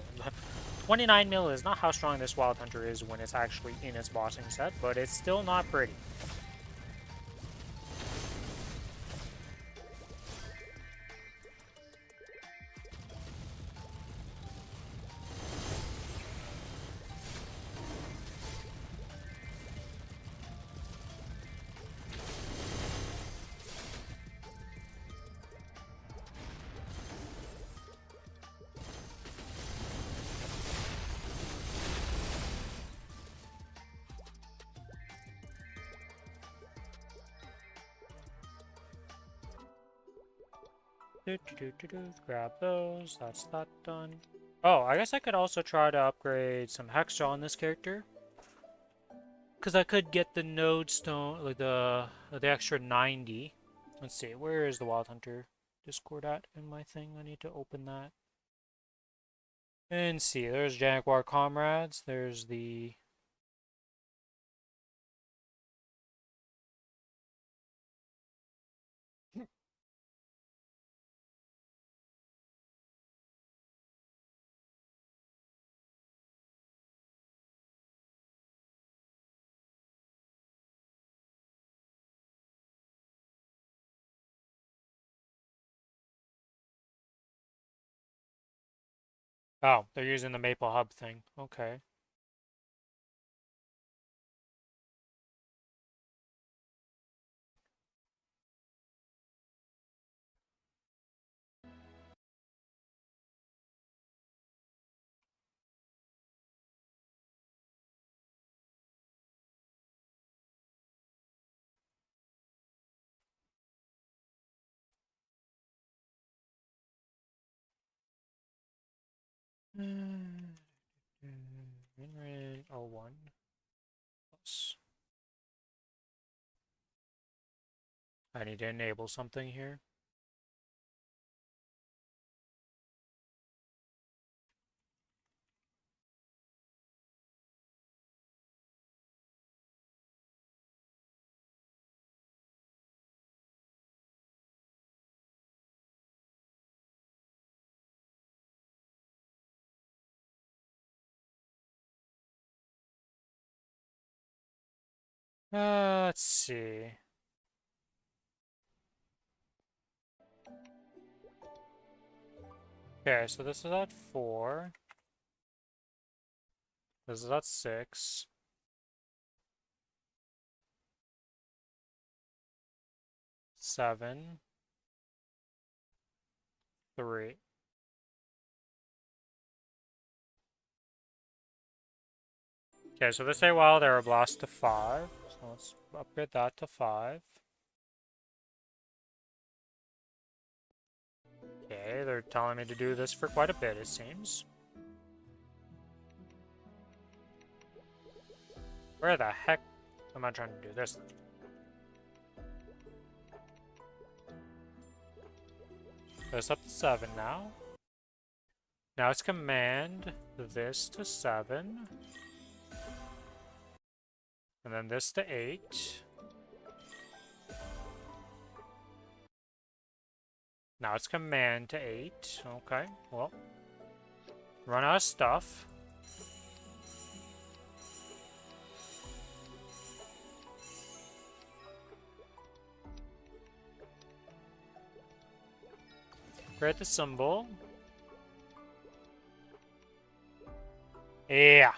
29 mil is not how strong this Wild Hunter is when it's actually in its bossing set, but it's still not pretty. Grab those, that's that done. Oh, I guess I could also try to upgrade some Hexjaw on this character. Because I could get the node stone, like the extra 90. Let's see, where is the Wild Hunter Discord at in my thing? I need to open that. And see, there's Jaguar Comrades, there's the... Oh, they're using the Maple Hub thing. Okay. Win 01 plus. I need to enable something here. Let's see. Okay, so this is at 4. This is at 6. 7. 3. Okay, so this a wild arrow blast to 5. So let's upgrade that to 5. Okay, they're telling me to do this for quite a bit, it seems. Where the heck am I trying to do this? This up to 7 now. Now it's command this to 7. And then this to 8. Now it's command to 8. Okay, well. Run out of stuff. Create the symbol. Yeah.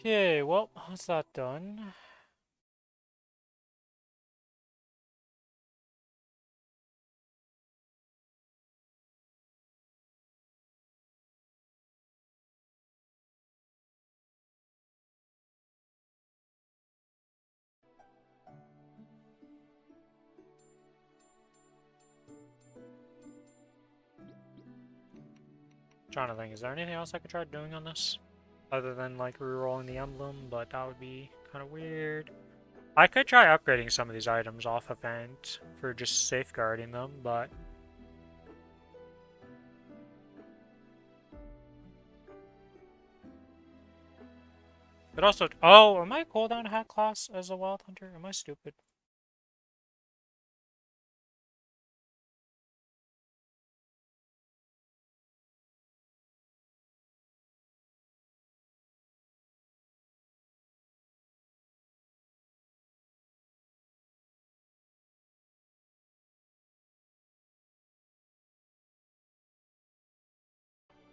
Okay, well, that's that done. Trying to think, is there anything else I could try doing on this? Other than like rerolling the emblem, but that would be kind of weird. I could try upgrading some of these items off event for just safeguarding them, but... But also... Oh, am I a cooldown hat class as a Wild Hunter? Am I stupid?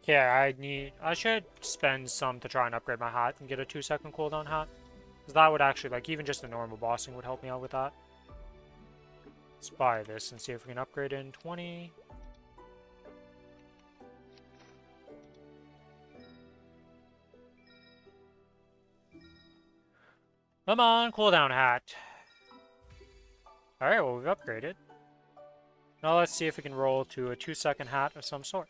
Yeah, I should spend some to try and upgrade my hat and get a 2-second cooldown hat. Because that would actually, like, even just the normal bossing would help me out with that. Let's buy this and see if we can upgrade in 20. Come on, cooldown hat. Alright, well, we've upgraded. Now let's see if we can roll to a 2-second hat of some sort.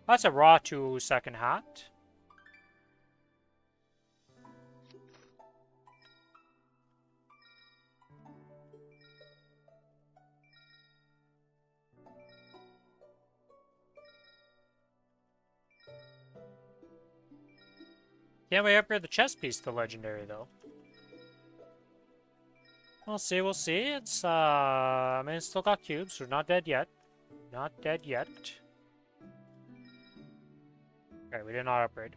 That's a raw 2-second hat. Can't we upgrade the chest piece to legendary, though? We'll see, we'll see. It's, I mean, it's still got cubes, so not dead yet. Not dead yet. Okay, we did not upgrade.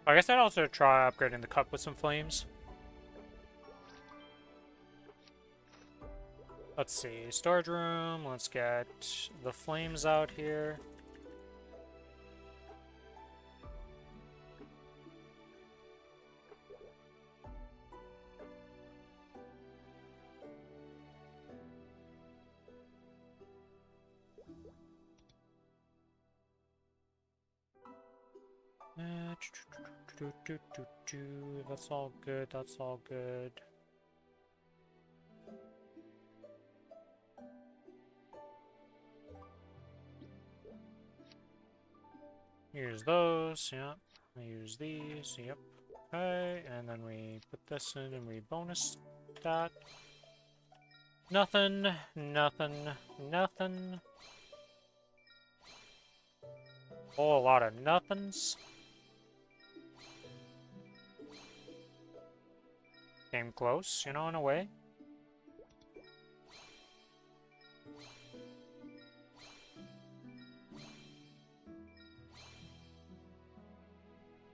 I guess I'd also try upgrading the cup with some flames. Let's see, storage room, let's get the flames out here. That's all good, that's all good. Use those, yep. Use these, yep. Okay, and then we put this in and we bonus that. Nothing, nothing, nothing. Whole lot of nothings. Came close, you know, in a way.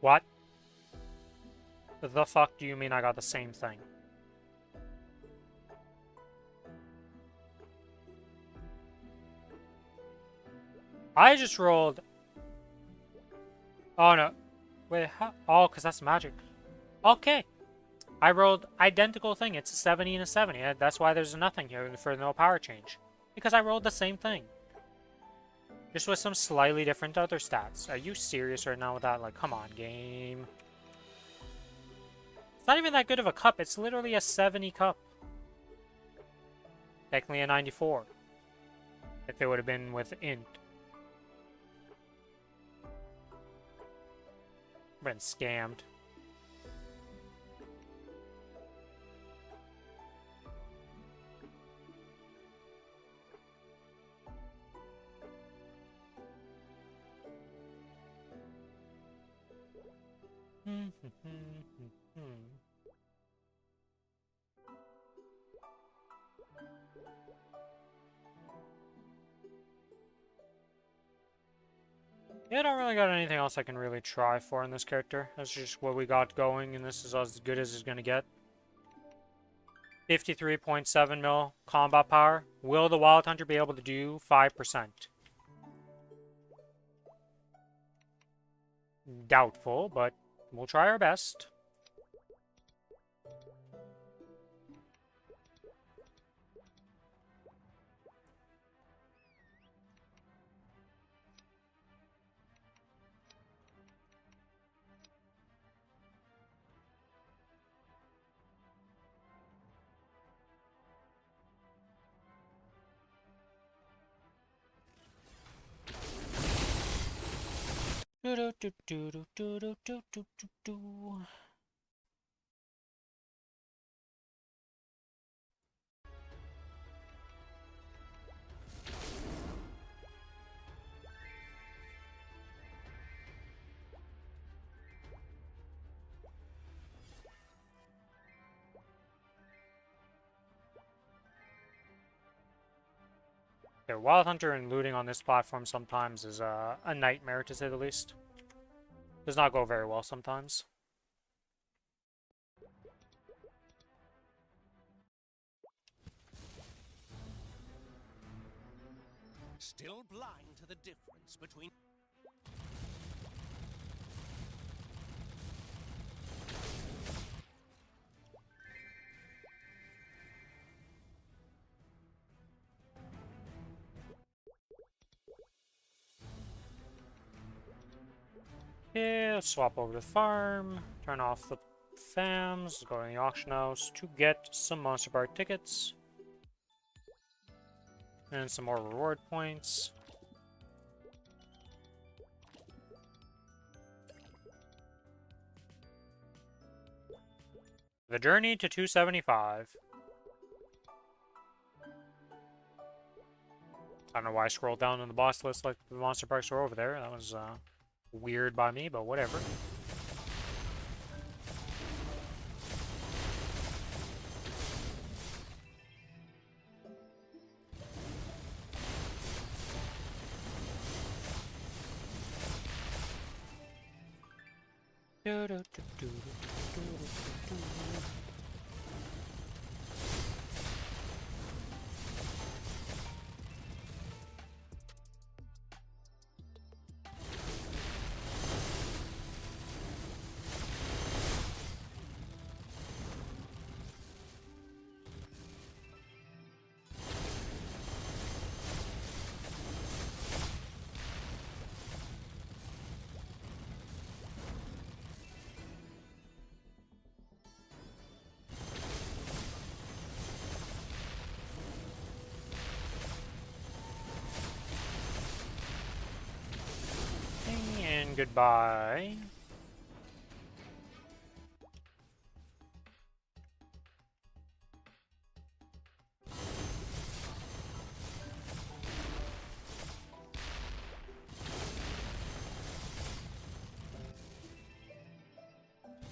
What? The fuck do you mean I got the same thing? I just rolled... Oh, no. Wait, how? Oh, because that's magic. Okay. I rolled identical thing. It's a 70 and a 70. That's why there's nothing here for no power change. Because I rolled the same thing. Just with some slightly different other stats. Are you serious right now with that? Like, come on, game. It's not even that good of a cup. It's literally a 70 cup. Technically a 94. If it would have been with int. Been scammed. Yeah, I don't really got anything else I can really try for in this character. That's just what we got going, and this is as good as it's gonna get. 53.7 mil combat power. Will the Wild Hunter be able to do 5%? Doubtful, but we'll try our best. Do do do do do do do do do do do. Yeah, Wild Hunter and looting on this platform sometimes is a nightmare, to say the least. Does not go very well sometimes. Still blind to the difference between... Yeah, let's swap over to the farm, turn off the fams, go in the auction house to get some Monster Park tickets. And some more reward points. The journey to 275. I don't know why I scrolled down in the boss list like the monster parks were over there. That was weird by me, but whatever. And goodbye.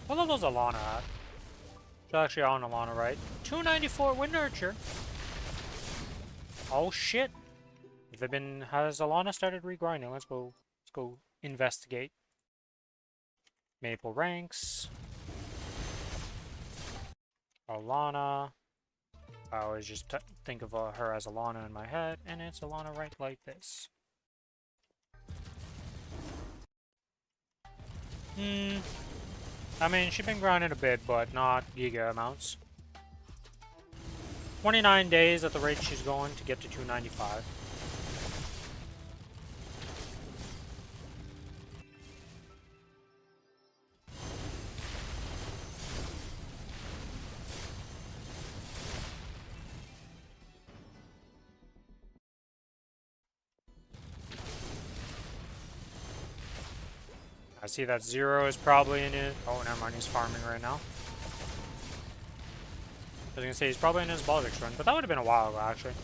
What level's Alana at? She's actually on Alana, right? 294 with Nurture. Oh shit. Has Alana started regrinding? Let's go investigate. Maple ranks. Alana. I always just think of her as Alana in my head, and it's Alana right like this. I mean, she's been grinding a bit, but not giga amounts. 29 days at the rate she's going to get to 295. I see that Zero is probably in it. Oh, never mind, he's farming right now. I was gonna say he's probably in his Baldric's run, but that would have been a while ago, actually.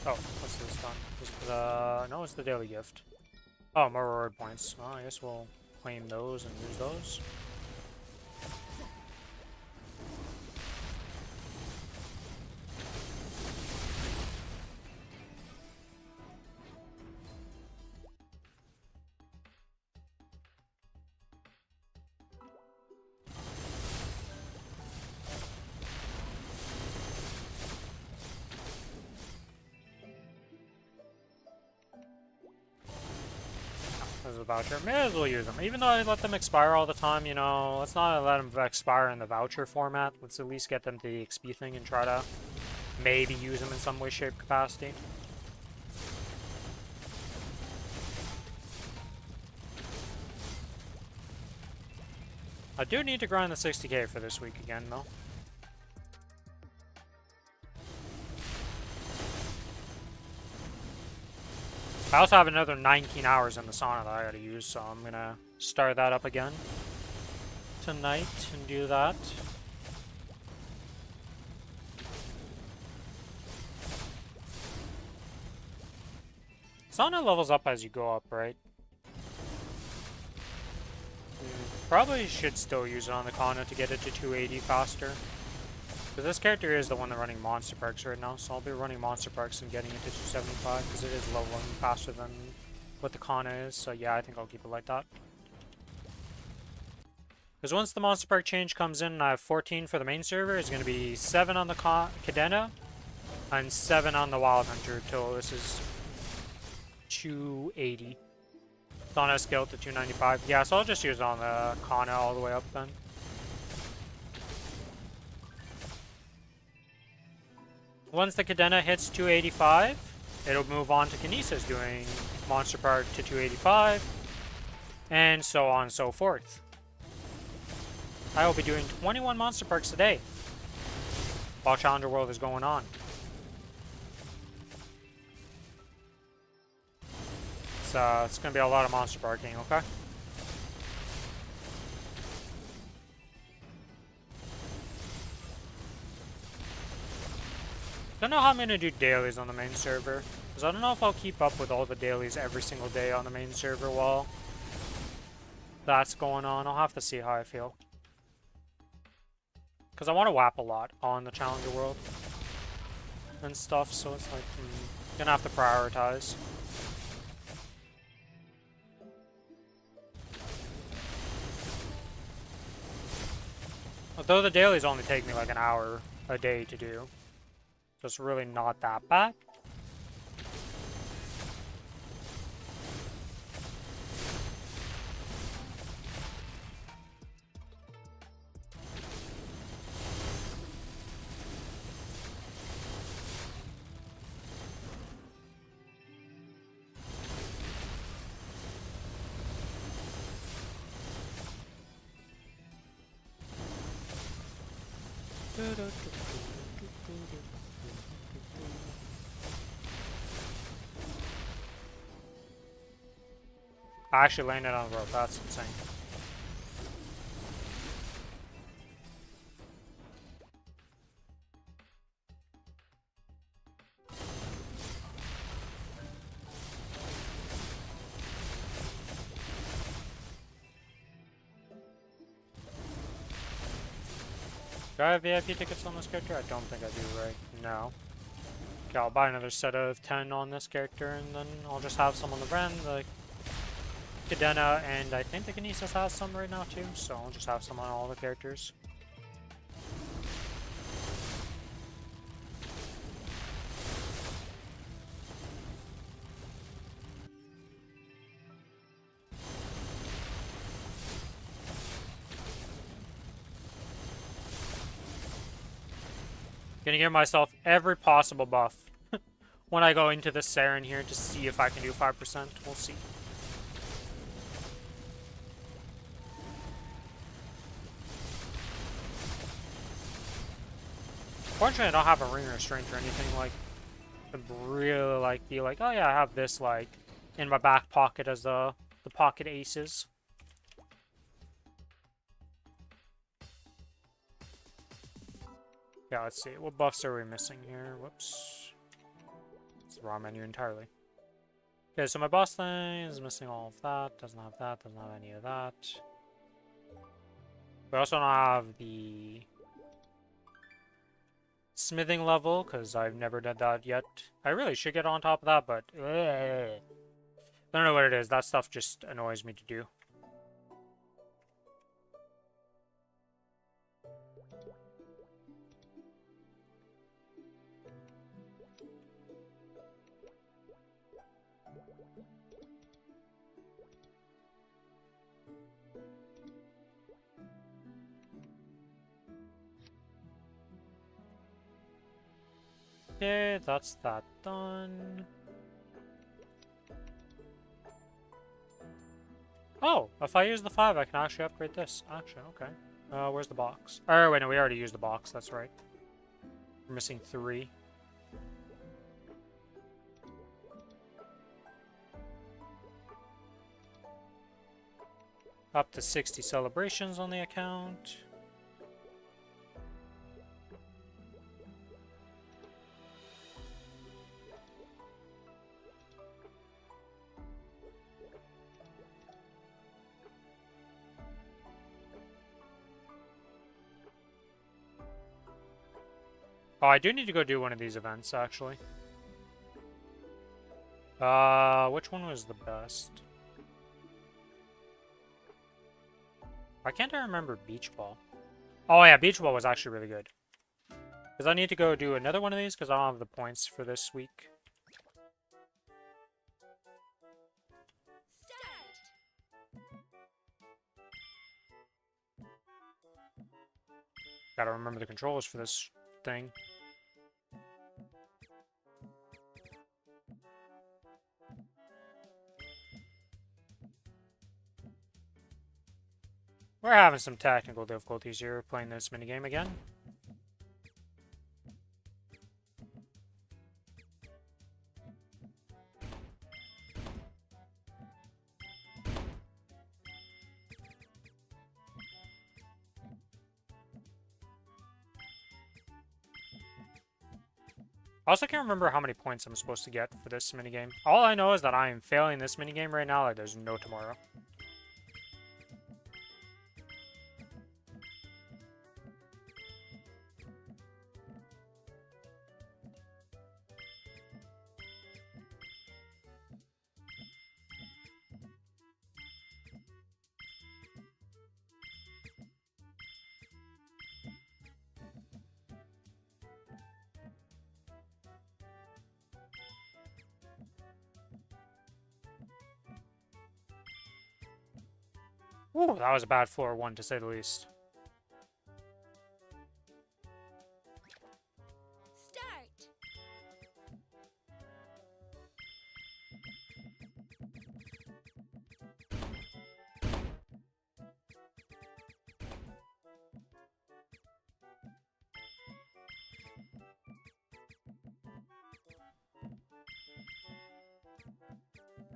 Oh, what's this done? Is the no, it's the daily gift. Oh, more reward points. Oh, I guess we'll claim those and use those. There's a voucher. May as well use them. Even though I let them expire all the time, you know, let's not let them expire in the voucher format. Let's at least get them to the XP thing and try to maybe use them in some way, shape, capacity. I do need to grind the 60k for this week again, though. I also have another 19 hours in the sauna that I gotta use, so I'm gonna start that up again tonight and do that. Sauna levels up as you go up, right? Probably should still use it on the Kana to get it to 280 faster. Because this character is the one that's running monster perks right now, so I'll be running monster perks and getting it to 275 because it is leveling faster than what the Kana is. So yeah, I think I'll keep it like that. Because once the monster perk change comes in, I have 14 for the main server. It's going to be 7 on the Cadena and 7 on the Wild Hunter till this is 280. Sauna scale to 295. Yeah, so I'll just use it on the Kana all the way up then. Once the Cadena hits 285, it'll move on to Kinesis doing Monster Park to 285, and so on and so forth. I will be doing 21 Monster Parks a day while Challenger World is going on. It's going to be a lot of Monster Parking, okay? I don't know how I'm going to do dailies on the main server, because I don't know if I'll keep up with all the dailies every single day on the main server while that's going on. I'll have to see how I feel. Because I want to WAP a lot on the Challenger World and stuff, so it's like, gonna have to prioritize. Although the dailies only take me like an hour a day to do. So it's really not that bad. I actually landed on the rope, that's insane. Do I have VIP tickets on this character? I don't think I do, right? No. Okay, I'll buy another set of 10 on this character, and then I'll just have some on the Ren, the Cadena, and I think the Kinesis has some right now too, so I'll just have some on all the characters. Gonna give myself every possible buff when I go into this Saren here to see if I can do 5%. We'll see. Fortunately, I don't have a ring restraint or anything like to really like be like, oh yeah, I have this like in my back pocket as the pocket aces. Yeah, let's see. What buffs are we missing here? Whoops. It's the wrong menu entirely. Okay, so my boss thing is missing all of that. Doesn't have that. Doesn't have any of that. We also don't have the smithing level, because I've never done that yet. I really should get on top of that, but I don't know what it is. That stuff just annoys me to do. Okay, that's that done. Oh, if I use the 5, I can actually upgrade this. Actually, okay. Where's the box? Oh, wait, no, we already used the box. That's right. We're missing 3. Up to 60 celebrations on the account. Oh, I do need to go do one of these events, actually. Which one was the best? Why can't I remember Beach Ball? Oh yeah, Beach Ball was actually really good. Because I need to go do another one of these because I don't have the points for this week. Gotta remember the controls for this thing. We're having some technical difficulties here playing this minigame again. I also can't remember how many points I'm supposed to get for this minigame. All I know is that I am failing this minigame right now like there's no tomorrow. Ooh, that was a bad floor 1 to say the least. Start.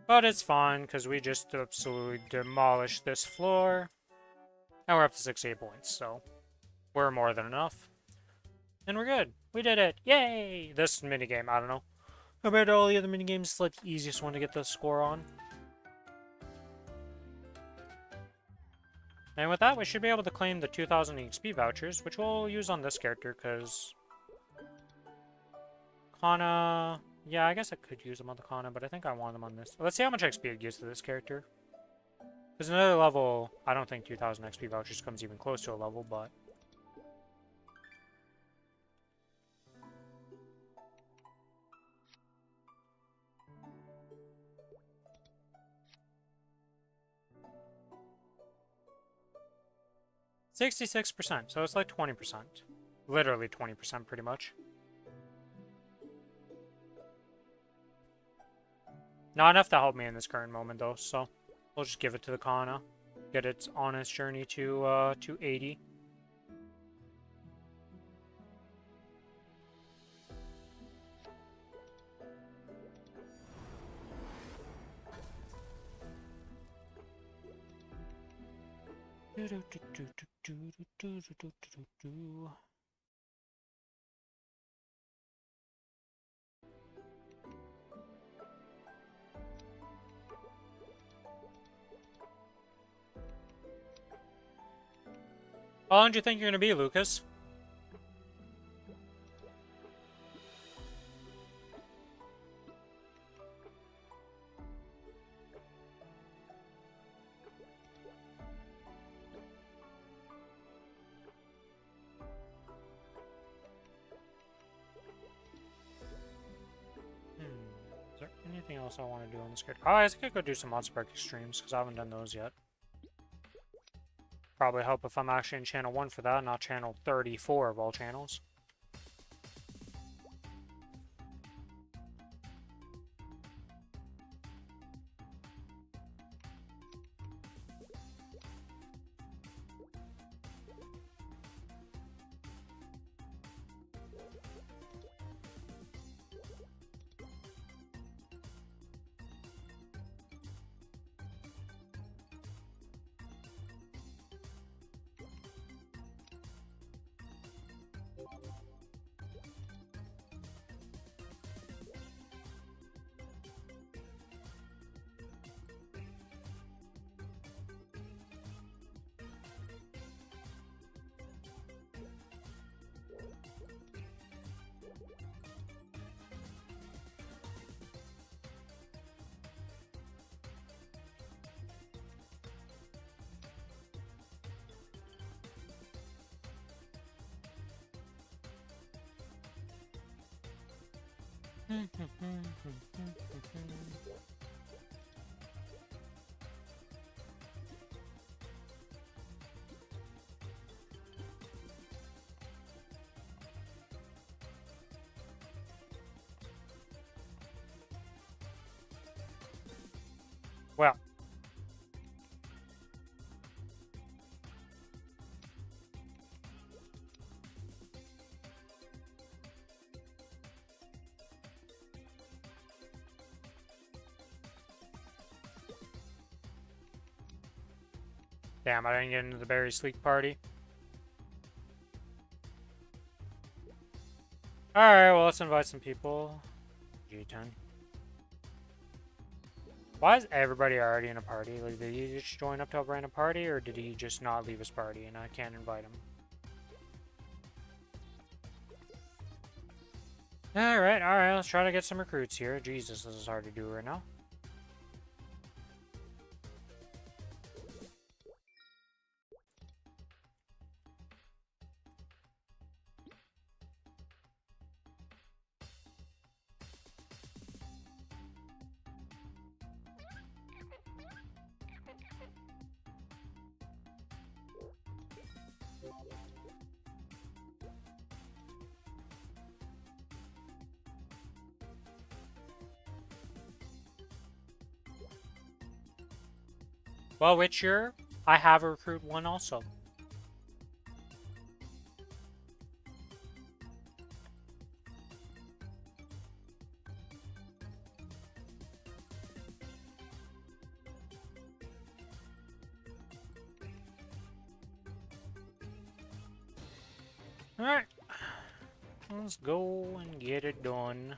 But it's fine, because we just absolutely demolished this floor. And we're up to 68 points, so we're more than enough. And we're good. We did it. Yay! This minigame, I don't know. Compared to all the other minigames, it's like the easiest one to get the score on. And with that, we should be able to claim the 2,000 XP vouchers, which we'll use on this character, because Kana... Yeah, I guess I could use them on the Kana, but I think I want them on this. Let's see how much XP it gives to this character. Because another level, I don't think 2,000 XP vouchers comes even close to a level, but... $66%, so it's like 20%. Literally 20% pretty much. Not enough to help me in this current moment though, so we'll just give it to the Kana. Get its honest journey to 80. How long do you think you're gonna be, Lucas? Is there anything else I want to do on this card? Oh, I think I could do some Mod Spark Extremes, because I haven't done those yet. Probably help if I'm actually in channel 1 for that, not channel 34 of all channels. Well. Damn, I didn't get into the Berry Sleek party. Alright, well, let's invite some people. G10. Why is everybody already in a party? Like, did he just join up to a random party, or did he just not leave his party and I can't invite him? Alright, let's try to get some recruits here. Jesus, this is hard to do right now. Well, Witcher, I have a recruit one also. Alright. Let's go and get it done.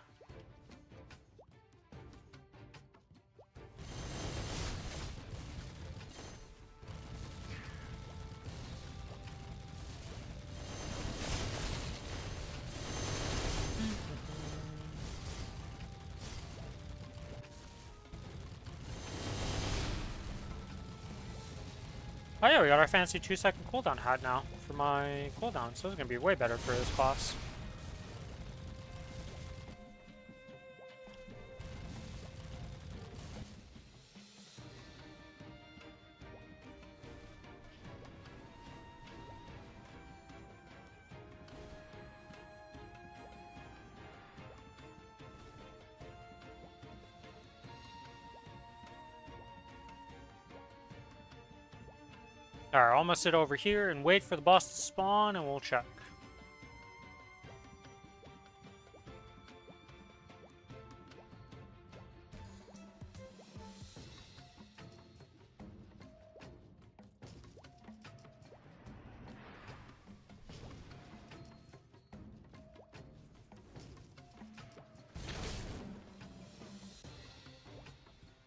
Oh yeah, we got our fancy 2-second cooldown hat now for my cooldown, so it's gonna be way better for this class. Alright, almost sit over here and wait for the boss to spawn and we'll check.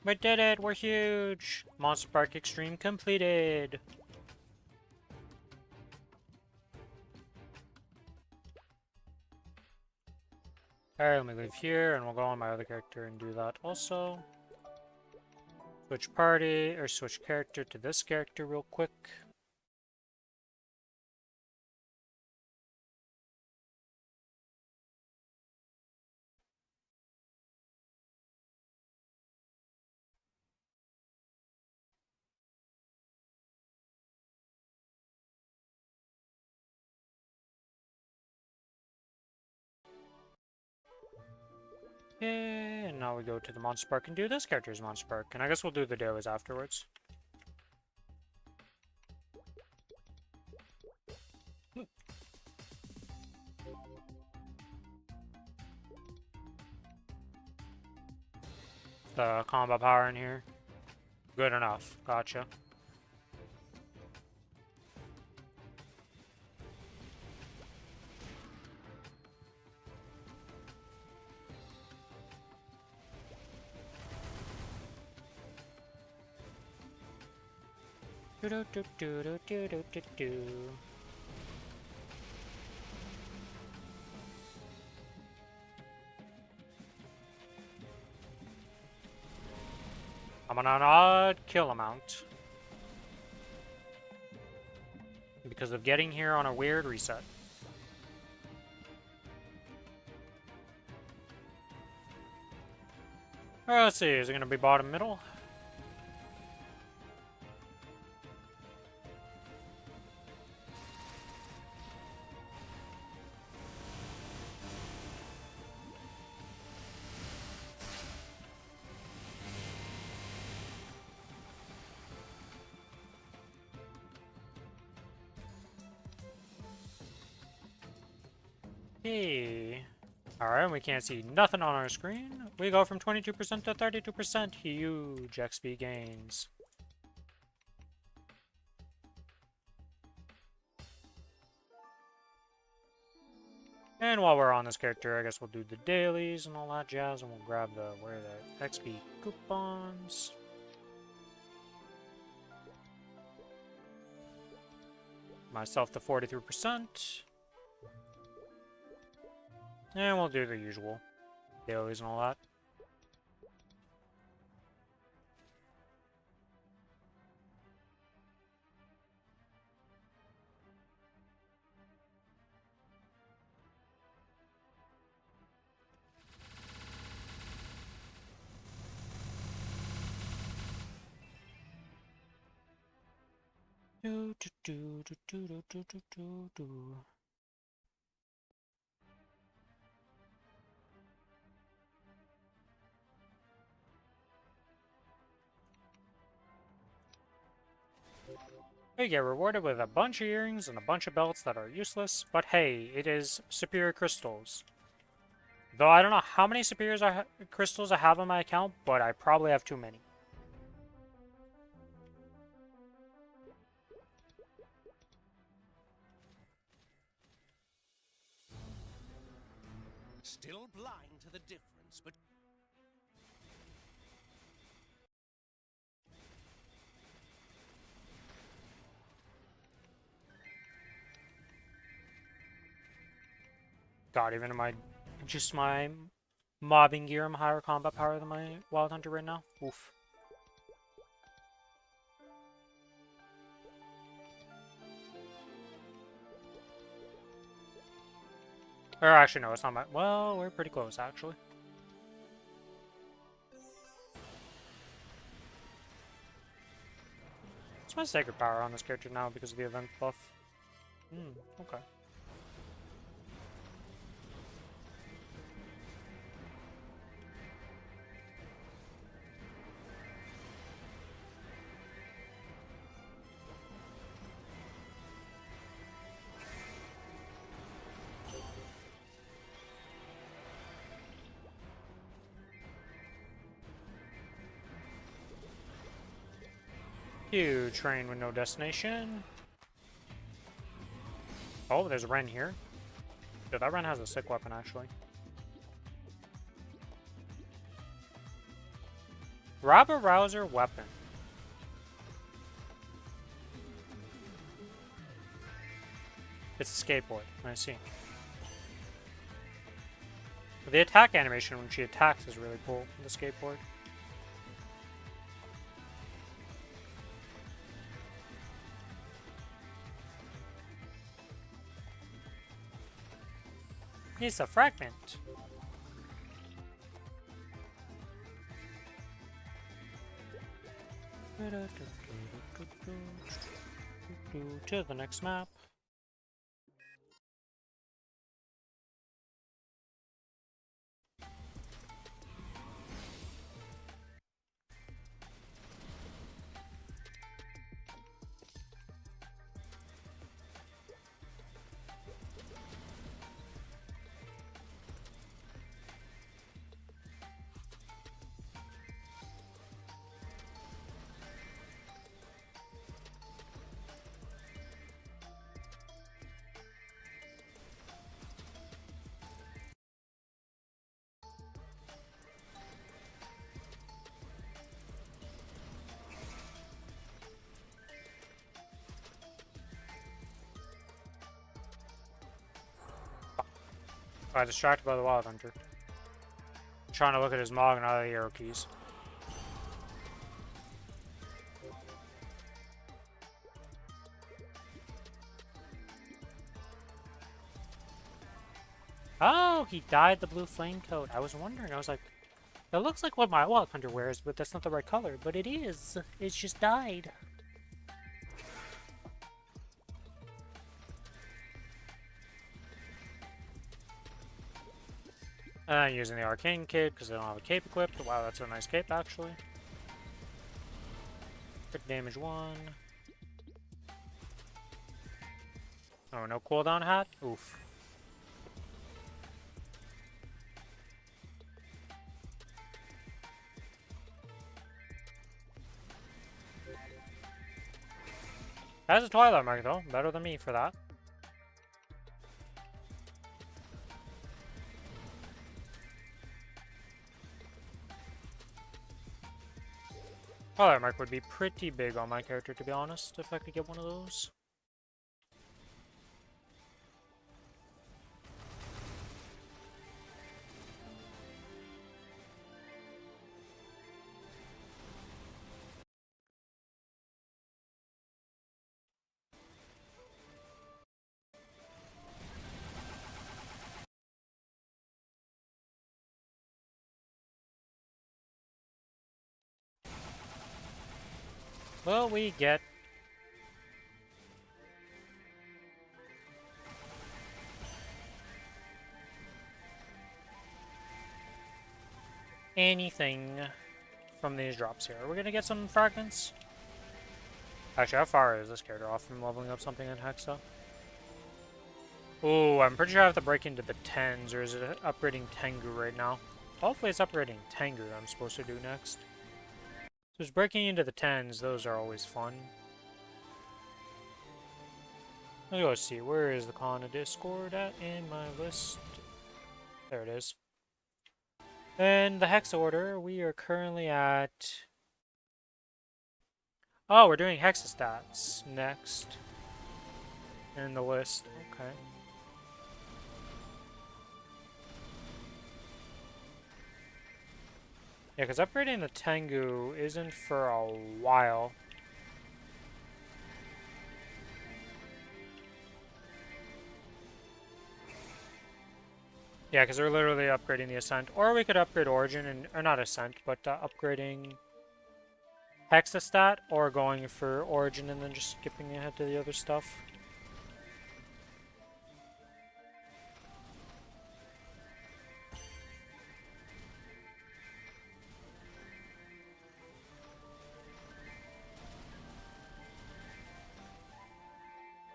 We did it! We're huge! Monster Park Extreme completed! Alright, let me leave here, and we'll go on my other character and do that also. Switch party, or switch character to this character real quick. Okay, and now we go to the Monster Park and do this character's Monster Park. And I guess we'll do the dailies afterwards. The combo power in here. Good enough. Gotcha. Do do do do do do do do do. I'm on an odd kill amount because of getting here on a weird reset. Alright, let's see. Is it going to be bottom middle? Hey. Alright, we can't see nothing on our screen. We go from 22% to 32%. Huge XP gains. And while we're on this character, I guess we'll do the dailies and all that jazz, and we'll grab the, where are the XP coupons? Myself to 43%. And we'll do the usual dailies and all that. Do do do do do do do do do. We get rewarded with a bunch of earrings and a bunch of belts that are useless, but hey, it is superior crystals. Though I don't know how many superior crystals I have on my account, but I probably have too many. Still blind to the difference, but God, even in my just my mobbing gear, I'm higher combat power than my Wild Hunter right now. Oof. Or actually, no, it's not my. Well, we're pretty close, actually. It's my Sacred Power on this character now because of the event buff. Okay. Huge train with no destination. Oh, there's a Ren here. Dude, that Ren has a sick weapon, actually. Rabba Rouser weapon. It's a skateboard. I see. The attack animation when she attacks is really cool on the skateboard. It's a fragment. To the next map. Got distracted by the Wild Hunter. I'm trying to look at his Mog and all the arrow keys. Oh, he dyed the blue flame coat. I was wondering, I was like, that looks like what my Wild Hunter wears, but that's not the right color. But it is. It's just dyed. Using the arcane cape because I don't have a cape equipped. Wow, that's a nice cape actually. Crit damage 1. Oh, no cooldown hat? Oof. Has a Twilight Mark though. Better than me for that. Twilight Mark would be pretty big on my character, to be honest, if I could get one of those. Well, we get anything from these drops here. Are we gonna get some fragments? Actually, how far is this character off from leveling up something in Hexa? Oh, I'm pretty sure I have to break into the 10s, or is it upgrading Tengu right now? Hopefully it's upgrading Tengu I'm supposed to do next. So it's breaking into the 10s, those are always fun. Let's go see, where is the Kana Discord at in my list? There it is. And the Hex order, we are currently at... Oh, we're doing Hexa stats next. In the list, okay. Yeah, because upgrading the Tengu isn't for a while. Yeah, because we're literally upgrading the Ascent. Or we could upgrade Origin, and or not Ascent, but upgrading Hexastat, or going for Origin and then just skipping ahead to the other stuff.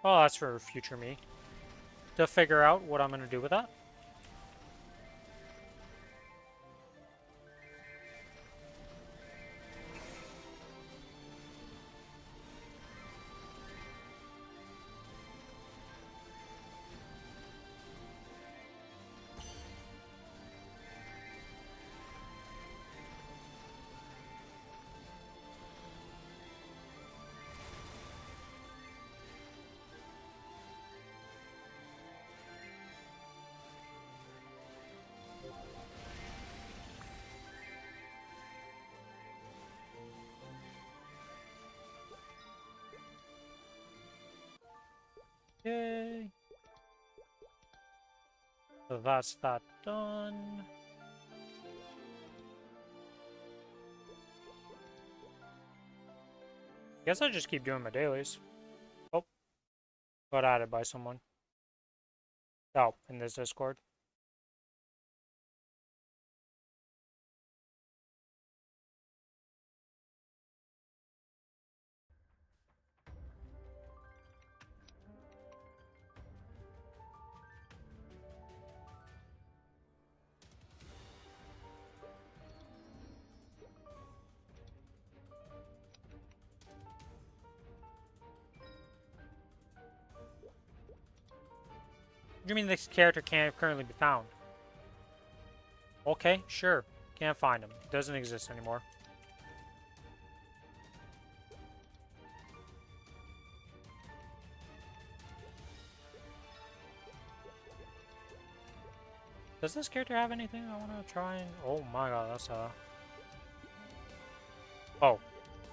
Well, that's for future me to figure out what I'm going to do with that. Yay. So that's that done. Guess I'll just keep doing my dailies. Oh, got added by someone. Oh, in this Discord. What do you mean this character can't currently be found? Okay, sure. Can't find him. Doesn't exist anymore. Does this character have anything I want to try and... Oh my god, that's Oh.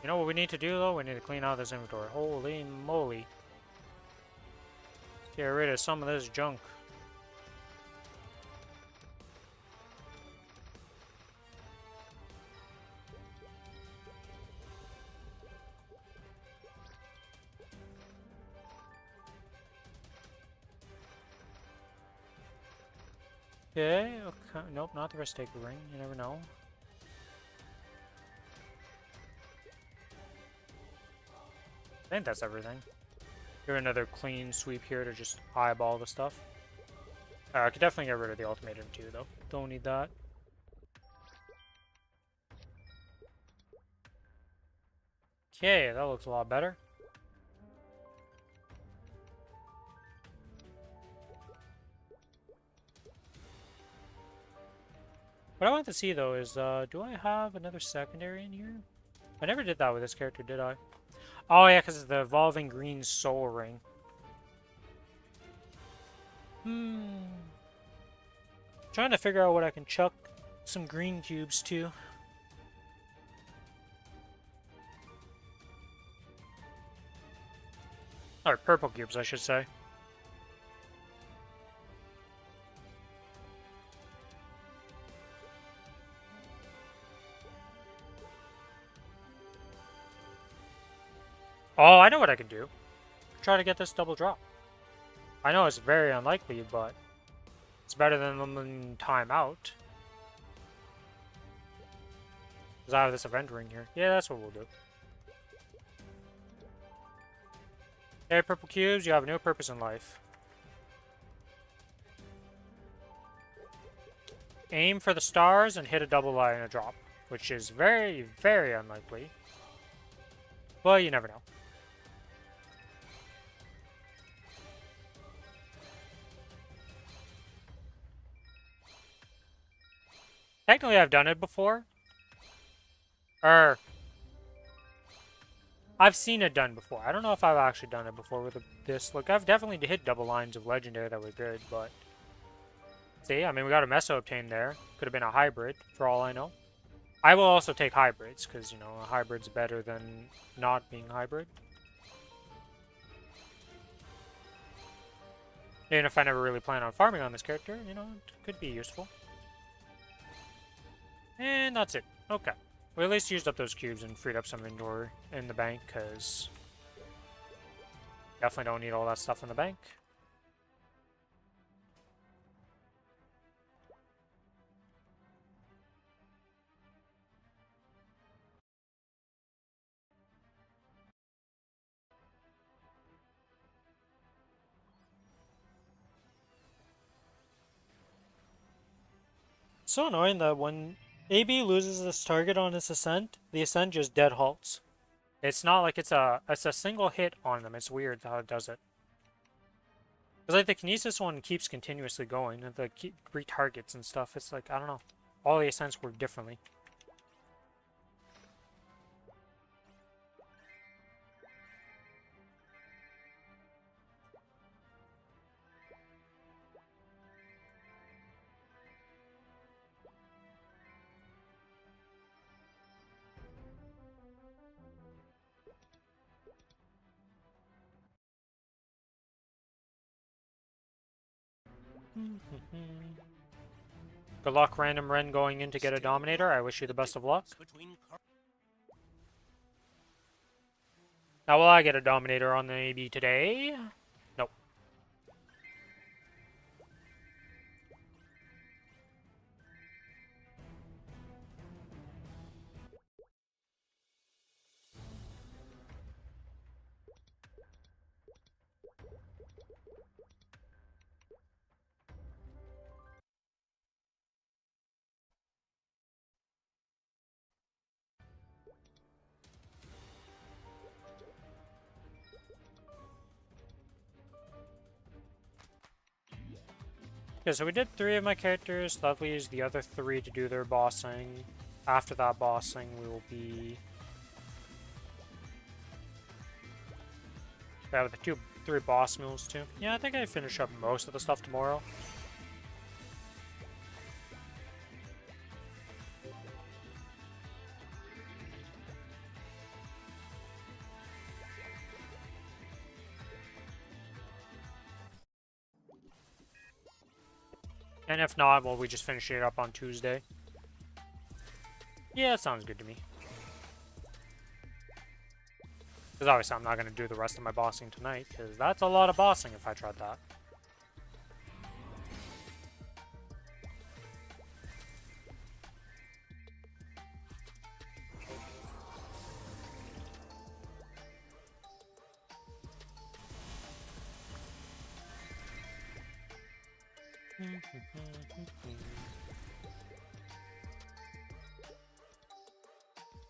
You know what we need to do, though? We need to clean out this inventory. Holy moly. Get rid of some of this junk. Okay, okay. Nope, not the risk taker ring. You never know. I think that's everything. Do another clean sweep here to just eyeball the stuff. I could definitely get rid of the ultimatum too, though. Don't need that. Okay, that looks a lot better. What I want to see, though, is, do I have another secondary in here? I never did that with this character, did I? Oh, yeah, because of the evolving green soul ring. Trying to figure out what I can chuck some green cubes to. Or purple cubes, I should say. Oh, I know what I can do. Try to get this double drop. I know it's very unlikely, but it's better than limiting time out. Because I have this event ring here. Yeah, that's what we'll do. Hey, purple cubes, you have no purpose in life. Aim for the stars and hit a double line and a drop, which is very, very unlikely. But you never know. Technically, I've done it before. I've seen it done before. I don't know if I've actually done it before with this. Look, I've definitely hit double lines of legendary that were good, but... See, I mean, we got a Meso obtained there. Could have been a hybrid, for all I know. I will also take hybrids, because, you know, a hybrid's better than not being hybrid. Even if I never really plan on farming on this character, you know, it could be useful. And that's it. Okay. We at least used up those cubes and freed up some inventory in the bank, because definitely don't need all that stuff in the bank. It's so annoying that when AB loses this target on its ascent, the ascent just dead halts. It's not like it's a single hit on them. It's weird how it does it. Because like the Kinesis one keeps continuously going, and the retargets and stuff. It's like, I don't know. All the ascents work differently. Good luck, Random Ren, going in to get a Dominator. I wish you the best of luck. Now, will I get a Dominator on the AB today? Nope. Okay, so we did 3 of my characters. Lovely is the other 3 to do their bossing. After that bossing, we will be... Yeah, with the 3 boss moves too. Yeah, I think I finish up most of the stuff tomorrow. And if not, well, we just finish it up on Tuesday. Yeah, that sounds good to me. Because obviously I'm not going to do the rest of my bossing tonight, because that's a lot of bossing if I tried that.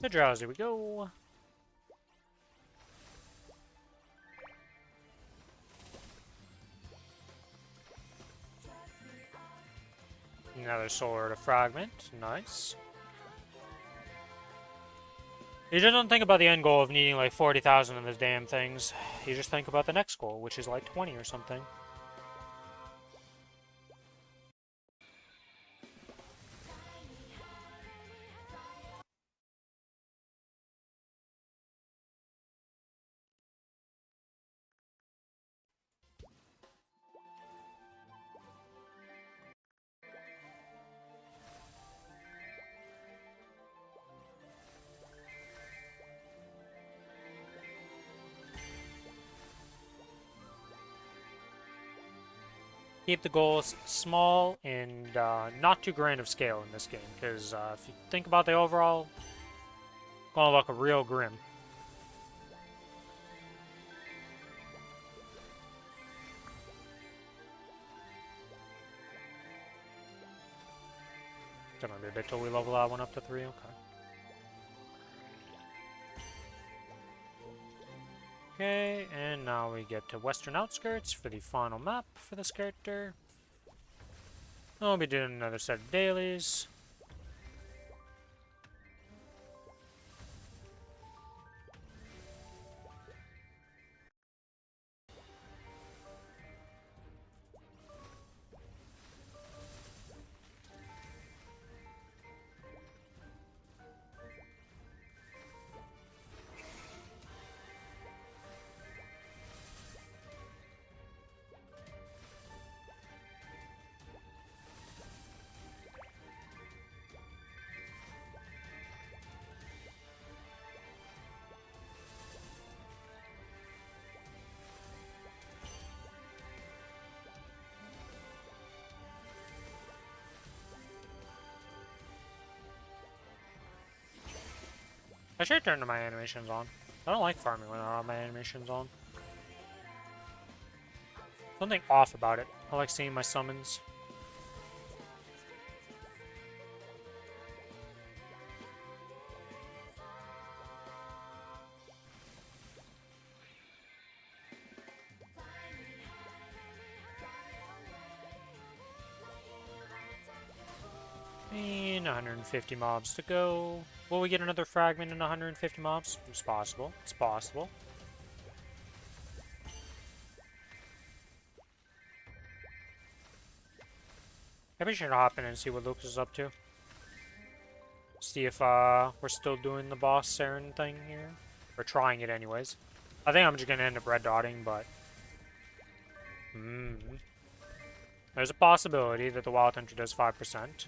The drowsy we go. Another solar to fragment. Nice. You just don't think about the end goal of needing like 40,000 of those damn things. You just think about the next goal, which is like 20 or something. Keep the goals small and not too grand of scale in this game, because if you think about the overall, it's gonna look real grim. It's gonna be a bit till we level that one up to 3, okay. Okay, and now we get to Western Outskirts for the final map for this character. I'll be doing another set of dailies. I should turn my animations on. I don't like farming when I have my animations on. Something off about it. I like seeing my summons. And 150 mobs to go. Will we get another fragment in 150 mobs? It's possible. It's possible. Maybe we should hop in and see what Lucas is up to. See if we're still doing the boss Saren thing here. We're trying it anyways. I think I'm just gonna end up red dotting, but... There's a possibility that the Wild Hunter does 5%.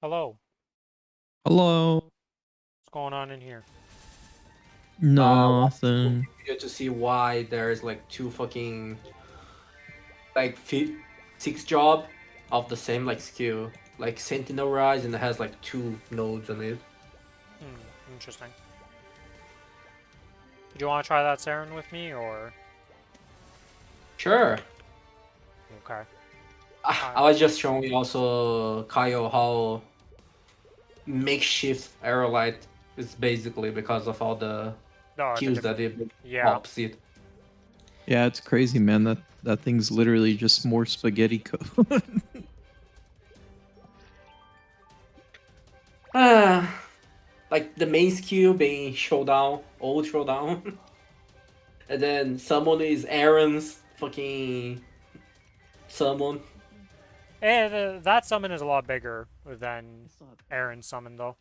Hello. Hello. What's going on in here? Nothing. Good to see why there's like two fucking like 6 job of the same like skill, like Sentinel Rise, and it has like 2 nodes on it. Interesting. Do you want to try that Saren with me, or? Sure. Okay. I was just showing also Kyle how makeshift Aerolite is basically because of all the No, the kills that different- it Yeah. pops it. Yeah, it's crazy, man. That thing's literally just more spaghetti code. Like the main skill being showdown, old showdown, and then summon is Aaron's fucking summon. That summon is a lot bigger than Aaron's summon, though.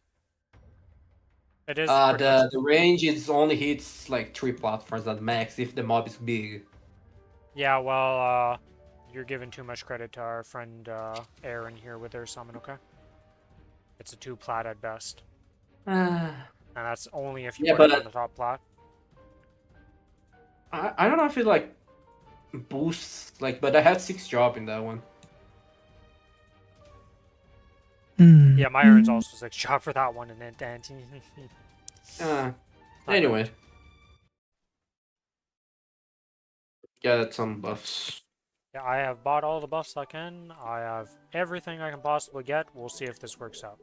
It is pretty much... The range is only hits like 3 platforms at max if the mob is big. Yeah, well, you're giving too much credit to our friend Aaron here with their summon, okay? It's a 2 plat at best. And that's only if you Yeah, put it but- on the top plat. I don't know if it like boosts like, but I had 6 job in that one. Yeah, my Aaron's also 6 job for that one, and then Anyway, get some buffs. Yeah, I have bought all the buffs I can. I have everything I can possibly get. We'll see if this works out.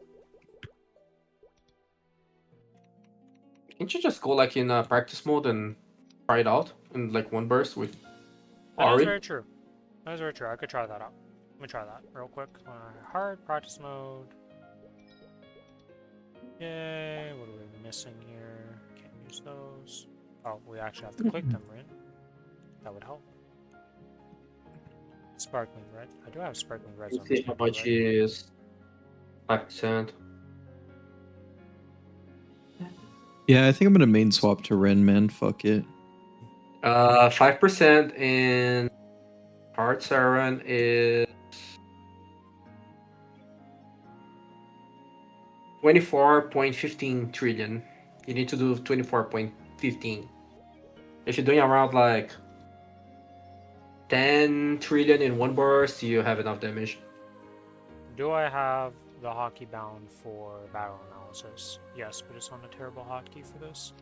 Can't you just go like in practice mode and try it out in like one burst with That is Ari? very true. That is very true. I could try that out. Let me try that real quick. Hard practice mode. Yay, what are we missing here? Can't use those. Oh, we actually have to click them, right? That would help. Sparkling red. I do have sparkling red. Let's see how much is 5%. Yeah, I think I'm gonna main swap to Ren, man. Fuck it. 5% in Heart Siren is 24.15 trillion. You need to do 24.15. If you're doing around like 10 trillion in one burst, you have enough damage. Do I have the hotkey bound for battle analysis? Yes, but it's on a terrible hotkey for this.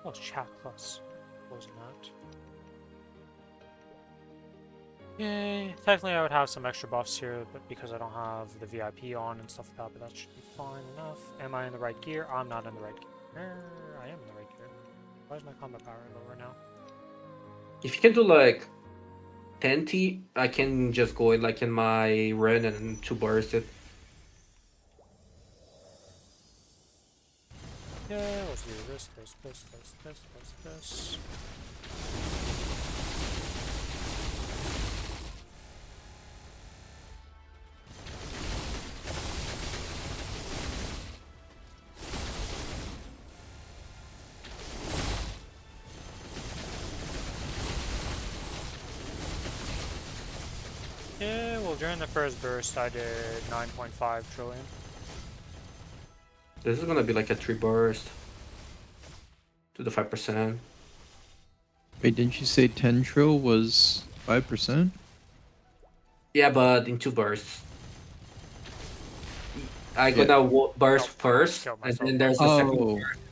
Oh, it's chat plus. Wasn't that? Yay. Technically, I would have some extra buffs here, but because I don't have the VIP on and stuff like that, but that should be fine enough. Am I in the right gear? I'm not in the right gear. I am in the right gear. Why is my combat power lower now? If you can do like 10T, I can just go in like in my run and 2 burst it. Yeah, let's do this. Yeah, well, during the first burst, I did 9.5 trillion. This is gonna be like a 3 burst to the 5%. Wait, didn't you say 10 trill was 5%? Yeah, but in 2 bursts. I Yeah. gonna burst Nope, first, killed and myself. then there's the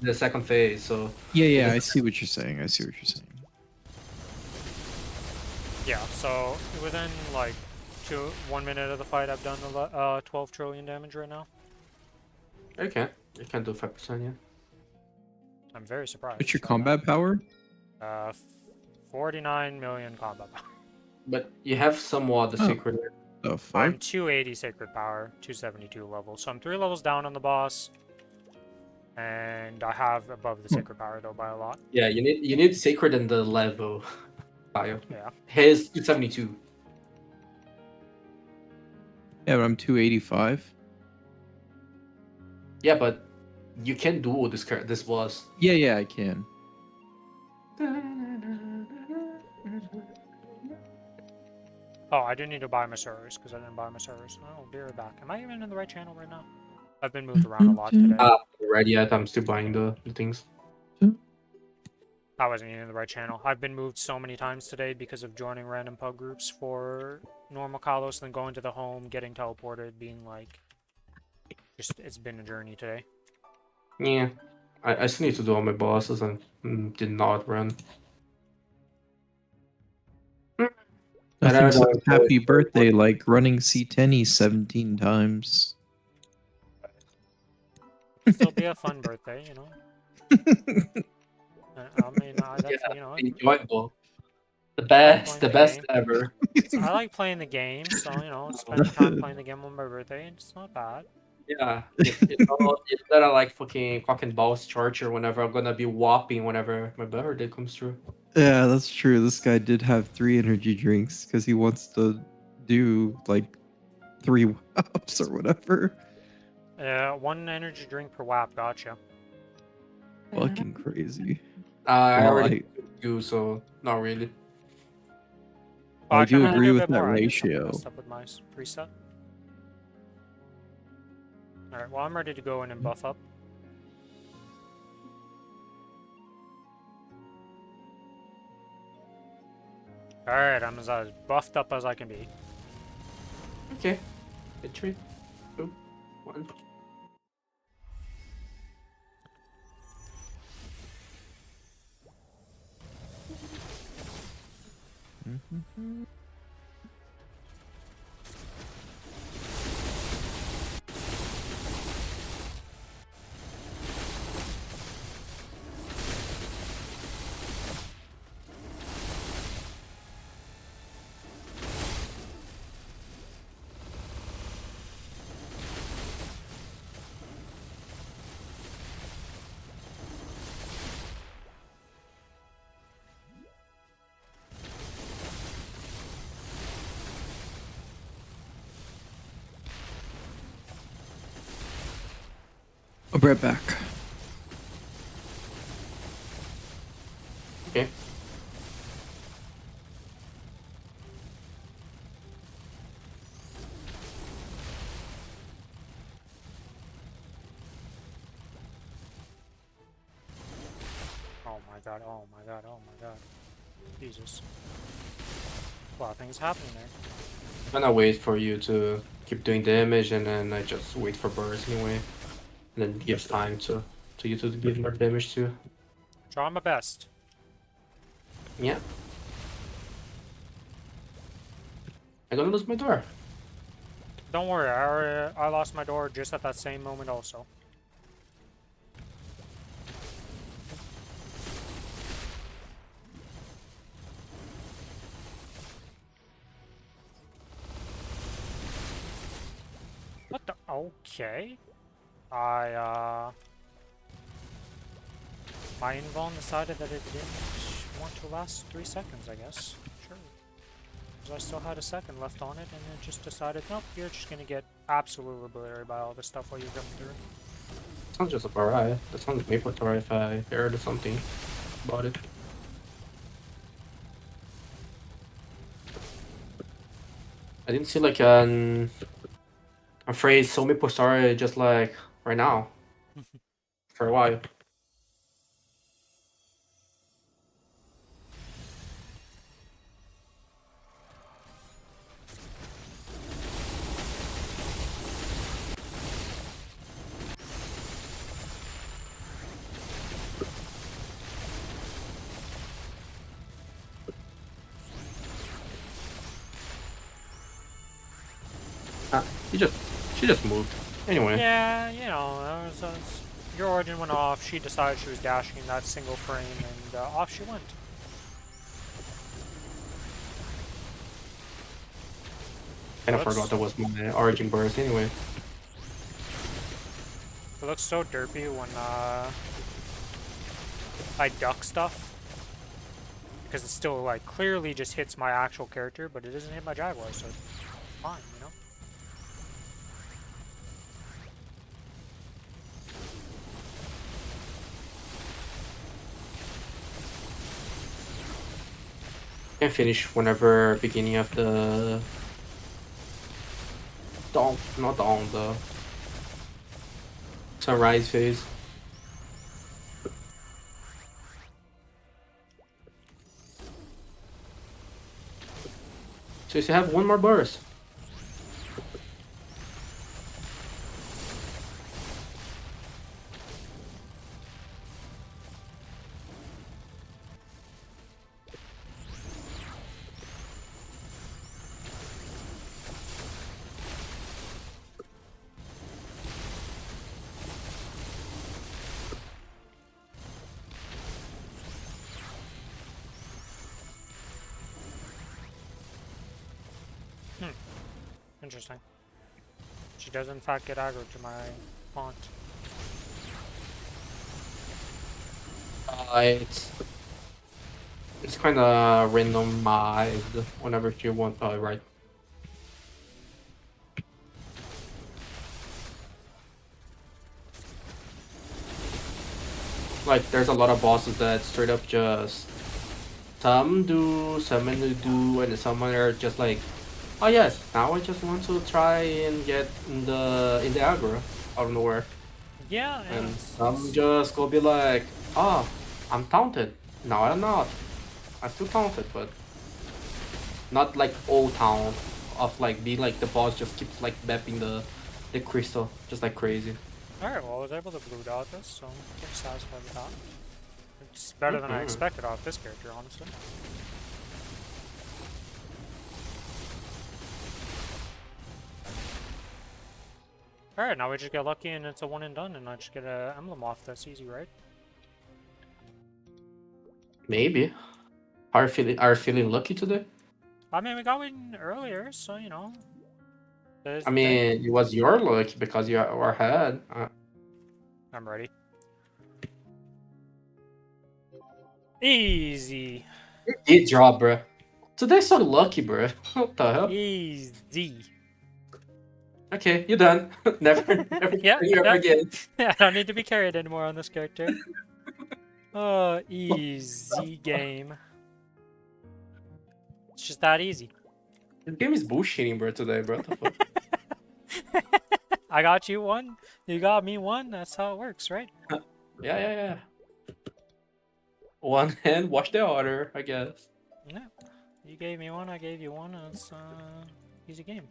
Oh, second phase. So yeah, I see what you're saying. I see what you're saying. Yeah, so within like 1 minute of the fight, I've done 12 trillion damage right now. okay, you can do 5%. Yeah. I'm very surprised. What's your by combat power? that. 49 million combat power. But you have somewhat the Oh. secret. The fuck? I'm 280 sacred power, 272 level, so I'm 3 levels down on the boss. And I have above the sacred power though by a lot. Yeah, you need sacred in the level. Bio. Yeah. His 272. Yeah, but I'm 285. Yeah, but you can duel this boss. Yeah, I can. Oh, I do need to buy my servers because I didn't buy my servers. Oh, be right back. Am I even in the right channel right now? I've been moved around a lot today. Ready yet? I'm still buying the things. I wasn't even in the right channel. I've been moved so many times today because of joining random pub groups for normal Kalos, then going to the home, getting teleported, being like, just it's been a journey today. Yeah, I still need to do all my bosses and did not run. I Nothing don't says know. happy birthday like running C10 17 times. Still be a fun birthday, you know. I mean, that's Yeah, you know, enjoyable. The I like best, playing the the best game. ever. I like playing the game, so you know, spending time playing the game on my birthday, it's not bad. Yeah, it's better like fucking cock and balls charger whenever I'm gonna be whopping whenever my birthday comes through. Yeah, that's true. This guy did have 3 energy drinks because he wants to do like 3 ups or whatever. Yeah, 1 energy drink per WAP, gotcha. Fucking crazy. I Well, already do, so not really. Well, I actually, do I'm gonna agree do a with bit that more. I did something ratio. messed up with my preset. Alright, well, I'm ready to go in and buff up. Alright, I'm as buffed up as I can be. Okay. Good 3, 2, 1. I'll be right back. Okay. Oh my god, oh my god, oh my god. Jesus. A lot of things happening there. I'm gonna wait for you to keep doing damage, and then I just wait for burst anyway, and then it gives time to you to give more damage too. Try my best. Yeah. I'm gonna lose my door. Don't worry, I lost my door just at that same moment also. What the? Okay. My invuln decided that it didn't want to last 3 seconds, I guess. Sure. Because I still had a second left on it, and it just decided, nope, you're just gonna get absolutely obliterated by all this stuff while you're coming through. Sounds just alright. That sounds Maplestory if I heard something about it. I didn't see like a phrase so Maplestory just like right now. For a while. She just moved. Anyway. Yeah, you know, your origin went off, she decided she was dashing in that single frame, and off she went. Kinda forgot that was my origin burst anyway. It looks so derpy when I duck stuff. Because it still, like, clearly just hits my actual character, but it doesn't hit my Jaguar, so it's fine, you know? Can finish whenever beginning of the dawn, not dawn, the sunrise phase. So you have one more burst. Interesting. She does in fact get aggro to my font. It's kind of randomized whenever you want. Oh, right. Like, there's a lot of bosses that straight up just some do, some do, and some are just like, oh yes, now I just want to try and get in the aggro out of nowhere, Yeah, and and some just go be like, oh, I'm taunted. No, I'm not. I'm still taunted, but not like old town of like being like the boss just keeps like bepping the crystal just like crazy. alright, well I was able to blue dot this, so I'm pretty satisfied with that. It's better than I Mhm. expected off this character, honestly. Alright, now we just get lucky and it's a one and done, and I just get an emblem off. That's easy, right? Maybe. Are you feeling lucky today? I mean, we got one earlier, so you know. There's I the thing. mean, it was your luck because you are ahead. I'm ready. Easy. Good job, bro. Today's so lucky, bro. What the hell? Easy. Okay, you're done. never Yep, here yep. again. I don't need to be carried anymore on this character. Oh, easy game. It's just that easy. This game is bullshitting, bro. Today, bro. What the fuck? I got you one. You got me one. That's how it works, right? Yeah. One hand, wash the other, I guess. Yeah. You gave me one, I gave you one. It's easy game.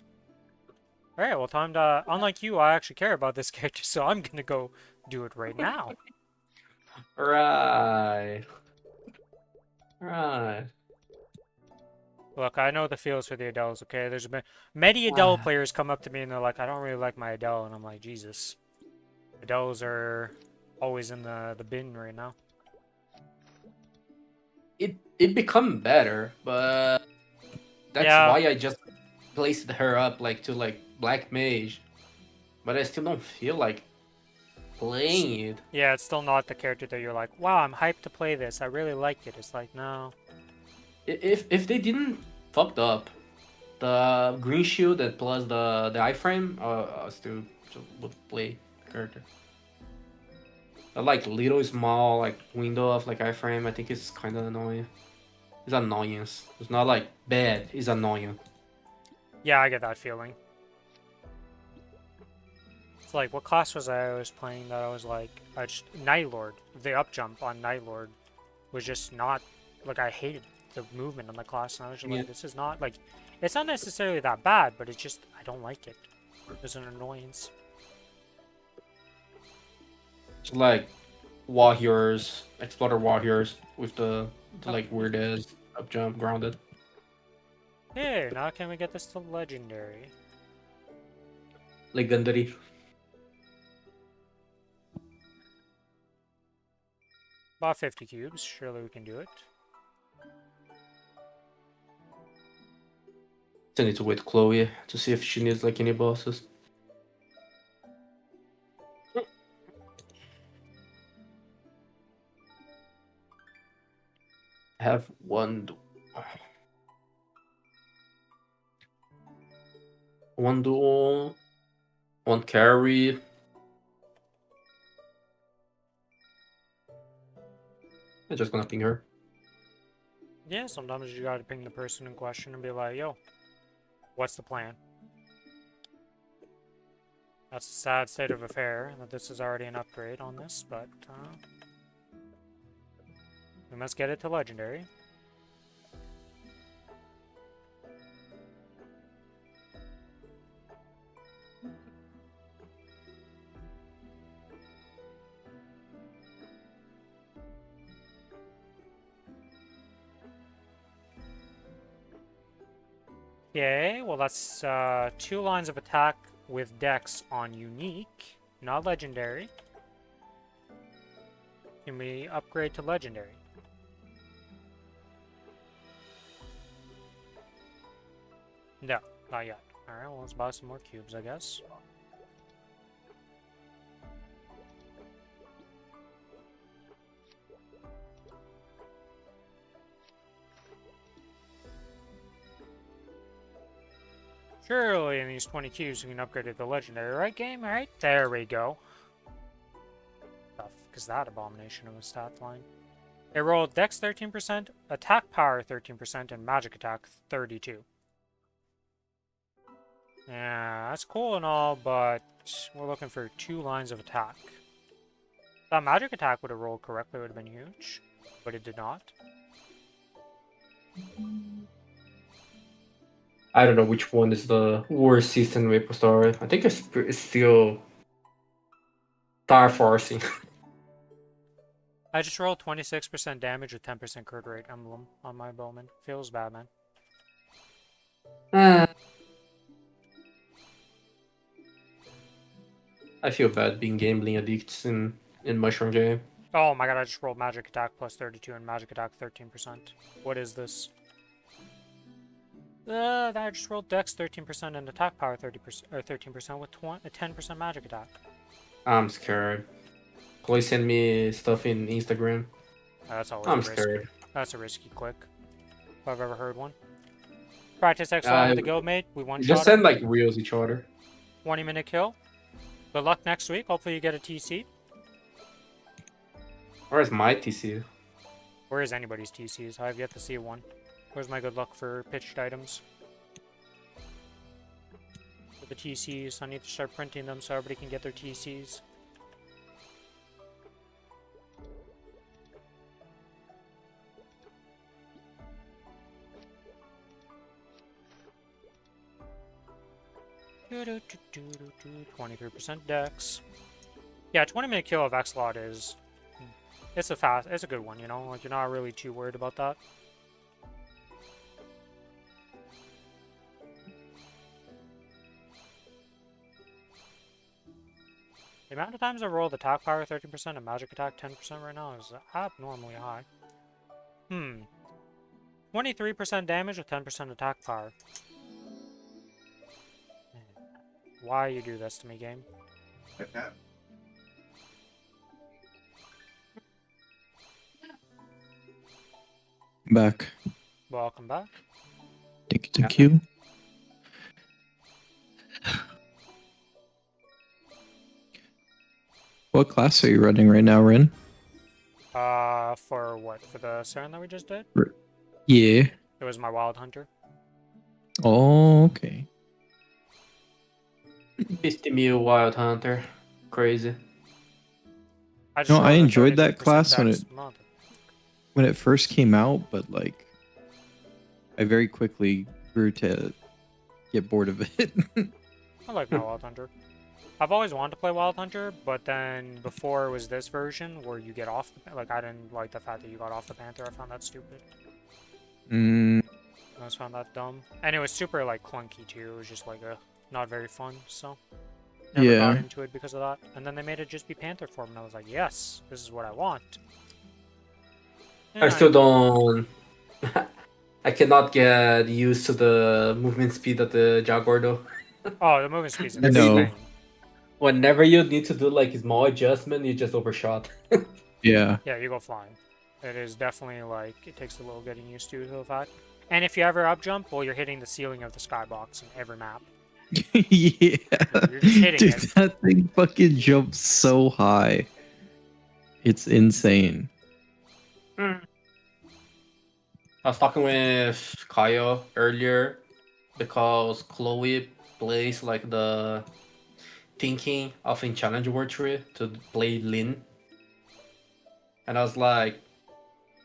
Alright, well time to unlike you, I actually care about this character, so I'm gonna go do it right now. Right. Right. Look, I know the feels for the Adeles, okay? There's been many Adele players come up to me and they're like, I don't really like my Adele, and I'm like, Jesus. Adeles are always in the bin right now. It become better, but that's Yeah. why I just placed her up like to like black mage. But I still don't feel like playing it. Yeah, it's still not the character that you're like, wow, I'm hyped to play this. I really like it. It's like, no. If they didn't fucked up the green shield and plus the iframe, I still would play the character. The like little small like window of like iframe, I think it's kind of annoying. It's annoyance. It's not like bad. It's annoying. Yeah, I get that feeling. It's like, what class was I always playing that I was like, Night Lord. The up jump on Night Lord was just not, like, I hated the movement on the class, and I was just like, this is not, like, it's not necessarily that bad, but it's just, I don't like it. It's an annoyance. It's like warriors, explorer warriors with the like weird ass up jump grounded. Hey, now can we get this to legendary? Legendary. About 50 cubes, surely we can do it. I need to wait Chloe to see if she needs like any bosses. I have one duel, one carry. I'm just gonna ping her. Yeah, sometimes you gotta ping the person in question and be like, yo, what's the plan? That's a sad state of affair that this is already an upgrade on this, but we must get it to legendary. Okay, well that's 2 lines of attack with dex on unique, not legendary. Can we upgrade to legendary? No, not yet. Alright, well let's buy some more cubes, I guess. Surely in these 20 cubes we can upgrade it to legendary, right game? Alright, there we go. Because that abomination of a stat line. It rolled dex 13%, attack power 13%, and magic attack 32. Yeah, that's cool and all, but we're looking for 2 lines of attack. That magic attack would have rolled correctly, would have been huge, but it did not. I don't know which one is the worst season Maplestory. I think it's still Star Forcing. I just rolled 26% damage with 10% crit rate emblem on my bowman. Feels bad, man. I feel bad being gambling addicts in Mushroom Game. Oh my god, I just rolled magic attack plus 32 and magic attack 13%. What is this? I just rolled dex 13% and attack power 30% or 13% with 10% magic attack. I'm scared. Please send me stuff in Instagram. That's always I'm risky. scared. That's a risky click. If I've ever heard one. Practice X1 with the guildmate. We one Just shot send like reels each other. 20-minute kill. Good luck next week. Hopefully you get a TC. Where's my TC? Where is anybody's TCs? I have yet to see one. Where's my good luck for pitched items? For the TCs, I need to start printing them so everybody can get their TCs. Do, do, do, do, do, do. 23% dex. Yeah, 20-minute kill of X-Lot is... It's a good one, you know? Like, you're not really too worried about that. The amount of times I rolled attack power 13% and magic attack 10% right now is abnormally high. 23% damage with 10% attack power. Why you do this to me, game? Back. Welcome back. Thank you. What class are you running right now, Ren? For what? For the Siren that we just did? Yeah. It was my Wild Hunter. Oh, okay. 50 mil Wild Hunter. Crazy. No, I rolled a enjoyed that 32% class when dex. when it first came out, but like I very quickly grew to get bored of it. I like my Wild Hunter. I've always wanted to play Wild Hunter, but then before it was this version where you get off the... Like, I didn't like the fact that you got off the Panther. I found that stupid. I just found that dumb. And it was super, like, clunky, too. It was just, like, not very fun, so... Never got into it because of that. And then they made it just be Panther form, and I was like, yes, this is what I want. I still don't... I cannot get used to the movement speed of the Jaguar, though. Oh, the movement speed is I know. insane. Whenever you need to do like a small adjustment, you just overshot. Yeah. Yeah, you go flying. It is definitely like, it takes a little getting used to the fact. And if you ever up jump, well, you're hitting the ceiling of the skybox in every map. Yeah. You're just hitting Dude, it. that thing fucking jumps so high. It's insane. I was talking with Kyle earlier because Chloe plays like the thinking of in Challenge World 3 to play Lin. And I was like,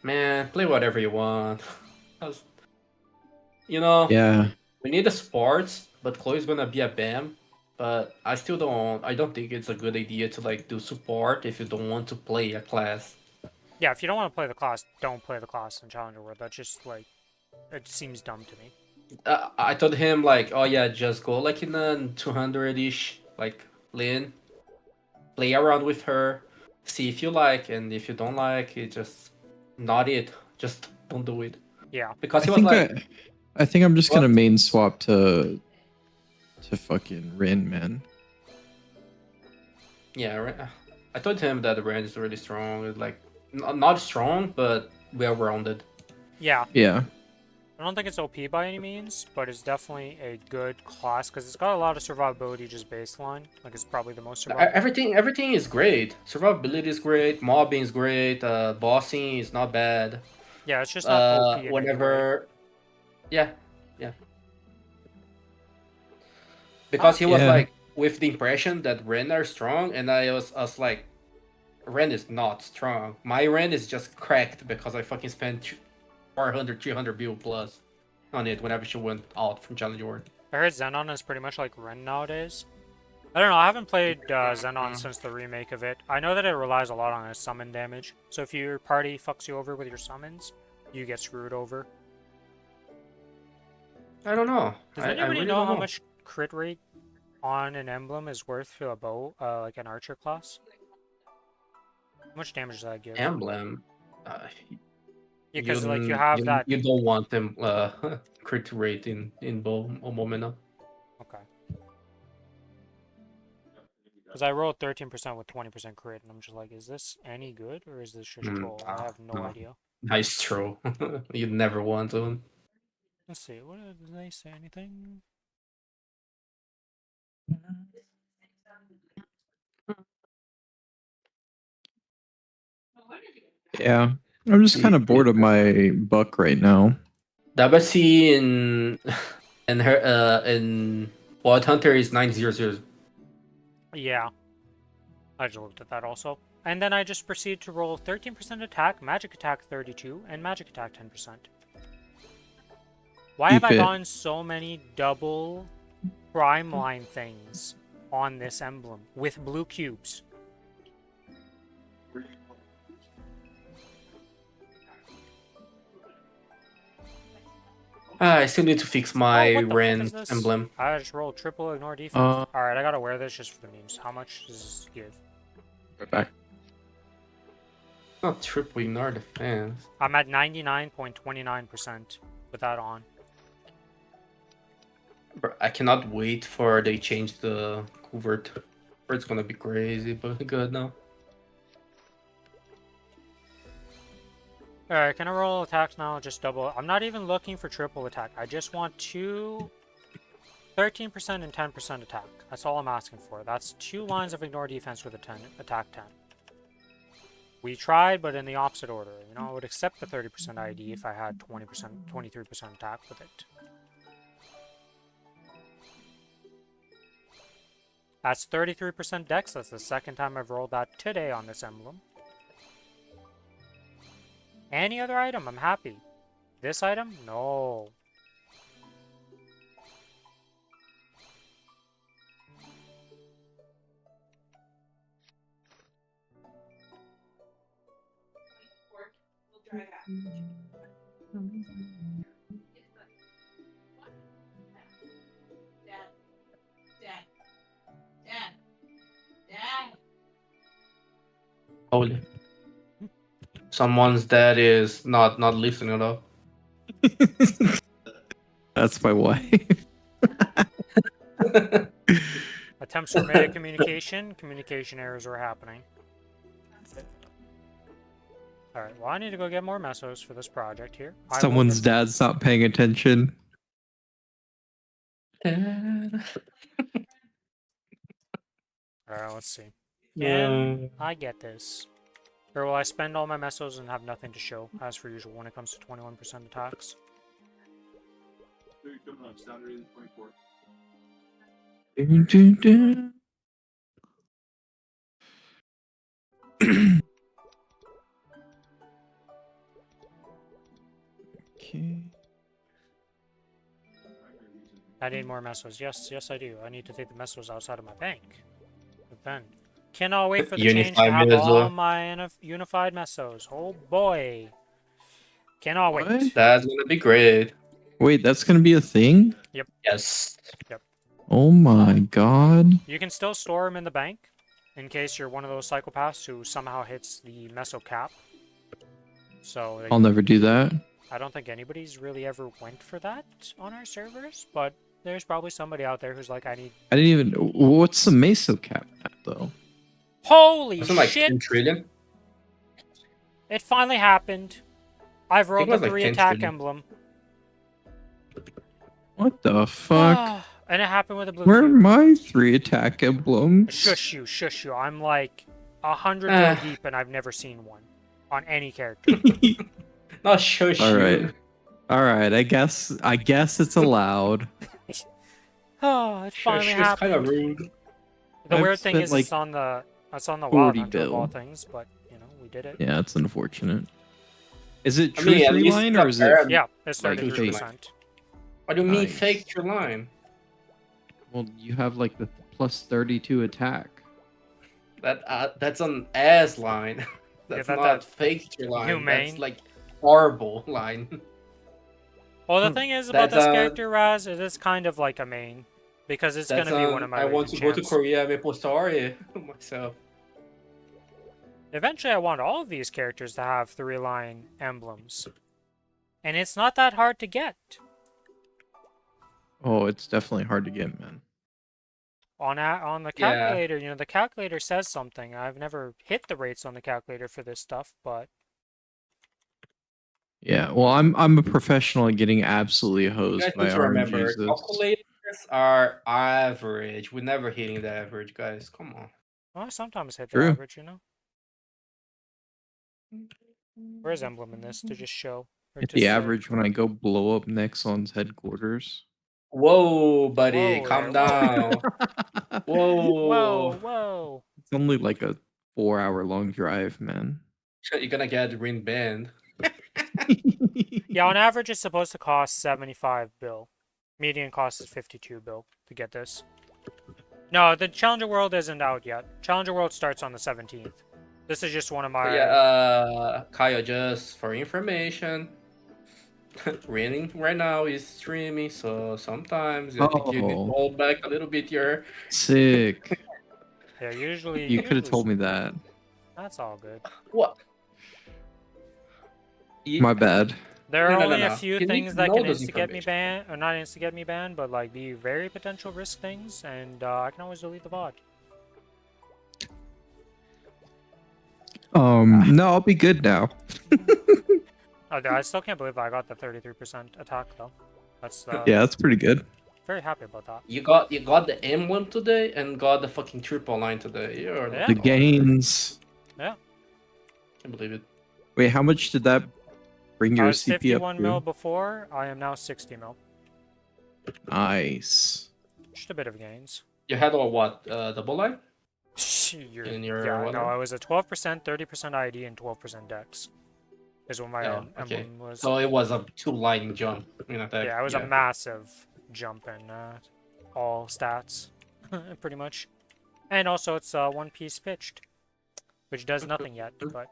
man, play whatever you want. I was, Yeah. we need the sports, but Chloe's gonna be a BAM. But I don't think it's a good idea to like do support if you don't want to play a class. Yeah, if you don't want to play the class, don't play the class in Challenger World. That's just like, it seems dumb to me. I told him like, oh yeah, just go like in a 200-ish, like Lin, play around with her, see if you like, and if you don't like it, just not it. Just don't do it. Yeah. Because I he was think like, I think I'm just what? gonna main swap to fucking Rin, man. Yeah, I told him that the brand is really strong. It's like not strong, but well rounded. Yeah. Yeah. I don't think it's OP by any means, but it's definitely a good class because it's got a lot of survivability just baseline. Like it's probably the most survivable. Everything is great. Survivability is great. Mobbing is great. Bossing is not bad. Yeah, it's just not OP in any way. Whenever, yeah, yeah. Because he was Yeah. like with the impression that Ren are strong, and I was like, Ren is not strong. My Ren is just cracked because I fucking spent 400, 300 bill plus on it whenever she went out from Challenge World. I heard Xenon is pretty much like Ren nowadays. I don't know, I haven't played Xenon since the remake of it. I know that it relies a lot on its summon damage, so if your party fucks you over with your summons, you get screwed over. I don't know. Does I anybody really know don't how know. much crit rate on an emblem is worth to a bow, like an archer class? How much damage does that give? Emblem. Yeah, because like you have that. You don't want them crit rate in bow or Momena. Okay. Because I rolled 13% with 20% crit, and I'm just like, is this any good or is this just troll? I have no idea. Nice throw. You'd never want to. Let's see. What did they say? Anything? Yeah. I'm just kind of bored of my buck right now. WC in her in Wild Hunter is 900. Yeah. I just looked at that also. And then I just proceed to roll 13% attack, magic attack 32, and magic attack 10%. Why have I Keep it. gotten so many double prime line things on this emblem with blue cubes? I still need to fix my What the fuck Ren is this? emblem. I just rolled triple ignore defense. Alright, I gotta wear this just for the memes. How much does this give? Right back. Not triple ignore defense. I'm at 99.29% with that on. Bro, I cannot wait for they change the covert. It's gonna be crazy, but good now. Alright, can I roll attacks now? Just double. I'm not even looking for triple attack. I just want 13% and 10% attack. That's all I'm asking for. That's 2 lines of ignore defense with a 10 attack 10. We tried, but in the opposite order. You know, I would accept the 30% ID if I had 20%, 23% attack with it. That's 33% dex. That's the second time I've rolled that today on this emblem. Any other item, I'm happy. This item? No. Holy. Someone's dad is not listening at all. That's my wife. Attempts were made at communication. Communication errors were happening. Alright, well I need to go get more mesos for this project here. Someone's dad's not paying attention. Alright, let's see. Can I get this? Or will I spend all my mesos and have nothing to show, as per usual, when it comes to 21% attacks? Dun, dun, dun. Okay. I need more mesos. Yes, I do. I need to take the mesos outside of my bank. But then, cannot wait for the change to Unified have meso. all my unified mesos. Oh boy. Cannot wait. What? That's gonna be great. Wait, that's gonna be a thing? Yes. Oh my god. You can still store them in the bank, in case you're one of those psychopaths who somehow hits the meso cap. So, like, I'll never do that. I don't think anybody's really ever went for that on our servers, but there's probably somebody out there who's like, I need... I didn't even. What's the meso cap at, though? Holy Wasn't like shit! 10 trillion. It finally happened. I've rolled it the was like 3 10 attack trillion. emblem. What the fuck? And it happened with a blue Where are cube. my 3 attack emblems? Shush you. I'm like 100 mil deep and I've never seen one on any character. Not shush. All you. right. All right. I guess it's allowed. Oh, it finally Shush is kind of happened. rude. The I've weird thing spent, is like, it's on the wild 40 hunter of all bill. things, but you know, we did it. Yeah, it's unfortunate. Is it I true mean, at 3 least line it's or is not it? bad. Yeah, it's Like 33%. What do you mean Nice. fake your line? Well, you have like the plus 32 attack. That's an ass line. That's that- not that- fake your line. humane. That's like horrible line. Well, the thing is about That's this character, Raz, it is kind of like a main. Because it's That's gonna be one of my I want to rated go to champs. Korea Maplestory myself. Eventually, I want all of these characters to have 3-line emblems. And it's not that hard to get. Oh, it's definitely hard to get, man. On the Yeah. calculator, you know, the calculator says something. I've never hit the rates on the calculator for this stuff, but Yeah, well, I'm a professional at getting absolutely You hosed guys by need to remember, RNGs. calculators are average. We're never hitting the average, guys. Come on. well, I sometimes hit True. the average, you know. Where's emblem in this to just show? Or Hit to the say? average when I go blow up Nexon's headquarters. Whoa, buddy, Whoa calm there, down. Whoa. Whoa! It's only like a 4-hour long drive, man. You're gonna get ring banned. Yeah, on average, it's supposed to cost 75 bill. Median cost is 52 bill to get this. No, the Challenger World isn't out yet. Challenger World starts on the 17th. This is just one of But my... yeah, Kyle, just for information, Raining right now is streaming, so sometimes you need to Oh. hold back a little bit your. Sick. Yeah, usually... You could have usually told me that. That's all good. What? My bad. There are No, no, only no, a no. few You need things to that know can those instigate me information. ban, or not instigate me ban, but like be very potential risk things, and I can always delete the VOD. No, I'll be good now. Oh, I still can't believe I got the 33% attack though. That's Yeah, that's pretty good. very happy about that. You got the emblem today and got the fucking triple line today. You're Yeah. The gains. Yeah, Can't believe it. Wait, how much did that bring I your was CP up 51 mil to? before. I am now 60 mil. Nice. Just a bit of gains. You had a what? Double line? In your yeah, no, whatever? I was a 12%, 30% ID, and 12% Dex. Is what my Oh, okay. emblem was. So it was a 2-line jump in attack. Yeah, it was a massive jump in all stats, pretty much. And also, it's one piece pitched, which does nothing yet. But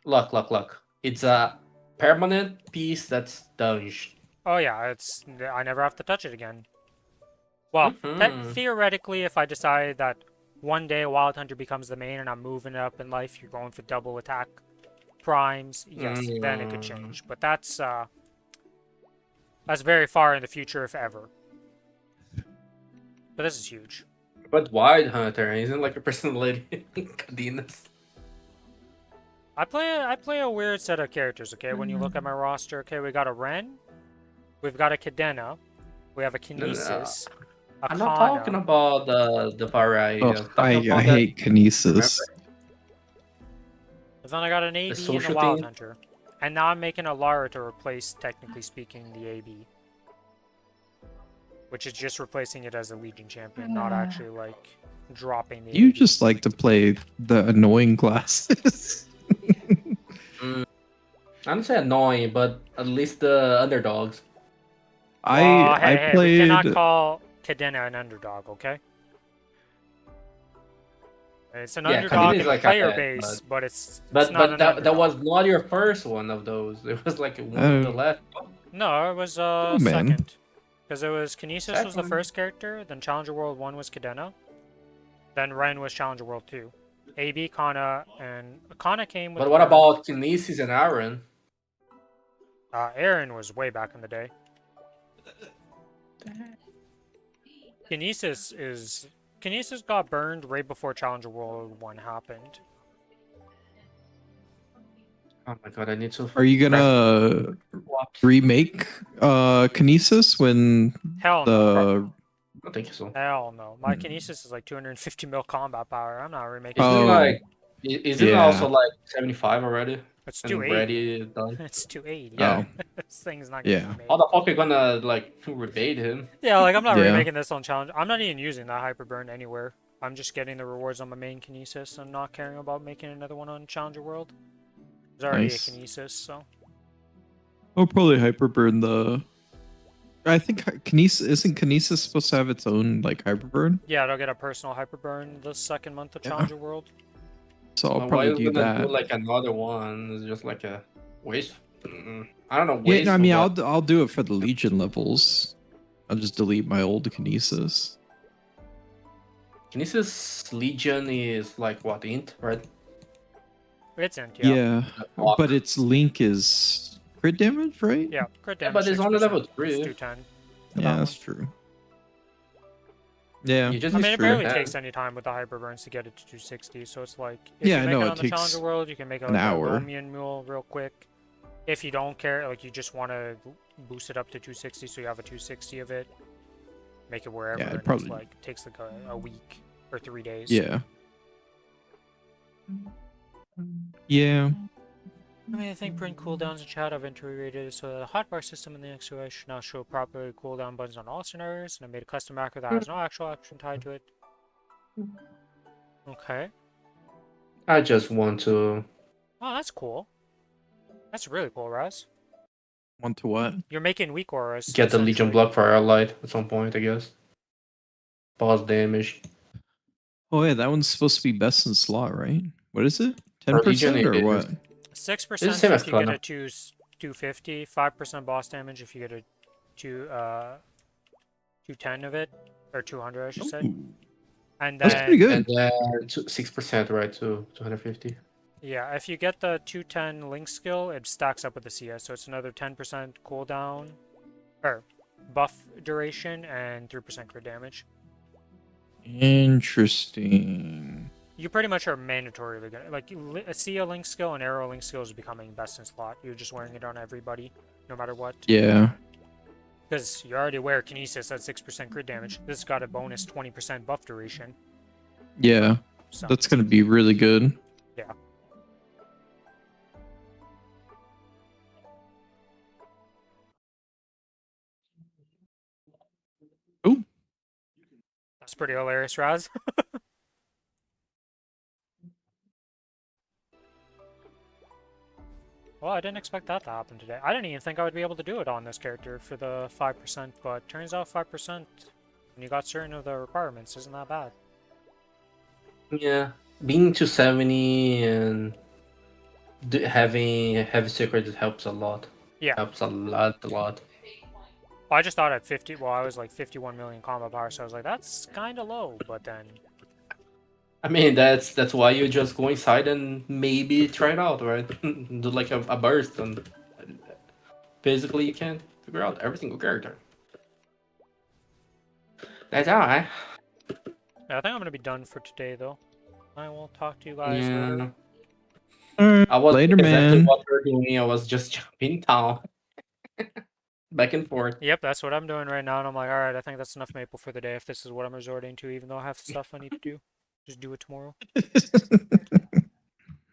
Luck. It's a permanent piece that's dunged. oh yeah, I never have to touch it again. Well, Mhm. theoretically, if I decide that one day Wild Hunter becomes the main and I'm moving it up in life, you're going for double attack primes. Yes, then it could change. But that's very far in the future, if ever. But this is huge. But Wild Hunter isn't like a personality in Cadenas. I play a weird set of characters, okay? When you look at my roster, okay, we got a Ren, we've got a Cadena, we have a Kinesis, a I'm not Kana. talking about the variety. Oh, I'm talking I about hate Kinesis. But then I got an AB and a social Wild thing? Hunter. And now I'm making a Lara to replace, technically speaking, the AB. Which is just replacing it as a Legion champion, not actually, like, dropping the You AB. just like to play the annoying classes. I don't say annoying, but at least the underdogs. Well, I hey, we played. cannot call Cadena an underdog, okay? It's an Yeah, underdog Kadena is in like the player ahead, base, but it's But not but an that underdog. was not your first one of those. It was like one of the last. No, it was man. second. Because it was Kinesis was the Second. first character, then Challenger World 1 was Cadena, then Ren was Challenger World 2. AB, Kana, and Kana came with But what Ren. about Kinesis and Aaron? Aaron was way back in the day. Kinesis got burned right before Challenger World 1 happened. Oh my god, I need to. Are you gonna remake Kinesis when Hell no. the I don't think so. Hell no. My Kinesis is like 250 mil combat power. I'm not remaking Isn't it. it Oh, like? Isn't it yeah. also like 75 already? It's And 280. ready done. It's 280. Yeah. Oh, This thing's not gonna yeah. be made. How the fuck are you gonna like rebate him? Yeah, like I'm not Yeah. remaking this on challenge. I'm not even using that hyper burn anywhere. I'm just getting the rewards on my main Kinesis and not caring about making another one on Challenger World. There's already Nice. a Kinesis, so. I'll probably hyperburn the. I think Kinesis isn't Kinesis supposed to have its own like hyperburn, Yeah, it'll get a personal hyper burn the second month of Yeah. Challenger World. so I'll Why probably is do gonna that. do like another one? It's just like a waste. I don't know. Yeah, Waste. no, I mean, what? I'll do it for the Legion levels. I'll just delete my old Kinesis. Kinesis Legion is like what int, right? It's int, Yeah, yeah. Fuck. but its link is crit damage, right? Yeah, crit Yeah, damage. but it's only 6%. level It's 3. 210. for Yeah, that that's one. true. Yeah, You just I need mean, it to barely hand. takes any time with the hyper burns to get it to 260, so it's like if Yeah, you I make know, it it on the takes Challenger World, you can make it an like hour. a Romian Mule real quick. If you don't care, like you just want to boost it up to 260, so you have a 260 of it. Make it wherever, Yeah, it and probably- it's like takes like a week or 3 days. yeah. Yeah. I mean, I think print cooldowns in chat I've integrated so the hotbar system in the XOS should now show proper cooldown buttons on all scenarios, and I made a custom macro that has no actual action tied to it. Okay. I just want to. Oh, that's cool. That's really cool, Raz. Want to what? You're making weak auras. Get the Legion essentially. block for Allied at some point, I guess. Boss damage. Oh yeah, that one's supposed to be best in slot, right? What is it? For Legion, 10% or it what? 6% It's the same as if you get Kana. a 250, 5% boss damage if you get a 210 of it, or 200 I should say. Ooh, And that's pretty then, good. And then 6%, right, to 250. yeah, if you get the 210 link skill, it stacks up with the CS, so it's another 10% cooldown, or buff duration, and 3% crit damage. Interesting. You pretty much are mandatorily gonna like a Sia link skill and arrow link skill is becoming best in slot. You're just wearing it on everybody, no matter what. Yeah. Because you already wear Kinesis at 6% crit damage. This got a bonus 20% buff duration. Yeah. So That's gonna be really good. yeah. Ooh. That's pretty hilarious, Raz. Well, I didn't expect that to happen today. I didn't even think I would be able to do it on this character for the 5%, but turns out 5% when you got certain of the requirements isn't that bad. Yeah. Being 270 and having heavy secret helps a lot. Yeah. Helps a lot. I just thought at 50, well, I was like 51 million combat power, so I was like, that's kind of low, but then I mean, that's why you just go inside and maybe try it out, right? Do like a burst, and basically you can figure out every single character. That's alright. yeah, I think I'm going to be done for today, though. I will talk to you guys later. I was Later, exactly man. what you're doing. I was just jumping down, back and forth. Yep, that's what I'm doing right now, and I'm like, alright, I think that's enough maple for the day if this is what I'm resorting to, even though I have stuff I need to do. Just do it tomorrow.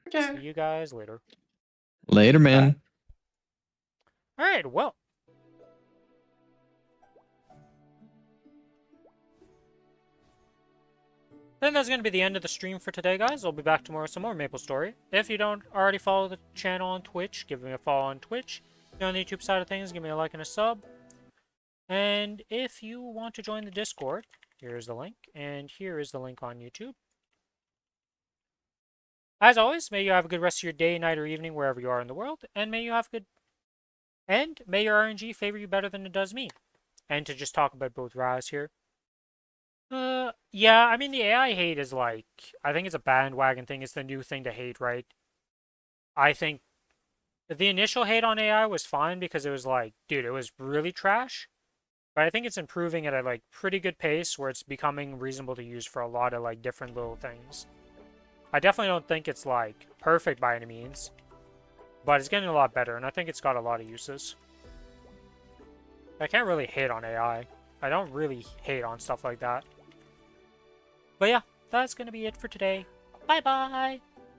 Okay. See you guys later. Later, man. Alright, well. Then that's going to be the end of the stream for today, guys. I'll be back tomorrow with some more Maplestory. If you don't already follow the channel on Twitch, give me a follow on Twitch. If you're on the YouTube side of things, give me a like and a sub. And if you want to join the Discord, here's the link. And here is the link on YouTube. As always, may you have a good rest of your day, night, or evening, wherever you are in the world. And may you have good... And may your RNG favor you better than it does me. And to just talk about both Raz here. Yeah, I mean, the AI hate is like, I think it's a bandwagon thing. It's the new thing to hate, right? I think the initial hate on AI was fine because it was like, dude, it was really trash. But I think it's improving at a like pretty good pace where it's becoming reasonable to use for a lot of like different little things. I definitely don't think it's like perfect by any means, but it's getting a lot better, and I think it's got a lot of uses. I can't really hate on AI. I don't really hate on stuff like that. But yeah, that's gonna be it for today. Bye bye!